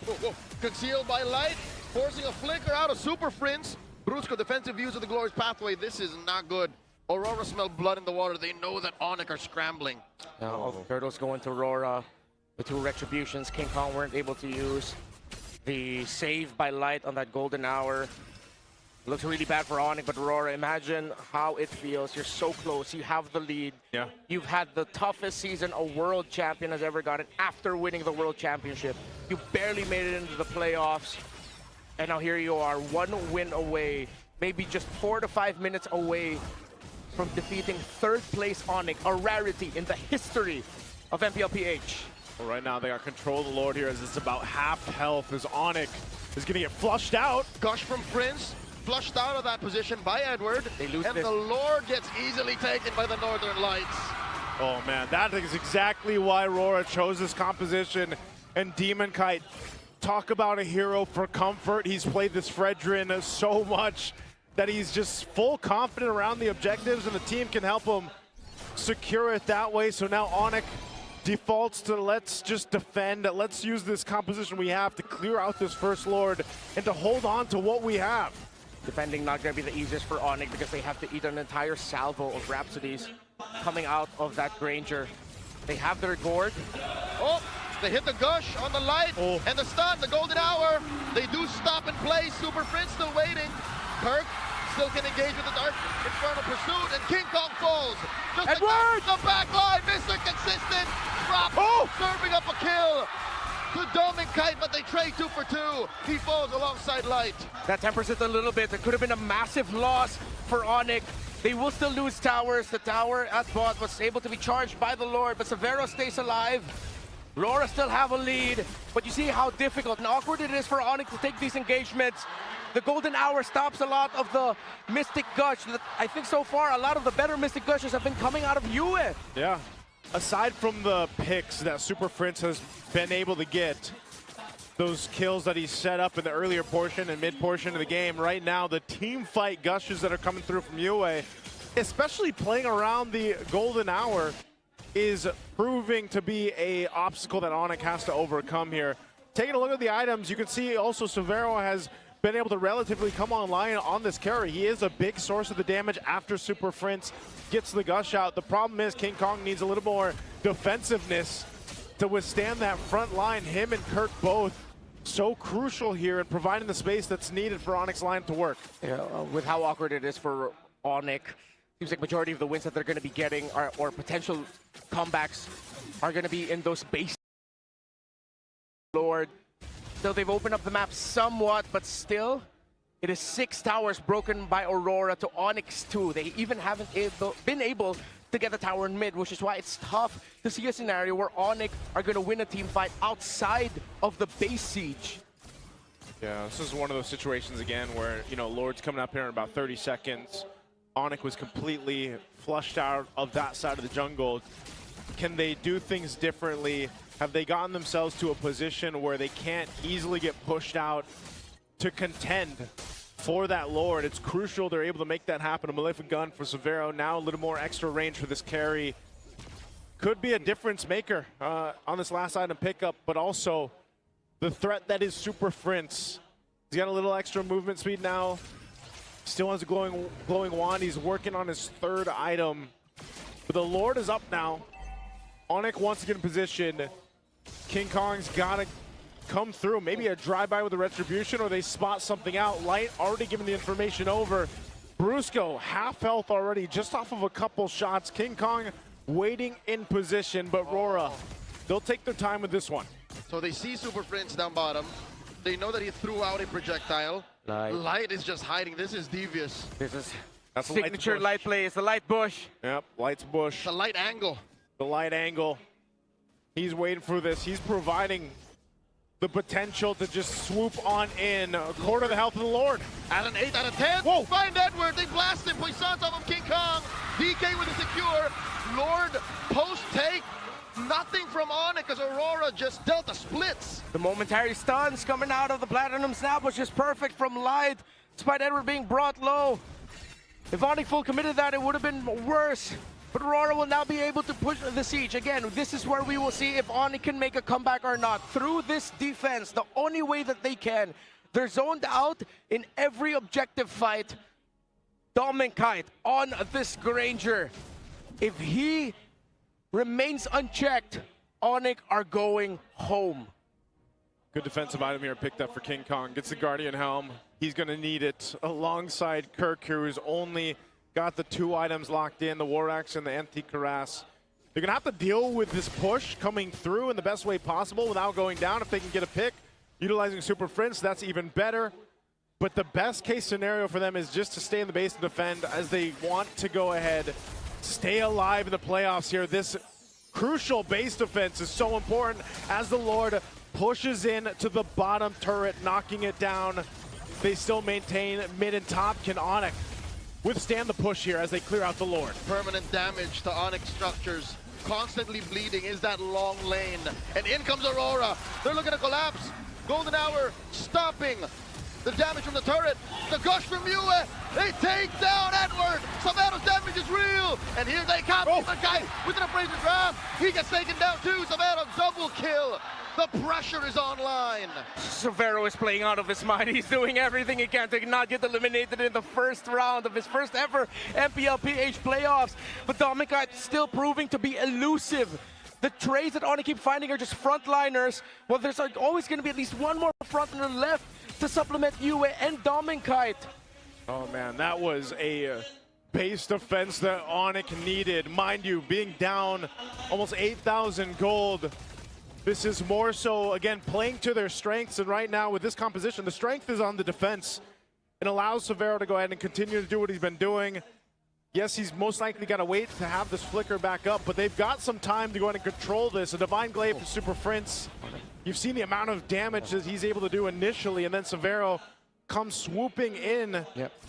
Concealed by Light, forcing a flicker out of Super Prince. Brusco defensive views of the Glorious Pathway. This is not good. Aurora smell blood in the water. They know that Onyx are scrambling. Now all the turtles going to Aurora. The 2 Retributions. King Kong weren't able to use the save by Light on that golden hour. Looks really bad for Onyx, but Aurora, imagine how it feels. You're so close. You have the lead. Yeah. You've had the toughest season a world champion has ever gotten after winning the world championship. You barely made it into the playoffs. And now here you are, one win away, maybe just 4 to 5 minutes away from defeating third place Onyx, a rarity in the history of MPLPH. Well, right now they got control of the Lord here as it's about half health as Onyx is going to get flushed out. Gush from Prince, flushed out of that position by Edward. They lose and this. the Lord gets easily taken by the Northern Lights. Oh man, that is exactly why Aurora chose this composition. And Demon Kite, talk about a hero for comfort. He's played this Fredrin so much that he's just full confident around the objectives, and the team can help him secure it that way. So now Onyx defaults to let's just defend, let's use this composition we have to clear out this first Lord and to hold on to what we have. Defending not going to be the easiest for Onyx because they have to eat an entire salvo of Rhapsodies coming out of that Granger. They have their gourd. Oh, they hit the Gush on the light and the stun, the golden hour. They do stop and play. Super Prince still waiting. Kirk still can engage with the Dark Infernal Pursuit, and King Kong falls. Just Edward! the back line, Mr. Consistent. Drop, serving up a kill to Dome and Kite, but they trade 2 for 2. He falls alongside Light. That tempers it a little bit. It could have been a massive loss for Onyx. They will still lose towers. The tower at bot was able to be charged by the Lord, but Severo stays alive. Aurora still have a lead, but you see how difficult and awkward it is for Onyx to take these engagements. The golden hour stops a lot of the Mystic Gush. I think so far a lot of the better Mystic Gushes have been coming out of Yue. Yeah. Aside from the picks that Super Prince has been able to get, those kills that he set up in the earlier portion and mid portion of the game, right now the team fight Gushes that are coming through from Yue, especially playing around the golden hour, is proving to be a obstacle that Onyx has to overcome here. Taking a look at the items, you can see also Severo has been able to relatively come online on this carry. He is a big source of the damage after Super Prince gets the Gush out. The problem is King Kong needs a little more defensiveness to withstand that front line. Him and Kirk both so crucial here in providing the space that's needed for Onyx line to work. Yeah, with how awkward it is for Onyx, seems like majority of the wins that they're going to be getting or potential comebacks are going to be in those base Lord. So they've opened up the map somewhat, but still, it is 6 towers broken by Aurora to Onyx 2. They even haven't been able to get the tower in mid, which is why it's tough to see a scenario where Onyx are going to win a team fight outside of the base siege. Yeah, this is one of those situations again where, you know, Lord's coming up here in about 30 seconds. Onyx was completely flushed out of that side of the jungle. Can they do things differently? Have they gotten themselves to a position where they can't easily get pushed out to contend for that Lord? It's crucial they're able to make that happen. A Malefic Gun for Severo, now a little more extra range for this carry. Could be a difference maker on this last item pickup, but also the threat that is Super Prince. He's got a little extra movement speed now. Still has a glowing wand. He's working on his 3rd item. But the Lord is up now. Onyx wants to get in position. King Kong's gotta come through. Maybe a drive-by with a retribution, or they spot something out. Light already giving the information over. Brusco, half health already, just off of a couple shots. King Kong waiting in position, but Aurora, they'll take their time with this one. So they see Super Prince down bottom. They know that he threw out a projectile. Light is just hiding. This is devious. This is That's signature Light play. It's the Light bush. Yep, Light's bush. The Light angle. The Light angle. He's waiting for this. He's providing the potential to just swoop on in. A quarter of the health of the Lord. At an 8 out of 10. Whoa! Find Edward. They blast him. Puissance off of King Kong. DK with a secure. Lord post take. Nothing from Onyx because Aurora just dealt the splits. The momentary stuns coming out of the Platinum Snap was just perfect from Light, despite Edward being brought low. If Onyx full committed that, it would have been worse. But Aurora will now be able to push the siege. Again, this is where we will see if Onyx can make a comeback or not. Through this defense, the only way that they can. They're zoned out in every objective fight. Dom and Kite on this Granger. If he remains unchecked, Onyx are going home. Good defensive item here picked up for King Kong. Gets the Guardian Helm. He's going to need it alongside Kirk, who's only got the 2 items locked in, the War Axe and the Anti-Cuirass. They're going to have to deal with this push coming through in the best way possible without going down. If they can get a pick, utilizing Super Prince, that's even better. But the best case scenario for them is just to stay in the base and defend as they want to go ahead, stay alive in the playoffs here. This crucial base defense is so important as the Lord pushes in to the bottom turret, knocking it down. They still maintain mid and top. Can Onyx withstand the push here as they clear out the Lord? Permanent damage to Onyx structures. Constantly bleeding is that long lane. And in comes Aurora. They're looking to collapse. Golden Hour stopping the damage from the turret. The gush from Yue. They take down Edward. Savero's damage is real. And here they come. The guy with an Appraiser Drum. He gets taken down too. Savero double kill. The pressure is online. Severo is playing out of his mind. He's doing everything he can to not get eliminated in the first round of his first ever MPL PH playoffs. But Dominic still proving to be elusive. The trades that Oni keep finding are just frontliners. Well, there's always going to be at least one more frontliner left to supplement Yue and Dominkite. Oh man, that was a base defense that Onyx needed. Mind you, being down almost 8,000 gold. This is more so, again, playing to their strengths, and right now with this composition, the strength is on the defense. It allows Severo to go ahead and continue to do what he's been doing. Yes, he's most likely got to wait to have this flicker back up, but they've got some time to go ahead and control this. A Divine Glaive for Super Prince. You've seen the amount of damage that he's able to do initially, and then Severo comes swooping in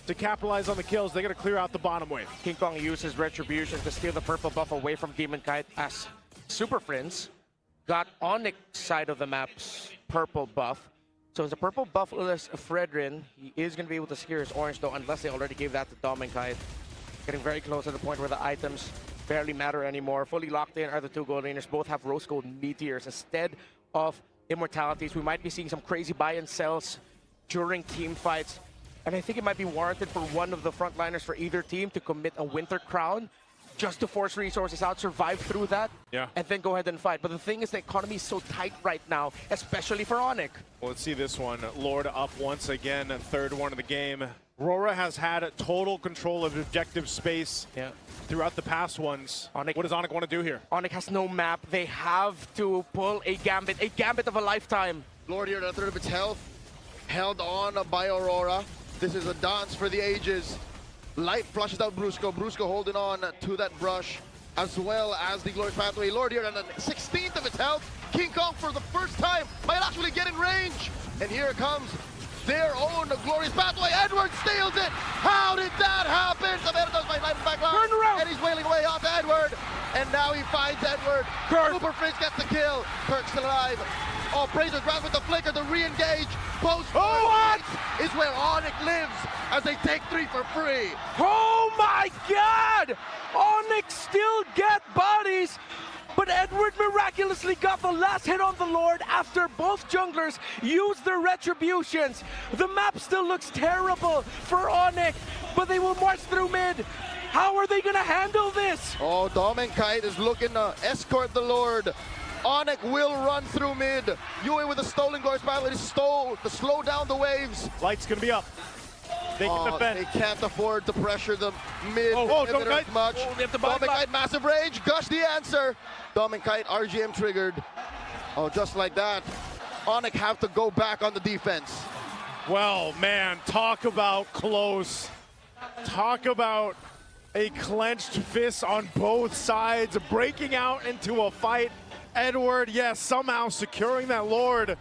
to capitalize on the kills. They got to clear out the bottom wave. King Kong uses Retribution to steal the purple buff away from Demonkite as Super Prince got Onyx side of the map's purple buff. So it's a purple buff-less Fredrin. He is going to be able to secure his orange though, unless they already gave that to Dominkite. Getting very close to the point where the items barely matter anymore. Fully locked in are the 2 gold laners. Both have rose gold meteors instead of immortalities. We might be seeing some crazy buy and sells during team fights. And I think it might be warranted for one of the frontliners for either team to commit a Winter Crown just to force resources out, survive through that, and then go ahead and fight. But the thing is, the economy is so tight right now, especially for Onyx. Well, let's see this one. Lord up once again, 3rd one of the game. Rora has had total control of objective space throughout the past ones. What does Onyx want to do here? Onyx has no map. They have to pull a gambit of a lifetime. Lord here at 1/3 of its health, held on by Aurora. This is a dance for the ages. Light flushes out Brusco. Brusco holding on to that brush, as well as the Glorious Pathway. Lord here at the 16th of its health. King Kong for the first time might actually get in range. And here comes their own Glorious Pathway. Edward steals it. How did that happen? Savannah does my back line. Turn around. And he's wailing away off Edward. And now he finds Edward. Kirk. Super Prince gets the kill. Kirk's still alive. Oh, Praiser grabs with the flicker to re-engage. Post what? Is where Onyx lives as they take 3 for free. Oh my God! Onyx still get bodies, but Edward miraculously got the last hit on the Lord after both junglers used their retributions. The map still looks terrible for Onyx, but they will march through mid. How are they gonna handle this? Oh, Dominkite is looking to escort the Lord. Onyx will run through mid. Yue with a stolen Glorious Battle. It is to slow down the waves. Light's gonna be up. They can defend. They can't afford to pressure the mid Dominkite. much. They have to buy Dominkite, massive rage. Gush the answer. Dominkite, RGM triggered. Oh, just like that. Onyx have to go back on the defense. Well, man, talk about close. Talk about a clenched fist on both sides, breaking out into a fight. Edward, yes, somehow securing that Lord.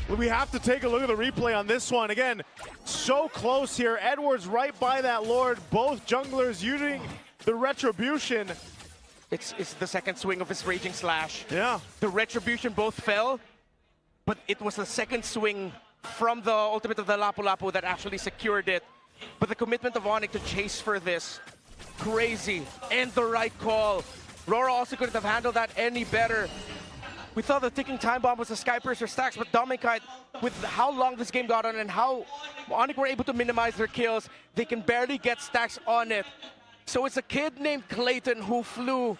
We have to take a look at the replay on this one. Again, so close here. Edward's right by that Lord. Both junglers using the Retribution. It's the second swing of his Raging Slash. Yeah. The Retribution both fell, but it was the second swing from the ultimate of the Lapu Lapu that actually secured it. But the commitment of Onyx to chase for this, crazy, and the right call. Rora also couldn't have handled that any better. We thought the ticking time bomb was a Skypiercer stacks, but Dominkite, with how long this game got on and how Onyx were able to minimize their kills, they can barely get stacks on it. So it's a kid named Clayton who flew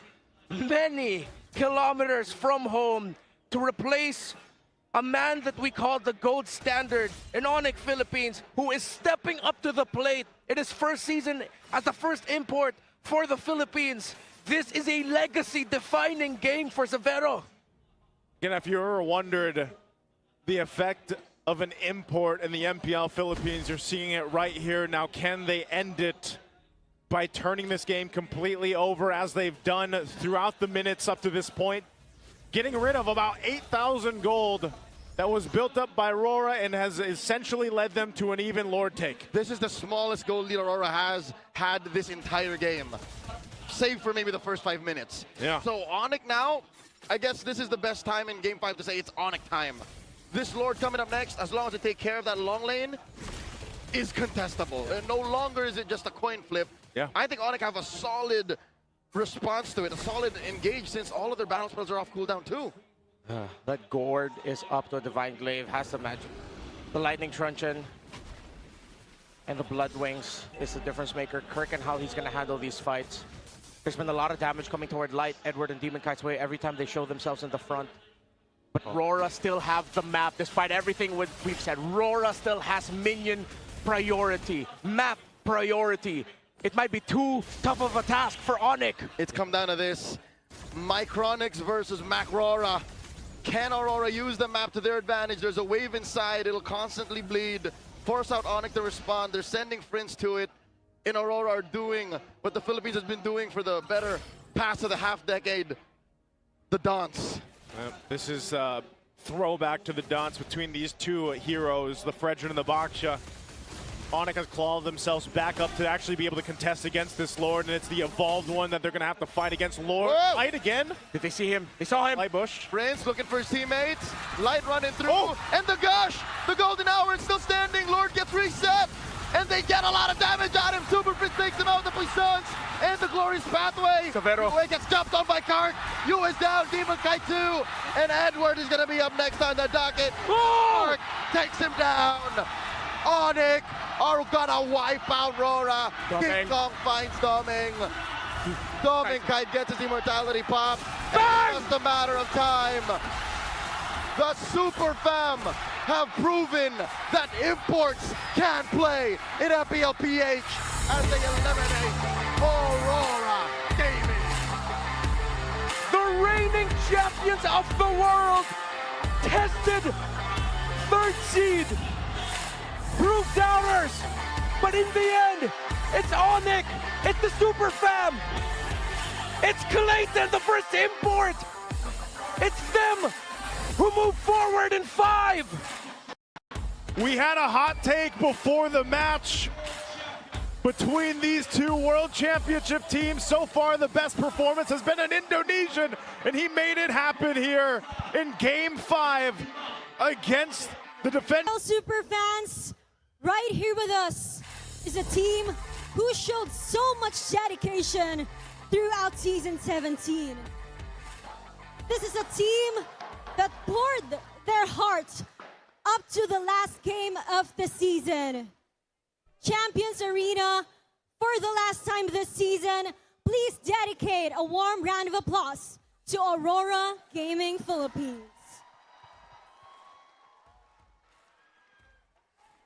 many kilometers from home to replace a man that we call the gold standard in Onyx Philippines, who is stepping up to the plate in his first season as the first import for the Philippines. This is a legacy-defining game for Severo. Again, if you ever wondered the effect of an import in the MPL Philippines, you're seeing it right here. Now, can they end it by turning this game completely over as they've done throughout the minutes up to this point? Getting rid of about 8,000 gold that was built up by Aurora and has essentially led them to an even Lord take. This is the smallest gold lead Aurora has had this entire game, save for maybe the first 5 minutes. Yeah. So Onyx now, I guess this is the best time in Game 5 to say it's Onyx time. This Lord coming up next, as long as they take care of that long lane, is contestable. And no longer is it just a coin flip. Yeah. I think Onyx have a solid response to it, a solid engage, since all of their battle spells are off cooldown too. That Gourd is up to a Divine Glaive, has the magic. The Lightning Truncheon and the Blood Wings is the difference maker. Kirk and how he's going to handle these fights. There's been a lot of damage coming toward Light, Edward, and Demon Kite's way every time they show themselves in the front. But Rora still have the map, despite everything we've said. Rora still has minion priority, map priority. It might be too tough of a task for Onyx. It's come down to this. Micronix versus Macrora. Can Aurora use the map to their advantage? There's a wave inside. It'll constantly bleed. Force out Onyx to respond. They're sending Prince to it. And Aurora are doing what the Philippines has been doing for the better past of the half-decade. The dance. This is a throwback to the dance between these two heroes, the Fredrin and the Baksha. Onyx has clawed themselves back up to actually be able to contest against this Lord, and it's the evolved one that they're going to have to fight against. Lord, Light again. Did they see him? They saw him. Light Bush. Prince looking for his teammates. Light running through. And the gush! The golden hour is still standing. Lord gets reset. And they get a lot of damage on him. Super Prince takes him out. The Puissance and the Glorious Pathway. Severo gets jumped on by Kark. Yu is down. Demon Kite 2. And Edward is going to be up next on the docket. Kark takes him down. Onyx are gonna wipe out Rora. King Kong finds Doming. Doming Kite gets his immortality pop. And it's just a matter of time. The Super Fam have proven that imports can play in MPL PH as they eliminate Aurora Gaming. The reigning champions of the world, tested third seed, proved doubters, but in the end, it's Onyx, it's the Super Fam, it's Clayton, the first import, it's them who move forward in 5. We had a hot take before the match between these two World Championship teams. So far, the best performance has been an Indonesian, and he made it happen here in Game 5 against the defense. Super fans, right here with us is a team who showed so much dedication throughout Season 17. This is a team that poured their heart up to the last game of the season. Champions Arena, for the last time this season, please dedicate a warm round of applause to Aurora Gaming Philippines.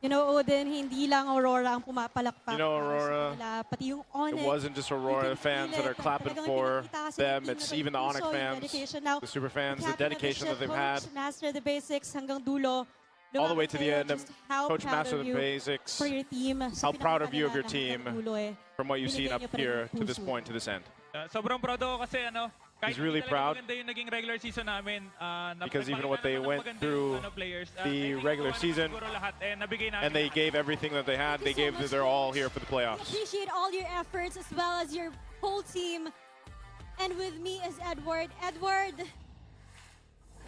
You know, Odin, hindi lang Aurora ang pumapalakpak. You know, Aurora, nila, pati yung Onyx, it wasn't just Aurora fans that are clapping for them. It's even the Onyx fans, the Super fans, the dedication that they've had. Master the basics hanggang dulo. All the way to the end. How Coach proud Master of the you basics. for your team. How proud of you of your Hanggang team dulo eh. from what you've seen up Binigay niyo pa rin here ng to this puso. point, to this end. Sobrang proud ako kasi kahit He's really hindi proud talaga maganda yung naging regular season namin. because even what they went maganda through yung, players, the regular season, siguro lahat, nabigay namin and they gave everything that they had. They gave their all here for the playoffs. Appreciate all your efforts as well as your whole team. And with me is Edward. Edward,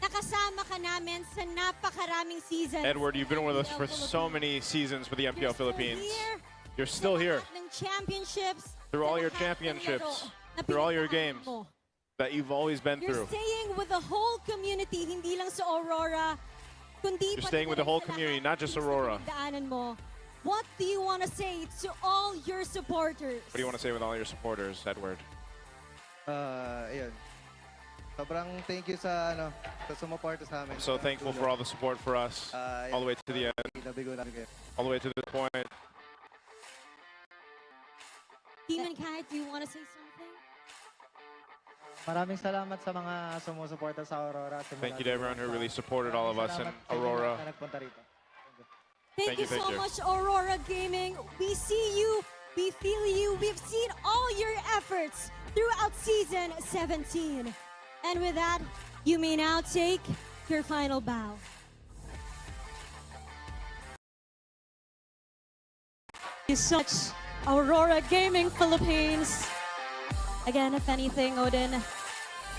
nakasama ka namin sa napakaraming seasons. Edward, you've been with us for so many seasons for the MPL Philippines. You're still here Ng championships. through all your championships, through all your games that you've always been You're through. staying with the whole community, hindi lang sa Aurora, kundi You're staying with the whole community, not just Aurora. daanan mo. What do you want to say to all your supporters? What do you want to say with all your supporters, Edward? Ayun. Sobrang thank you sa sa sumuporta sa amin. I'm so thankful for all the support for us, all the way to the end, Nabigo namin kayo. all the way to this point. Team and Kai, do you want to say something? Maraming salamat sa mga sumusuporta sa Aurora. Thank you to everyone who really supported all of us in Aurora. Thank you so much, Aurora Gaming. We see you, we feel you, we've seen all your efforts throughout Season 17. And with that, you may now take your final bow. Thank you so much, Aurora Gaming Philippines. Again, if anything, Odin,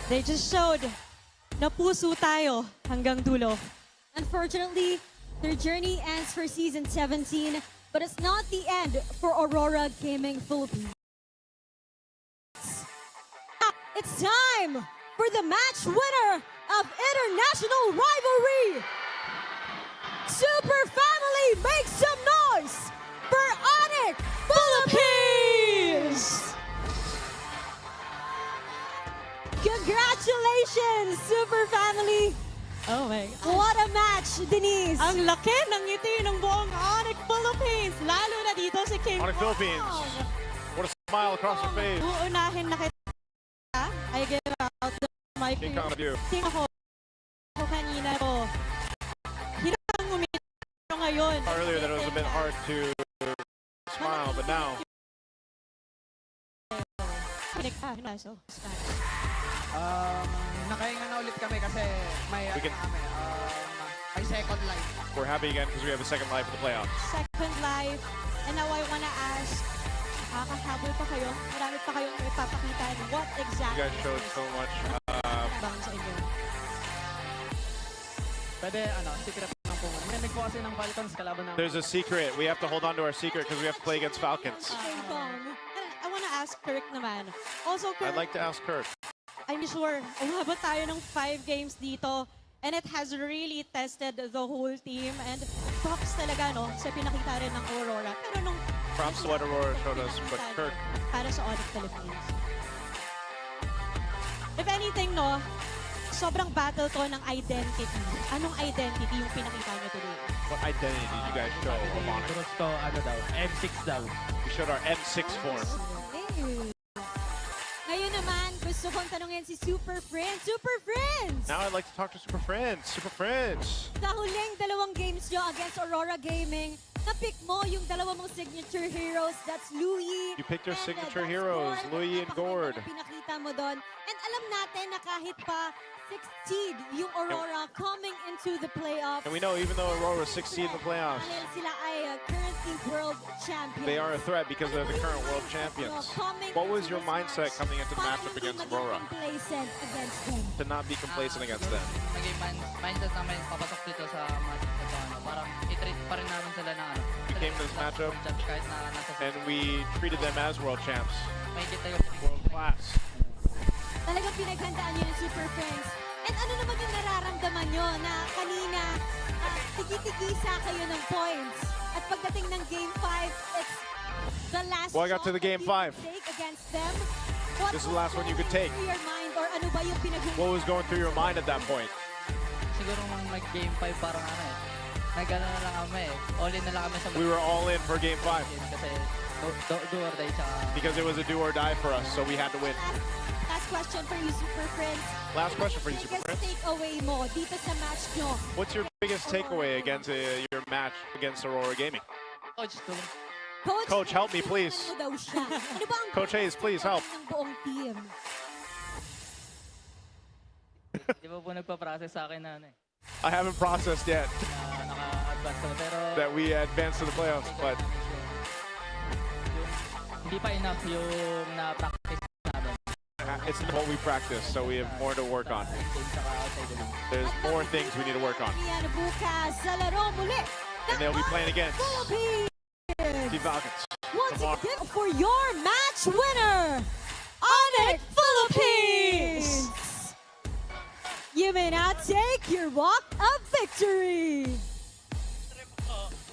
they just showed na puso tayo hanggang dulo. Unfortunately, their journey ends for Season 17, but it's not the end for Aurora Gaming Philippines. It's time for the match winner of International Rivalry. Super Family, make some noise for Onyx Philippines! Congratulations, Super Family! Oh my God. What a match, Denise! Ang laki ng ngiti ng buong Onyx Philippines, lalo na dito si King Onyx Philippines. What a smile across your face. Uunahin na kita. I give out the mic. King Kong of you. King ako kanina ko. Hirang umiti ngayon. Earlier that it was a bit hard to smile, but now. Nakahinga na ulit kami kasi may may second life. We're happy again because we have a second life in the playoffs. Second life. And now I wanna ask, nakakahabol pa kayo? Marami pa kayong ipapakita. What You exactly? guys showed so much. Bang sa inyo? Pwede, secret lang po. Marinig po kasi ng Falcons kalaban ng... There's a secret. We have to hold on to our secret because we have to play against Falcons. King Kong. I wanna ask Kirk naman. Also, Kirk, I'd like to ask Kurt. I'm sure umabot tayo ng 5 games dito and it has really tested the whole team and props talaga sa pinakita rin ng Aurora. Pero nung Props to what Aurora showed us, but Kurt. para sa Onyx Philippines. If anything, sobrang battle to ng identity. Anong identity yung pinakita nyo today? What identity did you guys show of Onyx? Gusto, M6 daw. We showed our M6 form. Ngayon naman, gusto kong tanungin si Super Friends. Super Friends! Now I'd like to talk to Super Friends. Super Friends. Sa huling 2 games nyo against Aurora Gaming, na-pick mo yung 2 mong signature heroes. That's Louie. You picked your and, signature that's heroes, Gord. Louie and Gord. Pinakita mo doon. And alam natin na kahit pa 6th seed yung Aurora coming into the playoffs. And we know even though Aurora 6th in the playoffs, Dahil sila ay currently world champions. they are a threat because they're the current world champions. What was your mindset coming into the matchup against Aurora? Complacent against them. To not be complacent against them. Naging mindset namin papasok dito sa match na to, parang i-treat pa rin namin sila na We came to this matchup kahit na nasa and we treated them as world champs. may kita World class. Talagang pinaghandaan nyo ng Super Friends. And ano naman yung nararamdaman nyo na kanina tigi-tigisa kayo ng points. At pagdating ng Game 5, it's the last Well, I got to the Game 5. take against them. What This is the was last one you could going take. through your mind or ano ba yung What was going through your mind at that point? Siguro nung nag-game 5 parang nag-ano na lang kami all in na lang kami sa We were all in for Game 5 kasi do or die tsaka because it was a do or die for us, so we had to win. Last question for you, Super Friends. Last question for you, Super Biggest Friends. takeaway mo dito sa match nyo? What's your biggest takeaway against your match against Aurora Gaming? Coach, Coach, help me, please. Ano daw siya? Ano ba ang Coach Hayes, please help. ng buong team? di ba po nagpa-process sa akin na I haven't processed yet naka-advance ko pero that we advanced to the playoffs, but hindi pa enough yung na-practice namin. it's not what we practice, so we have more to work on. There's more things we need to work on. Yan bukas sa laro muli. And they'll be playing against Philippines. the Falcons. Once again for your match winner, Onyx Philippines. You may now take your walk of victory.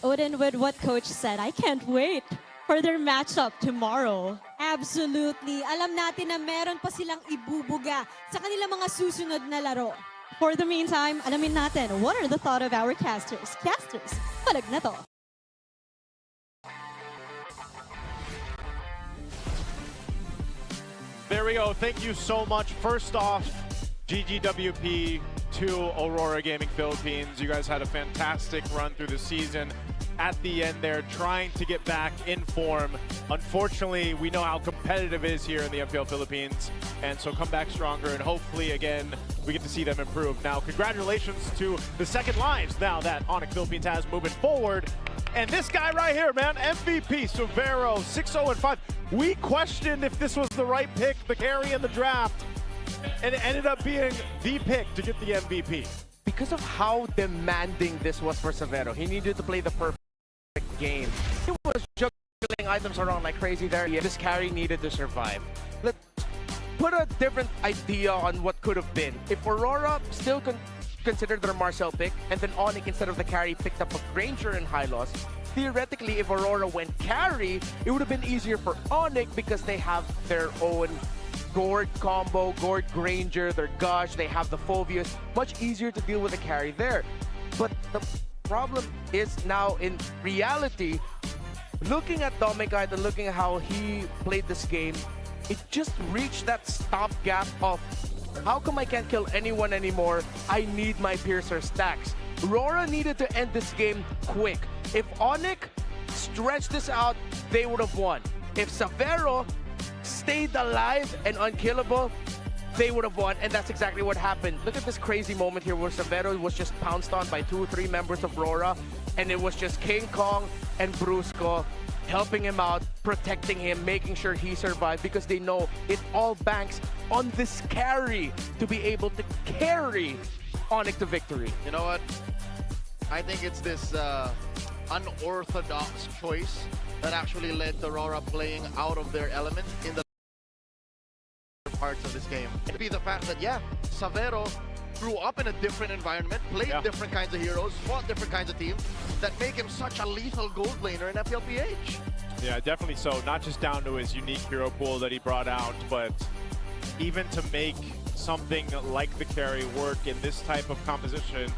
Odin, with what coach said, I can't wait for their matchup tomorrow. Absolutely. Alam natin na meron pa silang ibubuga sa kanilang mga susunod na laro. For the meantime, alamin natin, what are the thought of our casters? Casters, palag na to. There we go. Thank you so much. First off, GGWP to Aurora Gaming Philippines. You guys had a fantastic run through the season. At the end there, trying to get back in form. Unfortunately, we know how competitive it is here in the MPL Philippines, and so come back stronger, and hopefully, again, we get to see them improve. Now, congratulations to the second lives now that Onyx Philippines has moving forward. And this guy right here, man, MVP, Severo, 6-0-5. We questioned if this was the right pick, the carry in the draft, and it ended up being the pick to get the MVP. Because of how demanding this was for Severo, he needed to play the perfect game. He was juggling items around like crazy there. Yeah, this carry needed to survive. Let's put a different idea on what could have been. If Aurora still considered their Marcel pick, and then Onyx, instead of the carry, picked up a Granger and high loss, theoretically, if Aurora went carry, it would have been easier for Onyx because they have their own Gord combo, Gord Granger, their Gush, they have the Phobius. Much easier to deal with a carry there. But the problem is now in reality, looking at Dominic and looking at how he played this game, it just reached that stopgap of how come I can't kill anyone anymore? I need my Piercer stacks. Aurora needed to end this game quick. If Onyx stretched this out, they would have won. If Severo stayed alive and unkillable, they would have won, and that's exactly what happened. Look at this crazy moment here where Severo was just pounced on by 2 or 3 members of Aurora, and it was just King Kong and Brusco helping him out, protecting him, making sure he survived, because they know it all banks on this carry to be able to carry Onyx to victory. You know what? I think it's this unorthodox choice that actually led to Aurora playing out of their element in the parts of this game. It'd be the fact that, yeah, Severo grew up in a different environment, played different kinds of heroes, fought different kinds of teams that make him such a lethal gold laner in FLPH. Yeah, definitely so. Not just down to his unique hero pool that he brought out, but even to make something like the carry work in this type of composition.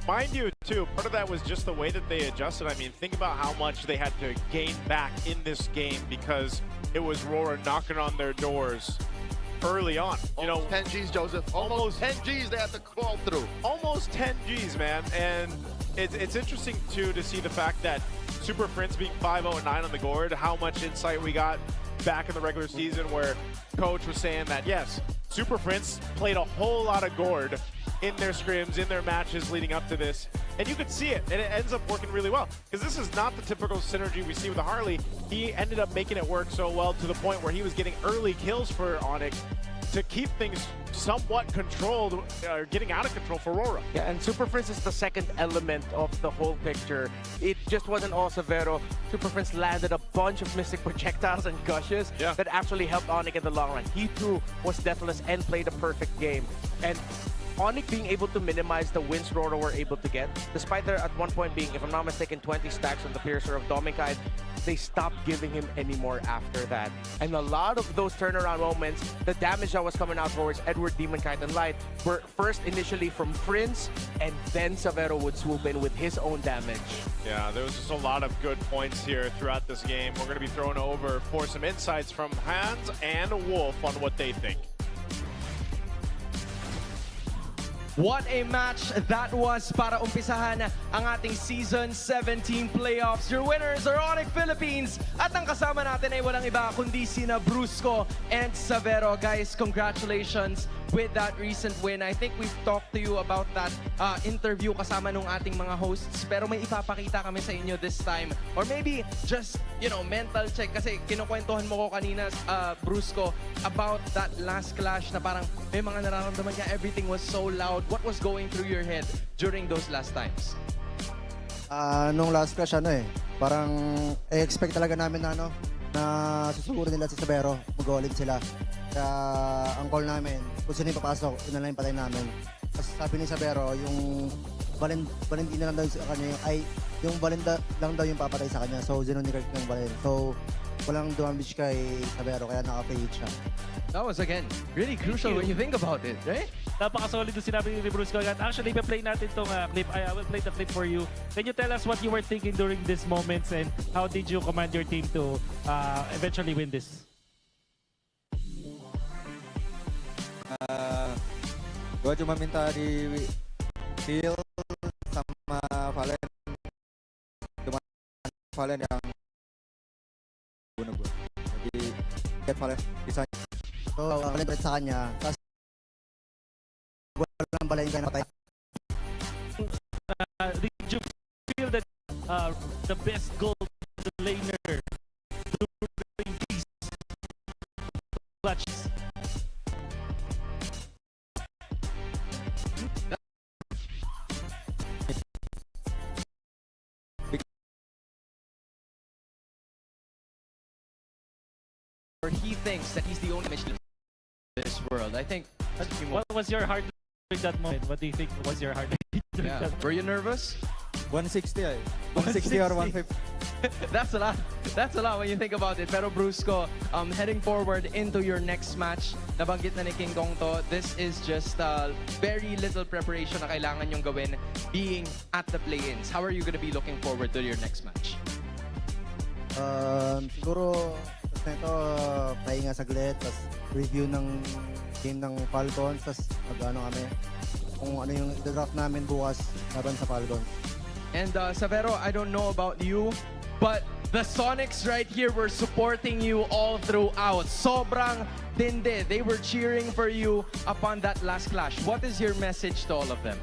Mind you, too, part of that was just the way that they adjusted. I mean, think about how much they had to gain back in this game because it was Aurora knocking on their doors early on. You know, 10 Gs, Joseph. Almost 10 Gs they had to crawl through. Almost 10 Gs, man. And it's interesting, too, to see the fact that Super Prince being 5-0-9 on the gourd, how much insight we got back in the regular season where Coach was saying that, yes, Super Prince played a whole lot of gourd in their scrims, in their matches leading up to this. And you could see it, and it ends up working really well. Because this is not the typical synergy we see with the Harley. He ended up making it work so well to the point where he was getting early kills for Onyx to keep things somewhat controlled, or getting out of control for Aurora. Yeah, and Super Prince is the second element of the whole picture. It just wasn't all Severo. Super Prince landed a bunch of Mystic projectiles and gushes that actually helped Onyx in the long run. He too was deathless and played a perfect game. And Onyx being able to minimize the wins Aurora were able to get, despite there at one point being, if I'm not mistaken, 20 stacks on the Piercer of Dominic, they stopped giving him any more after that. And a lot of those turnaround moments, the damage that was coming out towards Edward, Demonkite, and Light were first initially from Prince, and then Severo would swoop in with his own damage. Yeah, there was just a lot of good points here throughout this game. We're going to be thrown over for some insights from Hans and Wolf on what they think. What a match that was para umpisahan ang ating Season 17 playoffs. Your winners are Onyx Philippines at ang kasama natin ay walang iba kundi sina Brusco and Severo. Guys, congratulations with that recent win. I think we've talked to you about that interview kasama nung ating mga hosts, pero may ipapakita kami sa inyo this time. Or maybe just, you know, mental check kasi kinukwentuhan mo ko kanina, Brusco, about that last clash na parang may mga nararamdaman niya, everything was so loud. What was going through your head during those last times? Nung last clash, parang expect talaga namin na, na susugurin nila si Severo, mag-all-in sila. Kaya ang call namin, kung sino yung papasok, yun na lang yung patay namin. Kasi sabi ni Severo, yung Valentina lang daw sa kanya, yung Valinda lang daw yung papatay sa kanya. So, Zenon ni Kirk ng Valen. So, walang damage kay Sabero, kaya naka-fade siya. That was, again, really crucial when you think about it, right? Napaka-solid yung sinabi ni Bruce Kogat. Actually, play natin itong clip. I will play the clip for you. Can you tell us what you were thinking during these moments and how did you command your team to eventually win this? Gua cuma minta di heal sama Valen. Cuma Valen yang bunuh gua. Jadi get Valen bisa. So, nag-threat sa kanya. Tapos, wala lang pala yung kaya patay. Did you feel that the best goal laner during these clutches? Or he thinks that he's the only Michelin in this world. I think. What was your heart during that moment? What do you think was your heart rate during that moment? Were you nervous? 160 ay. 160 or 150. That's a lot. That's a lot when you think about it. Pero Brusco, heading forward into your next match, nabanggit na ni King Kong to, this is just very little preparation na kailangan yung gawin being at the play-ins. How are you going to be looking forward to your next match? Siguro, tapos na ito, pahinga saglit, tapos review ng game ng Falcons, tapos mag-ano kami, kung ano yung draft namin bukas laban sa Falcons. And Savero, I don't know about you, but the Sonics right here were supporting you all throughout. Sobrang tindi. They were cheering for you upon that last clash. What is your message to all of them?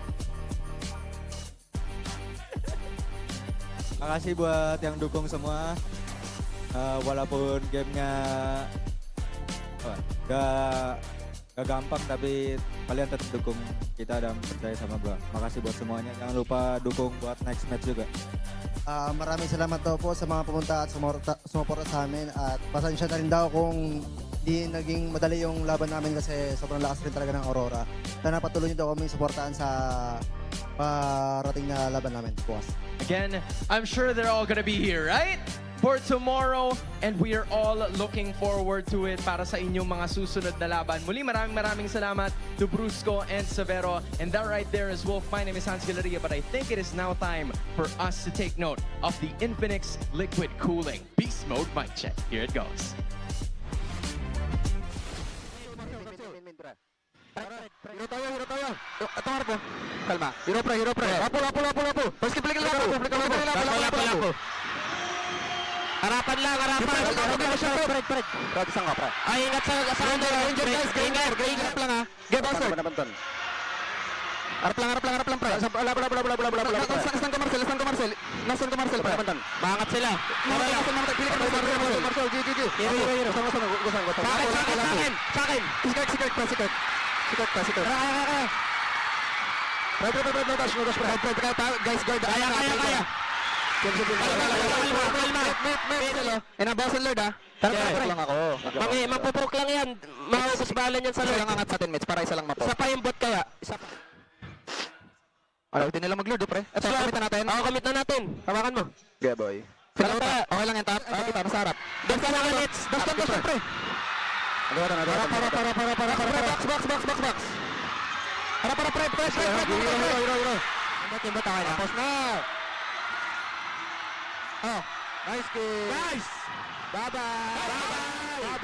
Makasih buat yang dukung semua. Walaupun gamenya gak gampang, tapi kalian tetap dukung kita dan percaya sama gua. Makasih buat semuanya. Jangan lupa dukung buat next match juga. Maraming salamat daw po sa mga pumunta at sumuporta sa amin. At pasensya na rin daw kung di naging madali yung laban namin kasi sobrang lakas rin talaga ng Aurora. Sana patuloy niyo daw kami suportahan sa parating na laban namin bukas. Again, I'm sure they're all gonna be here, right? For tomorrow, and we are all looking forward to it para sa inyong mga susunod na laban. Muli, maraming salamat to Brusco and Severo. And that right there is Wolf. My name is Hans Galeria, but I think it is now time for us to take note of the Infinix Liquid Cooling Beast Mode mic check. Here it goes. Hero tayo. Ito harap po. Kalma. Hero pre. Lapo. Tapos kiplik lapo. Lapo. Harapan lang. Fred. Isang ka, pre. Ay, ingat sa under. Guys. Ingat lang ha. Get also. Harap lang, pre. Nasaan ka, Marcel? Nasaan ka, Marcel, pre? Maangat sila. Pilikan mo, Marcel. Hero. Sama. Sa akin. Secret. Fred. Guys, guard. Kaya. And boss and Lord ha. Tara lang ako. Magpuprok lang yan. Maubos balan yan sa Lord. Lang angat sa 10 minutes para isa lang mapo. Isa pa yung bot kaya. Isa pa. Ayaw din nila mag-Lord pre. Ito commit na natin. Oo, commit na natin. Hawakan mo. Okay boy. Okay lang yan tap. Kita sa harap. Dastan na minutes. Dastan pre. Para. Box. Para pre. Hero. Timba tayo na. Tapos na. Oh, nice game. Nice. Bye-bye.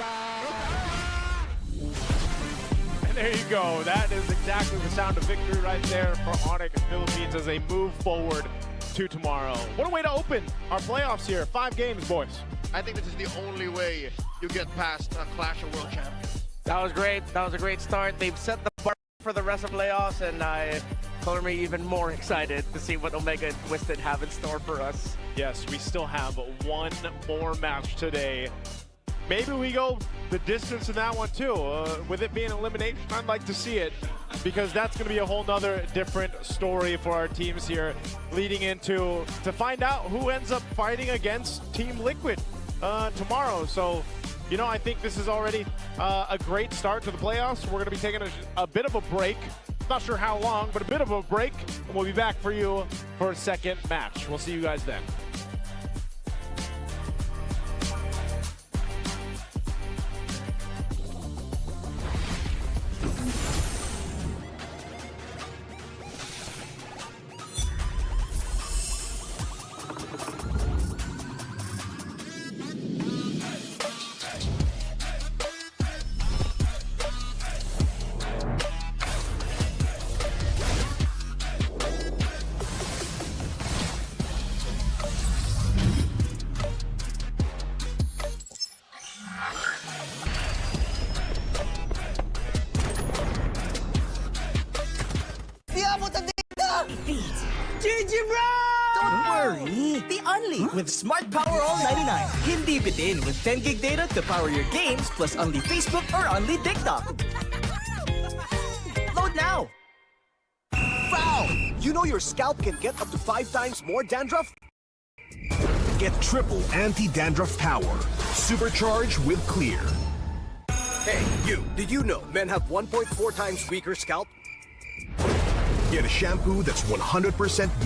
And there you go. That is exactly the sound of victory right there for Onyx Philippines as they move forward to tomorrow. What a way to open our playoffs here. 5 games, boys. I think this is the only way you get past a Clash of World Champions. That was great. That was a great start. They've set the bar for the rest of playoffs, and color me even more excited to see what Omega and Twisted have in store for us. Yes, we still have one more match today. Maybe we go the distance in that one too. With it being elimination, I'd like to see it because that's going to be a whole nother different story for our teams here leading into to find out who ends up fighting against Team Liquid tomorrow. So, you know, I think this is already a great start to the playoffs. We're going to be taking a bit of a break. Not sure how long, but a bit of a break. And we'll be back for you for a second match. We'll see you guys then. Abot ang data! GG, bro! Don't worry. The Unli with Smart Power All 99. Hindi bitin with 10 gig data to power your games plus Unli Facebook or Unli TikTok. Load now! Foul! You know your scalp can get up to 5 times more dandruff? Get triple anti-dandruff power. Supercharged with Clear. Hey, you! Did you know men have 1.4 times weaker scalp? Get a shampoo that's 100%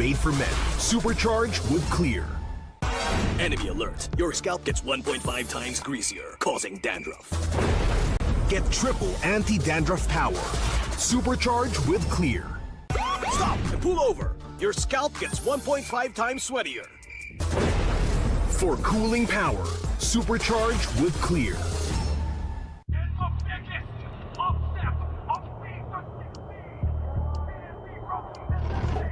made for men. Supercharged with Clear. Enemy alert! Your scalp gets 1.5 times greasier, causing dandruff. Get triple anti-dandruff power. Supercharged with Clear. Stop and pull over! Your scalp gets 1.5 times sweatier. For cooling power, supercharged with Clear.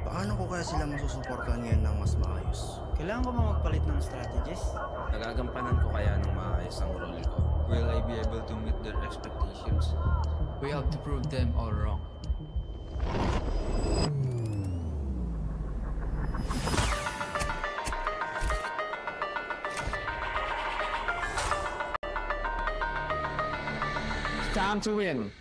Paano ko kaya sila masusuportahan ngayon ng mas maayos? Kailangan ko ba magpalit ng strategist? Nagagampanan ko kaya ng maayos ang role ko? Will I be able to meet their expectations? We have to prove them all wrong. Time to win.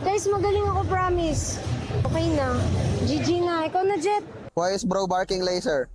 Guys, magaling ako, promise. Okay na. GG na. Ikaw na, Jet. Why is bro barking laser?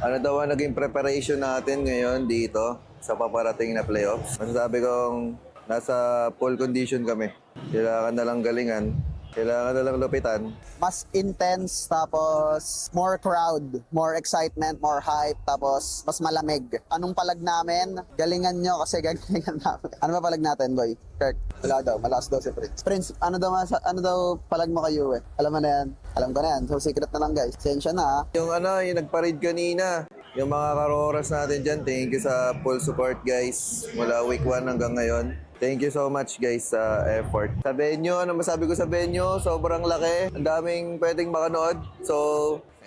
Ano daw ang naging preparation natin ngayon dito sa paparating na playoffs? Masasabi kong nasa full condition kami. Kailangan na lang galingan Kailangan na lang lupitan. Mas intense, tapos more crowd, more excitement, more hype, tapos mas malamig. Anong palag namin? Galingan nyo kasi galingan namin. Ano ba palag natin, boy? Kirk, wala daw. Malakas daw si Prince. Prince, ano daw palag mo kayo eh? Alam mo na yan? Alam ko na yan. So secret na lang guys. Sensya na Yung yung nagpa-raid kanina. Yung mga karoras natin dyan, thank you sa full support guys. Mula week 1 hanggang ngayon. Thank you so much guys sa effort. Sa venue, ano masabi ko sa venue? Sobrang laki. Ang daming pwedeng makanood. So,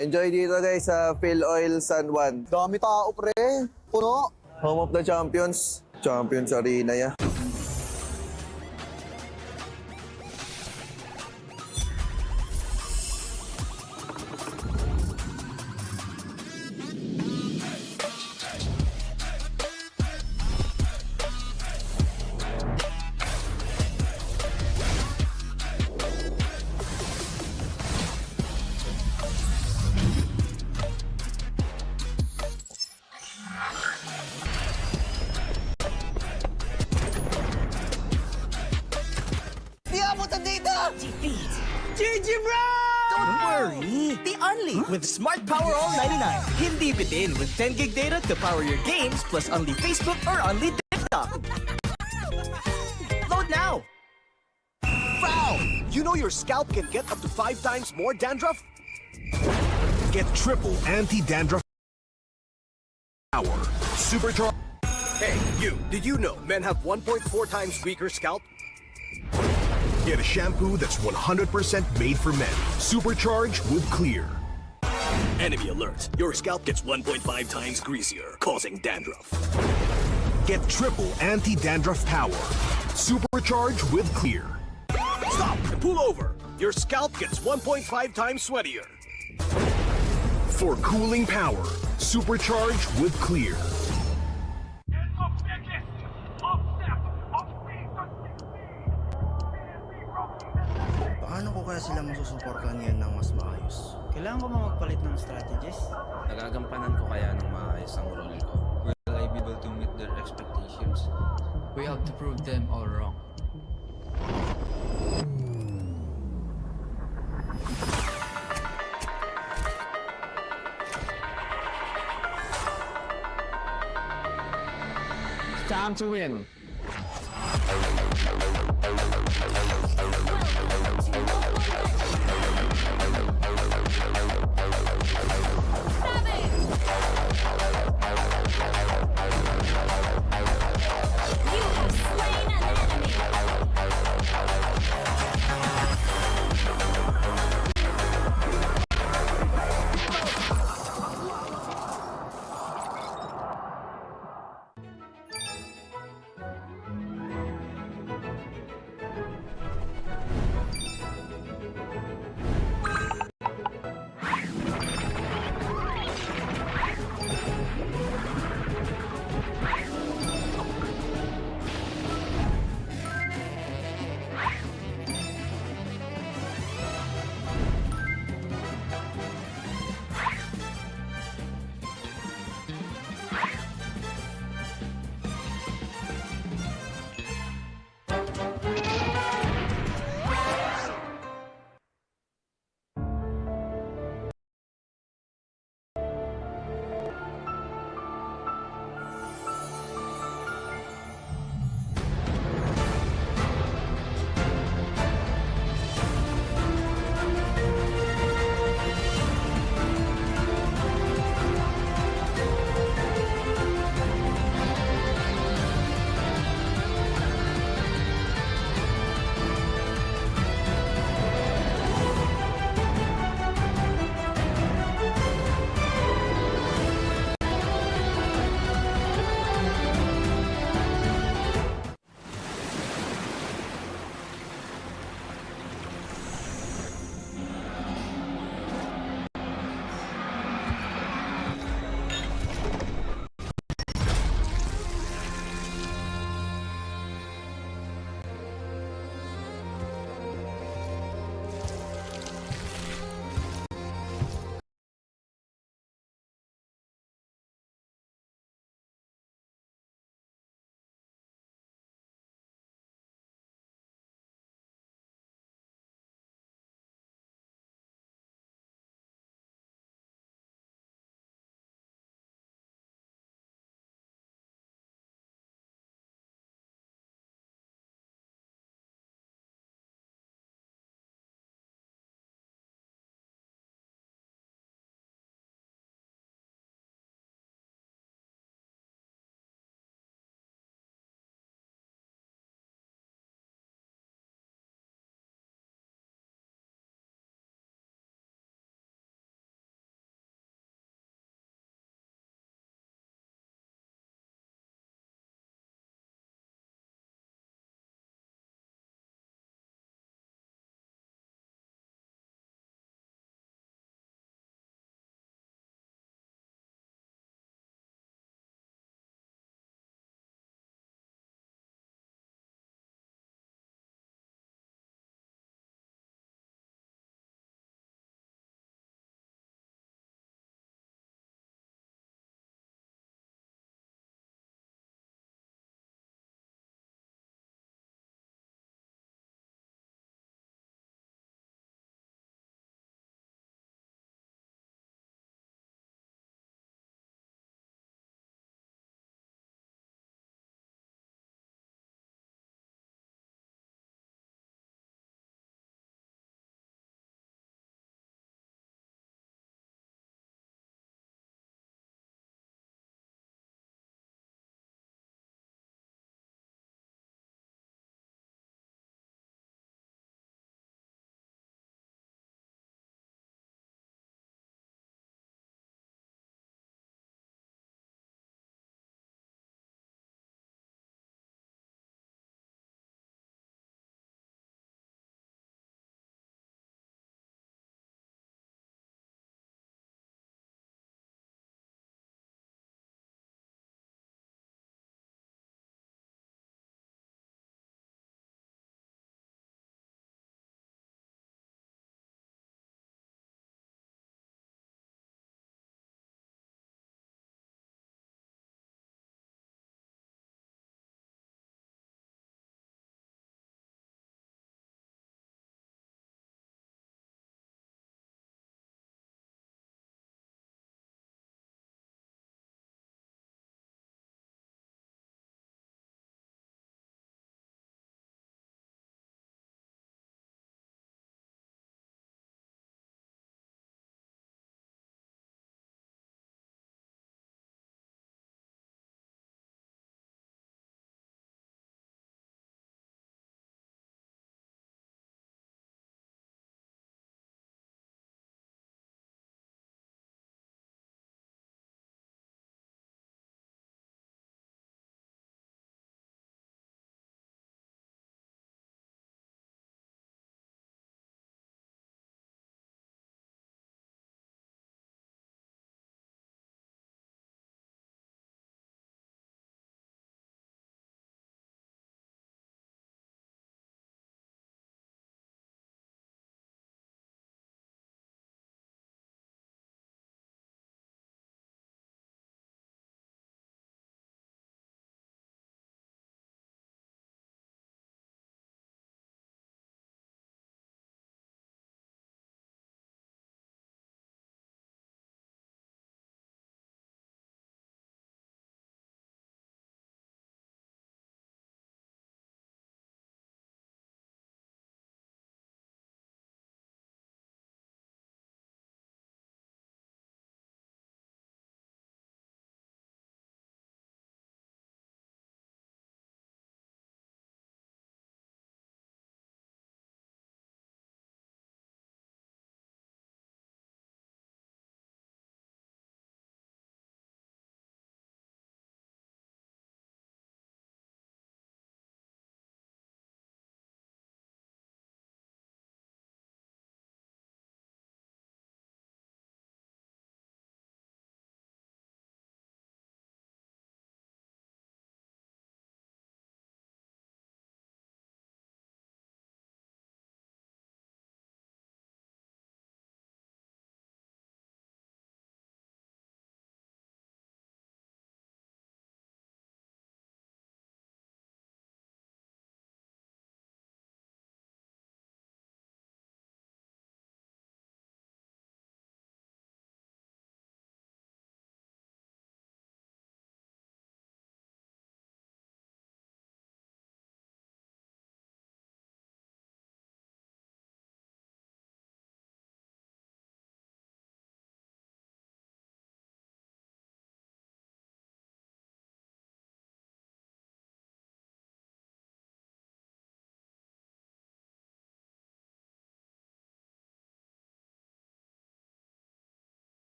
enjoy dito guys sa Phil Oil San Juan. Dami tao pre. Puno. Home of the Champions. Champions Arena ya. Di abutan dito! Defeat! GG bro! Don't worry! The Only with Smart Power All 99. Hindi bitin with 10 gig data to power your games plus only Facebook or only TikTok. Load now! Foul! You know your scalp can get up to 5 times more dandruff? Get triple anti-dandruff power. Supercharged. Hey, you, did you know men have 1.4 times weaker scalp? Get a shampoo that's 100% made for men. Supercharged with Clear. Enemy alert! Your scalp gets 1.5 times greasier, causing dandruff. Get triple anti-dandruff power. Supercharged with Clear. Stop and pull over! Your scalp gets 1.5 times sweatier. For cooling power. Supercharged with Clear. Paano ko kaya sila masusuportahan ngayon ng mas maayos? Kailangan ko magpalit ng strategies? Nagagampanan ko kaya ng maayos ang role ko. Will I be able to meet their expectations? We have to prove them all wrong. It's time to win.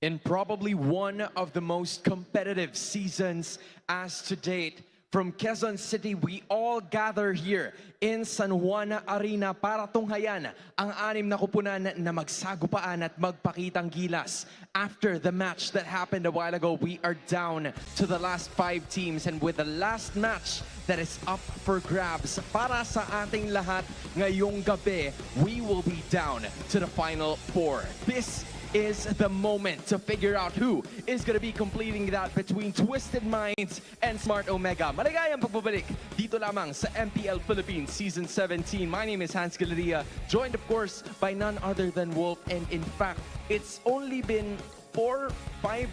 In probably one of the most competitive seasons as to date, from Quezon City, we all gather here in San Juan Arena para tunghayan ang 6 na kupunan na magsagupaan at magpakitang gilas. After the match that happened a while ago, we are down to the last 5 teams, and with the last match that is up for grabs para sa ating lahat ngayong gabi, we will be down to the final 4. This is the moment to figure out who is going to be completing that between Twisted Minds and Smart Omega. Maligayang pagbabalik dito lamang sa MPL Philippines Season 17. My name is Hans Galeria, joined of course by none other than Wolf, and in fact, it's only been 4-5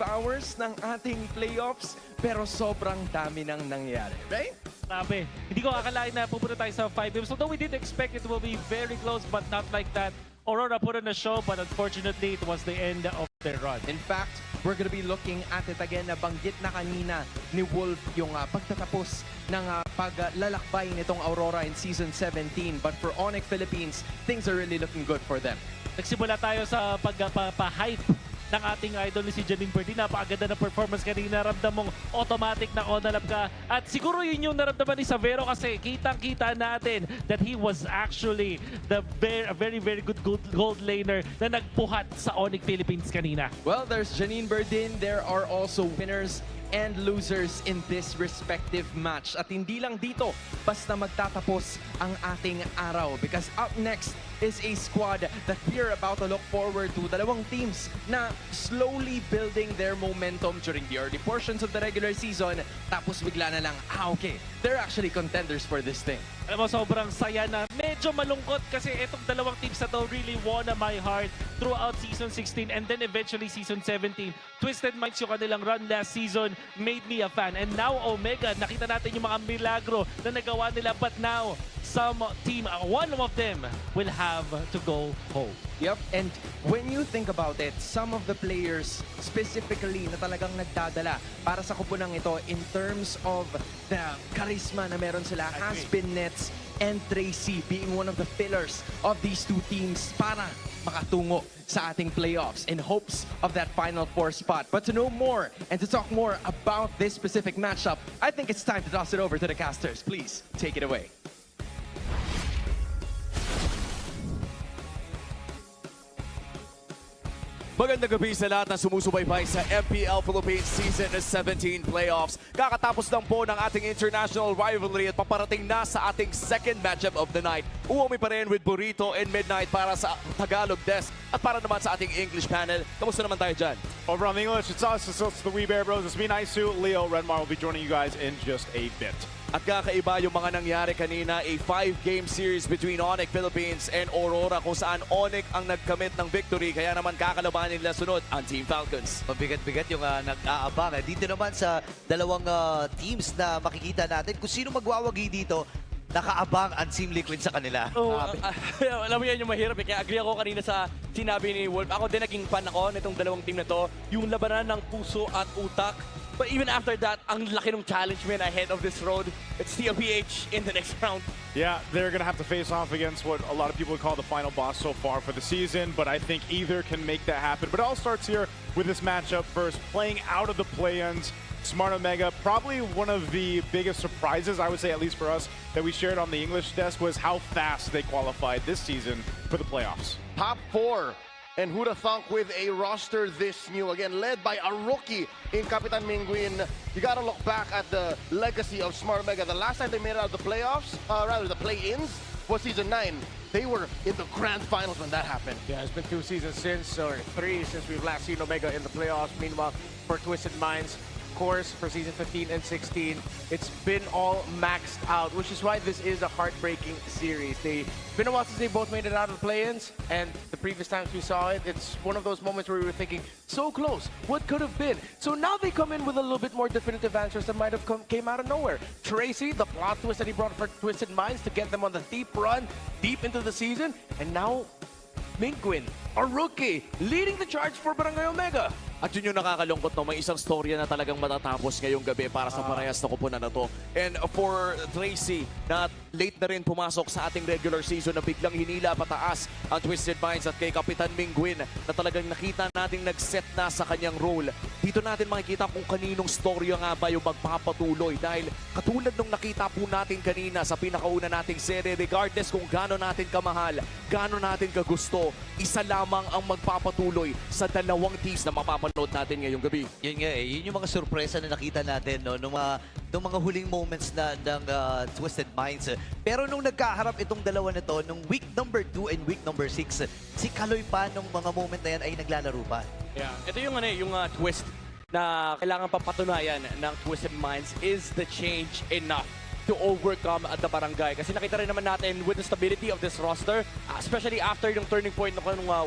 hours ng ating playoffs, pero sobrang dami nang nangyari, right? Grabe. Hindi ko akalain na pupunta tayo sa 5 games. Although we did expect it will be very close, but not like that. Aurora put on a show, but unfortunately, it was the end of their run. In fact, we're gonna be looking at it again. Nabanggit na kanina ni Wolf yung pagtatapos ng paglalakbay nitong Aurora in Season 17. But for Onyx Philippines, things are really looking good for them. Nagsimula tayo sa pagpa-hype ng ating idol ni si Janine Birdie. Napakaganda na performance kanina. Ramdam mong automatic na on-alap ka. At siguro yun yung naramdaman ni Savero kasi kitang-kita natin that he was actually the very good gold laner na nagpuhat sa Onyx Philippines kanina. Well, there's Janine Birdin. There are also winners and losers in this respective match. At hindi lang dito, basta magtatapos ang ating araw. Because up next is a squad that we're about to look forward to. Dalawang teams na slowly building their momentum during the early portions of the regular season. Tapos bigla na lang, okay, they're actually contenders for this thing. Alam mo, sobrang saya na. Medyo malungkot kasi itong dalawang teams na to really won my heart throughout Season 16 and then eventually Season 17. Twisted Minds yung kanilang run last season made me a fan. And now Omega, nakita natin yung mga milagro na nagawa nila. But now, some team, one of them will have to go home. Yep, and when you think about it, some of the players specifically na talagang nagdadala para sa kupunang ito in terms of the charisma na meron sila has been Nets and Tracy being one of the pillars of these two teams para makatungo sa ating playoffs in hopes of that Final 4 spot. But to know more and to talk more about this specific matchup, I think it's time to toss it over to the casters. Please take it away. Magandang gabi sa lahat na sumusubaybay sa MPL Philippines Season 17 Playoffs. Kakatapos lang po ng ating international rivalry at paparating na sa ating second matchup of the night. Uwami pa rin with Burrito and Midnight para sa Tagalog desk at para naman sa ating English panel. Kamusta naman tayo dyan? Over on the English, it's us, it's the We Bear Bros. It's me, Naisu, Leo, Redmar will be joining you guys in just a bit. At kakaiba yung mga nangyari kanina, a 5-game series between Onyx Philippines and Aurora kung saan Onyx ang nagkamit ng victory, kaya naman kakalabanin nila sunod ang Team Falcons. Mabigat-bigat yung nag-aabang. Dito naman sa dalawang teams na makikita natin kung sino magwawagi dito, nakaabang ang Team Liquid sa kanila. Alam mo yan yung mahirap eh. Kaya agree ako kanina sa sinabi ni Wolf. Ako din naging fan ako nitong dalawang team na to. Yung labanan ng puso at utak. But even after that, ang laki ng challenge man ahead of this road. It's TLPH in the next round. Yeah, they're going to have to face off against what a lot of people would call the final boss so far for the season, but I think either can make that happen. But it all starts here with this matchup first, playing out of the play-ins. Smart Omega, probably one of the biggest surprises, I would say, at least for us, that we shared on the English desk was how fast they qualified this season for the playoffs. Top 4. And who'd have thunk with a roster this new, again, led by a rookie in Kapitan Minguin. You gotta look back at the legacy of Smart Omega. The last time they made it out of the playoffs, rather the play-ins, was Season 9. They were in the grand finals when that happened. Yeah, it's been 2 seasons since, or 3 since we've last seen Omega in the playoffs. Meanwhile, for Twisted Minds, course, for Season 15 and 16, it's been all maxed out, which is why this is a heartbreaking series. It's been a while since they both made it out of the play-ins, and the previous times we saw it, it's one of those moments where we were thinking, so close, what could have been? So now they come in with a little bit more definitive answers that might have came out of nowhere. Tracy, the plot twist that he brought for Twisted Minds to get them on the deep run, deep into the season, and now Minguin, a rookie, leading the charge for Barangay Omega. At yun yung nakakalungkot, no? May isang storya na talagang matatapos ngayong gabi para sa parehas na kupunan na to. And for Tracy, na late na rin pumasok sa ating regular season na biglang hinila pataas ang Twisted Minds at kay Kapitan Mingwin na talagang nakita natin nag-set na sa kanyang role. Dito natin makikita kung kaninong storya nga ba yung magpapatuloy dahil katulad nung nakita po natin kanina sa pinakauna nating serye, regardless kung gaano natin kamahal, gaano natin kagusto, isa lamang ang magpapatuloy sa dalawang teams na mapapanood natin ngayong gabi. Yun nga eh, yun yung mga sorpresa na nakita natin no, nung mga huling moments na ng Twisted Minds. Pero nung nagkaharap itong dalawa nito, nung week number 2 and week number 6, si Kaloy pa nung mga moment na yan ay naglalaro pa. Yeah, ito yung twist na kailangan papatunayan ng Twisted Minds. Is the change enough to overcome at the barangay? Kasi nakita rin naman natin with the stability of this roster, especially after yung turning point ng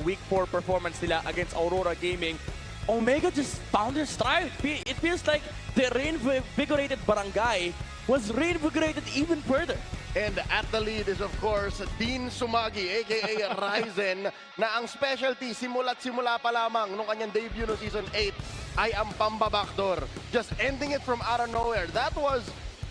week 4 performance nila against Aurora Gaming, Omega just found their stride. It feels like the reinvigorated barangay was reinvigorated even further. And at the lead is of course Dean Sumagi aka Ryzen na ang specialty simula pa lamang nung kanyang debut no season 8 ay ang pamba-backdoor. Just ending it from out of nowhere. That was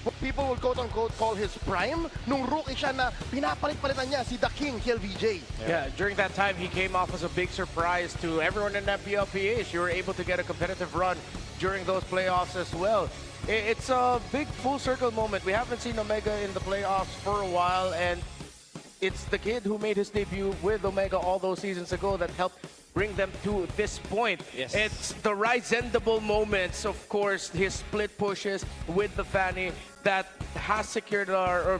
what people would quote-unquote call his prime. Nung rookie siya na pinapalit-palitan niya si The King, KLVJ. Yeah, during that time, he came off as a big surprise to everyone in MPL PH. You were able to get a competitive run during those playoffs as well. It's a big full-circle moment. We haven't seen Omega in the playoffs for a while, and it's the kid who made his debut with Omega all those seasons ago that helped bring them to this point. Yes. It's the Ryzendable moments, of course, his split pushes with the Fanny that has secured or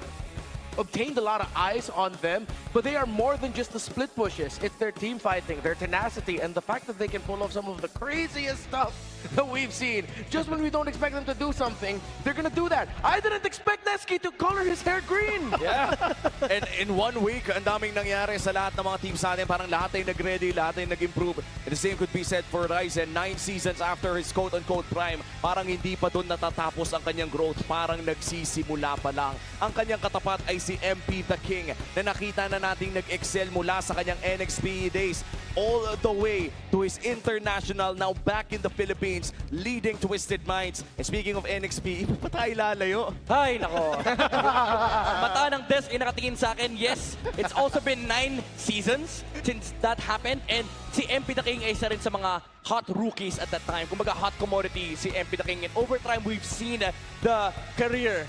obtained a lot of eyes on them, but they are more than just the split pushes. It's their team fighting, their tenacity, and the fact that they can pull off some of the craziest stuff that we've seen. Just when we don't expect them to do something, they're gonna do that. I didn't expect Neski to color his hair green. Yeah. And in 1 week, ang daming nangyari sa lahat ng mga teams sa atin. Parang lahat ay nag-ready, lahat ay nag-improve. And the same could be said for Ryzen. 9 seasons after his quote-unquote prime, parang hindi pa doon natatapos ang kanyang growth. Parang nagsisimula pa lang. Ang kanyang katapat ay si MP The King na nakita na nating nag-excel mula sa kanyang NXP days all the way to his international, now back in the Philippines, leading Twisted Minds. And speaking of NXP, iba pa tayo lalayo. Ay, nako. Mata ng Des ay nakatingin sa akin. Yes, it's also been 9 seasons since that happened. And si MP The King ay isa rin sa mga hot rookies at that time. Kumbaga hot commodity si MP The King. And over time, we've seen the career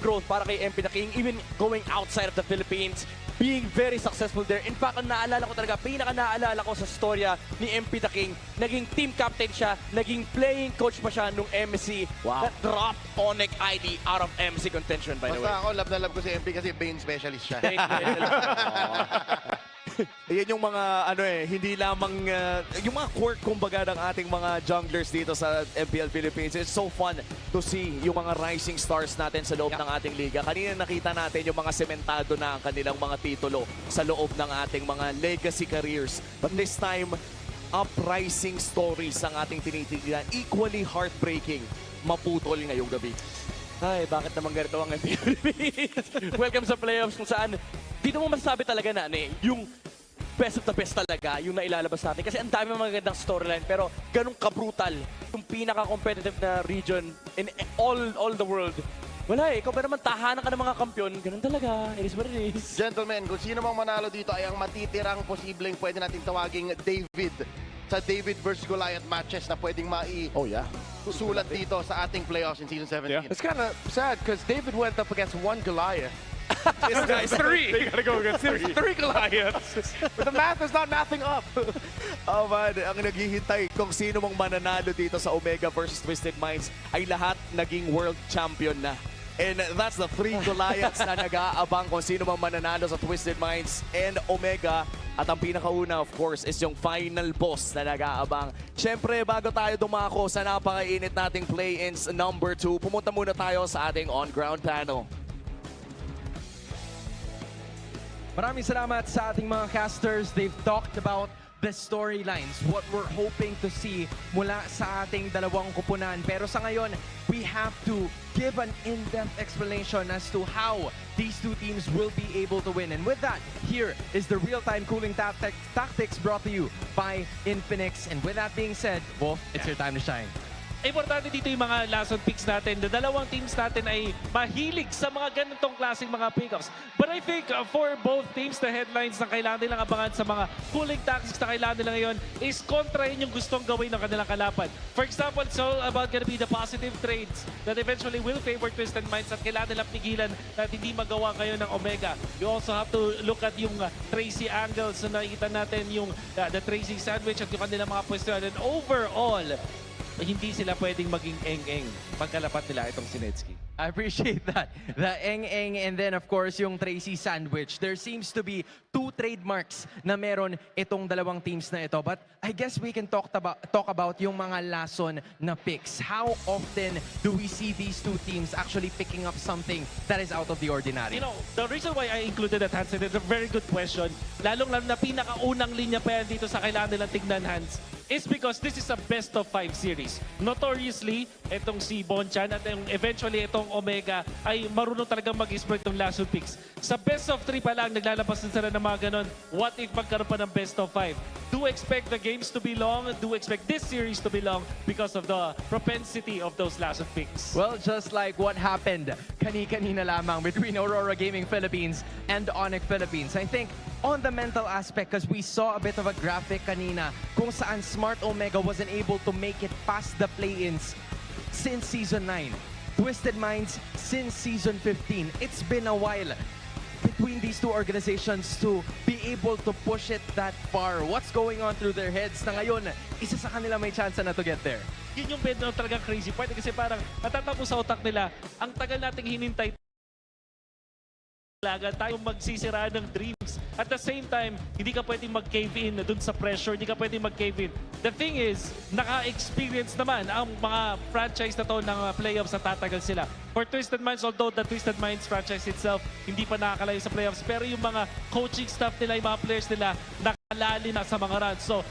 growth para kay MP The King, even going outside of the Philippines, being very successful there. In fact, ang naalala ko talaga, pinaka-naalala ko sa storya ni MP The King, naging team captain siya, naging playing coach pa siya nung MC. Wow. That dropped Onyx ID out of MC contention, by the way. Basta ako, love na love ko si MP kasi Bane specialist siya. Yan yung mga hindi lamang yung mga quirk kumbaga ng ating mga junglers dito sa MPL Philippines. It's so fun to see yung mga rising stars natin sa loob ng ating liga. Kanina nakita natin yung mga sementado na ang kanilang mga titulo sa loob ng ating mga legacy careers. But this time, uprising stories ang ating tinitignan. Equally heartbreaking, maputol ngayong gabi. Ay, bakit naman ganito ang MPL? Welcome sa playoffs kung saan dito mo masasabi talaga na yung best of the best talaga yung nailalabas natin. Kasi ang dami mga magandang storyline pero ganun ka-brutal. Yung pinaka-competitive na region in all the world. Wala ikaw pa naman tahanan ka ng mga kampyon. Ganun talaga. It is what it is. Gentlemen, kung sino mang manalo dito ay ang matitirang posibleng pwede natin tawaging David sa David versus Goliath matches na pwedeng sulat dito sa ating playoffs in Season 17. It's kind of sad because David went up against one Goliath. This guy's 3. They gotta go against 3. 3 Goliaths. But the math is not mathing up. Oh man, ang naghihintay kung sino mang mananalo dito sa Omega versus Twisted Minds ay lahat naging world champion na. And that's the 3 Goliaths na nag-aabang kung sino mang mananalo sa Twisted Minds and Omega. At ang pinakauna, of course, is yung final boss na nag-aabang. Siyempre, bago tayo dumako sa napakainit nating play-ins number 2, pumunta muna tayo sa ating on-ground panel. Maraming salamat sa ating mga casters. They've talked about the storylines, what we're hoping to see mula sa ating dalawang kupunan. Pero sa ngayon, we have to give an in-depth explanation as to how these two teams will be able to win. And with that, here is the real-time cooling tactics brought to you by Infinix. And with that being said, Wolf, it's your time to shine. importante dito yung mga last on picks natin. The dalawang teams natin ay mahilig sa mga ganitong klaseng mga pickups. But I think for both teams, the headlines na kailangan nilang abangan sa mga cooling tactics na kailangan nila ngayon is kontrahin yung gustong gawin ng kanilang kalaban. For example, it's all about gonna be the positive trades that eventually will favor Twisted Minds at kailangan nilang pigilan na hindi magawa ngayon ng Omega. You also have to look at yung Tracy angles na nakikita natin, yung the Tracy sandwich at yung kanilang mga pwesto. And overall, hindi sila pwedeng maging eng-eng pagkalapat nila itong Sinetsky. I appreciate that. The eng-eng and then of course yung Tracy sandwich. There seems to be two trademarks na meron itong dalawang teams na ito. But I guess we can talk about yung mga lason na picks. How often do we see these two teams actually picking up something that is out of the ordinary? You know, the reason why I included that, Hans, is a very good question. Lalong-lalo na pinakaunang linya pa yan dito sa kailangan nilang tignan, Hans, is because this is a best of 5 series. Notoriously, itong si Bonchan at eventually itong Omega ay marunong talagang mag-exploit ng last picks. Sa best of 3 pa lang, naglalabas na sila ng mga ganon. What if magkaroon pa ng best of 5? Do expect the games to be long. Do expect this series to be long because of the propensity of those last picks. Well, just like what happened kani-kanina lamang between Aurora Gaming Philippines and Onyx Philippines. I think on the mental aspect, because we saw a bit of a graphic kanina kung saan Smart Omega wasn't able to make it past the play-ins since Season 9. Twisted Minds since Season 15. It's been a while between these two organizations to be able to push it that far. What's going on through their heads na ngayon, isa sa kanila may chance na to get there? Yun yung talagang crazy part kasi parang natatapos sa utak nila, ang tagal nating hinintay talaga tayo magsisira ng dreams. At the same time, hindi ka pwedeng mag-cave in dun sa pressure, hindi ka pwedeng mag-cave in. The thing is, naka-experience naman ang mga franchise na to ng playoffs na tatagal sila. For Twisted Minds, although the Twisted Minds franchise itself hindi pa nakakalayo sa playoffs, pero yung mga coaching staff nila, yung mga players nila, nakalali na sa mga runs. So,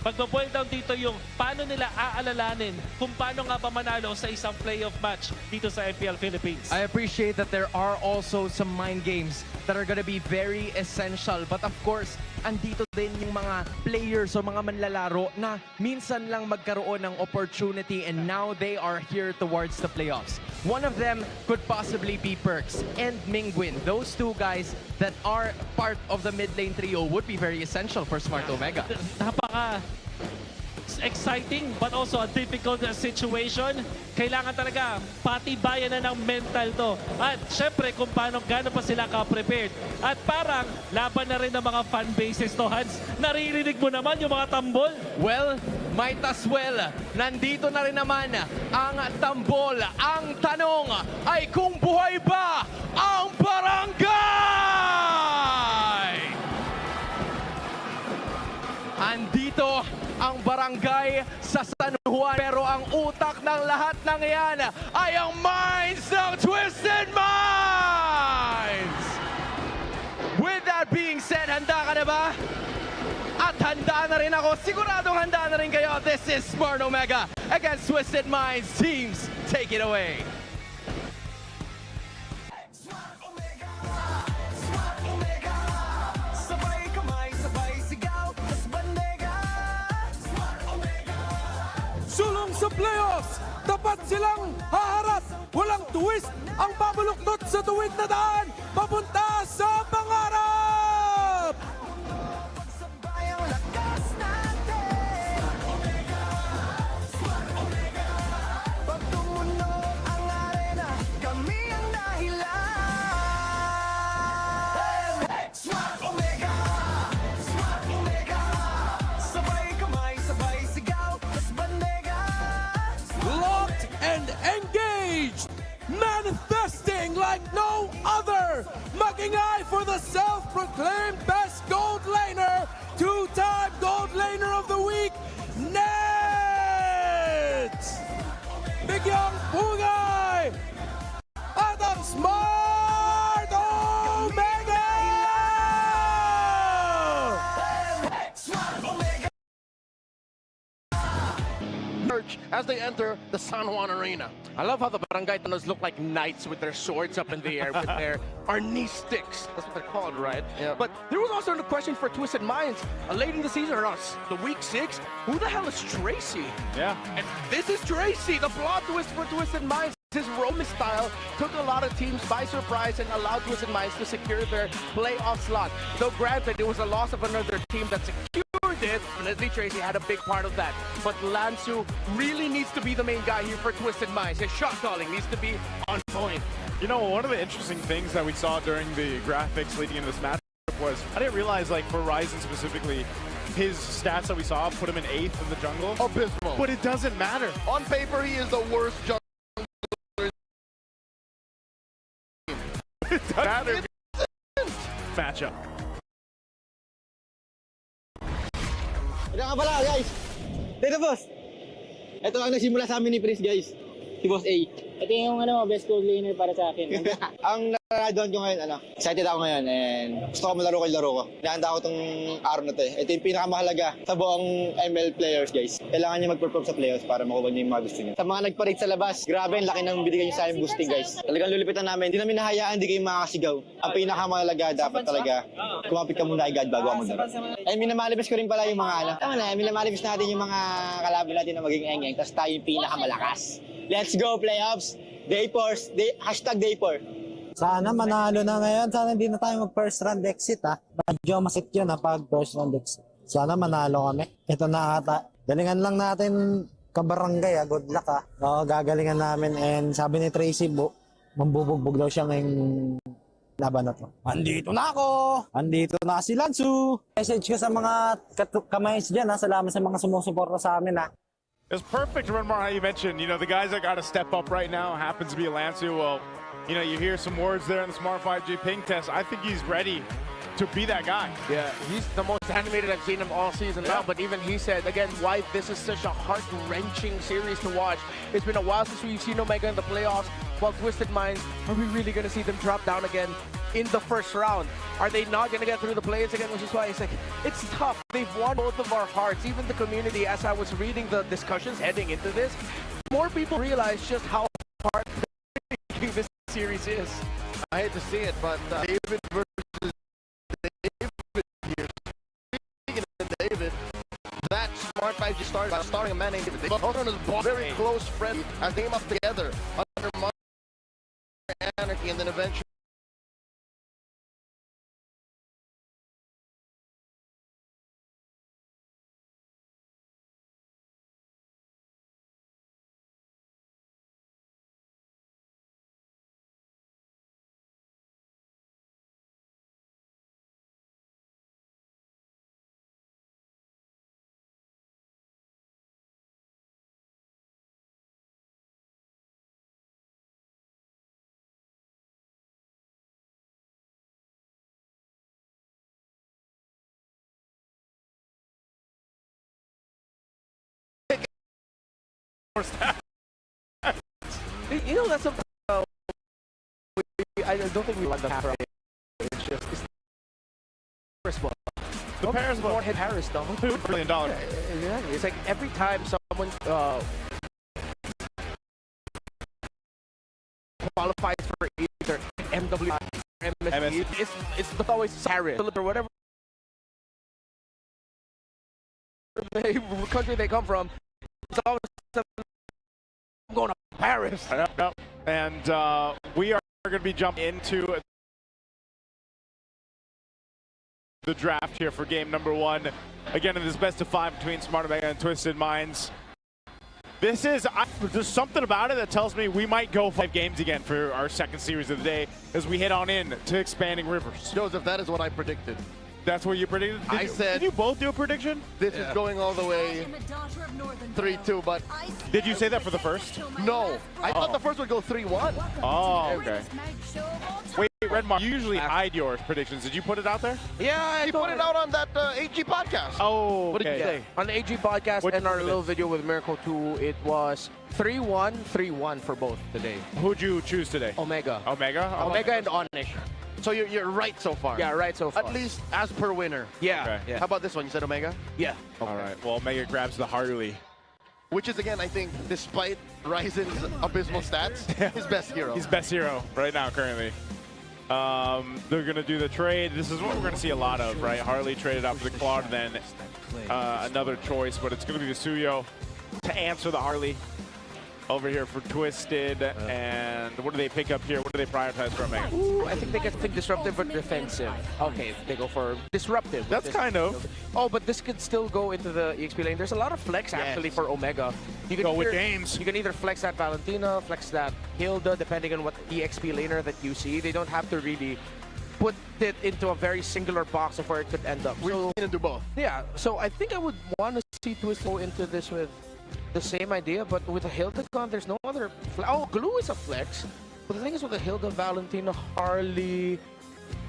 magbo-boil down dito yung paano nila aalalanin kung paano nga ba manalo sa isang playoff match dito sa MPL Philippines. I appreciate that there are also some mind games that are gonna be very essential. But of course, andito din yung mga players o mga manlalaro na minsan lang magkaroon ng opportunity and now they are here towards the playoffs. One of them could possibly be Perks and Mingwin. Those two guys that are part of the mid lane trio would be very essential for Smart Omega. Napaka exciting but also a difficult situation. Kailangan talaga patibayan na ng mental to. At syempre kung gaano pa sila ka-prepared. At parang laban na rin ng mga fan bases to, Hans. Naririnig mo naman yung mga tambol. Well, might as well. Nandito na rin naman ang tambol. Ang tanong ay kung buhay ba ang barangay? Andito ang barangay sa San Juan. Pero ang utak ng lahat ng iyan ay ang minds ng Twisted Minds! With that being said, handa ka na ba? At handa na rin ako. Siguradong handa na rin kayo. This is Smart Omega against Twisted Minds. Teams, take it away. Sulong sa playoffs, tapat silang haharap. Walang twist ang babuluktot sa tuwid na daan papunta sa pangarap! Pag tumunog ang arena, kami ang dahilan. Smart Omega! Smart Omega! Sabay kamay, sabay sigaw, tas bandega. Locked and engaged! Manifesting like no other! Magingay for the self-proclaimed best gold laner, two-time gold laner of the week, Nets! Bigyang pugay! At ang Smart Omega! Merch as as they enter the San Juan Arena. I love how the Barangay Tanos look like knights with their swords up in the air with their Arnis sticks. That's what they're called, right? Yeah. But there was also a question for Twisted Minds. Late in the season, or us, the week 6, who the hell is Tracy? Yeah. And this is Tracy, the plot twist for Twisted Minds. His Roman style took a lot of teams by surprise and allowed Twisted Minds to secure their playoff slot. Though granted, it was a loss of another team that secured it. Leslie Tracy had a big part of that. But Lansu really needs to be the main guy here for Twisted Minds. His shot calling needs to be on point. You know, one of the interesting things that we saw during the graphics leading into this match was, I didn't realize, like, for Ryzen specifically, his stats that we saw put him in 8th in the jungle. Abysmal. But it doesn't matter. On paper, he is the worst jungler. It doesn't matter. Matchup. Ano nga pala, guys? Dito, boss. Ito ang nagsimula sa amin ni Prince, guys. Si Boss A. Ito yung best gold laner para sa akin. Ang nararamdaman ko ngayon, excited ako ngayon and gusto ko malaro ko yung laro ko. Inaanda ko itong araw na to eh. Ito yung pinakamahalaga sa buong ML players, guys. Kailangan nyo mag-perform sa playoffs para makuha nyo yung mga gusto nyo. Sa mga nagparate sa labas, grabe ang laki ng binigay nyo sa amin boosting, guys. Talagang lulipitan namin. Hindi namin nahayaan, hindi kayo makakasigaw. Ang pinakamahalaga, dapat talaga kumapit ka muna agad bago ako maglaro. And minamalibis ko rin pala yung mga Tama na, minamalibis natin yung mga kalaban natin na maging eng-eng. Tapos tayo yung pinakamalakas. Let's go, playoffs! Day 4, hashtag Day 4. Sana manalo na ngayon. Sana hindi na tayo mag-first round exit ha. Medyo masit yun pag first round exit. Sana manalo kami. Ito na ata. Galingan lang natin kabarangay Good luck ha. Oo, gagalingan namin. And sabi ni Tracy, mambubugbog daw siya ngayong laban na to. Andito na ako! Andito na si Lansu! Message ko sa mga kamayos dyan Salamat sa mga sumusuporta sa amin ha. It's perfect, Renmar, how you mentioned, the guys that got to step up right now happens to be Lansu. Well, you hear some words there in the Smart 5G ping test. I think he's ready to be that guy. Yeah, he's the most animated I've seen him all season now, but even he said, again, why this is such a heart-wrenching series to watch. It's been a while since we've seen Omega in the playoffs, while Twisted Minds, are we really going to see them drop down again in the first round? Are they not going to get through the plays again? Which is why it's tough. They've won both of our hearts, even the community. As I was reading the discussions heading into this, more people realize just how heartbreaking this series is. I hate to see it, but David versus David here. Speaking of David, that Smart 5G started by starting a man named David. Both of them very close friends as they came up together under Anarchy, and then eventually That's something I don't think we like the Paris. It's just Paris ball. The Paris ball. More hit Paris though. $2 billion. Exactly. It's like every time someone qualifies for either MW or MSC, it's always Paris or whatever country they come from. It's always I'm going to Paris. Yep. And we are going to be jumping into the draft here for game number 1. Again, in this best of 5 between Smart Omega and Twisted Minds. There's something about it that tells me we might go 5 games again for our second series of the day as we head on in to Expanding Rivers. Joseph, that is what I predicted. That's what you predicted? Did you both do a prediction? This is going all the way 3-2, but... Did you say that for the first? No. I thought the first would go 3-1. Oh, okay. Wait, Redmar, you usually hide your predictions. Did you put it out there? Yeah, he put it out on that AG podcast. Oh, okay. What did you say? On the AG podcast and our little video with Miracle 2, it was 3-1, 3-1 for both today. Who'd you choose today? Omega. Omega? Omega and Onyx. So you're right so far. Yeah, right so far. At least as per winner. Yeah. Okay. Yeah. How about this one? You said Omega? Yeah. Okay. All right. Well, Omega grabs the Harley. which is, again, I think, despite Ryzen's abysmal stats, his best hero. He's best hero right now, currently. They're going to do the trade. This is what we're going to see a lot of, right? Harley traded out for the Claude, then another choice, but it's going to be the Suyo to answer the Harley over here for Twisted. And what do they pick up here? What do they prioritize for Omega? Ooh, I think they can think disruptive but defensive. Okay, they go for disruptive. That's kind of. Oh, but this could still go into the EXP lane. There's a lot of flex actually for Omega. You can go with games. You can either flex that Valentina, flex that Hilda, depending on what EXP laner that you see. They don't have to really put it into a very singular box of where it could end up. We're going to do both. Yeah, so I think I would want to see Twist go into this with the same idea, but with a Hilda gone, there's no other. Oh, Glue is a flex. But the thing is, with a Hilda, Valentina, Harley,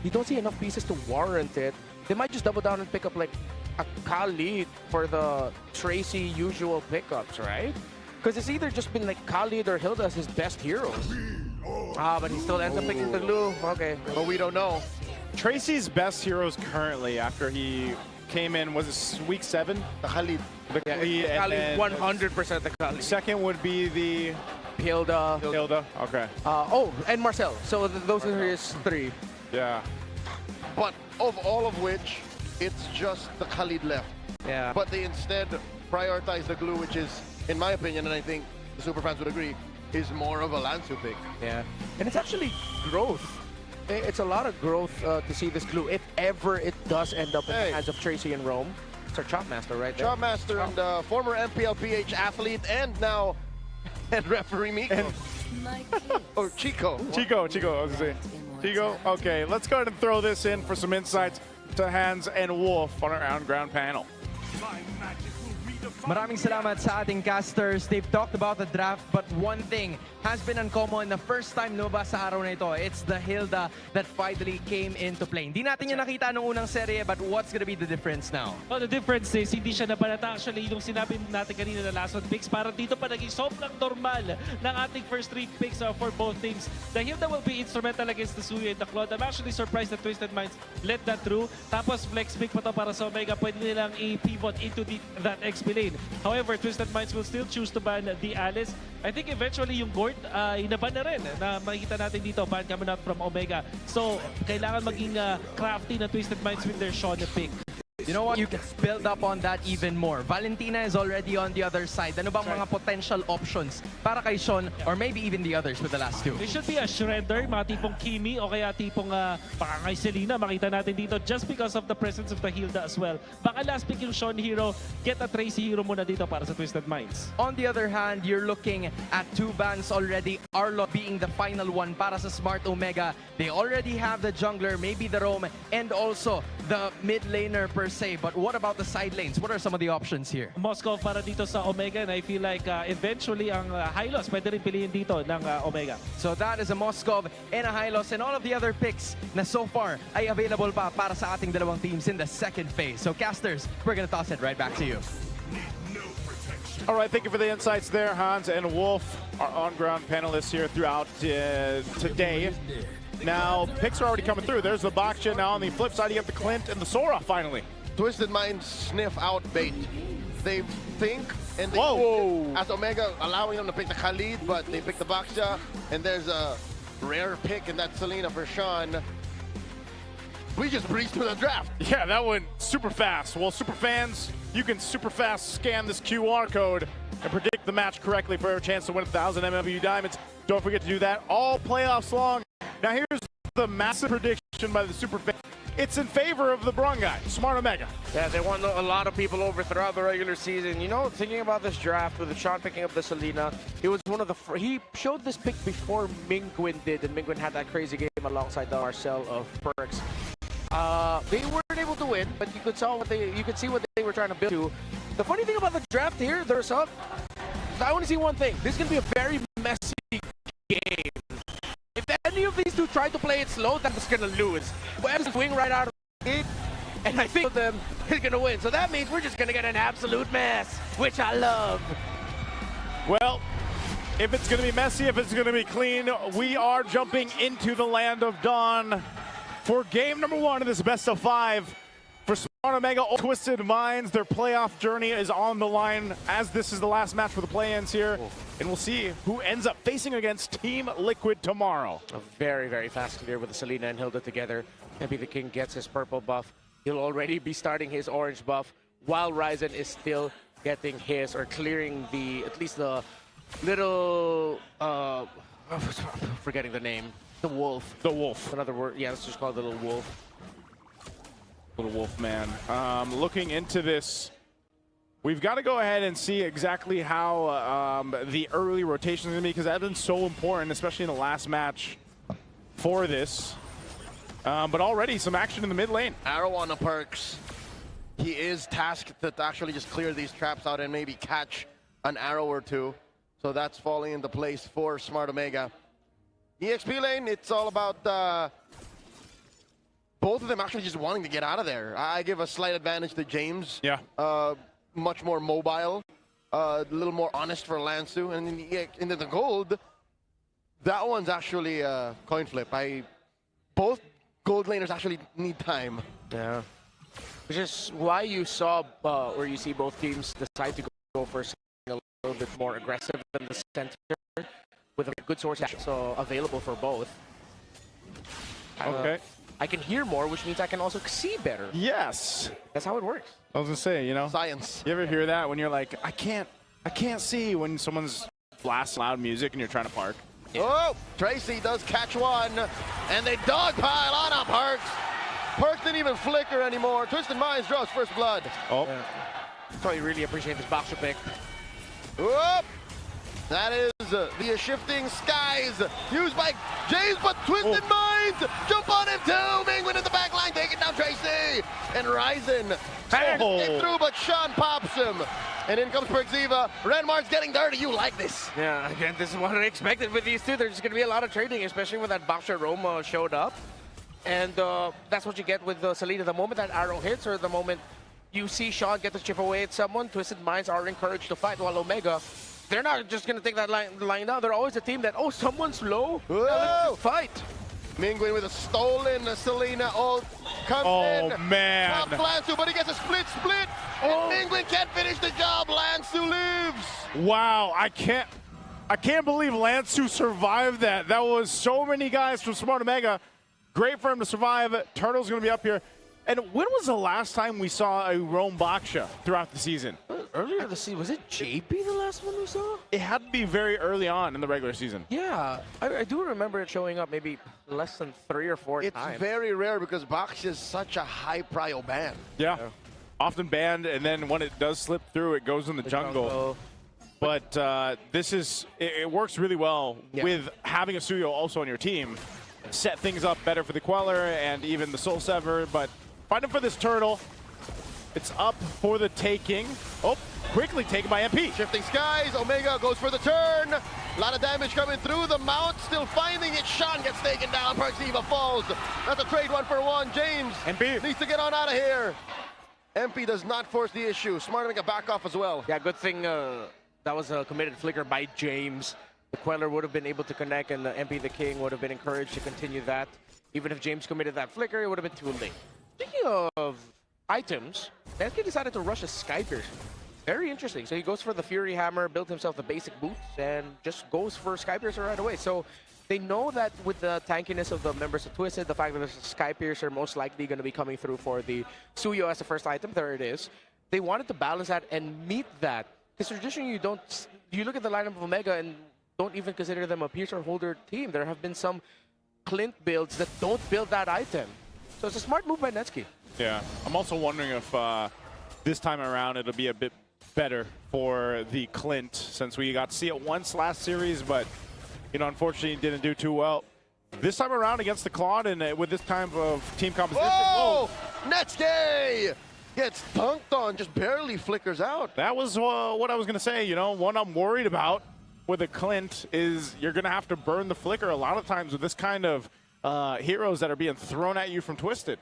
you don't see enough pieces to warrant it. They might just double down and pick up like a Khalid for the Tracy usual pickups, right? Because it's either just been like Khalid or Hilda as his best heroes. Ah, but he still ends up picking the Glue. Okay, but we don't know. Tracy's best heroes currently, after he came in, was it week 7? The Khalid. The Khalid, 100% the Khalid. Second would be the Hilda. Hilda, okay. Oh, and Marcel. So those are his 3. Yeah. But of all of which, it's just the Khalid left. Yeah. But they instead prioritize the Glue, which is, in my opinion, and I think the superfans would agree, is more of a Lansu pick. Yeah. And it's actually growth. It's a lot of growth to see this Glue, if ever it does end up in the hands of Tracy and Rome. It's our Chop Master right there. Chop Master and former MPL PH athlete and now head referee Miko. Or Chico. Chico, I was going to say. Chico, okay, let's go ahead and throw this in for some insights to Hans and Wolf on our on-ground panel. Maraming salamat sa ating casters. They've talked about the draft, but one thing has been uncommon the first time lumabas sa araw na ito. It's the Hilda that finally came into play. Hindi natin yung nakita nung unang serye, but what's gonna be the difference now? Oh, the difference is, hindi siya napanata. Actually, yung sinabi natin kanina na last one picks, parang dito pa naging sobrang normal ng ating first 3 picks for both teams. The Hilda will be instrumental against the Suyo and the Claude. I'm actually surprised that Twisted Minds let that through. Tapos flex pick pa to para sa Omega. Pwede nilang i-pivot into that XP lane. However, Twisted Minds will still choose to ban the Alice. I think eventually yung Gord, inaban na rin na makikita natin dito, ban coming out from Omega. So, kailangan maging crafty na Twisted Minds with their Sean pick. You know what? You can build up on that even more. Valentina is already on the other side. Ano bang mga potential options para kay Sean or maybe even the others with the last 2? It should be a Shredder, mga tipong Kimi o kaya tipong baka kay Selena, makita natin dito just because of the presence of the Hilda as well. Baka last pick yung Sean hero, get a Tracy hero muna dito para sa Twisted Minds. On the other hand, you're looking at 2 bans already. Arlo being the final one para sa Smart Omega. They already have the jungler, maybe the roam, and also the mid laner per se. But what about the side lanes? What are some of the options here? Moscow para dito sa Omega, and I feel like eventually ang Hylos pwede rin piliin dito ng Omega. So that is a Moscow and a Hylos and all of the other picks na so far ay available pa para sa ating dalawang teams in the second phase. So casters, we're gonna toss it right back to you. All right, thank you for the insights there, Hans and Wolf, our on-ground panelists here throughout today. Now, picks are already coming through. There's the Baksha. Now on the flip side, you have the Clint and the Sora finally. Twisted Minds sniff out bait. They think and they as Omega allowing them to pick the Khalid, but they pick the Baksha, and there's a rare pick in that Selena for Sean. We just breezed through the draft. Yeah, that went super fast. Well, super fans, you can super fast scan this QR code and predict the match correctly for a chance to win 1,000 MLB Diamonds. Don't forget to do that all playoffs long. Now here's the massive prediction by the super fans. It's in favor of the Braun guy, Smart Omega. Yeah, they won a lot of people over throughout the regular season. You know, thinking about this draft with Sean picking up the Selena, he was one of the he showed this pick before Mingwin did, and Mingwin had that crazy game alongside the Marcel of Perks. They weren't able to win, but you could see what they were trying to build to. The funny thing about the draft here, I want to see one thing. This is going to be a very messy game. If any of these two try to play it slow, that's going to lose. Whoever's swing right out of the gate, and I think them is going to win. So that means we're just going to get an absolute mess, which I love. Well, if it's going to be messy, if it's going to be clean, we are jumping into the land of Dawn for game number 1 of this best of 5 for Smart Smart Omega, Twisted Minds, their playoff journey is on the line as this is the last match for the play-ins here. And we'll see who ends up facing against Team Liquid tomorrow. A very, very fast clear with the Selena and Hilda together. Maybe the King gets his purple buff. He'll already be starting his orange buff while Ryzen is still getting his, or clearing the, at least the little, forgetting the name. The wolf. The wolf. Another word. Yeah, let's just call it the little wolf. Little wolf man. Looking into this, we've got to go ahead and see exactly how the early rotation is going to be, because that's been so important, especially in the last match for this. But already some action in the mid lane. Arrow on the perks. He is tasked to actually just clear these traps out and maybe catch an arrow or two. So that's falling into place for Smart Omega. EXP lane, it's all about both of them actually just wanting to get out of there. I give a slight advantage to James. Yeah. Much more mobile, a little more honest for Lansu. And in the gold, that one's actually a coin flip. Both gold laners actually need time. Yeah. Which is why you saw, or you see both teams decide to go for something a little bit more aggressive than the center, with a good source so available for both. Okay. I can hear more, which means I can also see better. Yes. That's how it works. I was gonna say, you know, science. You ever hear that when you're like, I can't see when someone's blasting loud music and you're trying to park? Yeah. Oh, Tracy does catch one, and they dogpile on up Perks. Perks didn't even flicker anymore. Twisted Minds draws first blood. Oh. Yeah. So you really appreciate this boxer pick. Whoop. That is the shifting skies used by James, but Twisted Minds jump on him too. Mingwin in the back line, taking down Tracy. And Ryzen came through, but Sean pops him. And in comes Perxiva. Renmark's getting dirty. You like this? Yeah, again, this is what I expected with these two. There's going to be a lot of trading, especially when that boxer Roma showed up. And that's what you get with Selena. The moment that arrow hits, or the moment you see Sean get to chip away at someone, Twisted Minds are encouraged to fight, while Omega, they're not just going to take that line down. They're always a team that, oh, someone's low. Whoa! Fight. Mingwin with a stolen Selena ult comes in. Man. Top Lansu, but he gets a split. And Mingwin can't finish the job. Lansu lives. Wow, I can't believe Lansu survived that. That was so many guys from Smart Omega. Great for him to survive. Turtle's going to be up here. And when was the last time we saw a Roam Baksha throughout the season? Earlier this season, was it JP the last one we saw? It had to be very early on in the regular season. Yeah, I do remember it showing up maybe less than 3 or 4 times. It's very rare because Baksha is such a high prio ban. Yeah, often banned, and then when it does slip through, it goes in the jungle. But it works really well with having a Suyo also on your team. Set things up better for the Queller and even the Soul Sever, but fighting for this turtle. It's up for the taking. Oh, quickly taken by MP. Shifting skies, Omega goes for the turn. A lot of damage coming through the mount, still finding it. Sean gets taken down, Perxiva falls. That's a trade 1-for-1. James MP needs to get on out of here. MP does not force the issue. Smart Omega back off as well. Yeah, good thing that was a committed flicker by James. The Queller would have been able to connect, and the MP the King would have been encouraged to continue that. Even if James committed that flicker, it would have been too late. Speaking of items, Nesky decided to rush a Sky Piercer. Very interesting. So he goes for the Fury Hammer, built himself the basic boots, and just goes for Sky Piercer right away. So they know that with the tankiness of the members of Twisted, the fact that there's a Sky Piercer most likely going to be coming through for the Suyo as the first item. There it is. They wanted to balance that and meet that. Because traditionally, you look at the lineup of Omega and don't even consider them a Piercer holder team. There have been some Clint builds that don't build that item. So it's a smart move by Netsky. Yeah, I'm also wondering if this time around it'll be a bit better for the Clint, since we got to see it once last series, but you know, unfortunately didn't do too well. This time around against the Claude and with this kind of team composition. Oh, Netsky gets dunked on, just barely flickers out. That was what I was going to say. You know, what I'm worried about with a Clint is you're going to have to burn the flicker a lot of times with this kind of heroes that are being thrown at you from Twisted.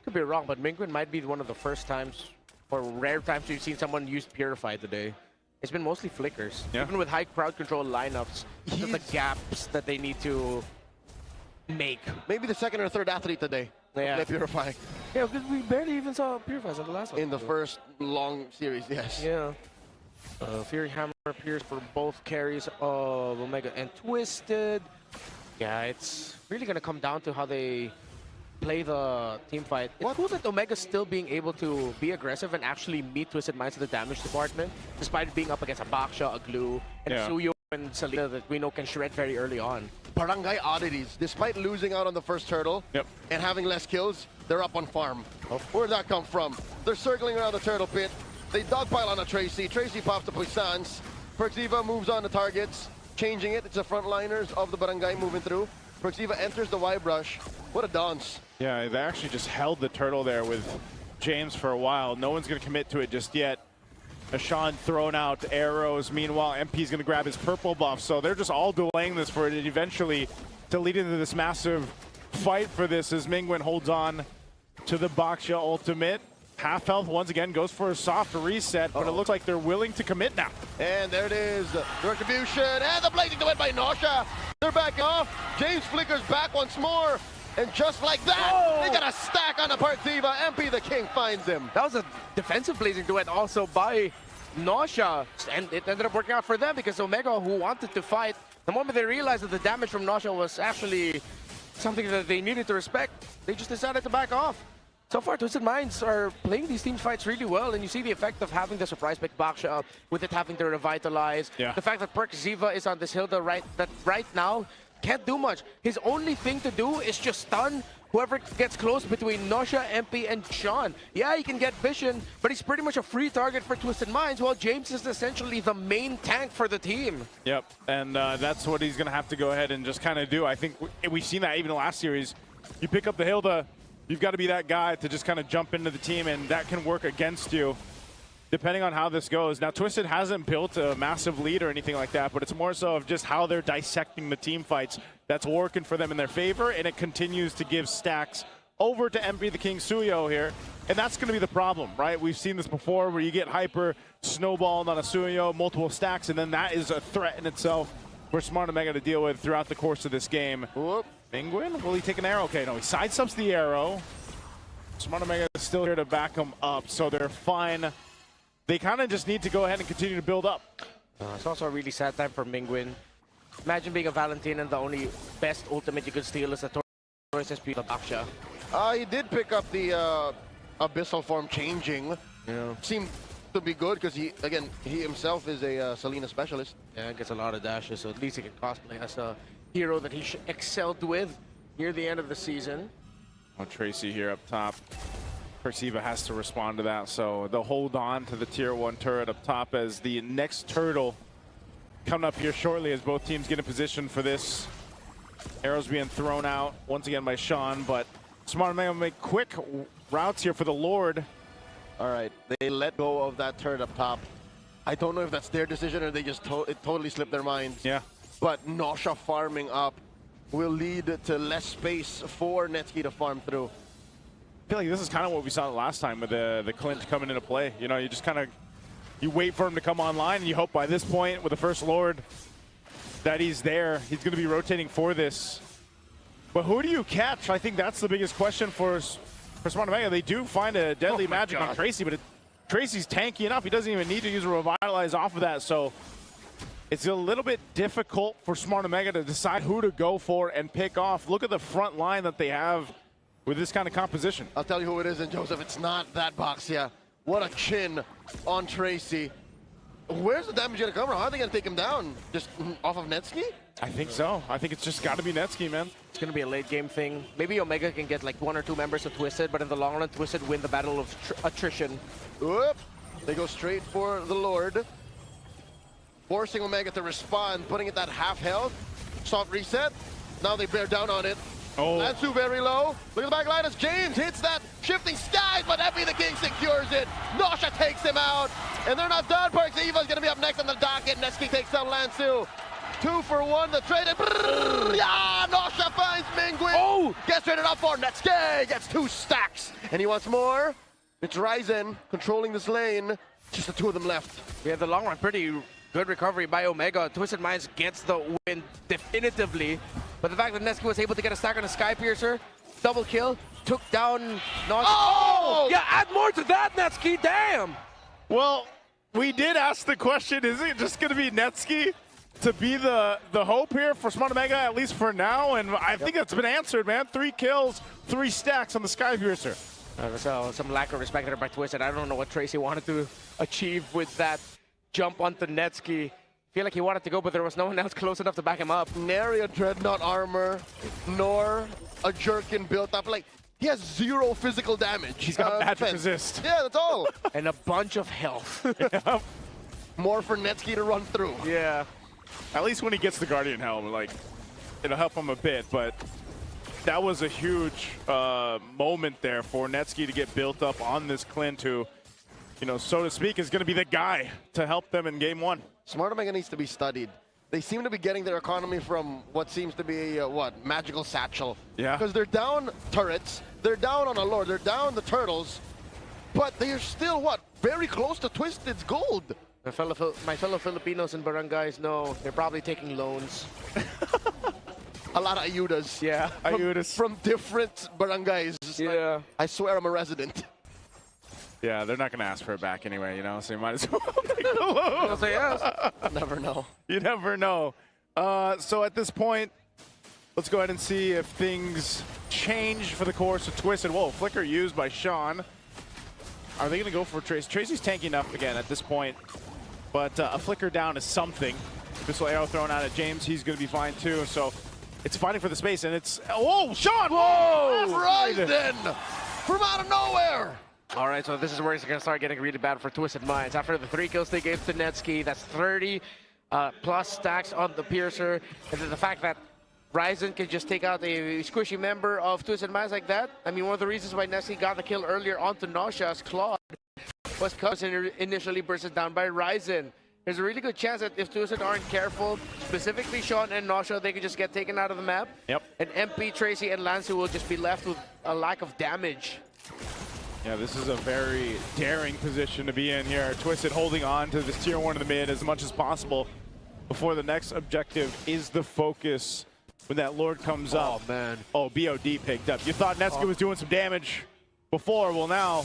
Could be wrong, but Mingwin might be one of the first times, or rare times, you've seen someone use Purify today. It's been mostly flickers. Yeah. Even with high crowd control lineups, the gaps that they need to make. Maybe the second or third athlete today. Yeah. They Purify. Yeah, because we barely even saw Purifies in the last one. In the first long series, yes. Yeah. Fury Hammer appears for both carries of Omega and Twisted. Yeah, it's really going to come down to how they play the team fight. It's cool that Omega's still being able to be aggressive and actually meet Twisted Minds in the damage department, despite being up against a Baksha, a Glue, and a Suyo and Selena that we know can shred very early on. Barangay oddities. Despite losing out on the first turtle and having less kills, they're up on farm. Where'd that come from? They're circling around the turtle pit. They dogpile on a Tracy. Tracy pops the Puissance. Perxiva moves on the targets, changing it. It's the frontliners of the Barangay moving through. Perxiva enters the Y-Brush. What a dance. Yeah, they actually just held the turtle there with James for a while. No one's going to commit to it just yet. Ashan throwing out arrows. Meanwhile, MP's going to grab his purple buff. So they're just all delaying this for it eventually to lead into this massive fight for this as Mingwen holds on to the Baksha ultimate. Half health once again goes for a soft reset, but it looks like they're willing to commit now. And there it is, the retribution, and the blazing to win by Nosha. They're back off. James flickers back once more, and just like that, they got a stack on the Perxiva. MP the King finds him. That was a defensive blazing duet also by Nosha, and it ended up working out for them because Omega, who wanted to fight, the moment they realized that the damage from Nosha was actually something that they needed to respect, they just decided to back off. So far, Twisted Minds are playing these team fights really well, and you see the effect of having the surprise pick Baksha with it having to revitalize. Yeah. The fact that Perxiva is on this hill that right now can't do much. His only thing to do is just stun whoever gets close between Nosha, MP, and Sean. Yeah, he can get vision, but he's pretty much a free target for Twisted Minds, while James is essentially the main tank for the team. Yep, and that's what he's going to have to go ahead and just kind of do. I think we've seen that even in the last series. You pick up the Hilda, you've got to be that guy to just kind of jump into the team, and that can work against you, depending on how this goes. Now, Twisted hasn't built a massive lead or anything like that, but it's more so of just how they're dissecting the team fights that's working for them in their favor, and it continues to give stacks over to MP the King Suyo here, and that's going to be the problem, right? We've seen this before where you get hyper snowballed on a Suyo, multiple stacks, and then that is a threat in itself for Smart Omega to deal with throughout the course of this game. Whoop. Mingwen, will he take an arrow? Okay, no, he sidesteps the arrow. Smart Omega is still here to back him up, so they're fine. They kind of just need to go ahead and continue to build up. It's also a really sad time for Mingwen. Imagine being a Valentine and the only best ultimate you could steal is a Taurus SP of Baksha. He did pick up the Abyssal form changing. Yeah. Seemed to be good because he himself is a Selena specialist. Yeah, gets a lot of dashes, so at least he can cosplay as a hero that he excelled with near the end of the season. Oh, Tracy here up top. Perxiva has to respond to that, so they'll hold on to the tier 1 turret up top as the next turtle coming up here shortly as both teams get in position for this. Arrows being thrown out once again by Sean, but Smart Omega will make quick routes here for the Lord. All right, they let go of that turret up top. I don't know if that's their decision or they just it totally slipped their minds. Yeah. But Nosha farming up will lead to less space for Netsky to farm through. I feel like this is kind of what we saw last time with the Clint coming into play. You know, you just kind of, you wait for him to come online and you hope by this point with the first Lord that he's there. He's going to be rotating for this. But who do you catch? I think that's the biggest question for Smart Omega. They do find a deadly magic on Tracy, but Tracy's tanky enough. He doesn't even need to use a Revitalize off of that. So it's a little bit difficult for Smart Omega to decide who to go for and pick off. Look at the front line that they have with this kind of composition. I'll tell you who it is, and Joseph, it's not that Baksha. What a chin on Tracy. Where's the damage gonna come from? How are they gonna take him down? Just off of Netsky? I think so. I think it's just got to be Netsky, man. It's gonna be a late game thing. Maybe Omega can get like 1 or 2 members of Twisted, but in the long run, Twisted win the battle of attrition. Whoop. They go straight for the Lord, forcing Omega to respond, putting it at half health. Soft reset. Now they bear down on it. Oh. Lansu very low. Look at the back line as James hits that shifting skies, but MP the King secures it. Nosha takes him out, and they're not done. Perxiva's gonna be up next on the docket. Netsky takes out Lansu. 2 for 1, the trade. Yeah, Nosha finds Mingwen. Oh! Gets traded up for Netsky. Gets 2 stacks, and he wants more. It's Ryzen controlling this lane. Just the 2 of them left. Yeah, the long run, pretty good recovery by Omega. Twisted Minds gets the win definitively. But the fact that Netsky was able to get a stack on a Sky Piercer, double kill, took down Nosh. Oh! Yeah, add more to that, Netsky, damn! Well, we did ask the question, is it just going to be Netsky to be the hope here for Smart Omega, at least for now? And I think that's been answered, man. 3 kills, 3 stacks on the Skypiercer. So some lack of respect there by Twisted. I don't know what Tracy wanted to achieve with that jump onto Netsky. Feel like he wanted to go, but there was no one else close enough to back him up. Nary a Dreadnought armor, nor a Jerkin built up. Like, he has 0 physical damage. He's got magic defense. resist. Yeah, that's all. And a bunch of health. More for Netsky to run through. Yeah. At least when he gets the Guardian Helm, like, it'll help him a bit, but that was a huge moment there for Netsky to get built up on this Clint, who, you know, so to speak, is going to be the guy to help them in game 1. Smart Omega needs to be studied. They seem to be getting their economy from what seems to be, Magical Satchel. Yeah. Because they're down turrets, they're down on a Lord, they're down the turtles, but they are still, very close to Twisted's gold. My fellow Filipinos and barangays know they're probably taking loans. A lot of ayudas. Yeah. Ayudas. From different barangays. Yeah. I swear I'm a resident. Yeah, they're not going to ask for it back anyway, you know, so you might as well take a loan. I'll say yes. Never know. You never know. So at this point, let's go ahead and see if things change for the course of Twisted. Whoa, flicker used by Sean. Are they going to go for Trace? Tracy's tanking up again at this point, but a flicker down is something. Missile arrow thrown out at James. He's going to be fine too. So it's fighting for the space, and it's... Whoa, Sean! Whoa! Ryzen! From out of nowhere! All right, so this is where it's going to start getting really bad for Twisted Minds. After the 3 kills they gave to Netsky, that's 30 plus stacks on the Piercer. And then the fact that Ryzen can just take out a squishy member of Twisted Minds like that. I mean, one of the reasons why Netsky got the kill earlier onto Nosha's Claude was because initially bursted down by Ryzen. There's a really good chance that if Twisted aren't careful, specifically Sean and Nosha, they could just get taken out of the map. Yep. And MP, Tracy, and Lansu will just be left with a lack of damage. Yeah, this is a very daring position to be in here. Twisted holding on to this tier 1 in the mid as much as possible before the next objective is the focus when that Lord comes up. Oh, man. Oh, BOD picked up. You thought Netsky was doing some damage before. Well, now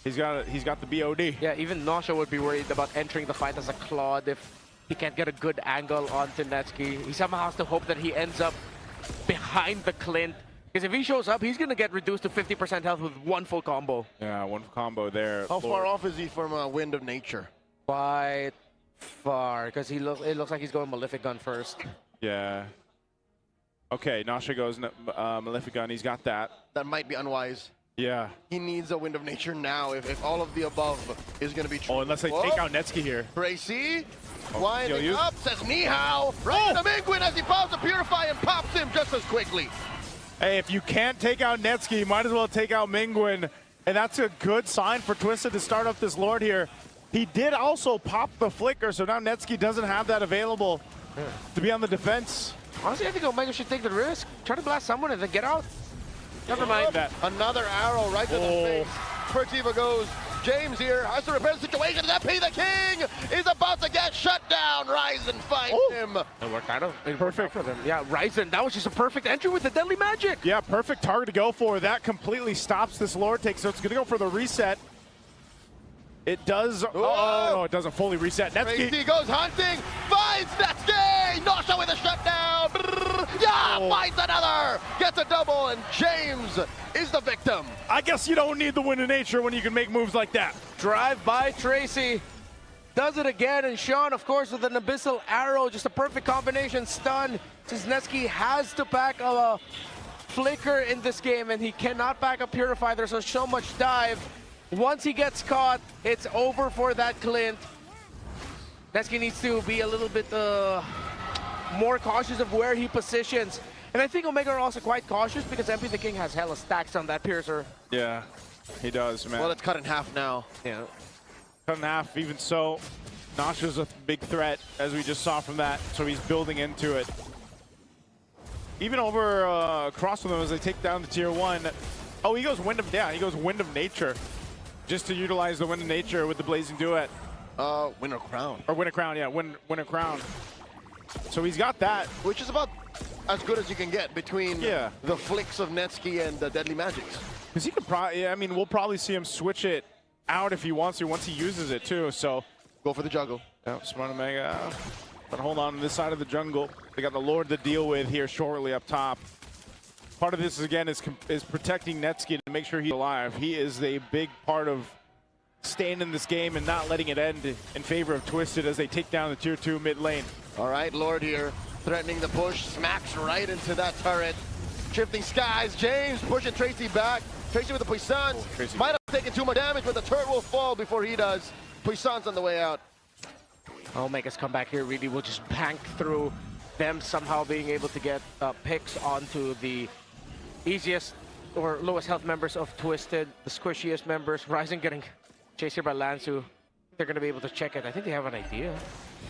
he's got the BOD. Yeah, even Nosha would be worried about entering the fight as a Claude if he can't get a good angle onto Netsky. He somehow has to hope that he ends up behind the Clint. Because if he shows up, he's going to get reduced to 50% health with 1 full combo. Yeah, 1 combo there. How far off is he from Wind of Nature? Quite far, because it looks like he's going Malefic Gun first. Yeah. Okay, Nosha goes Malefic Gun. He's got that. That might be unwise. Yeah. He needs a Wind of Nature now if all of the above is going to be true. Oh, unless they take out Netsky here. Tracy, Oh, winding up, says ni hao. Right to Mingwin as he pops a Purify and pops him just as quickly. Hey, if you can't take out Netsky, you might as well take out Mingwin. And that's a good sign for Twisted to start up this Lord here. He did also pop the flicker, so now Netsky doesn't have that available to be on the defense. Honestly, I think Omega should take the risk. Try to blast someone and then get out. Never mind. That. Another arrow right to the face. Pertiva goes. James here has to repair the situation. MP the King is about to get shut down. Ryzen finds him. It worked out. Perfect for them. Yeah, Ryzen, that was just a perfect entry with the deadly magic. Yeah, perfect target to go for. That completely stops this Lord take, so it's going to go for the reset. It does. Oh, no, it doesn't fully reset. Netsky Tracy goes hunting, finds Netsky. Nosha with a shutdown. Yeah, finds another. Gets a double, and James is the victim. I guess you don't need the Wind of Nature when you can make moves like that. Drive by Tracy. Does it again, and Sean, of course, with an Abyssal Arrow. Just a perfect combination stun. Since Netsky has to pack a flicker in this game, and he cannot pack a Purify. There's so much dive. Once he gets caught, it's over for that Clint. Netsky needs to be a little bit more cautious of where he positions. And I think Omega are also quite cautious because MP the King has hella stacks on that Piercer. Yeah, he does, man. Well, it's cut in half now. Yeah. Cut in half, even so. Nosha's a big threat, as we just saw from that, so he's building into it. Even over across from them as they take down the tier 1. Oh, he goes Wind of Nature. Just to utilize the Wind of Nature with the Blazing Duet. Winter Crown. Or Winter Crown, yeah, Winter Crown. So he's got that. Which is about as good as you can get between the flicks of Netsky and the Deadly Magics. Because he could probably, I mean, we'll probably see him switch it out if he wants to, once he uses it too. So go for the jungle. Yeah, Smart Omega. But hold on this side of the jungle. They got the Lord to deal with here shortly up top. Part of this, again, is protecting Netsky to make sure he's alive. He is a big part of staying in this game and not letting it end in favor of Twisted as they take down the tier 2 mid lane. All right, Lord here, threatening the push, smacks right into that turret. Shifting skies, James pushing Tracy back. Tracy with the Puissance. Might have taken too much damage, but the turret will fall before he does. Puissance on the way out. Omega's comeback here really will just bank through them somehow being able to get picks onto the easiest or lowest health members of Twisted, the squishiest members. Ryzen getting chased here by Lansu. They're going to be able to check it. I think they have an idea.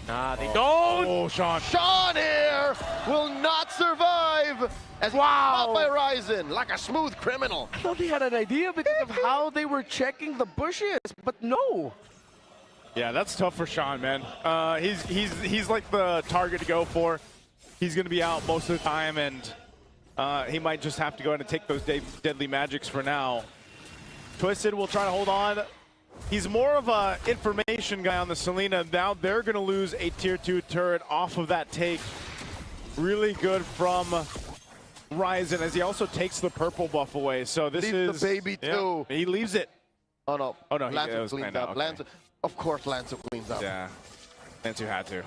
Nah, they don't! Oh, Sean. Sean here will not survive as he's caught by Ryzen like a smooth criminal. I thought they had an idea because of how they were checking the bushes, but no. Yeah, that's tough for Sean, man. He's like the target to go for. He's going to be out most of the time, and he might just have to go ahead and take those deadly magics for now. Twisted will try to hold on. He's more of a information guy on the Selena. Now they're going to lose a tier 2 turret off of that take. Really good from Ryzen as he also takes the purple buff away. So this is the baby too. He leaves it. Oh no. Oh no. Lancer cleans up. Okay. Lancer, of course, Lancer cleans up. Yeah. Lancer had to.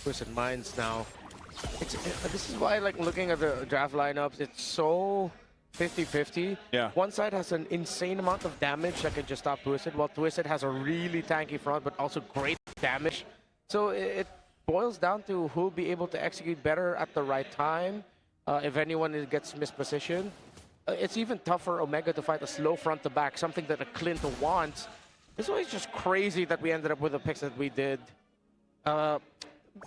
Twisted Minds now. This is why, like, looking at the draft lineups, it's so 50-50. Yeah. One side has an insane amount of damage that can just stop Twisted, while Twisted has a really tanky front, but also great damage. So it boils down to who'll be able to execute better at the right time. If anyone gets mispositioned, it's even tougher for Omega to fight a slow front to back, something that a Clint wants. This was just crazy that we ended up with the picks that we did.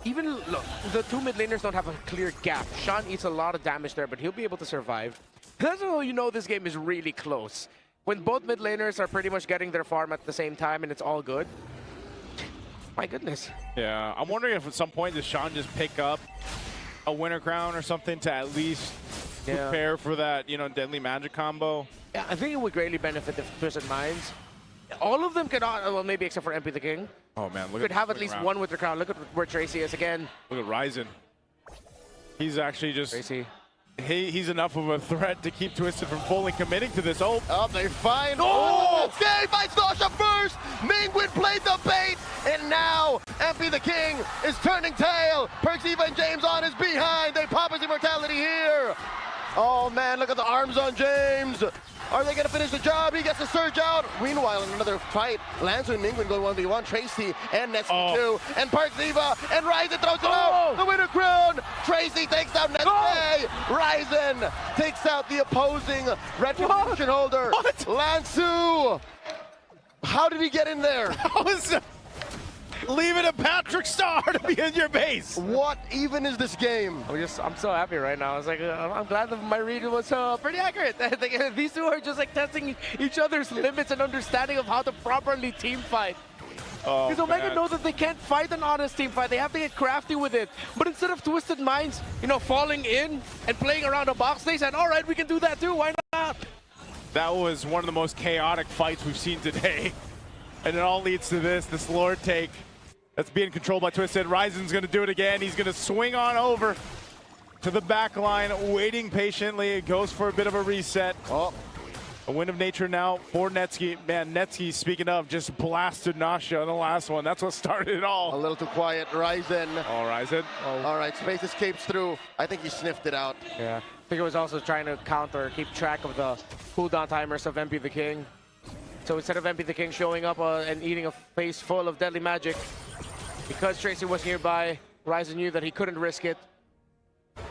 Even, look, the two mid laners don't have a clear gap. Sean eats a lot of damage there, but he'll be able to survive. That's how you know this game is really close. When both mid laners are pretty much getting their farm at the same time and it's all good. My goodness. Yeah, I'm wondering if at some point does Sean just pick up a Winter Crown or something to at least prepare for that, you know, Deadly Magic combo? Yeah, I think it would greatly benefit if Twisted Minds. All of them cannot, well, maybe except for MP the King. Oh man, look could at have at least one with the crown. Look at where Tracy is again. Look at Ryzen. He's actually just Tracy. He's enough of a threat to keep Twisted from fully committing to this. Oh, they find. Oh, Stay finds Nasha first. Mingwin played the bait, and now MP the King is turning tail. Perxiva and James on his behind. They pop his immortality here. Oh man, look at the arms on James. Are they going to finish the job? He gets a surge out. Meanwhile, in another fight, Lancer and Mingwin go 1v1. Tracy and Netsky too. And Perxiva and Ryzen throws it out. The winner crown. Tracy takes out Netsky. Ryzen takes out the opposing retribution holder. Lansu. How did he get in there? Leave it to Patrick Star to be in your base. What even is this game? I'm so happy right now. I was like, I'm glad that my read was pretty accurate. These two are just like testing each other's limits and understanding of how to properly team fight. Because Omega know that they can't fight an honest team fight. They have to get crafty with it. But instead of Twisted Minds, you know, falling in and playing around a box, they said, all right, we can do that too. Why not? That was one of the most chaotic fights we've seen today. And it all leads to this Lord take. That's being controlled by Twisted. Ryzen's going to do it again. He's going to swing on over to the back line, waiting patiently. It goes for a bit of a reset. Oh, a wind of nature now for Netsky. Man, Netsky, speaking of, just blasted Nasha on the last one. That's what started it all. A little too quiet. Ryzen. Oh, Ryzen. Oh. All right, Space escapes through. I think he sniffed it out. Yeah. I think it was also trying to counter, keep track of the cooldown timers of MP the King. So instead of MP the King showing up and eating a face full of deadly magic, because Tracy was nearby, Ryzen knew that he couldn't risk it.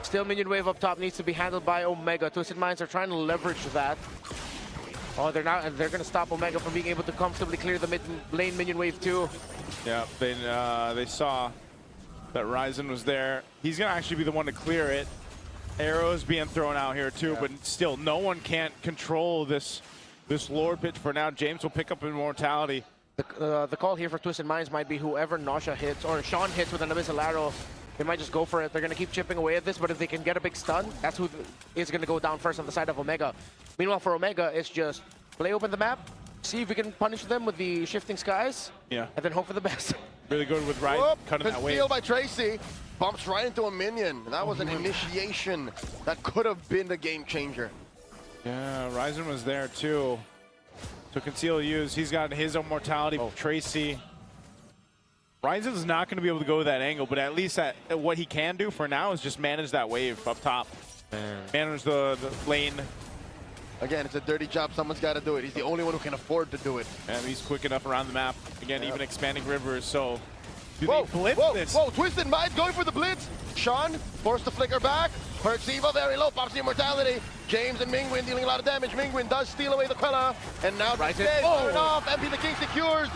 Still, minion wave up top needs to be handled by Omega. Twisted Minds are trying to leverage that. Oh, they're going to stop Omega from being able to comfortably clear the mid lane minion wave too. Yeah, they saw that Ryzen was there. He's going to actually be the one to clear it. Arrows being thrown out here too, but still, no one can't control this Lord pitch for now. James will pick up immortality. The call here for Twisted Minds might be whoever Nasha hits or Sean hits with an Abyssal Arrow They might just go for it. They're going to keep chipping away at this, but if they can get a big stun, that's who is going to go down first on the side of Omega. Meanwhile, for Omega, it's just play open the map, see if we can punish them with the shifting skies, and then hope for the best. Really good with Ryzen cutting that wave. Steal by Tracy. Bumps right into a minion. That was an initiation that could have been the game changer. Yeah, Ryzen was there too. To conceal use, he's got his own mortality. Tracy. Ryzen's not going to be able to go that angle, but at least what he can do for now is just manage that wave up top. Manage the lane. Again, it's a dirty job. Someone's got to do it. He's the only one who can afford to do it. And he's quick enough around the map. Again, even expanding rivers, so... Whoa, whoa, Twisted Mind going for the blitz. Sean forced to flicker back. Perciva very low, pops the immortality. James and Mingwin dealing a lot of damage. Mingwin does steal away the Quella. And now right turn off. MP the King secures.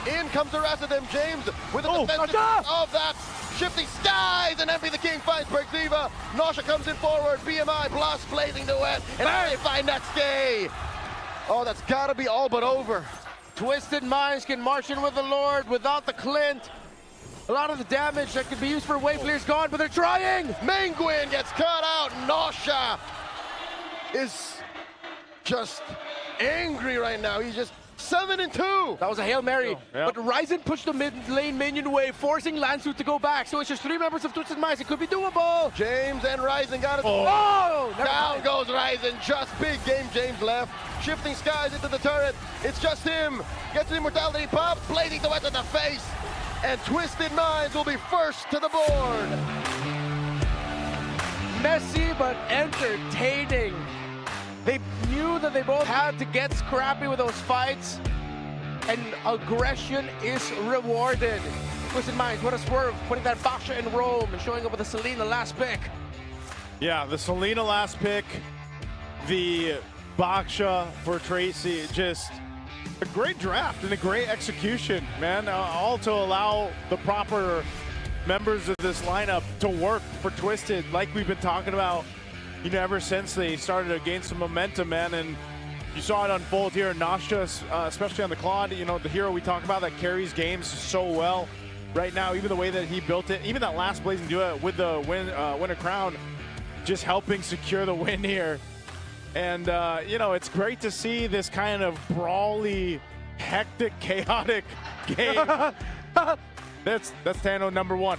In comes the rest of them. James with the defense of that. Shifting skies, and MP the King finds Perciva. Nosha comes in forward. BMI Blast blazing the wet. And they find Netsuke. Oh, that's gotta be all but over. Twisted Minds can march in with the Lord without the Clint. A lot of the damage that could be used for wave clear's gone, but they're trying. Mingwin gets cut out. Nosha is just angry right now. He's just 7-2. That was a Hail Mary. But Ryzen pushed the mid lane minion wave, forcing Lansu to go back. So it's just 3 members of Twisted Minds. It could be doable. James and Ryzen got it. Down goes Ryzen. Just big game James left. Shifting skies into the turret. It's just him. Gets the immortality pop. Blazing the wet in the face. And Twisted Minds will be first to the board. Messy but entertaining. They knew that they both had to get scrappy with those fights, and aggression is rewarded. Twisted Minds, what a swerve, putting that Baksha in Rome and showing up with the Selena last pick. Yeah, the Selena last pick, the Baksha for Tracy, just a great draft and a great execution, man. All to allow the proper members of this lineup to work for Twisted, like we've been talking about, you know, ever since they started to gain some momentum, man. And you saw it unfold here. Nosha, especially on the Claude, you know, the hero we talk about that carries games so well right now. Even the way that he built it, even that last blazing duet with the winner crown, just helping secure the win here. And, you know, it's great to see this kind of brawly, hectic, chaotic game. That's Tano #1.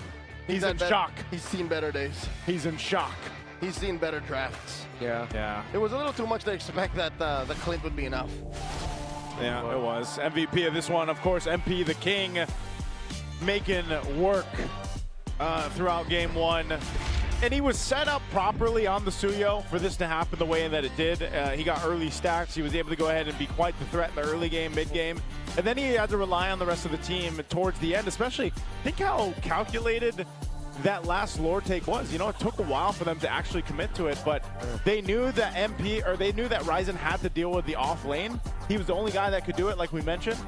He's in shock. He's seen better days. He's in shock. He's seen better drafts. Yeah. It was a little too much to expect that the Clint would be enough. Yeah, it was. MVP of this one, of course, MP the King, making work throughout game 1. And he was set up properly on the Suyo for this to happen the way that it did. He got early stacks. He was able to go ahead and be quite the threat in the early game, mid game. And then he had to rely on the rest of the team towards the end, especially, think how calculated that last Lord take was. You know, it took a while for them to actually commit to it, but they knew that they knew that Ryzen had to deal with the off lane. He was the only guy that could do it, like we mentioned.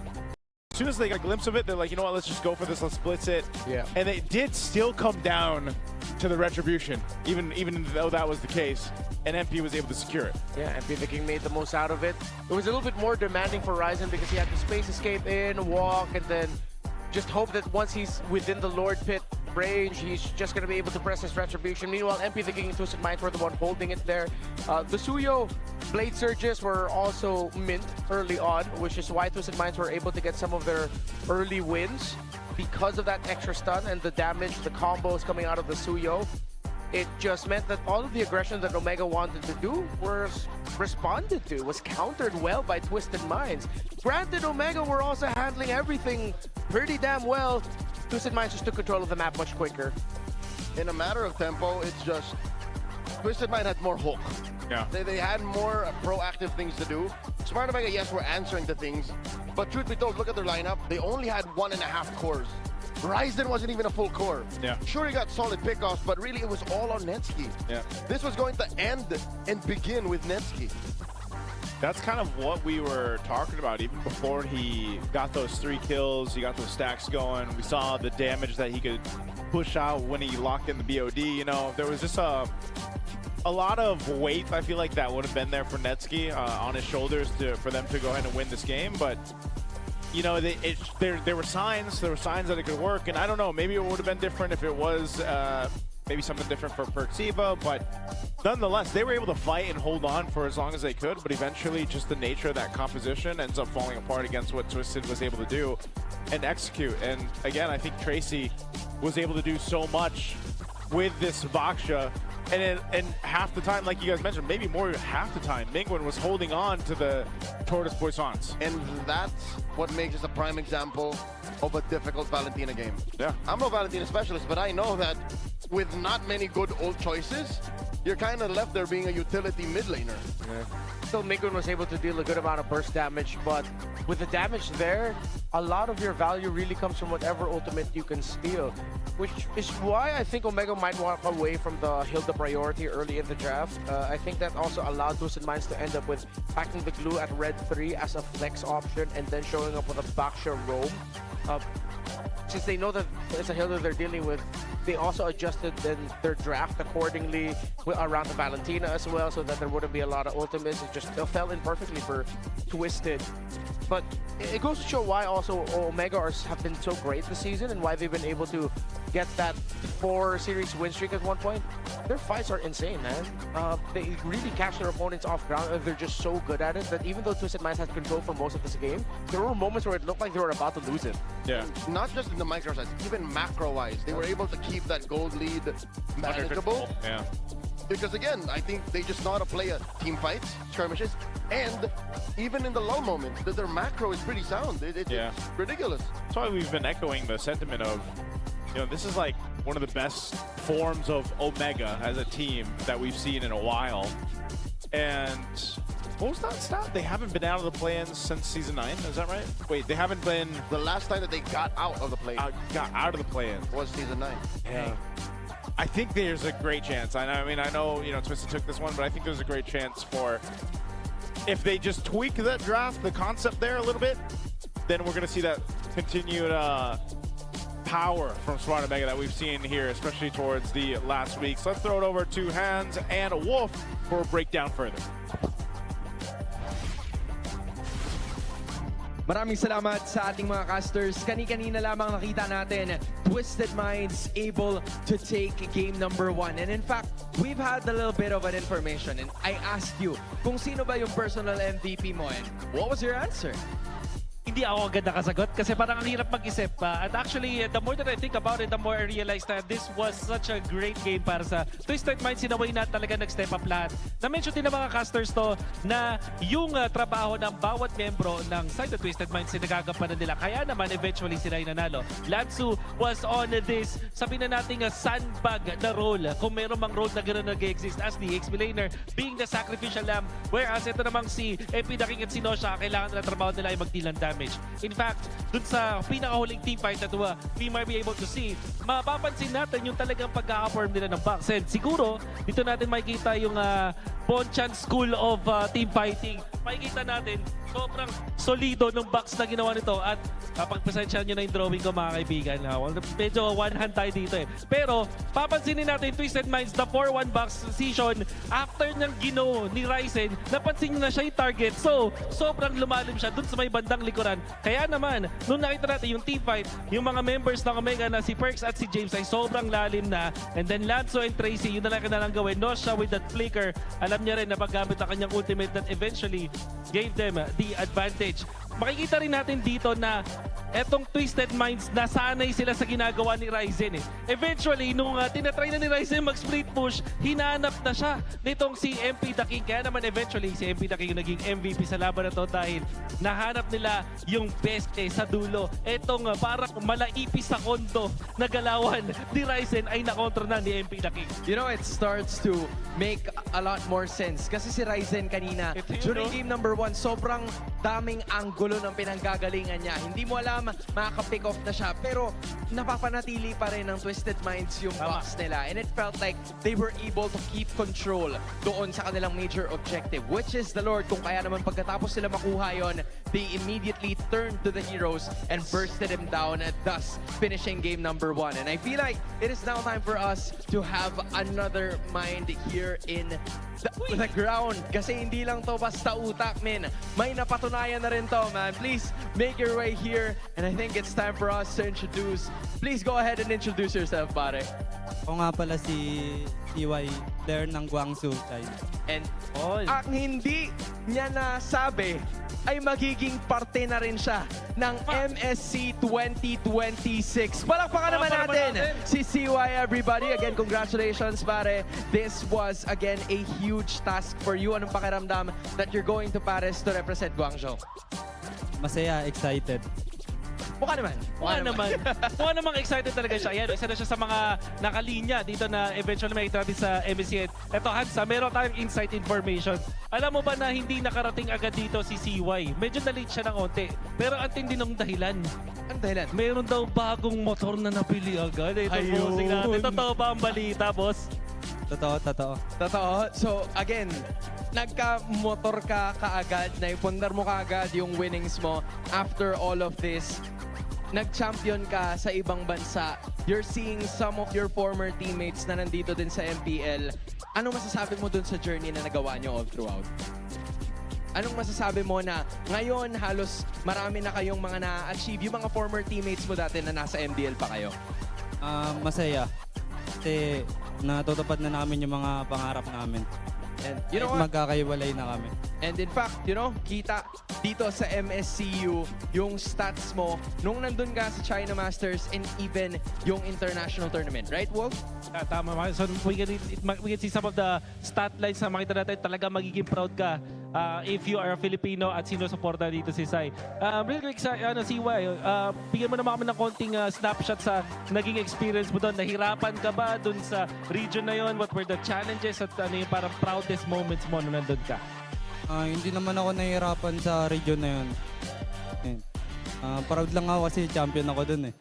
As soon as they got a glimpse of it, they're like, you know what, let's just go for this, let's blitz it. Yeah. And they did still come down to the retribution, even though that was the case, and MP was able to secure it. Yeah, MP the King made the most out of it. It was a little bit more demanding for Ryzen because he had to space escape in, walk, and then just hope that once he's within the Lord Pit range, he's just going to be able to press his retribution. Meanwhile, MP the King and Twisted Minds were the one holding it there. The Suyo Blade Surges were also mint early on, which is why Twisted Minds were able to get some of their early wins because of that extra stun and the damage, the combos coming out of the Suyo. It just meant that all of the aggression that Omega wanted to do was responded to, was countered well by Twisted Minds. Granted, Omega were also handling everything pretty damn well. Twisted Minds just took control of the map much quicker. In a matter of tempo, it's just Twisted Mind had more hook. Yeah. They had more proactive things to do. Smart Omega, yes, were answering the things, but truth be told, look at their lineup. They only had 1.5 cores. Ryzen wasn't even a full core. Yeah. Sure, he got solid pickoffs, but really it was all on Netsuke. Yeah. This was going to end and begin with Netsuke. That's kind of what we were talking about even before he got those 3 kills, he got those stacks going. We saw the damage that he could push out when he locked in the BOD. You know, there was just a lot of weight, I feel like, that would have been there for Netsuke on his shoulders for them to go ahead and win this game. But you know, there were signs that it could work, and I don't know, maybe it would have been different if it was maybe something different for Perxiva, but nonetheless, they were able to fight and hold on for as long as they could, but eventually just the nature of that composition ends up falling apart against what Twisted was able to do and execute. And again, I think Tracy was able to do so much with this Vaksha, and half the time, like you guys mentioned, maybe more than half the time, Mingwen was holding on to the Tortoise Poissons. And that's what makes this a prime example of a difficult Valentina game. Yeah. I'm no Valentina specialist, but I know that with not many good ult choices, you're kind of left there being a utility mid laner. So Mingwen was able to deal a good amount of burst damage, but with the damage there, a lot of your value really comes from whatever ultimate you can steal, which is why I think Omega might walk away from the Hilda priority early in the draft. I think that also allowed Twisted Minds to end up with packing the glue at red 3 as a flex option and then showing up with a Vaksha roam. Since they know that it's a Hilda they're dealing with, they also adjusted their draft accordingly around the Valentina as well, so that there wouldn't be a lot of ultimates. It just fell in perfectly for Twisted. But it goes to show why also Omega have been so great this season and why they've been able to get that 4-series win streak at one point. Their fights are insane, man. They really catch their opponents off ground, and they're just so good at it that even though Twisted Minds has control for most of this game, there were moments where it looked like they were about to lose it. Yeah. Not just in the micro size, even macro-wise, they were able to keep that gold lead manageable. Yeah. Because again, I think they just know how to play team fights, skirmishes, and even in the low moments, their macro is pretty sound. It's ridiculous. That's why we've been echoing the sentiment of, you know, this is like one of the best forms of Omega as a team that we've seen in a while. And what was that stat? They haven't been out of the play-ins since Season 9, is that right? Wait, they haven't been... The last time that they got out of the play-in. Got out of the play-in. Was Season 9. Yeah. I think there's a great chance. I know, you know, Twisted took this one, but I think there's a great chance for, if they just tweak that draft, the concept there a little bit, then we're going to see that continued power from Smart Omega that we've seen here, especially towards the last weeks. Let's throw it over to Hans and Wolf for a breakdown further. Maraming salamat sa ating mga casters. Kani-kanina lamang nakita natin Twisted Minds able to take game number 1. And in fact, we've had a little bit of an information, and I asked you kung sino ba yung personal MVP mo, and what was your answer? Hindi ako agad nakasagot kasi parang ang hirap mag-isip pa. And actually, the more that I think about it, the more I realize that this was such a great game para sa Twisted Minds. Sinaway na talaga nag-step up lahat. Na-mention din ng mga casters to na yung trabaho ng bawat membro ng side of Twisted Minds sinagagampanan nila. Kaya naman, eventually sila ay nanalo. Lansu was on this, sabi na natin, sandbag na role. Kung meron mang role na gano'n nag-exist as the XP laner, being the sacrificial lamb. Whereas ito namang si MP Daking at si Nosha, kailangan nila trabaho nila ay mag-deal ng damage. In fact, dun sa pinakahuling team fight na tuwa, we might be able to see, mapapansin natin yung talagang pagkaka-form nila ng box. And siguro, dito natin makikita yung Bonchan School of Team Fighting. Makikita natin, sobrang solido ng box na ginawa nito. At pagpasensyahan nyo na yung drawing ko, mga kaibigan. Medyo one hand tayo dito eh. Pero, papansinin natin, Twisted Minds, the 4-1 box season, after ng gino ni Ryzen, napansin nyo na siya yung target. So, sobrang lumalim siya dun sa may bandang likuran. Kaya naman, nung nakita natin yung team fight, yung mga members ng Omega na si Perks at si James ay sobrang lalim na. And then Lanzo and Tracy, yun na lang kanilang gawin. Nosha with that flicker, alam niya rin na paggamit ang kanyang ultimate that eventually gave them the advantage. Makikita rin natin dito na etong Twisted Minds, nasanay sila sa ginagawa ni Ryzen eh. Eventually, nung tinatry na ni Ryzen mag-split push, hinanap na siya nitong si MP Daking. Kaya naman eventually, si MP Daking yung naging MVP sa laban na to dahil nahanap nila yung best sa dulo. Etong parang malaipis sa kondo na galawan ni Ryzen ay nakontra na ni MP Daking. You know, it starts to make a lot more sense. Kasi si Ryzen kanina, during game number 1, sobrang daming angulo ng pinanggagalingan niya. Hindi mo alam, makaka-pick off na siya. Pero napapanatili pa rin ng Twisted Minds yung box nila. And it felt like they were able to keep control doon sa kanilang major objective, which is the Lord. Kung kaya naman pagkatapos sila makuha yon, they immediately turned to the heroes and bursted him down, thus finishing game number 1. And I feel like it is now time for us to have another mind here in the ground. Kasi hindi lang to basta utak, men. May napatunayan na rin to, man. Please make your way here. And I think it's time for us to introduce. Please go ahead and introduce yourself, pare. Ako nga pala si CY, player ng Guangzhou, China. And ang hindi niya nasabi ay magiging parte na rin siya ng MSC 2026. Palakpakan naman natin si CY, everybody. Again, congratulations, pare. This was, again, a huge task for you. Anong pakiramdam that you're going to Paris to represent Guangzhou? Masaya, excited. Mukha naman. Mukha namang excited talaga siya. Ayan, isa na siya sa mga nakalinya dito na eventually makita natin sa MSC. Ito, Hansa, meron tayong insight information. Alam mo ba na hindi nakarating agad dito si CY? Medyo na-late siya ng onte. Pero ang tindi ng dahilan. Ang dahilan? Meron daw bagong motor na napili agad. Ito, bossing natin. Totoo ba ang balita, boss? Totoo. So, again, nagka-motor ka kaagad, naipundar mo kaagad yung winnings mo after all of this. Nag-champion ka sa ibang bansa. You're seeing some of your former teammates na nandito din sa MPL. Anong masasabi mo dun sa journey na nagawa nyo all throughout? Anong masasabi mo na ngayon halos marami na kayong mga na-achieve, yung mga former teammates mo dati na nasa MDL pa kayo? Masaya. Kasi natutupad na namin yung mga pangarap namin. And you know what? Magkakaiwalay na kami. And in fact, you know, kita dito sa MSCU yung stats mo nung nandun ka sa China Masters and even yung international tournament. Right, Wolf? Tama. So we can see some of the stat lines na makita natin. Talaga magiging proud ka if you are a Filipino at sinusuporta dito si Sai. Real quick, CY, bigyan mo naman kami ng konting snapshot sa naging experience mo doon. Nahirapan ka ba doon sa region na yon? What were the challenges at ano yung parang proudest moments mo nung nandun ka? Hindi naman ako nahihirapan sa region na yun. Proud lang ako kasi champion ako dun eh.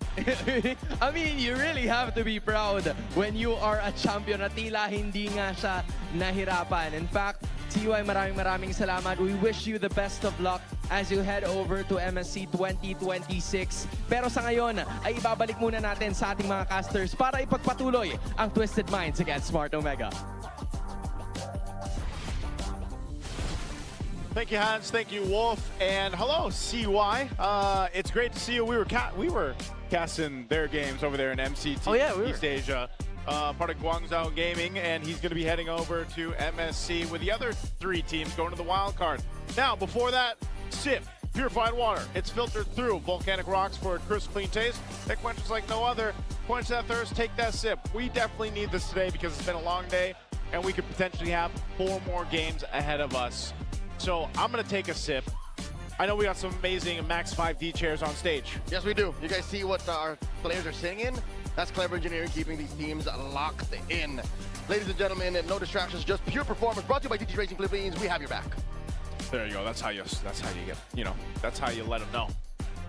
I mean, you really have to be proud when you are a champion na tila hindi nga siya nahirapan. In fact, CY, maraming salamat. We wish you the best of luck as you head over to MSC 2026. Pero sa ngayon, ay ibabalik muna natin sa ating mga casters para ipagpatuloy ang Twisted Minds against Smart Omega. Thank you, Hans. Thank you, Wolf. And hello, CY. It's great to see you. We were casting their games over there in MCT East Asia, part of Guangzhou Gaming, and he's going to be heading over to MSC with the other 3 teams going to the wild card. Now, before that, SIP, purified water. It's filtered through volcanic rocks for a crisp, clean taste that quenches like no other. Quench that thirst, take that sip. We definitely need this today because it's been a long day, and we could potentially have 4 more games ahead of us. So I'm going to take a sip. I know we got some amazing Max 5D chairs on stage. Yes, we do. You guys see what our players are singing? That's clever engineering, keeping these teams locked in. Ladies and gentlemen, no distractions, just pure performance. Brought to you by DT Racing Philippines. We have your back. There you go. That's how you get, that's how you let them know.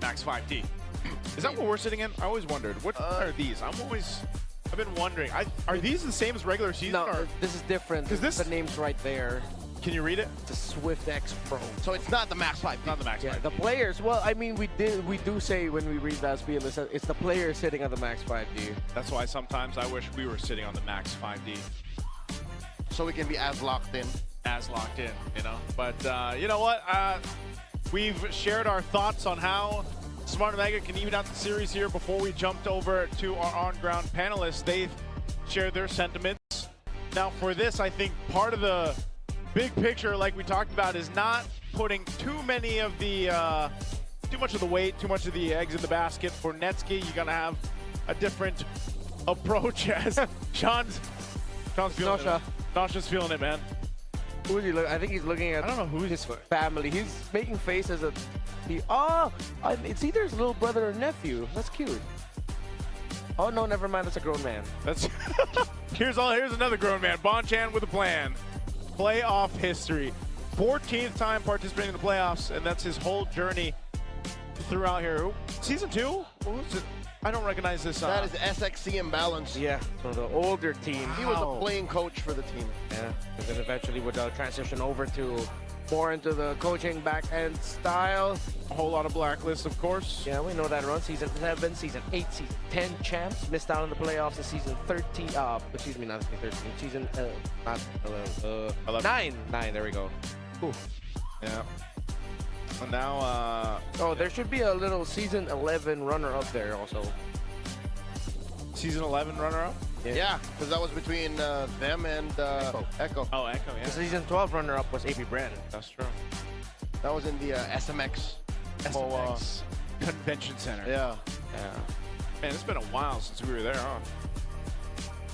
Max 5D. Is that what we're sitting in? I always wondered. What are these? I've been wondering. Are these the same as regular season? No, or? this is different. Because the name's right there. Can you read it? It's a Swift X Pro. So it's not the Max 5D. Not the Max 5D. The players, well, I mean, we do say when we read that spiel, it's the players sitting on the Max 5D. That's why sometimes I wish we were sitting on the Max 5D. So we can be as locked in. But you know what? We've shared our thoughts on how Smart Omega can even out the series here before we jumped over to our on-ground panelists. They've shared their sentiments. Now for this, I think part of the big picture, like we talked about, is not putting too much of the weight, too much of the eggs in the basket. For Netsky, you're gonna have a different approach as Sean's feeling it. Nosha's feeling it, man. Who is he look? I think he's looking at. I don't know who his family. He's making faces at it's either his little brother or nephew. That's cute. Oh no, never mind. That's a grown man. That's here's another grown man. Bonchan with a plan. Playoff history. 14th time participating in the playoffs, and that's his whole journey throughout here. Season 2? Who's it? I don't recognize this. That is SXC Imbalance. Yeah, so the older team. He was a playing coach for the team. Yeah, and then eventually would transition over to more into the coaching back end style. A whole lot of blacklists, of course. Yeah, we know that run. Season 7, Season 8, Season 10 champs. Missed out on the playoffs in Season 13. Excuse me, not Season 13. Season, not 11. 9. 9, there we go. Ooh. Yeah. So now, oh, there should be a little Season 11 runner-up there also. Season 11 runner-up? Yeah, because that was between them and Echo. Oh, Echo, yeah. The Season 12 runner-up was AP Brand. That's true. That was in the SMX. SMX Convention Center. Yeah. Yeah. Man, it's been a while since we were there, huh?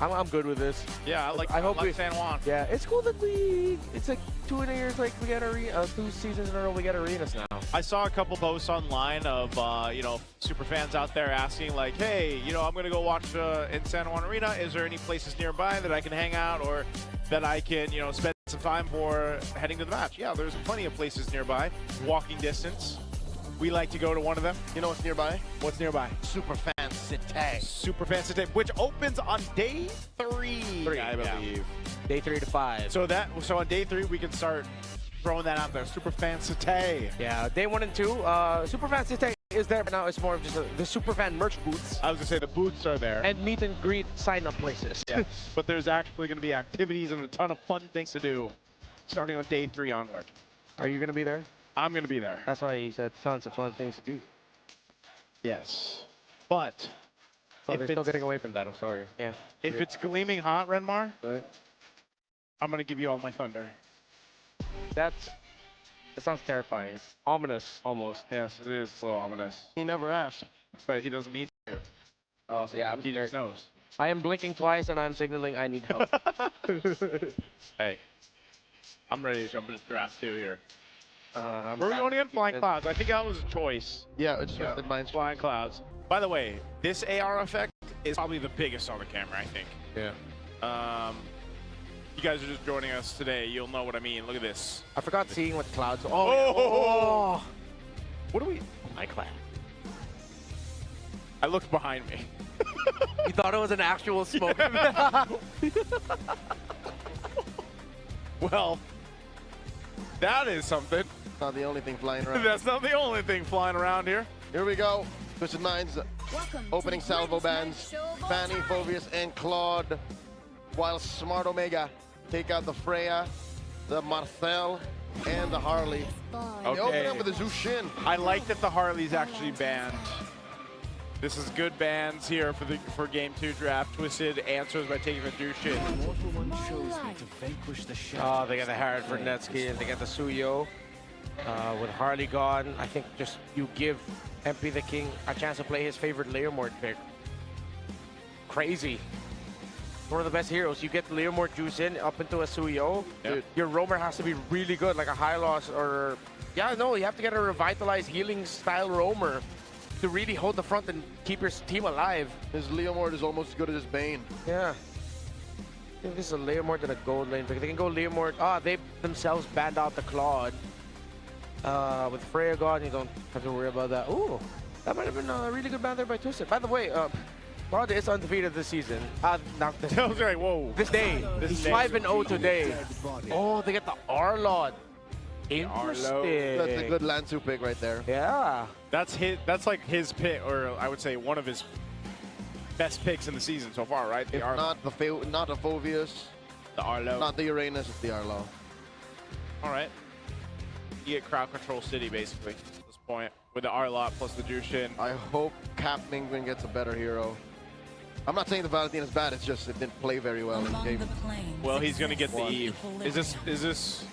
I'm good with this. Yeah, I hope we San Juan. Yeah, it's cool that it's like 2 years, like we get 2 seasons in a row we get arenas now. I saw a couple posts online of, super fans out there asking like, hey, I'm going to go watch in San Juan Arena. Is there any places nearby that I can hang out or that I can, spend some time for heading to the match? Yeah, there's plenty of places nearby, walking distance. We like to go to one of them. You know what's nearby? What's nearby? Super Fan City. Super Fan City, which opens on day 3, I believe. Yeah. Day 3 to 5. So on day 3 we can start throwing that out there. Super Fan City. Yeah, day 1 and 2. Super Fan City is there, but now it's more of just the Super Fan merch booths. I was gonna say the booths are there. And meet and greet sign-up places. Yeah. But there's actually gonna be activities and a ton of fun things to do starting on day 3 onward. Are you gonna be there? I'm gonna be there. That's why he said tons of fun things to do. Yes. But they're still getting away from that, I'm sorry. Yeah. If it's gleaming hot, Renmar, right. I'm gonna give you all my thunder. That sounds terrifying. Ominous, almost. Yes, it is so ominous. He never asked. But he doesn't need to. Oh, so yeah, he just knows. I am blinking twice and I'm signaling I need help. Hey, I'm ready to jump into draft 2 here. Where are we going again? Flying Clouds. I think that was a choice. Yeah, it's just mine's Flying Clouds. By the way, this AR effect is probably the biggest on the camera, I think. Yeah. You guys are just joining us today. You'll know what I mean. Look at this. I forgot seeing what clouds. Oh! What do we? My cloud. I looked behind me. You thought it was an actual smoke. Well, that is something. Not the only thing flying around. That's not the only thing flying around here. Here we go. Twisted Minds opening salvo bands. Fanny, Phobius, and Claude. While Smart Omega take out the Freya, the Marcel, and the Harley. Okay. They open up with the Zushin. I like that the Harley's actually banned. This is good bans here for Game 2 draft. Twisted answers by taking the Zushin. Oh, they got the Hereford Netsky and they got the Suyo. With Harley gone, I think just you give MP the King a chance to play his favorite Leomord pick. Crazy. One of the best heroes. You get Leomord juice in up into a Suyo. Yep. Your roamer has to be really good, like a high loss or... Yeah, no, you have to get a revitalized healing style roamer to really hold the front and keep your team alive. His Leomord is almost as good as his Bane. Yeah. I think this is a Leomord and a gold lane pick. They can go Leomord. They themselves banned out the Claude. With Freya gone, you don't have to worry about that. Ooh, that might have been a really good ban there by Twisted. By the way, Claude is undefeated this season. Not this. I was right. Whoa. This day. He's 5-0 today. Oh, they get the Arlod. Interesting. That's a good Lansu pick right there. Yeah. That's like his pick, or I would say one of his best picks in the season so far, right? If not the Phobius, the Arlo. Not the Uranus, it's the Arlo. All right. You get crowd control city basically at this point with the Arlot plus the Jushin. I hope Cap Mingwin gets a better hero. I'm not saying the Valentine is bad, it's just it didn't play very well in the game. Well, he's gonna get the Eve. Is this?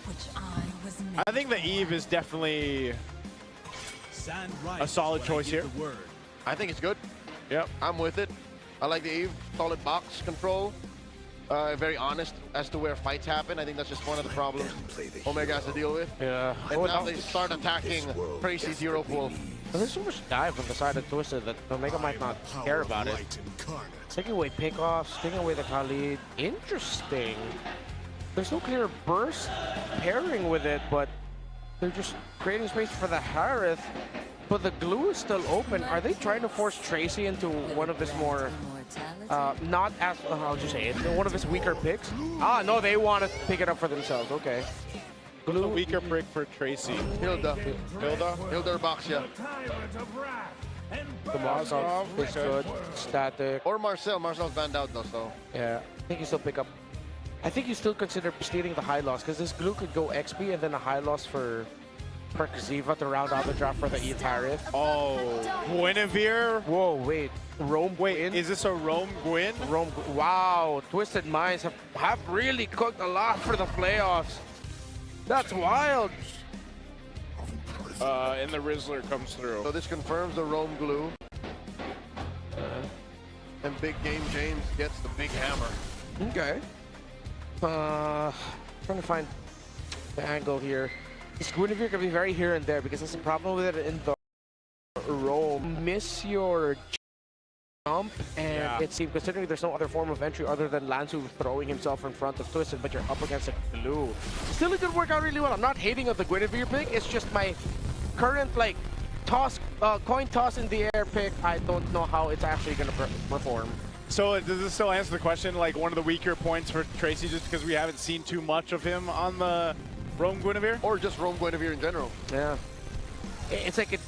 I think the Eve is definitely a solid choice here. I think it's good. Yep. I'm with it. I like the Eve. Solid box control. Very honest as to where fights happen. I think that's just one of the problems Omega has to deal with. Yeah. And now they start attacking crazy zero pool. There's so much dive on the side of Twisted that Omega might not care about it. Taking away pickoffs, taking away the Khalid. Interesting. There's no clear burst pairing with it, but they're just creating space for the Harith. But the glue is still open. Are they trying to force Tracy into one of his more, not as, I'll just say it, one of his weaker picks? No, they want to pick it up for themselves. Okay. Who's a weaker prick for Tracy? Hilda. Hilda Baxia. Tomazov is good. Static. Or Marcel. Marcel's banned out though, so. Yeah, I think you still pick up. I think you still consider stealing the high loss because this glue could go XP and then a high loss for Ziva to round out the draft for the E-Tariff. Oh, Guinevere. Whoa, wait. Rome Gwyn? Is this a Rome Gwyn? Wow, Twisted Minds have really cooked a lot for the playoffs. That's wild. And the Rizzler comes through. So this confirms the Rome glue. And Big Game James gets the big hammer. Okay. Trying to find the angle here. This Guinevere can be very here and there because there's a problem with it in the Rome. Miss your jump, and it seems, considering there's no other form of entry other than Lansu throwing himself in front of Twisted, but you're up against a glue. Still, it did work out really well. I'm not hating on the Guinevere pick. It's just my current coin toss in the air pick. I don't know how it's actually going to perform. So does this still answer the question, like one of the weaker points for Tracy just because we haven't seen too much of him on the Rome Guinevere? Or just Rome Guinevere in general. Yeah. It's like it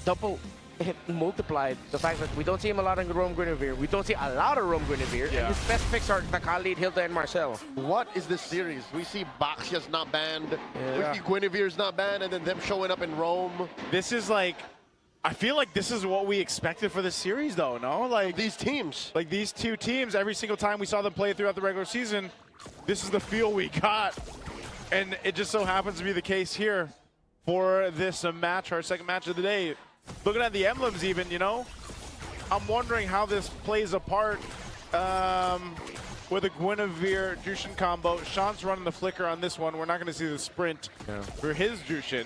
multiplied the fact that we don't see him a lot in Rome Guinevere. We don't see a lot of Rome Guinevere. Yeah. And his best picks are the Khalid, Hilda, and Marcel. What is this series? We see Baxia's not banned. We see Guinevere's not banned, and then them showing up in Rome. This is like, I feel like this is what we expected for this series, though, no? Like these teams. Like these two teams, every single time we saw them play throughout the regular season, this is the feel we got. And it just so happens to be the case here for this match, our second match of the day. Looking at the emblems even, you know, I'm wondering how this plays apart with a Guinevere Jushin combo. Sean's running the flicker on this one. We're not going to see the sprint for his Jushin.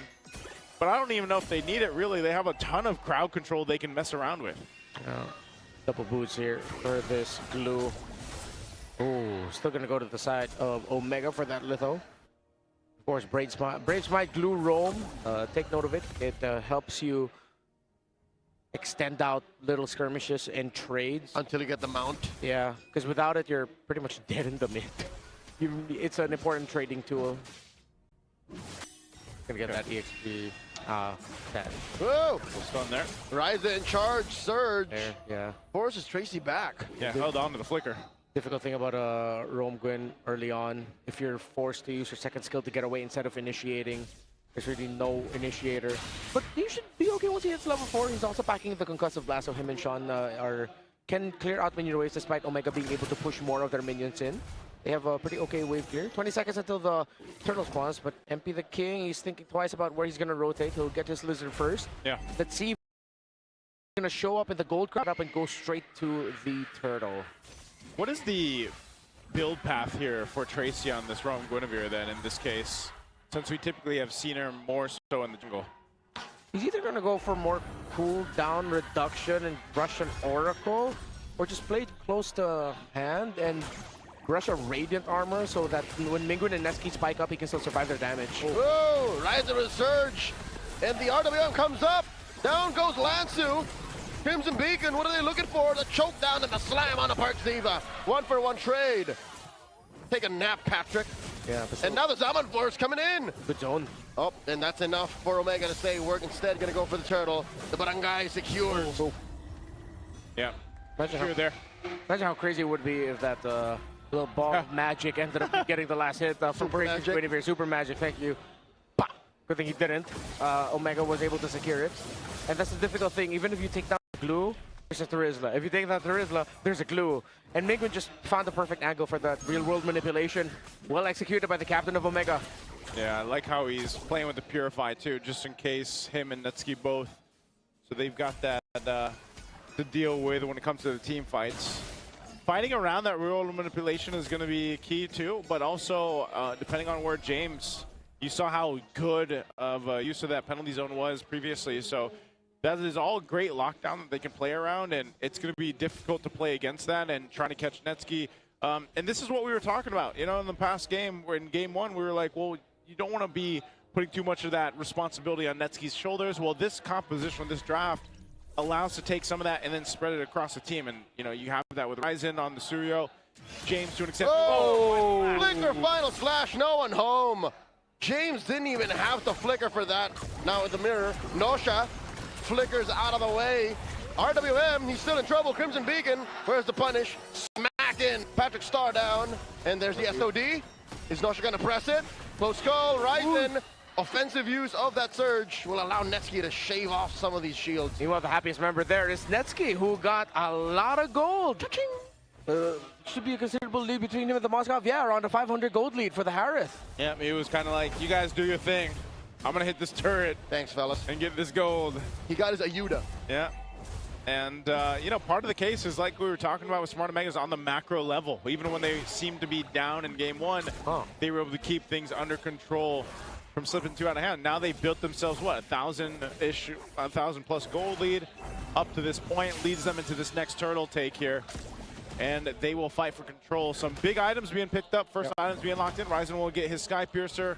But I don't even know if they need it, really. They have a ton of crowd control they can mess around with. Double boots here for this glue. Oh, still going to go to the side of Omega for that litho. Of course, Braids might glue Rome. Take note of it. It helps you extend out little skirmishes and trades. Until you get the mount. Yeah, because without it, you're pretty much dead in the mid. It's an important trading tool. Gonna get that EXP. Whoa! Stun there. Ryza in charge, Surge. There, yeah. Forces Tracy back. Yeah, held on to the flicker. Difficult thing about Rome Gwyn early on, if you're forced to use your second skill to get away instead of initiating, there's really no initiator. But you should be okay once he hits level 4. He's also packing the concussive blast, so him and Sean can clear out minion waves despite Omega being able to push more of their minions in. They have a pretty okay wave clear. 20 seconds until the turtle spawns, but MP the King, he's thinking twice about where he's going to rotate. He'll get his lizard first. Yeah. Let's see if he's going to show up in the gold crowd up and go straight to the turtle. What is the build path here for Tracy on this Rome Guinevere then in this case? Since we typically have seen her more so in the jungle. He's either going to go for more cooldown reduction and brush an Oracle, or just play it close to hand and brush a Radiant Armor so that when Mingwin and Neski spike up, he can still survive their damage. Whoa! Ryza with Surge, and the RWM comes up. Down goes Lansu. Crimson Beacon, what are they looking for? The choke down and the slam on the Park Ziva. 1-for-1 trade. Take a nap, Patrick. Yeah. And now the Zaman Force coming in. Good zone. Oh, and that's enough for Omega to stay work. Instead, gonna go for the turtle. The Barangay secures. Yeah. Imagine how crazy it would be if that little ball of magic ended up getting the last hit from Guinevere. Super magic, thank you. Bah! Good thing he didn't. Omega was able to secure it. And that's the difficult thing. Even if you take down the glue, there's a Terizla. If you take down Terizla, there's a glue. And Mingwin just found the perfect angle for that real-world manipulation. Well executed by the captain of Omega. Yeah, I like how he's playing with the Purify too, just in case him and Netsuki both. So they've got that to deal with when it comes to the team fights. Fighting around that real-world manipulation is going to be key too, but also depending on where James, you saw how good of a use of that penalty zone was previously. So that is all great lockdown that they can play around, and it's going to be difficult to play against that and trying to catch Netsuki. And this is what we were talking about, you know, in the past game, where in game 1 we were like, well, you don't want to be putting too much of that responsibility on Netsuki's shoulders. Well, this composition, this draft, allows to take some of that and then spread it across the team. And, you know, you have that with Ryzen on the Suryo, James to an extent. Oh! Flicker, final slash, no one home. James didn't even have to flicker for that. Now with the mirror, Nosha flickers out of the way. RWM, he's still in trouble. Crimson Beacon, where's the punish? Smacking Patrick Star down. And there's the SOD. Is Nosha gonna press it? Close call, Ryzen. Offensive use of that surge will allow Netsky to shave off some of these shields. Meanwhile, the happiest member there is Netsky, who got a lot of gold. Should be a considerable lead between him and the Moskov. Yeah, around a 500 gold lead for the Harith. Yeah, it was kind of like, you guys do your thing. I'm going to hit this turret. Thanks, fellas. And get this gold. He got his Ayuda. Yeah. And, you know, part of the case is like we were talking about with Smart Omegas on the macro level. Even when they seemed to be down in game one, they were able to keep things under control from slipping too out of hand. Now they built themselves, what, 1,000-ish, 1,000+ gold lead up to this point, leads them into this next turtle take here. And they will fight for control. Some big items being picked up, first items being locked in. Ryzen will get his Sky Piercer.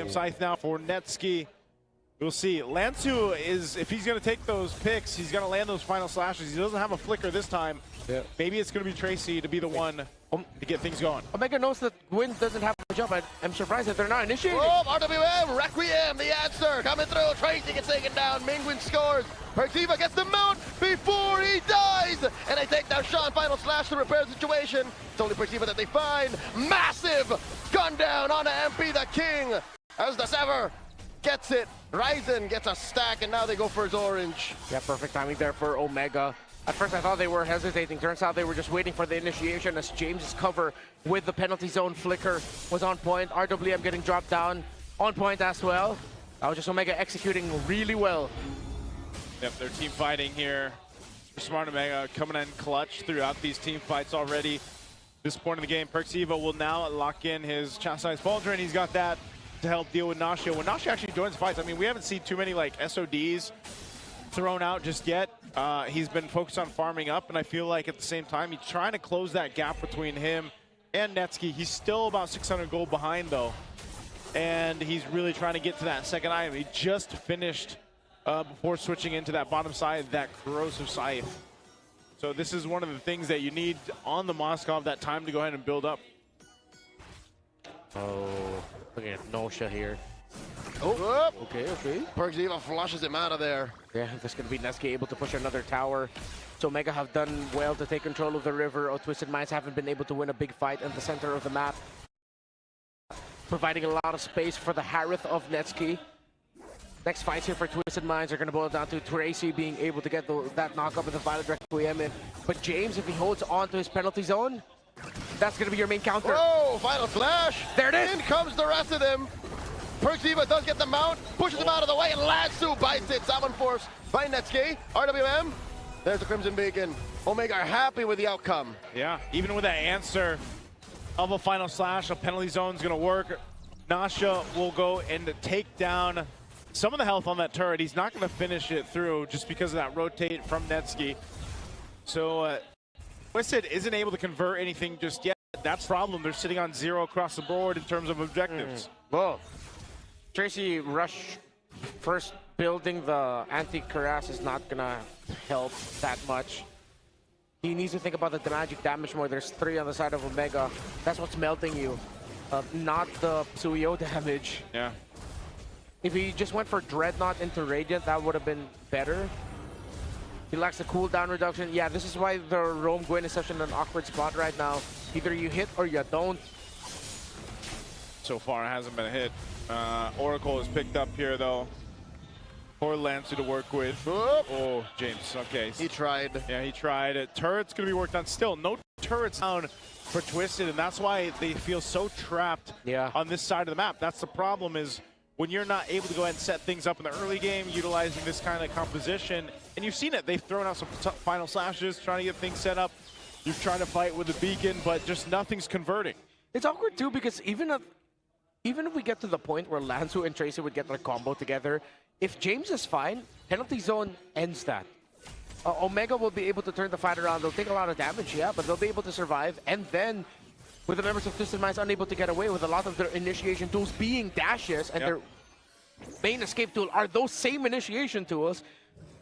Scythe now for Netsky. We'll see. Lansu is, if he's going to take those picks, he's going to land those final slashes. He doesn't have a flicker this time. Maybe it's going to be Tracy to be the one to get things going. Omega knows that Gwyn doesn't have a jump. I'm surprised that they're not initiating. Oh, RWM, Requiem, the answer, coming through. Tracy gets taken down. Mingwin scores. Pertiva gets the mount before he dies. And they take down Sean. Final slash to repair the situation. It's only Pertiva that they find. Massive gun down on the MP, the king, as the Sever gets it. Ryzen gets a stack, and now they go for his orange. Yeah, perfect timing there for Omega. At first, I thought they were hesitating. Turns out they were just waiting for the initiation as James's cover with the penalty zone flicker was on point. RWM getting dropped down on point as well. That was just Omega executing really well. Yep, they're team fighting here. Smart Omega coming in clutch throughout these team fights already. This point in the game, Perxiva will now lock in his chastised pauldron. He's got that to help deal with Nasha. When Nasha actually joins fights, I mean, we haven't seen too many like SODs thrown out just yet. He's been focused on farming up, and I feel like at the same time, he's trying to close that gap between him and Netsky. He's still about 600 gold behind though, and he's really trying to get to that second item. He just finished before switching into that bottom side, that corrosive scythe. So this is one of the things that you need on the Moskov, that time to go ahead and build up. Oh, look at Nosha here. Oh, okay. Perxiva flushes him out of there. Yeah, that's going to be Netsky able to push another tower. So Omega have done well to take control of the river. Twisted Minds haven't been able to win a big fight in the center of the map, providing a lot of space for the Harith of Netsky. Next fights here for Twisted Minds are going to boil down to Tracy being able to get that knock-up with the Violet Requiem in. But James, if he holds on to his penalty zone, that's going to be your main counter. Oh, final flash. There it is. In comes the rest of them. Perxiva does get the mount, pushes him out of the way, and Lansu bites it. Salmon Force by Netsky. RWM, there's the Crimson Beacon. Omega are happy with the outcome. Yeah, even with that answer of a final slash, a penalty zone's going to work. Nasha will go and take down some of the health on that turret. He's not going to finish it through just because of that rotate from Netsky. So Twisted isn't able to convert anything just yet. That's the problem. They're sitting on 0 across the board in terms of objectives. Well, Tracy rush first building the anti-Cuirass is not gonna help that much. He needs to think about the magic damage more. There's 3 on the side of Omega. That's what's melting you, not the Suyo damage. Yeah. If he just went for Dreadnought into Radiant, that would have been better. He lacks the cooldown reduction. Yeah, this is why the Roam Gwyn is such an awkward spot right now. Either you hit or you don't. So far, it hasn't been a hit. Oracle is picked up here, though. Poor Lancer to work with. Oh, James, okay. He tried. Yeah, he tried. Turret's going to be worked on still. No turrets down for Twisted, and that's why they feel so trapped on this side of the map. That's the problem, is when you're not able to go ahead and set things up in the early game, utilizing this kind of composition. And you've seen it. They've thrown out some final slashes, trying to get things set up. You're trying to fight with the beacon, but just nothing's converting. It's awkward, too, because even if we get to the point where Lansu and Tracy would get their combo together, if James is fine, penalty zone ends that. Omega will be able to turn the fight around. They'll take a lot of damage, yeah, but they'll be able to survive. And then, with the members of Twisted Minds unable to get away with a lot of their initiation tools being dashes, and their main escape tool are those same initiation tools,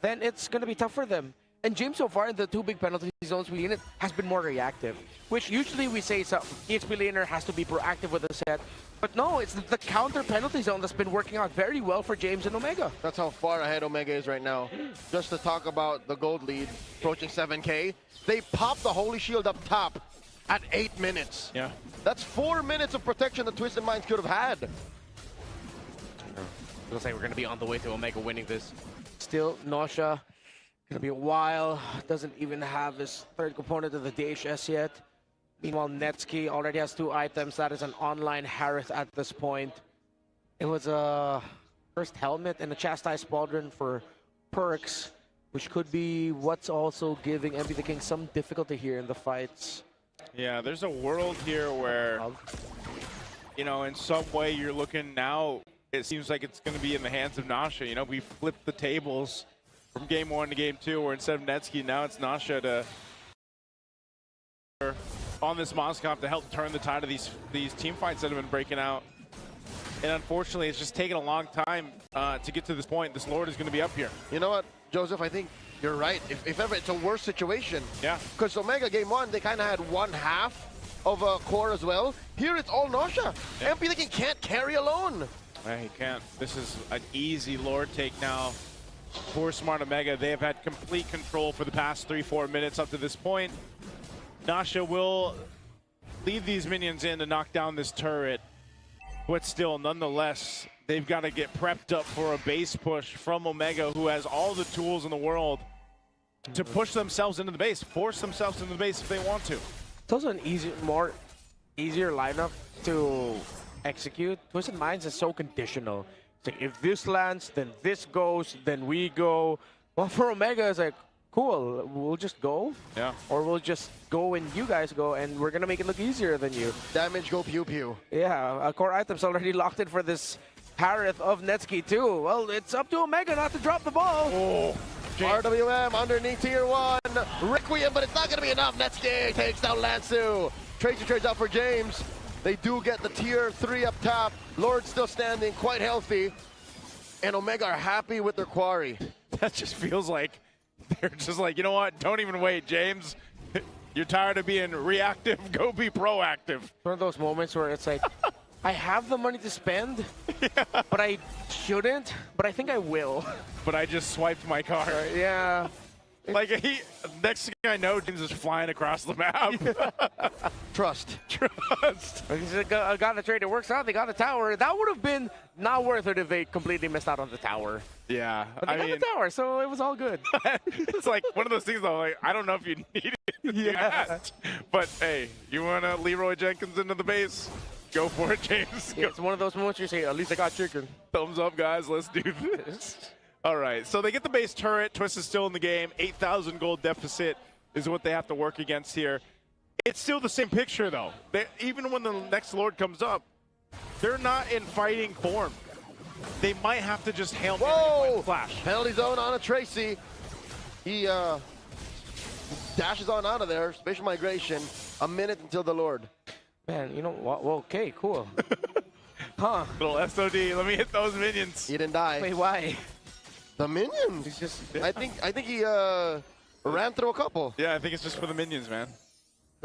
then it's going to be tough for them. And James, so far in the 2 big penalty zones we in it, has been more reactive. Which usually we say EXP laner has to be proactive with the set. But no, it's the counter penalty zone that's been working out very well for James and Omega. That's how far ahead Omega is right now. Just to talk about the gold lead, approaching 7K. They popped the Holy Shield up top at 8 minutes. Yeah. That's 4 minutes of protection that Twisted Minds could have had. Looks like we're going to be on the way to Omega winning this. Still, Nausea, going to be a while. Doesn't even have his third component of the DHS yet. Meanwhile, Netsky already has 2 items. That is an online Harith at this point. It was a first helmet and a chastised pauldron for perks, which could be what's also giving MB the King some difficulty here in the fights. Yeah, there's a world here where, you know, in some way you're looking now, it seems like it's going to be in the hands of Nausea. You know, we flipped the tables from game 1 to game 2, where instead of Netsky, now it's Nausea to on this Moskov to help turn the tide of these team fights that have been breaking out. And unfortunately, it's just taken a long time to get to this point. This Lord is going to be up here. You know what, Joseph, I think you're right. If ever, it's a worse situation. Yeah. Because Omega game 1, they kind of had 1/2 of a core as well. Here it's all Nausea. Yeah. MP the King can't carry alone. Yeah, he can't. This is an easy Lord take now for Smart Omega. They have had complete control for the past 3-4 minutes up to this point. Nausea will leave these minions in to knock down this turret, but still, nonetheless, they've got to get prepped up for a base push from Omega, who has all the tools in the world to push themselves into the base, force themselves into the base if they want to. It's also an easier lineup to execute. Twisted Minds is so conditional. It's like, if this lands, then this goes, then we go. Well, for Omega, it's like, cool, we'll just go. Yeah. Or we'll just go and you guys go, and we're going to make it look easier than you. Damage go pew pew. Yeah, core items already locked in for this Harith of Netsky too. Well, it's up to Omega not to drop the ball. Oh. RWM underneath tier 1. Requiem, but it's not going to be enough. Netsky takes down Lansu. Tracer trades out for James. They do get the tier 3 up top. Lord still standing, quite healthy. And Omega are happy with their quarry. That just feels like they're just like, you know what? Don't even wait, James. You're tired of being reactive. Go be proactive. One of those moments where it's like, I have the money to spend, but I shouldn't, but I think I will. But I just swiped my card. Yeah. Like, next thing I know, James is flying across the map. Trust. I got the trade. It works out. They got the tower. That would have been not worth it if they completely missed out on the tower. Yeah. But they got the tower, so it was all good. It's like one of those things, though, like, I don't know if you need it. Yeah. But, hey, you want to Leroy Jenkins into the base? Go for it, James. Yeah, it's one of those moments you say, at least I got chicken. Thumbs up, guys. Let's do this. All right, so they get the base turret. Twist is still in the game. 8,000 gold deficit is what they have to work against here. It's still the same picture, though. Even when the next Lord comes up, they're not in fighting form. They might have to just Hail Mary flash. Penalty zone on a Tracy. He dashes on out of there. Spatial migration. A minute until the Lord. Man, you know what? Well, okay, cool. Huh. Little SOD. Let me hit those minions. He didn't die. Wait, why? The minions. He's just. I think he ran through a couple. Yeah, I think it's just for the minions, man.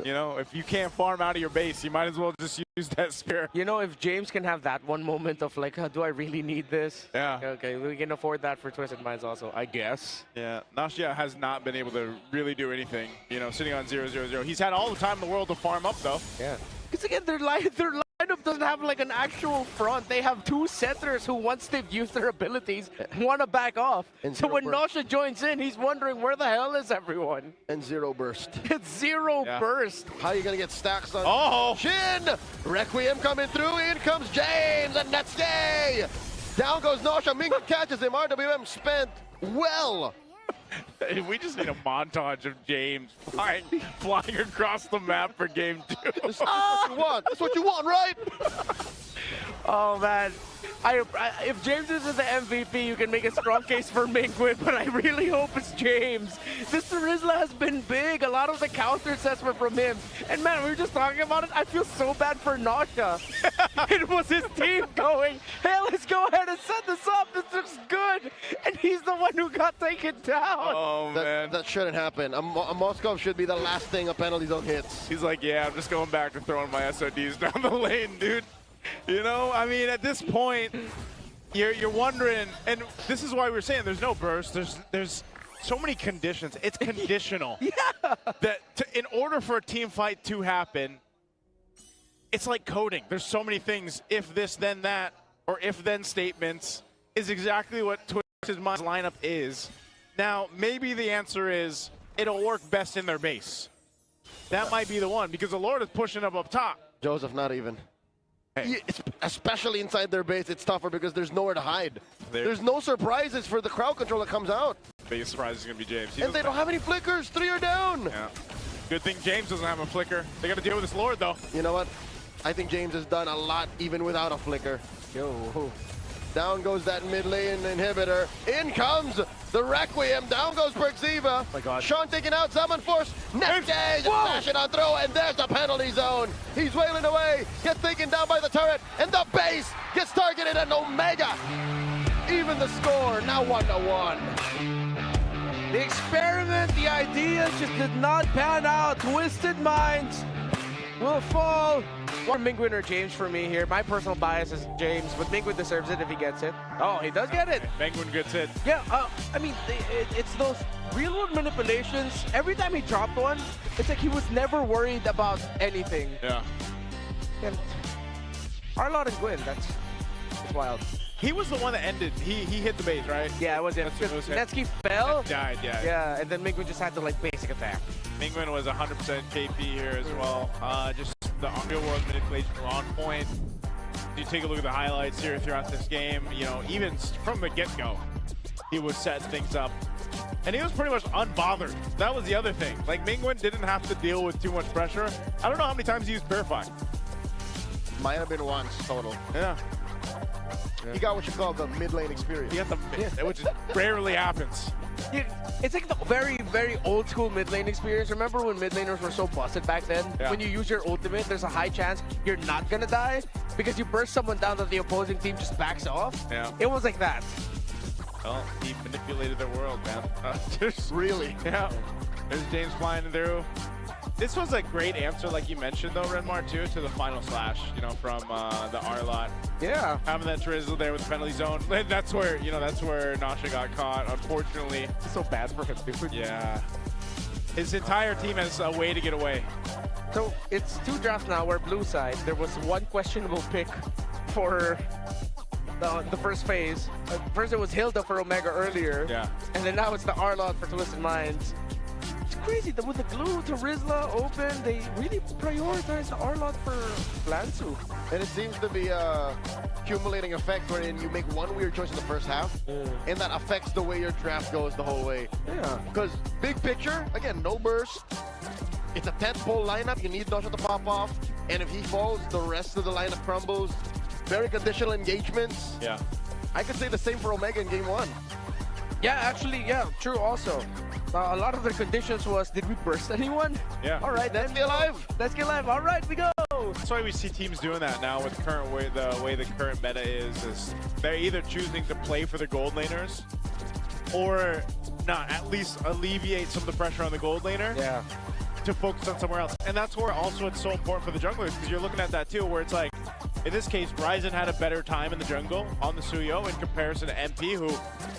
You know, if you can't farm out of your base, you might as well just use that spear. You know, if James can have that one moment of like, do I really need this? Yeah. Okay, we can afford that for Twisted Minds also, I guess. Yeah, Nausea has not been able to really do anything. You know, sitting on 0-0-0. He's had all the time in the world to farm up, though. Yeah. Because again, their lineup doesn't have like an actual front. They have 2 setters who, once they've used their abilities, want to back off. And so when burst. Nausea joins in, he's wondering where the hell is everyone? And 0 burst. It's 0 burst. How are you going to get stacks on Oh! Shin? Requiem coming through. In comes James and Netsky. Down goes Nausea. Ming catches him. RWM spent well. We just need a montage of James flying across the map for game 2. That's what you want. That's what you want, right? Oh man, if James is the MVP, you can make a strong case for Mingwin, but I really hope it's James. This Rizla has been big. A lot of the counter sets were from him. And man, we were just talking about it. I feel so bad for Nasha. It was his team going, hey, let's go ahead and set this up. This looks good. And he's the one who got taken down. Oh, man. That shouldn't happen. A Moskov should be the last thing a penalty zone hits. He's like, yeah, I'm just going back to throwing my SODs down the lane, dude. You know, I mean, at this point, you're wondering, and this is why we're saying there's no burst. There's so many conditions. It's conditional. Yeah. That in order for a team fight to happen, it's like coding. There's so many things. If this, then that, or if then statements is exactly what Twisted Mind's lineup is. Now, maybe the answer is it'll work best in their base. That might be the one because the Lord is pushing up top. Joseph, not even. Hey. Especially inside their base, it's tougher because there's nowhere to hide. There's no surprises for the crowd control that comes out. Biggest surprise is going to be James. And they don't have any flickers. 3 are down. Yeah. Good thing James doesn't have a flicker. They got to deal with this Lord, though. You know what? I think James has done a lot even without a flicker. Yo. Down goes that mid lane inhibitor. In comes the Requiem. Down goes Perxiva. Oh my God. Sean taking out Summon Force. Next day, flashing on throw, and there's the penalty zone. He's wailing away. Gets taken down by the turret, and the base gets targeted at Omega. Even the score, now 1-1. The experiment, the idea just did not pan out. Twisted Minds will fall. Or Mingwin or James for me here. My personal bias is James, but Mingwin deserves it if he gets it. Oh, he does get it. Mingwin gets it. Yeah, I mean, it's those real-world manipulations. Every time he dropped one, it's like he was never worried about anything. Yeah. And Arlott and Gwyn, that's wild. He was the one that ended. He hit the base, right? Yeah, it was it. Netsky fell. Died, yeah. Yeah, and then Mingwin just had to like basic attack. Mingwin was 100% KP here as well. Just the real-world manipulations were on point. You take a look at the highlights here throughout this game, you know, even from the get-go, he was setting things up. And he was pretty much unbothered. That was the other thing. Like, Mingwin didn't have to deal with too much pressure. I don't know how many times he used Purify. Might have been once total. Yeah. He got what you call the mid lane experience. He got the which rarely happens. It's like the very, very old school mid lane experience. Remember when mid laners were so busted back then? Yeah. When you use your ultimate, there's a high chance you're not gonna die because you burst someone down that the opposing team just backs off. Yeah. It was like that. Well, he manipulated their world, man. Really? Yeah. There's James flying through. This was a great answer, like you mentioned, though, Redmar, too, to the final slash, you know, from the R-Lot. Yeah. Having that drizzle there with the penalty zone. That's where, you know, that's where Nasha got caught, unfortunately. It's so bad for him, dude. Yeah. His entire team has a way to get away. So it's 2 drafts now where blue side, there was one questionable pick for the first phase. First it was Hilda for Omega earlier. Yeah. And then now it's the R-Lot for Twisted Minds. It's crazy that with the glue to Rizla open, they really prioritize the R-Lot for Lansu. And it seems to be a accumulating effect wherein you make one weird choice in the first half, and that affects the way your draft goes the whole way. Yeah. Because big picture, again, no burst. It's a 10-pole lineup. You need Nasha to pop off. And if he falls, the rest of the lineup crumbles. Very conditional engagements. Yeah. I could say the same for Omega in game 1. Yeah, actually, yeah, true also. A lot of the conditions was, did we burst anyone? Yeah. All right, let's get alive. Let's get alive. All right, we go. That's why we see teams doing that now with the current way the current meta is they're either choosing to play for the gold laners or not, at least alleviate some of the pressure on the gold laner. Yeah. To focus on somewhere else. And that's where also it's so important for the junglers, because you're looking at that too, where it's like, in this case, Ryzen had a better time in the jungle on the Suyo in comparison to MP, who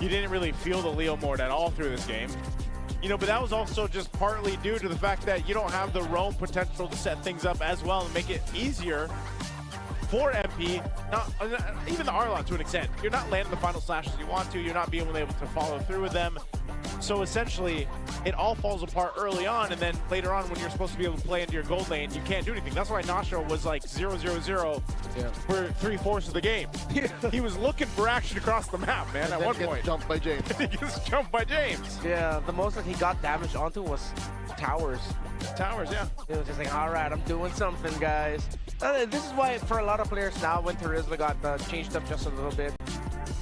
you didn't really feel the Leo Mord at all through this game. You know, but that was also just partly due to the fact that you don't have the roam potential to set things up as well and make it easier for MP, even the R-Lot to an extent. You're not landing the final slashes you want to, you're not being able to follow through with them. So essentially, it all falls apart early on, and then later on when you're supposed to be able to play into your gold lane, you can't do anything. That's why Nasha was like 0-0-0 for 3/4 of the game. He was looking for action across the map, man, at one point. Jumped by James. He gets jumped by James. Yeah, the most that he got damaged onto was towers. Towers, yeah. It was just like, all right, I'm doing something, guys. This is why for a lot of players now, when Turismo got changed up just a little bit,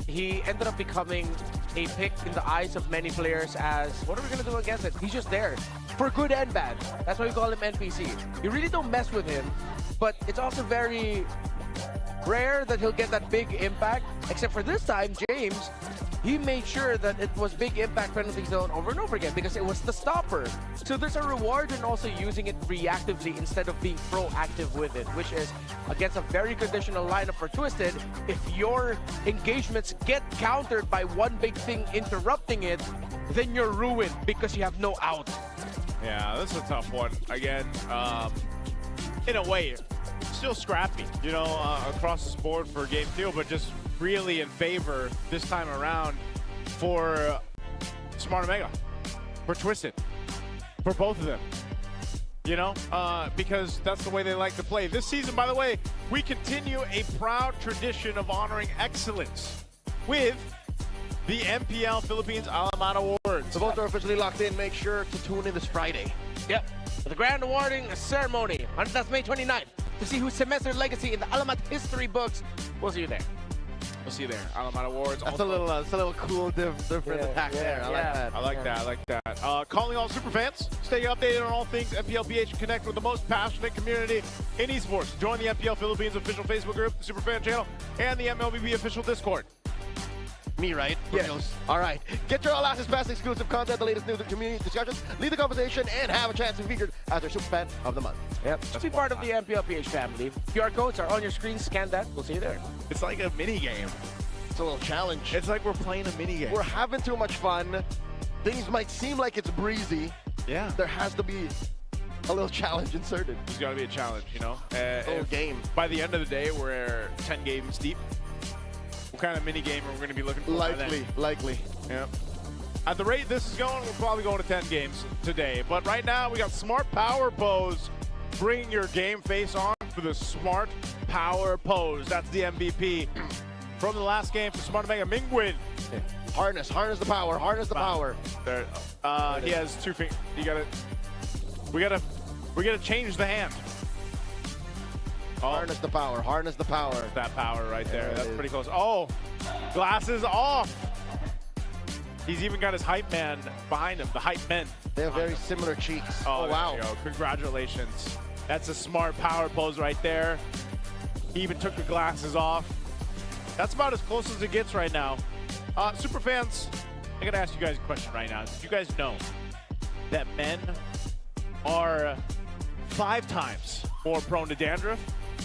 he ended up becoming a pick in the eyes of many players as, what are we going to do against it? He's just there, for good and bad. That's why we call him NPC. You really don't mess with him, but it's also very rare that he'll get that big impact, except for this time, James, he made sure that it was big impact penalty zone over and over again because it was the stopper. So there's a reward in also using it reactively instead of being proactive with it, which is against a very conditional lineup for Twisted. If your engagements get countered by one big thing interrupting it, then you're ruined because you have no out. Yeah, this is a tough one. Again, in a way, still scrappy, you know, across the board for game 2, but just really in favor this time around for Smart Omega, for Twisted, for both of them. You know, because that's the way they like to play. This season, by the way, we continue a proud tradition of honoring excellence with the MPL Philippines Alamat Awards. The votes are officially locked in. Make sure to tune in this Friday. Yep, for the grand awarding ceremony. That's May 29th. To see whose semester legacy in the Alamat history books. We'll see you there. We'll see you there. Alamat Awards. That's a little cool different attack there. I like that. I like that. Calling all super fans, stay updated on all things MPLPH and connect with the most passionate community in esports. Join the MPL Philippines official Facebook group, the Superfan channel, and the MLBB official Discord. Me, right? Yes. All right. Get your All Access Pass exclusive content, the latest news and community discussions, lead the conversation, and have a chance to be featured as our Superfan of the Month. Yep. Just be part of the MPLPH family. QR codes are on your screen. Scan that. We'll see you there. It's like a mini game. It's a little challenge. It's like we're playing a mini game. We're having too much fun. Things might seem like it's breezy. Yeah. There has to be a little challenge inserted. There's got to be a challenge, you know? Game. By the end of the day, we're 10 games deep. What kind of mini game are we going to be looking for? Likely. Yeah. At the rate this is going, we're probably going to 10 games today. But right now, we got Smart Power Pose. Bring your game face on for the Smart Power Pose. That's the MVP from the last game for Smart Omega. Mingwin. Harness the power. Harness the power. There. He has 2 fingers. We gotta change the hand. Harness the power. Harness the power. That power right there. That's pretty close. Oh, glasses off. He's even got his hype man behind him. The hype men. They have very similar cheeks. Oh, wow. There you go. Congratulations. That's a smart power pose right there. He even took the glasses off. That's about as close as it gets right now. Super fans, I gotta ask you guys a question right now. Did you guys know that men are 5 times more prone to dandruff?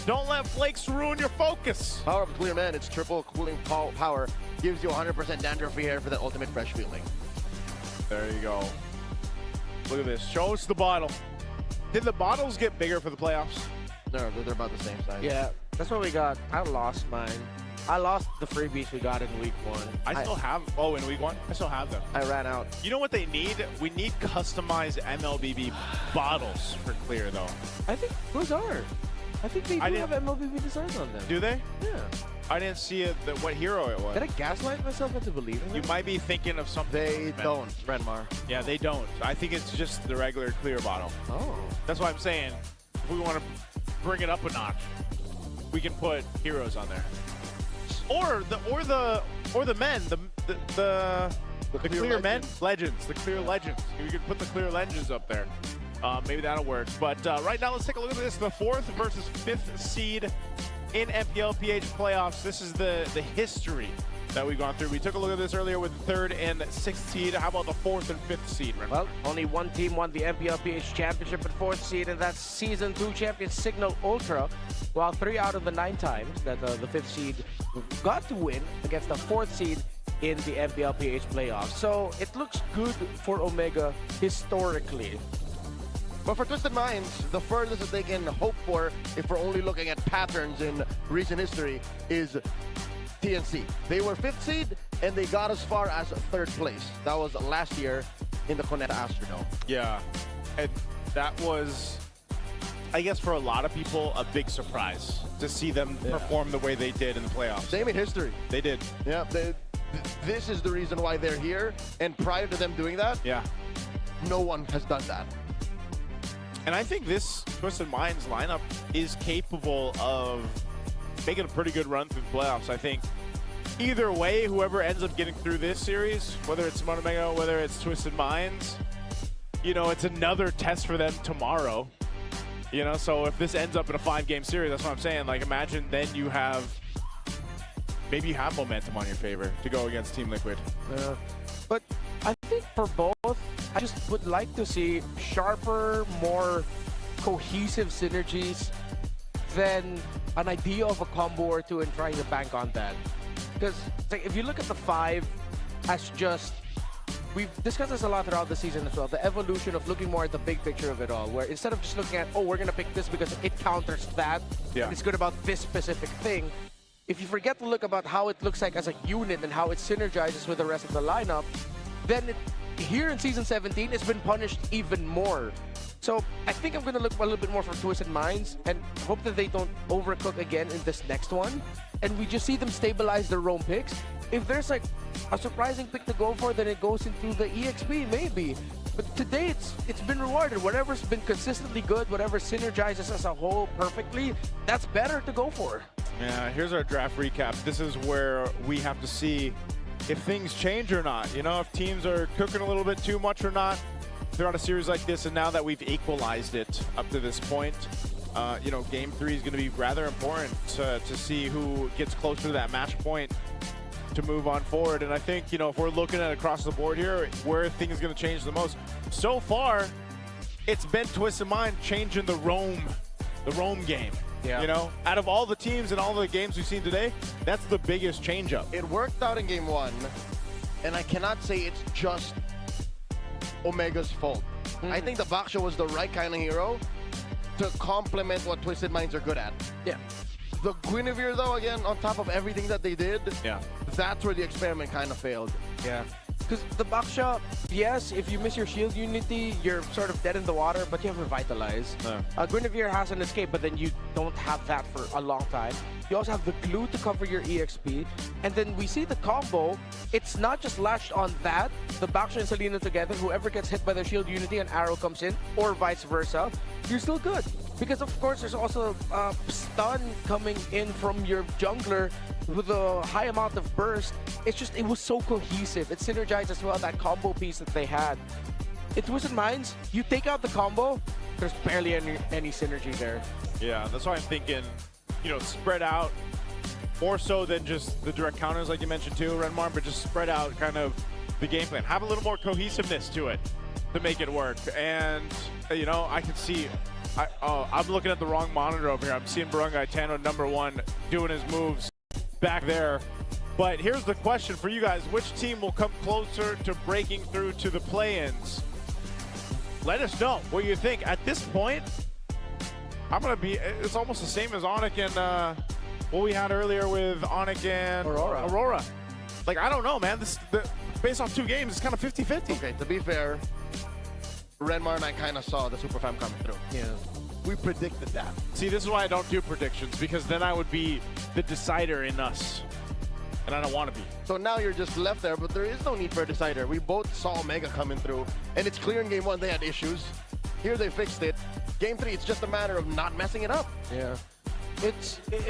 Don't let flakes ruin your focus. Power of Clear Man, its triple cooling power gives you 100% dandruff-free hair for that ultimate fresh feeling. There you go. Look at this. Show us the bottle. Did the bottles get bigger for the playoffs? No, they're about the same size. Yeah, that's what we got. I lost mine. I lost the freebies we got in week 1. I still have, in week 1? I still have them. I ran out. You know what they need? We need customized MLBB bottles for Clear, though. I think those are. I think they do have MLBB designs on them. Do they? Yeah. I didn't see what hero it was. Did I gaslight myself into believing You that? might be thinking of something. They don't, Renmar. Yeah, they don't. I think it's just the regular Clear bottle. Oh. That's what I'm saying. If we want to bring it up a notch, we can put heroes on there. Or the men, the clear men legends, the clear legends. We could put the clear legends up there. Maybe that'll work. But right now, let's take a look at this: the 4th versus 5th seed in MPLPH playoffs. This is the history that we've gone through. We took a look at this earlier with the 3rd and 6th seed. How about the 4th and 5th seed? Remember? Well, only one team won the MPLPH championship at 4th seed, and that's Season 2 champion Signal Ultra. While 3 out of the 9 times that the 5th seed got to win against the 4th seed in the MPLPH playoffs. So it looks good for Omega historically. But for Twisted Minds, the furthest that they can hope for, if we're only looking at patterns in recent history, is TNC. They were 5th seed, and they got as far as 3rd place. That was last year in the Conetta Astrodome. Yeah, and that was, I guess, for a lot of people, a big surprise to see them perform the way they did in the playoffs. They made history. They did. Yeah, this is the reason why they're here. And prior to them doing that, no one has done that. And I think this Twisted Minds lineup is capable of making a pretty good run through the playoffs. I think either way, whoever ends up getting through this series, whether it's Smart Omega, whether it's Twisted Minds, you know, it's another test for them tomorrow. You know, so if this ends up in a 5-game series, that's what I'm saying. Like, imagine then you have, maybe you have momentum on your favor to go against Team Liquid. But I think for both, I just would like to see sharper, more cohesive synergies than an idea of a combo or two and trying to bank on that. Because like, if you look at the 5 as just, we've discussed this a lot throughout the season as well, the evolution of looking more at the big picture of it all, where instead of just looking at, oh, we're going to pick this because it counters that, and it's good about this specific thing, if you forget to look about how it looks like as a unit and how it synergizes with the rest of the lineup, then here in Season 17, it's been punished even more. So I think I'm going to look a little bit more for Twisted Minds and hope that they don't overcook again in this next one. And we just see them stabilize their own picks. If there's like a surprising pick to go for, then it goes into the EXP, maybe. But today, it's been rewarded. Whatever's been consistently good, whatever synergizes as a whole perfectly, that's better to go for. Yeah, here's our draft recap. This is where we have to see if things change or not. You know, if teams are cooking a little bit too much or not throughout a series like this. And now that we've equalized it up to this point, you know, Game 3 is going to be rather important to see who gets closer to that match point to move on forward. And I think, you know, if we're looking at across the board here, where things are going to change the most, so far, it's been Twisted Mind changing the roam game. Yeah. You know, out of all the teams and all the games we've seen today, that's the biggest change-up. It worked out in Game 1, and I cannot say it's just Omega's fault. I think the Baksha was the right kind of hero to complement what Twisted Minds are good at. Yeah. The Guinevere, though, again, on top of everything that they did, that's where the experiment kind of failed. Yeah. Because the Baksha, yes, if you miss your shield unity, you're sort of dead in the water, but you have Revitalize. Guinevere has an escape, but then you don't have that for a long time. You also have the glue to cover your EXP. And then we see the combo, it's not just latched on that, the Baksha and Selena together, whoever gets hit by their shield unity, an arrow comes in, or vice versa, you're still good. Because of course, there's also stun coming in from your jungler with a high amount of burst. It's just, it was so cohesive. It synergized as well, that combo piece that they had. In Twisted Minds, you take out the combo, there's barely any synergy there. Yeah, that's why I'm thinking, you know, spread out more so than just the direct counters like you mentioned too, Renmar, but just spread out kind of the game plan. Have a little more cohesiveness to it to make it work. And, you know, I can see, I'm looking at the wrong monitor over here. I'm seeing Barangay Tano #1 doing his moves back there. But here's the question for you guys. Which team will come closer to breaking through to the play-ins? Let us know what you think. At this point, I'm going to be, it's almost the same as Onyx and what we had earlier with Onyx and Aurora. Like, I don't know, man. Based off 2 games, it's kind of 50-50. Okay, to be fair, Renmar and I kind of saw the Super Fam coming through. Yeah. We predicted that. See, this is why I don't do predictions, because then I would be the decider in us. And I don't want to be. So now you're just left there, but there is no need for a decider. We both saw Omega coming through, and it's clear in Game 1 they had issues. Here they fixed it. Game 3, it's just a matter of not messing it up. Yeah. It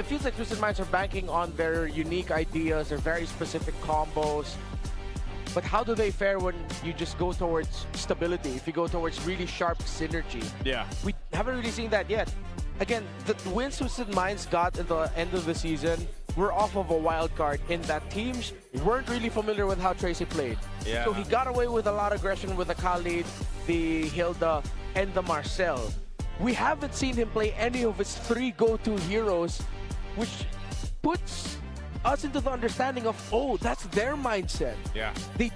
feels like Twisted Minds are banking on their unique ideas, their very specific combos. But how do they fare when you just go towards stability, if you go towards really sharp synergy? Yeah. We haven't really seen that yet. Again, the wins Twisted Minds got at the end of the season were off of a wild card in that teams weren't really familiar with how Tracy played. Yeah. So he got away with a lot of aggression with the Khalid, the Hilda, and the Marcel. We haven't seen him play any of his 3 go-to heroes, which puts us into the understanding of, oh, that's their mindset. Yeah. They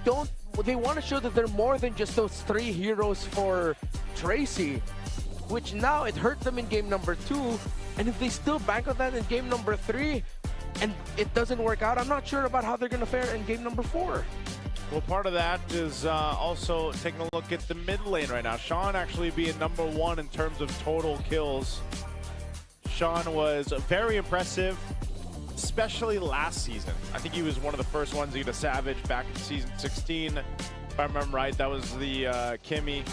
want to show that they're more than just those 3 heroes for Tracy, which now it hurt them in game number 2. And if they still bank on that in game number 3 and it doesn't work out, I'm not sure about how they're going to fare in game number 4. Well, part of that is also taking a look at the mid lane right now. Sean actually being #1 in terms of total kills. Sean was very impressive, especially last season. I think he was one of the first ones to get a Savage back in Season 16. If I remember right, that was the Kimmy.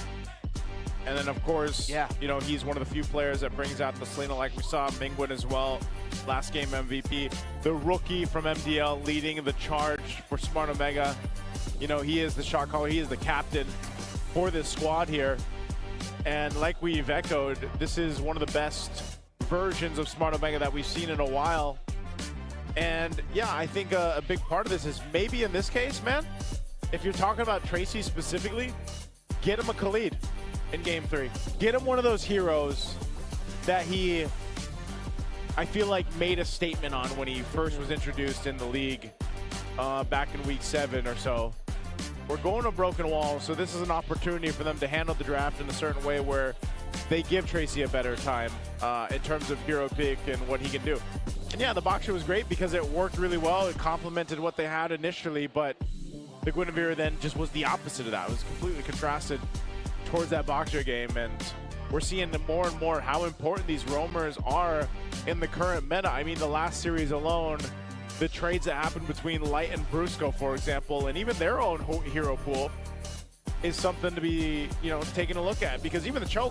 And then, of course, you know, he's one of the few players that brings out the Selena, like we saw Mingwin as well. Last game MVP. The rookie from MDL leading the charge for Smart Omega. You know, he is the shot caller. He is the captain for this squad here. And like we've echoed, this is one of the best versions of Smart Omega that we've seen in a while. And yeah, I think a big part of this is maybe in this case, man, if you're talking about Tracy specifically, get him a Khalid in game 3. Get him one of those heroes that he, I feel like, made a statement on when he first was introduced in the league back in week 7 or so. We're going to Broken Wall, so this is an opportunity for them to handle the draft in a certain way where they give Tracy a better time in terms of hero pick and what he can do. And yeah, the Boxer was great because it worked really well. It complemented what they had initially, but the Guinevere then just was the opposite of that. It was completely contrasted towards that Boxer game, and we're seeing more and more how important these roamers are in the current meta. I mean, the last series alone, the trades that happened between Light and Brusco, for example, and even their own hero pool is something to be, you know, taking a look at, because even the choke